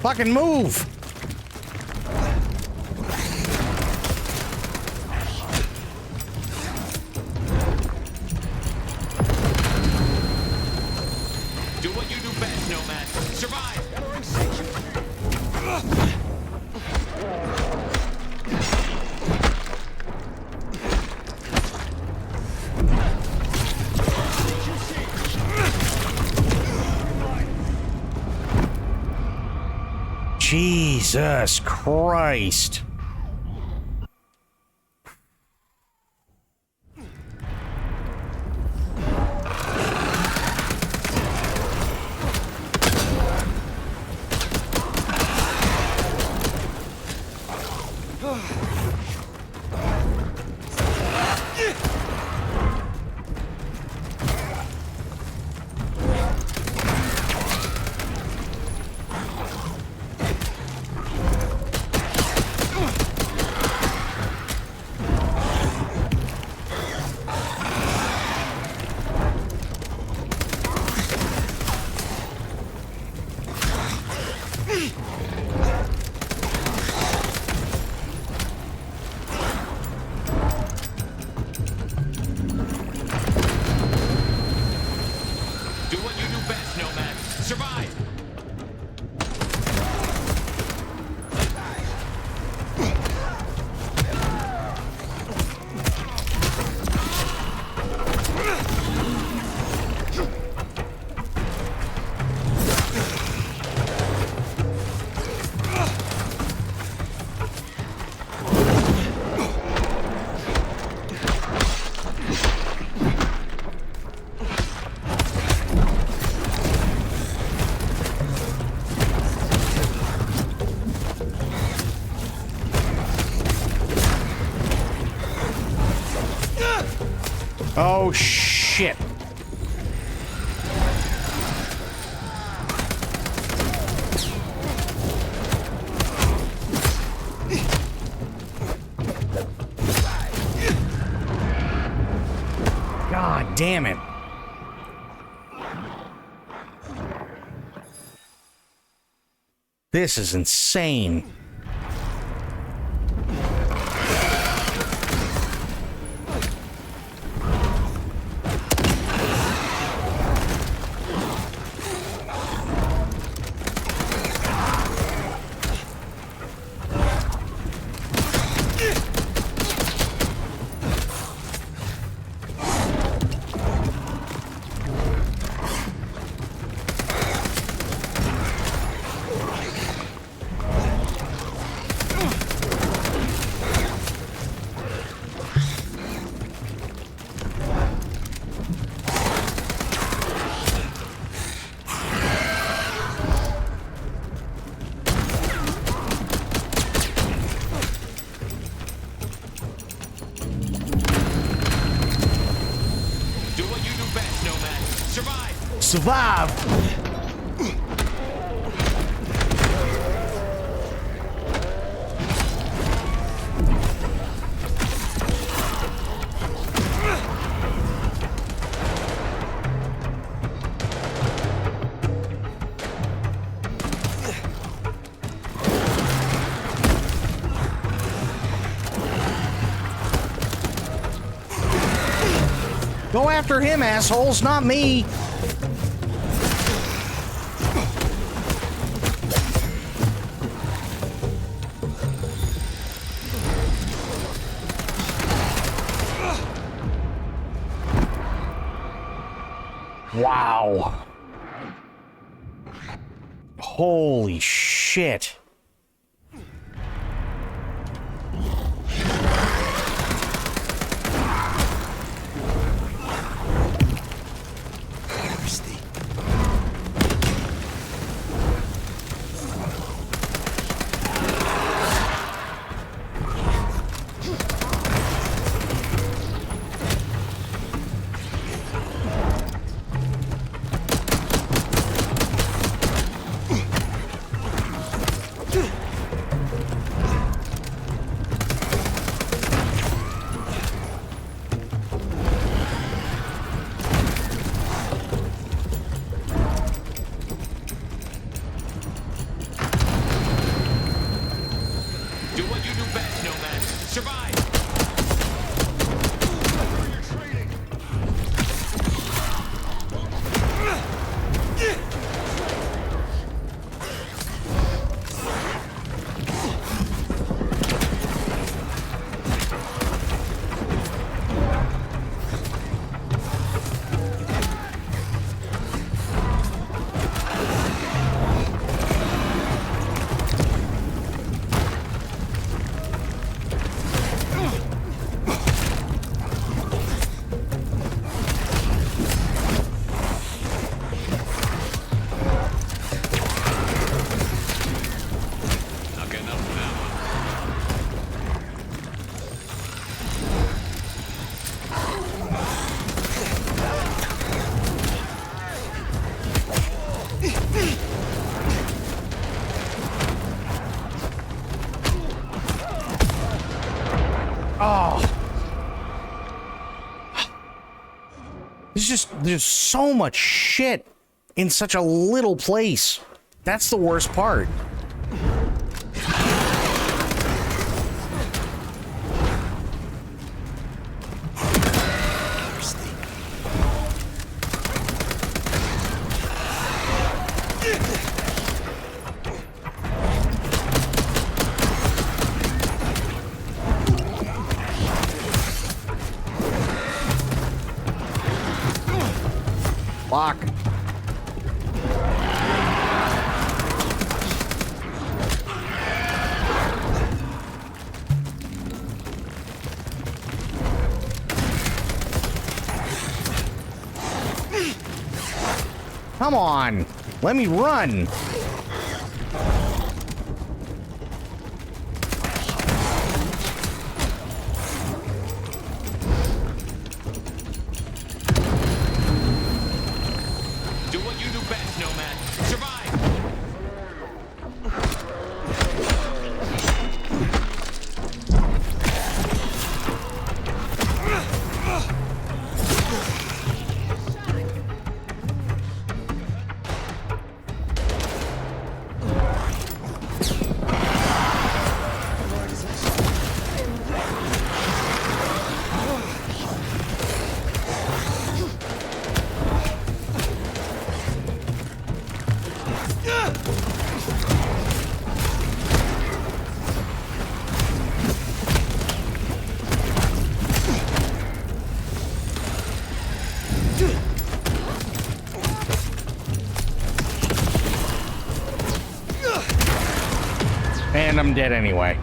Fucking move. Do what you do best, Nomad. Survive! Jesus Christ. Oh, shit. God damn it. This is insane. survive. Go after him, assholes, not me. Wow. Holy shit. Do what you do best, Nomad. Survive! Oh. There's so much shit in such a little place. That's the worst part. Fuck. Come on, let me run. Do what you do best, Nomad. Survive! And I'm dead anyway.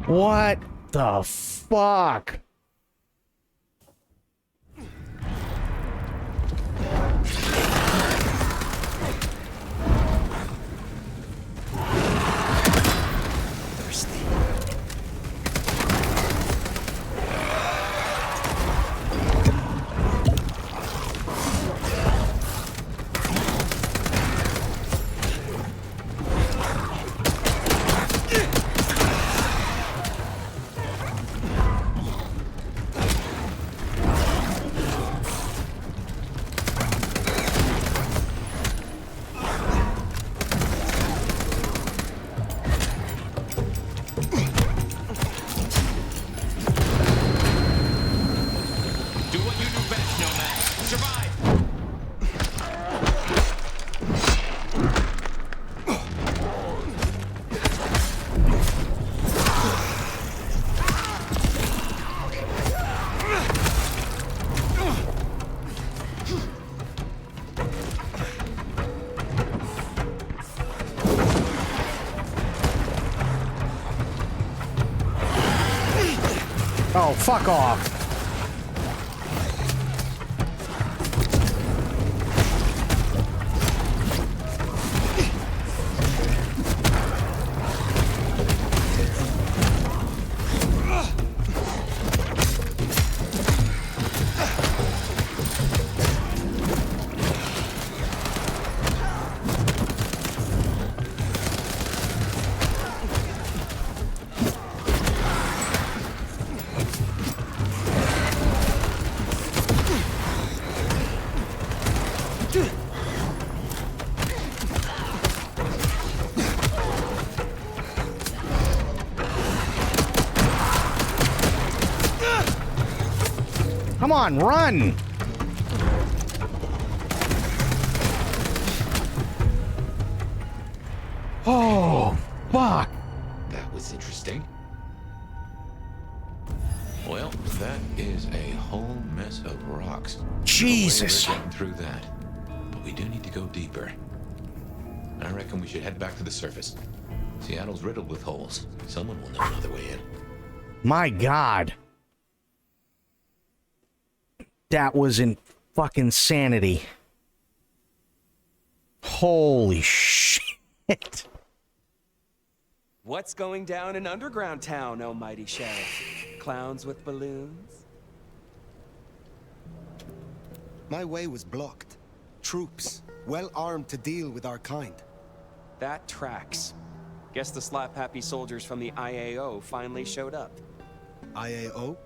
What the fuck? Oh, fuck off. Come on, run! Oh, fuck. That was interesting. Well, that is a whole mess of rocks. Jesus. No way we're getting through that. But we do need to go deeper. I reckon we should head back to the surface. Seattle's riddled with holes. Someone will know another way in. My God. That was in fucking sanity. Holy shit. What's going down in Underground Town, oh mighty sheriff? Clowns with balloons? My way was blocked. Troops, well armed to deal with our kind. That tracks. Guess the slap-happy soldiers from the IAO finally showed up. IAO?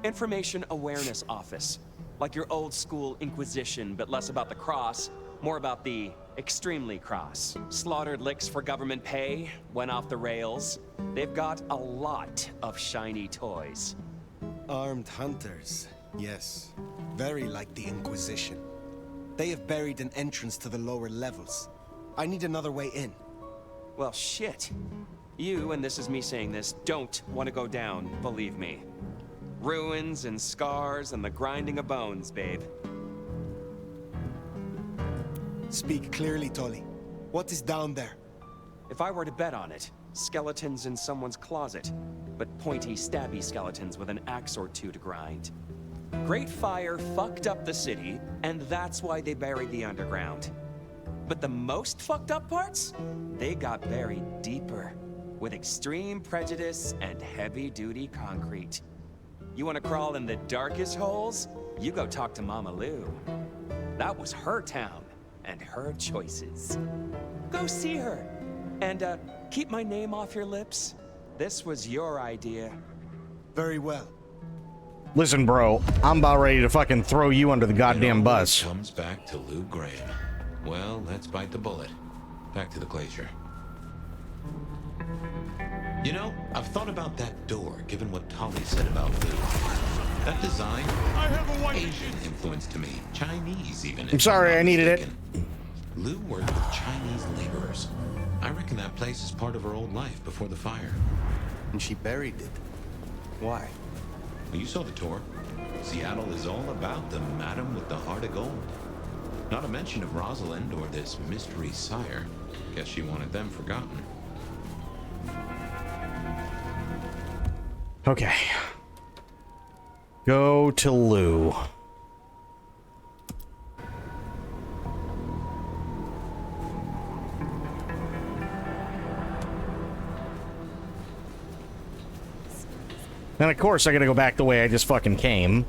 Information Awareness Office. Like your old school Inquisition, but less about the cross, more about the extremely cross. Slaughtered licks for government pay, went off the rails. They've got a lot of shiny toys. Armed hunters, yes. Very like the Inquisition. They have buried an entrance to the lower levels. I need another way in. Well, shit. You, and this is me saying this, don't want to go down, believe me. Ruins and scars and the grinding of bones, babe. Speak clearly, Tolly. What is down there? If I were to bet on it, skeletons in someone's closet, but pointy, stabby skeletons with an axe or two to grind. Great Fire fucked up the city, and that's why they buried the underground. But the most fucked up parts? They got buried deeper, with extreme prejudice and heavy-duty concrete. You want to crawl in the darkest holes? You go talk to Mama Lou. That was her town, and her choices. Go see her. And, keep my name off your lips. This was your idea. Very well. Listen, bro, I'm about ready to fucking throw you under the goddamn bus. Comes back to Lou Graham. Well, let's bite the bullet. Back to the glacier. You know, I've thought about that door, given what Tolly said about Lou. That design, Asian influence to me. Chinese, even. I'm sorry, I needed it. Lou worked with Chinese laborers. I reckon that place is part of her old life before the fire. And she buried it. Why? Well, you saw the tour. Seattle is all about the madam with the heart of gold. Not a mention of Rosalind or this mystery sire. Guess she wanted them forgotten. Okay. Go to Lou. And of course I gotta go back the way I just fucking came.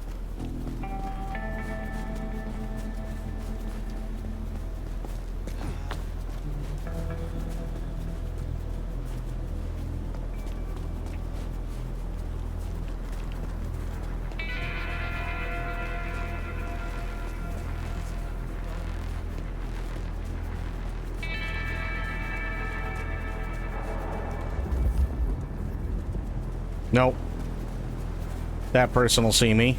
Nope. That person will see me.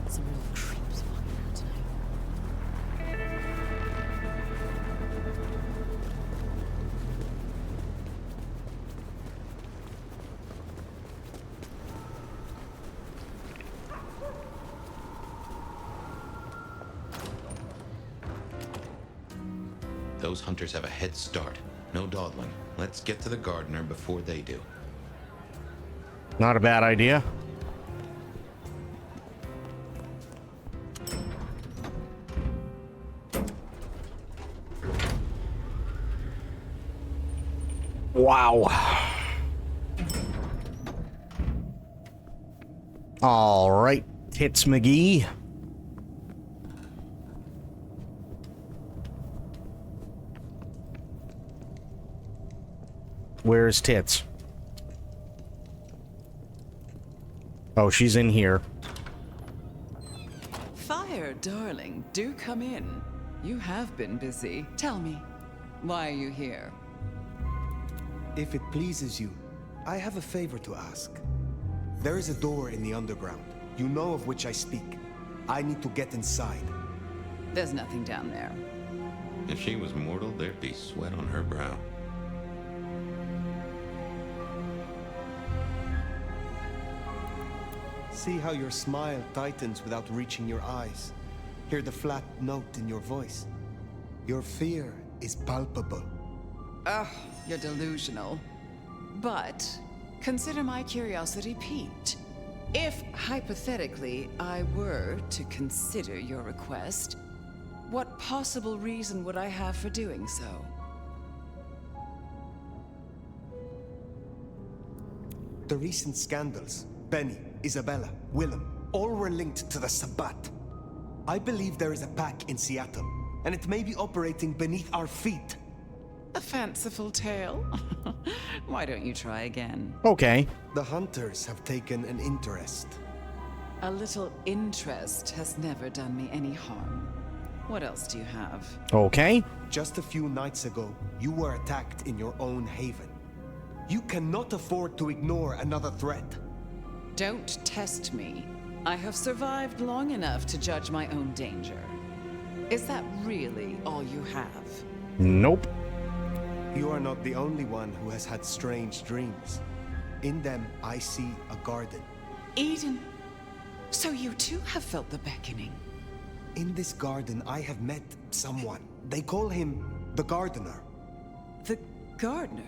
Some real creeps walking around tonight. Those hunters have a head start. No dawdling. Let's get to the gardener before they do. Not a bad idea. Wow. All right, Tits McGee. Where's Tits? Oh, she's in here. Fire, darling, do come in. You have been busy. Tell me, why are you here? If it pleases you, I have a favor to ask. There is a door in the underground. You know of which I speak. I need to get inside. There's nothing down there. If she was mortal, there'd be sweat on her brow. See how your smile tightens without reaching your eyes. Hear the flat note in your voice. Your fear is palpable. Ugh, you're delusional. But consider my curiosity piqued. If, hypothetically, I were to consider your request, what possible reason would I have for doing so? The recent scandals, Benny, Isabella, Willem, all were linked to the Sabbat. I believe there is a pack in Seattle, and it may be operating beneath our feet. A fanciful tale? Why don't you try again? Okay. The hunters have taken an interest. A little interest has never done me any harm. What else do you have? Okay. Just a few nights ago, you were attacked in your own haven. You cannot afford to ignore another threat. Don't test me. I have survived long enough to judge my own danger. Is that really all you have? Nope. You are not the only one who has had strange dreams. In them, I see a garden. Eden, so you too have felt the beckoning. In this garden, I have met someone. They call him the Gardener. The Gardener?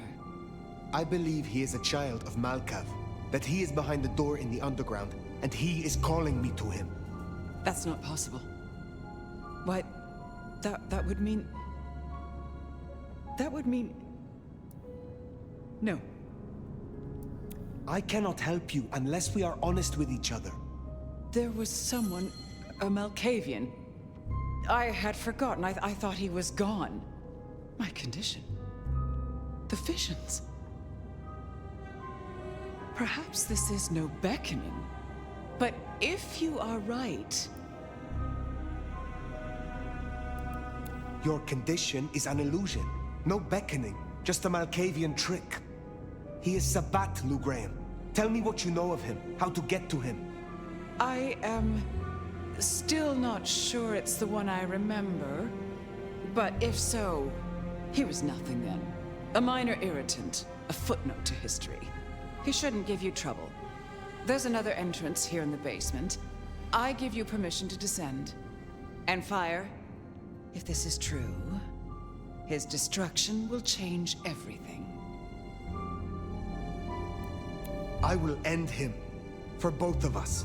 I believe he is a child of Malkav, that he is behind the door in the underground, and he is calling me to him. That's not possible. Why, that would mean... That would mean... No. I cannot help you unless we are honest with each other. There was someone, a Malkavian. I had forgotten. I thought he was gone. My condition. The visions. Perhaps this is no beckoning. But if you are right... Your condition is an illusion. No beckoning, just a Malkavian trick. He is Sabbat, Lou Graham. Tell me what you know of him, how to get to him. I am still not sure it's the one I remember. But if so, he was nothing then. A minor irritant, a footnote to history. He shouldn't give you trouble. There's another entrance here in the basement. I give you permission to descend. And Fire, if this is true, his destruction will change everything. I will end him. For both of us.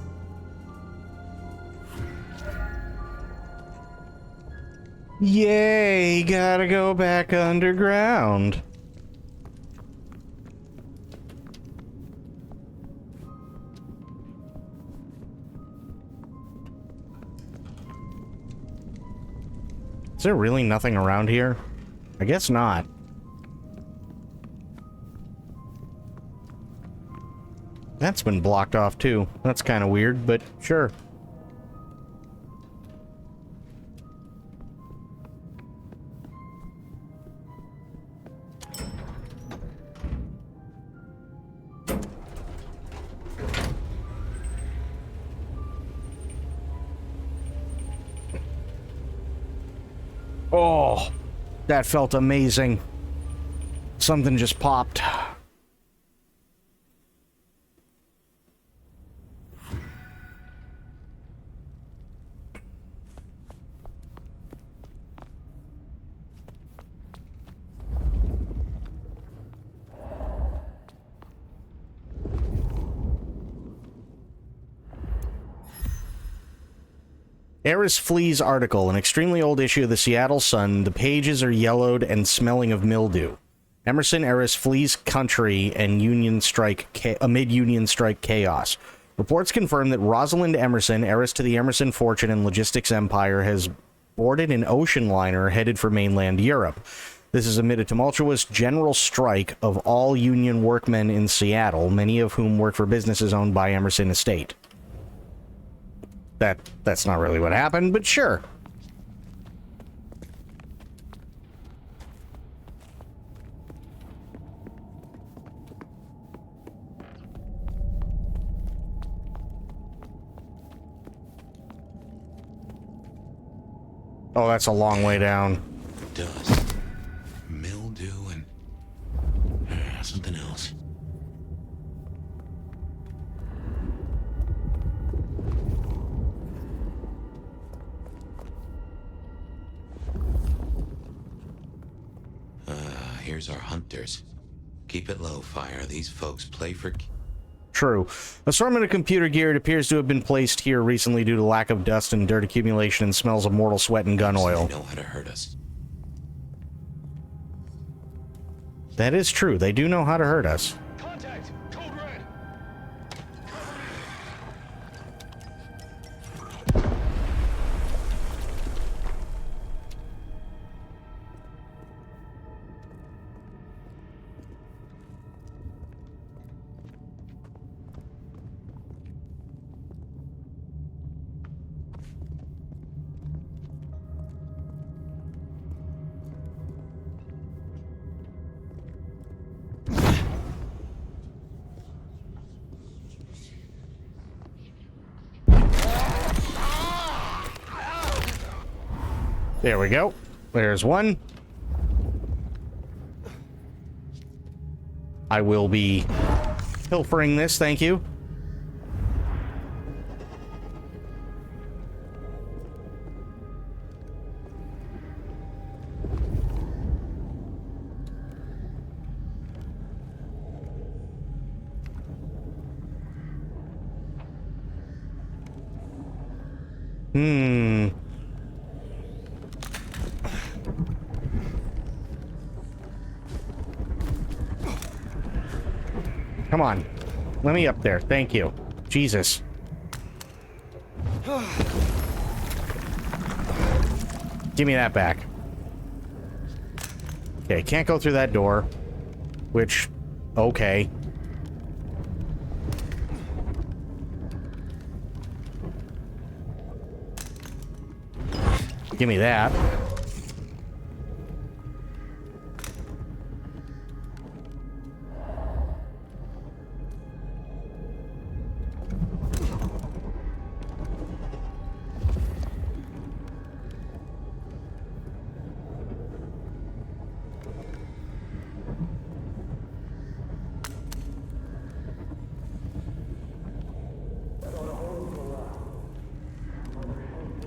Yay, gotta go back underground. Is there really nothing around here? I guess not. That's been blocked off too. That's kind of weird, but sure. Oh, that felt amazing. Something just popped. Eris Flea's article, an extremely old issue of the Seattle Sun. The pages are yellowed and smelling of mildew. Emerson Eris flees country and amid Union strike chaos. Reports confirm that Rosalind Emerson, heiress to the Emerson fortune and logistics empire, has boarded an ocean liner headed for mainland Europe. This is amid a tumultuous general strike of all union workmen in Seattle, many of whom work for businesses owned by Emerson Estate. That's not really what happened, but sure. Oh, that's a long way down. Dust, mildew, and something else. Here's our hunters. Keep it low, Fire. These folks play for... True. Assortment of computer gear, it appears to have been placed here recently due to lack of dust and dirt accumulation and smells of mortal sweat and gun oil. They know how to hurt us. That is true. They do know how to hurt us. Contact! Code Red! There we go. There's one. I will be pilfering this, thank you. Come on. Let me up there. Thank you. Jesus. Give me that back. Okay, can't go through that door. Which, okay. Give me that.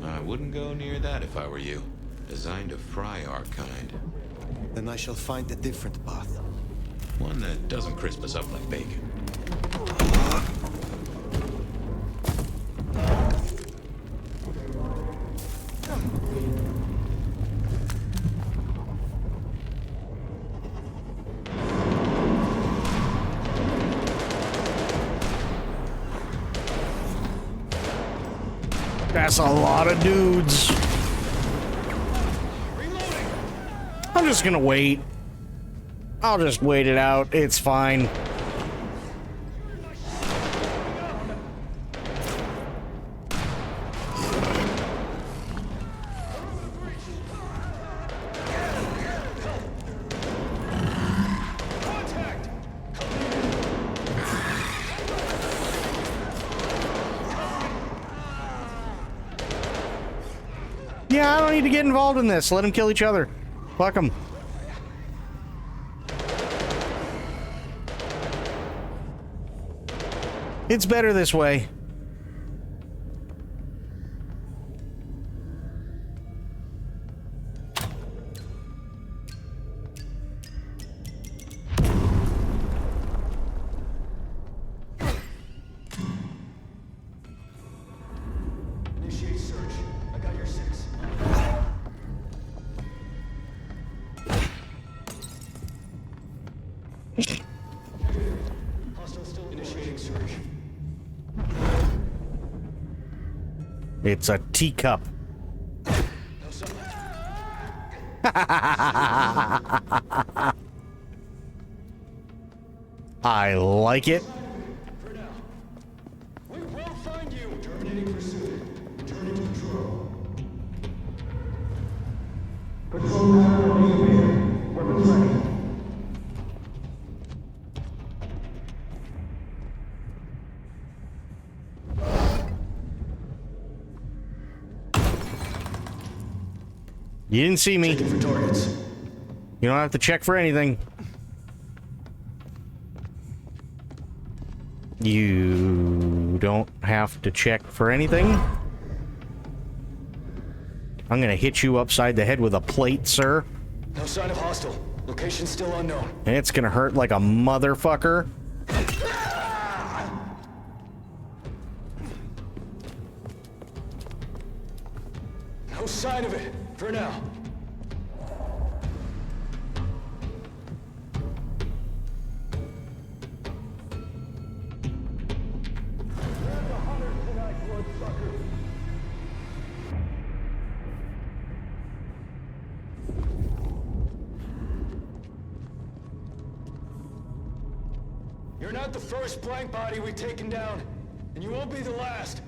I wouldn't go near that if I were you. Designed to fry our kind. Then I shall find a different path. One that doesn't crisp us up like bacon. That's a lot of dudes. I'm just gonna wait. I'll just wait it out. It's fine. Yeah, I don't need to get involved in this. Let them kill each other. Fuck them. It's better this way. Initiate search. It's a teacup. I like it. We will find you. Terminating pursuit. Returning to patrol. Patrol pattern reappeared. Weapons ready. You didn't see me. For targets. You don't have to check for anything. You don't have to check for anything. I'm gonna hit you upside the head with a plate, sir. No sign of hostile. Location still unknown. And it's gonna hurt like a motherfucker. No sign of it. For now. You're not the first blank body we've taken down, and you won't be the last.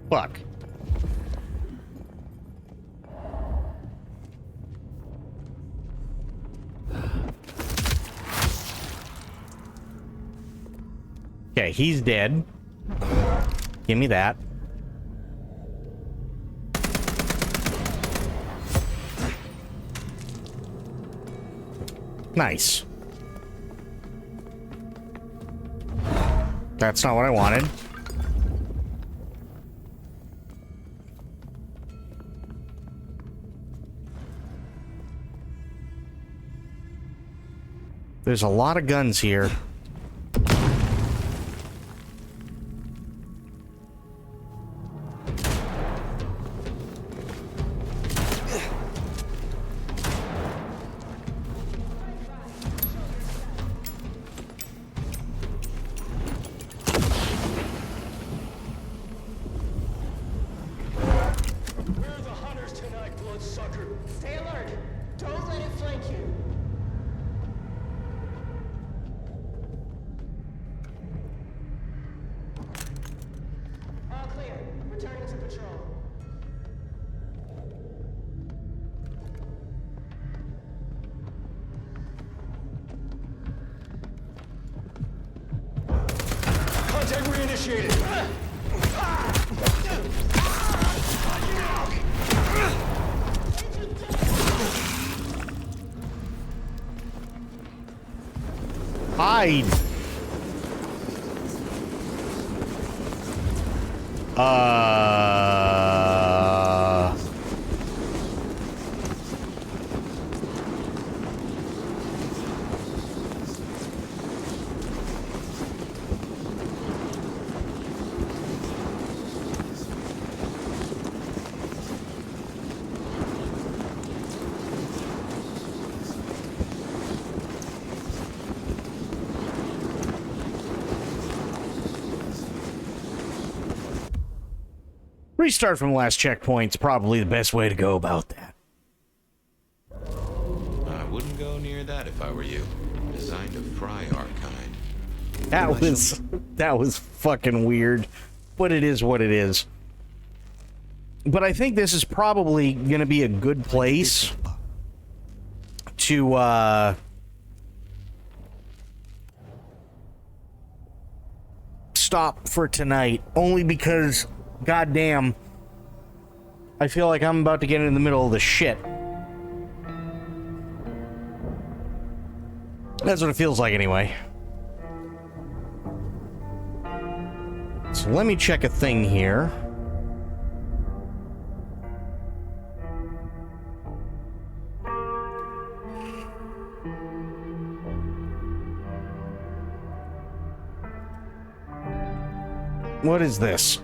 Fuck. Okay, he's dead. Give me that. Nice. That's not what I wanted. There's a lot of guns here. We're the hunters tonight, bloodsucker. Stay alert. Don't let it flank you. All clear. Returning to patrol. Contact reinitiated. Hide. Restart from last checkpoint's probably the best way to go about that. I wouldn't go near that if I were you. Designed to fry our kind. That was fucking weird, but it is what it is. But I think this is probably gonna be a good place to stop for tonight, only because goddamn, I feel like I'm about to get in the middle of the shit. That's what it feels like anyway. So let me check a thing here. What is this?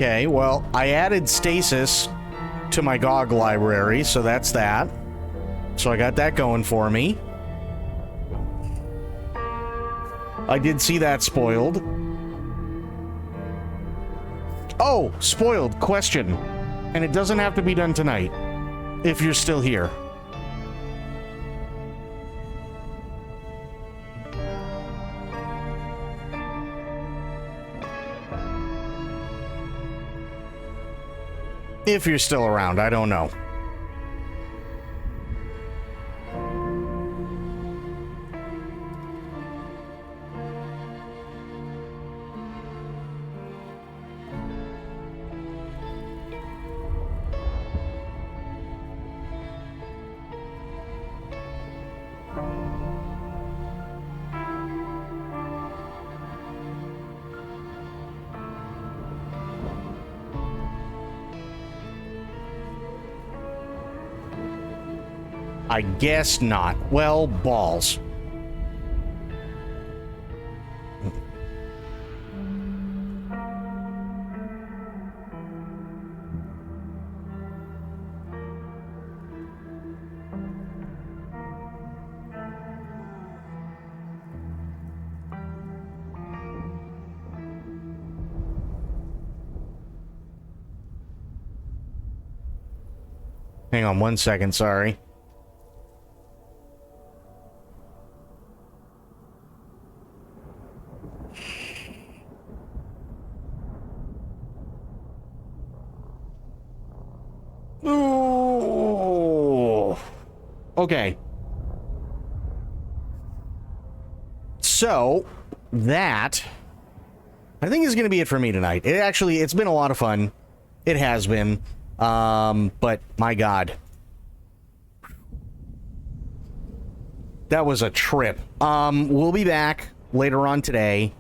Okay, well, I added stasis to my GOG library, so that's that. So I got that going for me. I did see that spoiled. Oh, spoiled question. And it doesn't have to be done tonight, if you're still here. If you're still around, I don't know. I guess not. Well, balls. Hang on 1 second, sorry. Ooh. Okay. So, that I think is going to be it for me tonight. It's been a lot of fun. It has been. But my God. That was a trip. We'll be back later on today.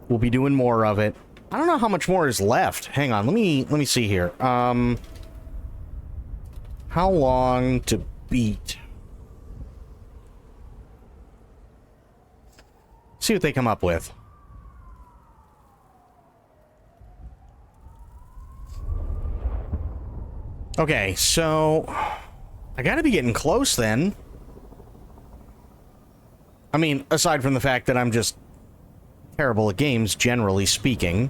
We'll be doing more of it. I don't know how much more is left. Hang on, let me see here. How long to beat? See what they come up with. Okay, so I gotta be getting close then. I mean, aside from the fact that I'm just terrible at games, generally speaking.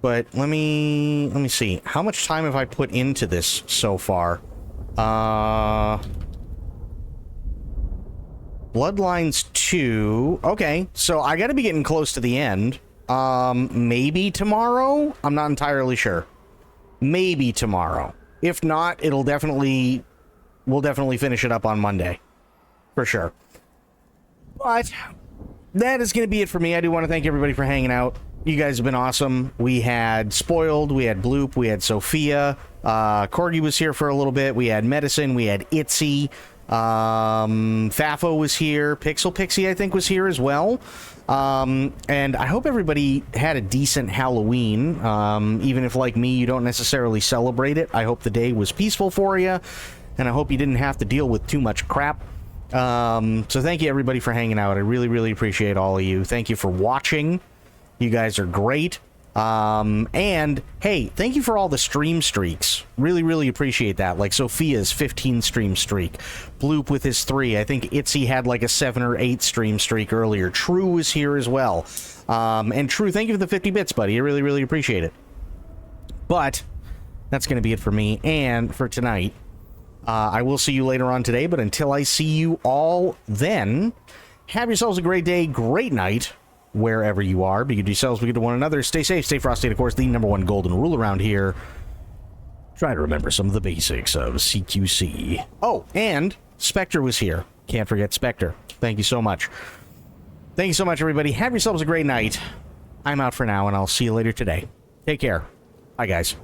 But let me see. How much time have I put into this so far? Bloodlines 2. Okay, so I gotta be getting close to the end. Maybe tomorrow? I'm not entirely sure. Maybe tomorrow. If not, we'll definitely finish it up on Monday. For sure. But that is going to be it for me. I do want to thank everybody for hanging out. You guys have been awesome. We had Spoiled, we had Bloop, we had Sophia. Corgi was here for a little bit. We had Medicine, we had Itzy. Fafo was here. Pixel Pixie, I think, was here as well. And I hope everybody had a decent Halloween. Even if, like me, you don't necessarily celebrate it. I hope the day was peaceful for you. And I hope you didn't have to deal with too much crap. So thank you, everybody, for hanging out. I really, really appreciate all of you. Thank you for watching. You guys are great. And, hey, thank you for all the stream streaks. Really, really appreciate that. Like Sophia's 15 stream streak. Bloop with his 3. I think Itzy had like a 7 or 8 stream streak earlier. True was here as well. And True, thank you for the 50 bits, buddy. I really, really appreciate it. But that's going to be it for me and for tonight. I will see you later on today, but until I see you all then, have yourselves a great day, great night, wherever you are. Be good to yourselves, be good to one another. Stay safe, stay frosty, and of course, the #1 golden rule around here. Try to remember some of the basics of CQC. Oh, and Spectre was here. Can't forget Spectre. Thank you so much. Thank you so much, everybody. Have yourselves a great night. I'm out for now, and I'll see you later today. Take care. Bye, guys.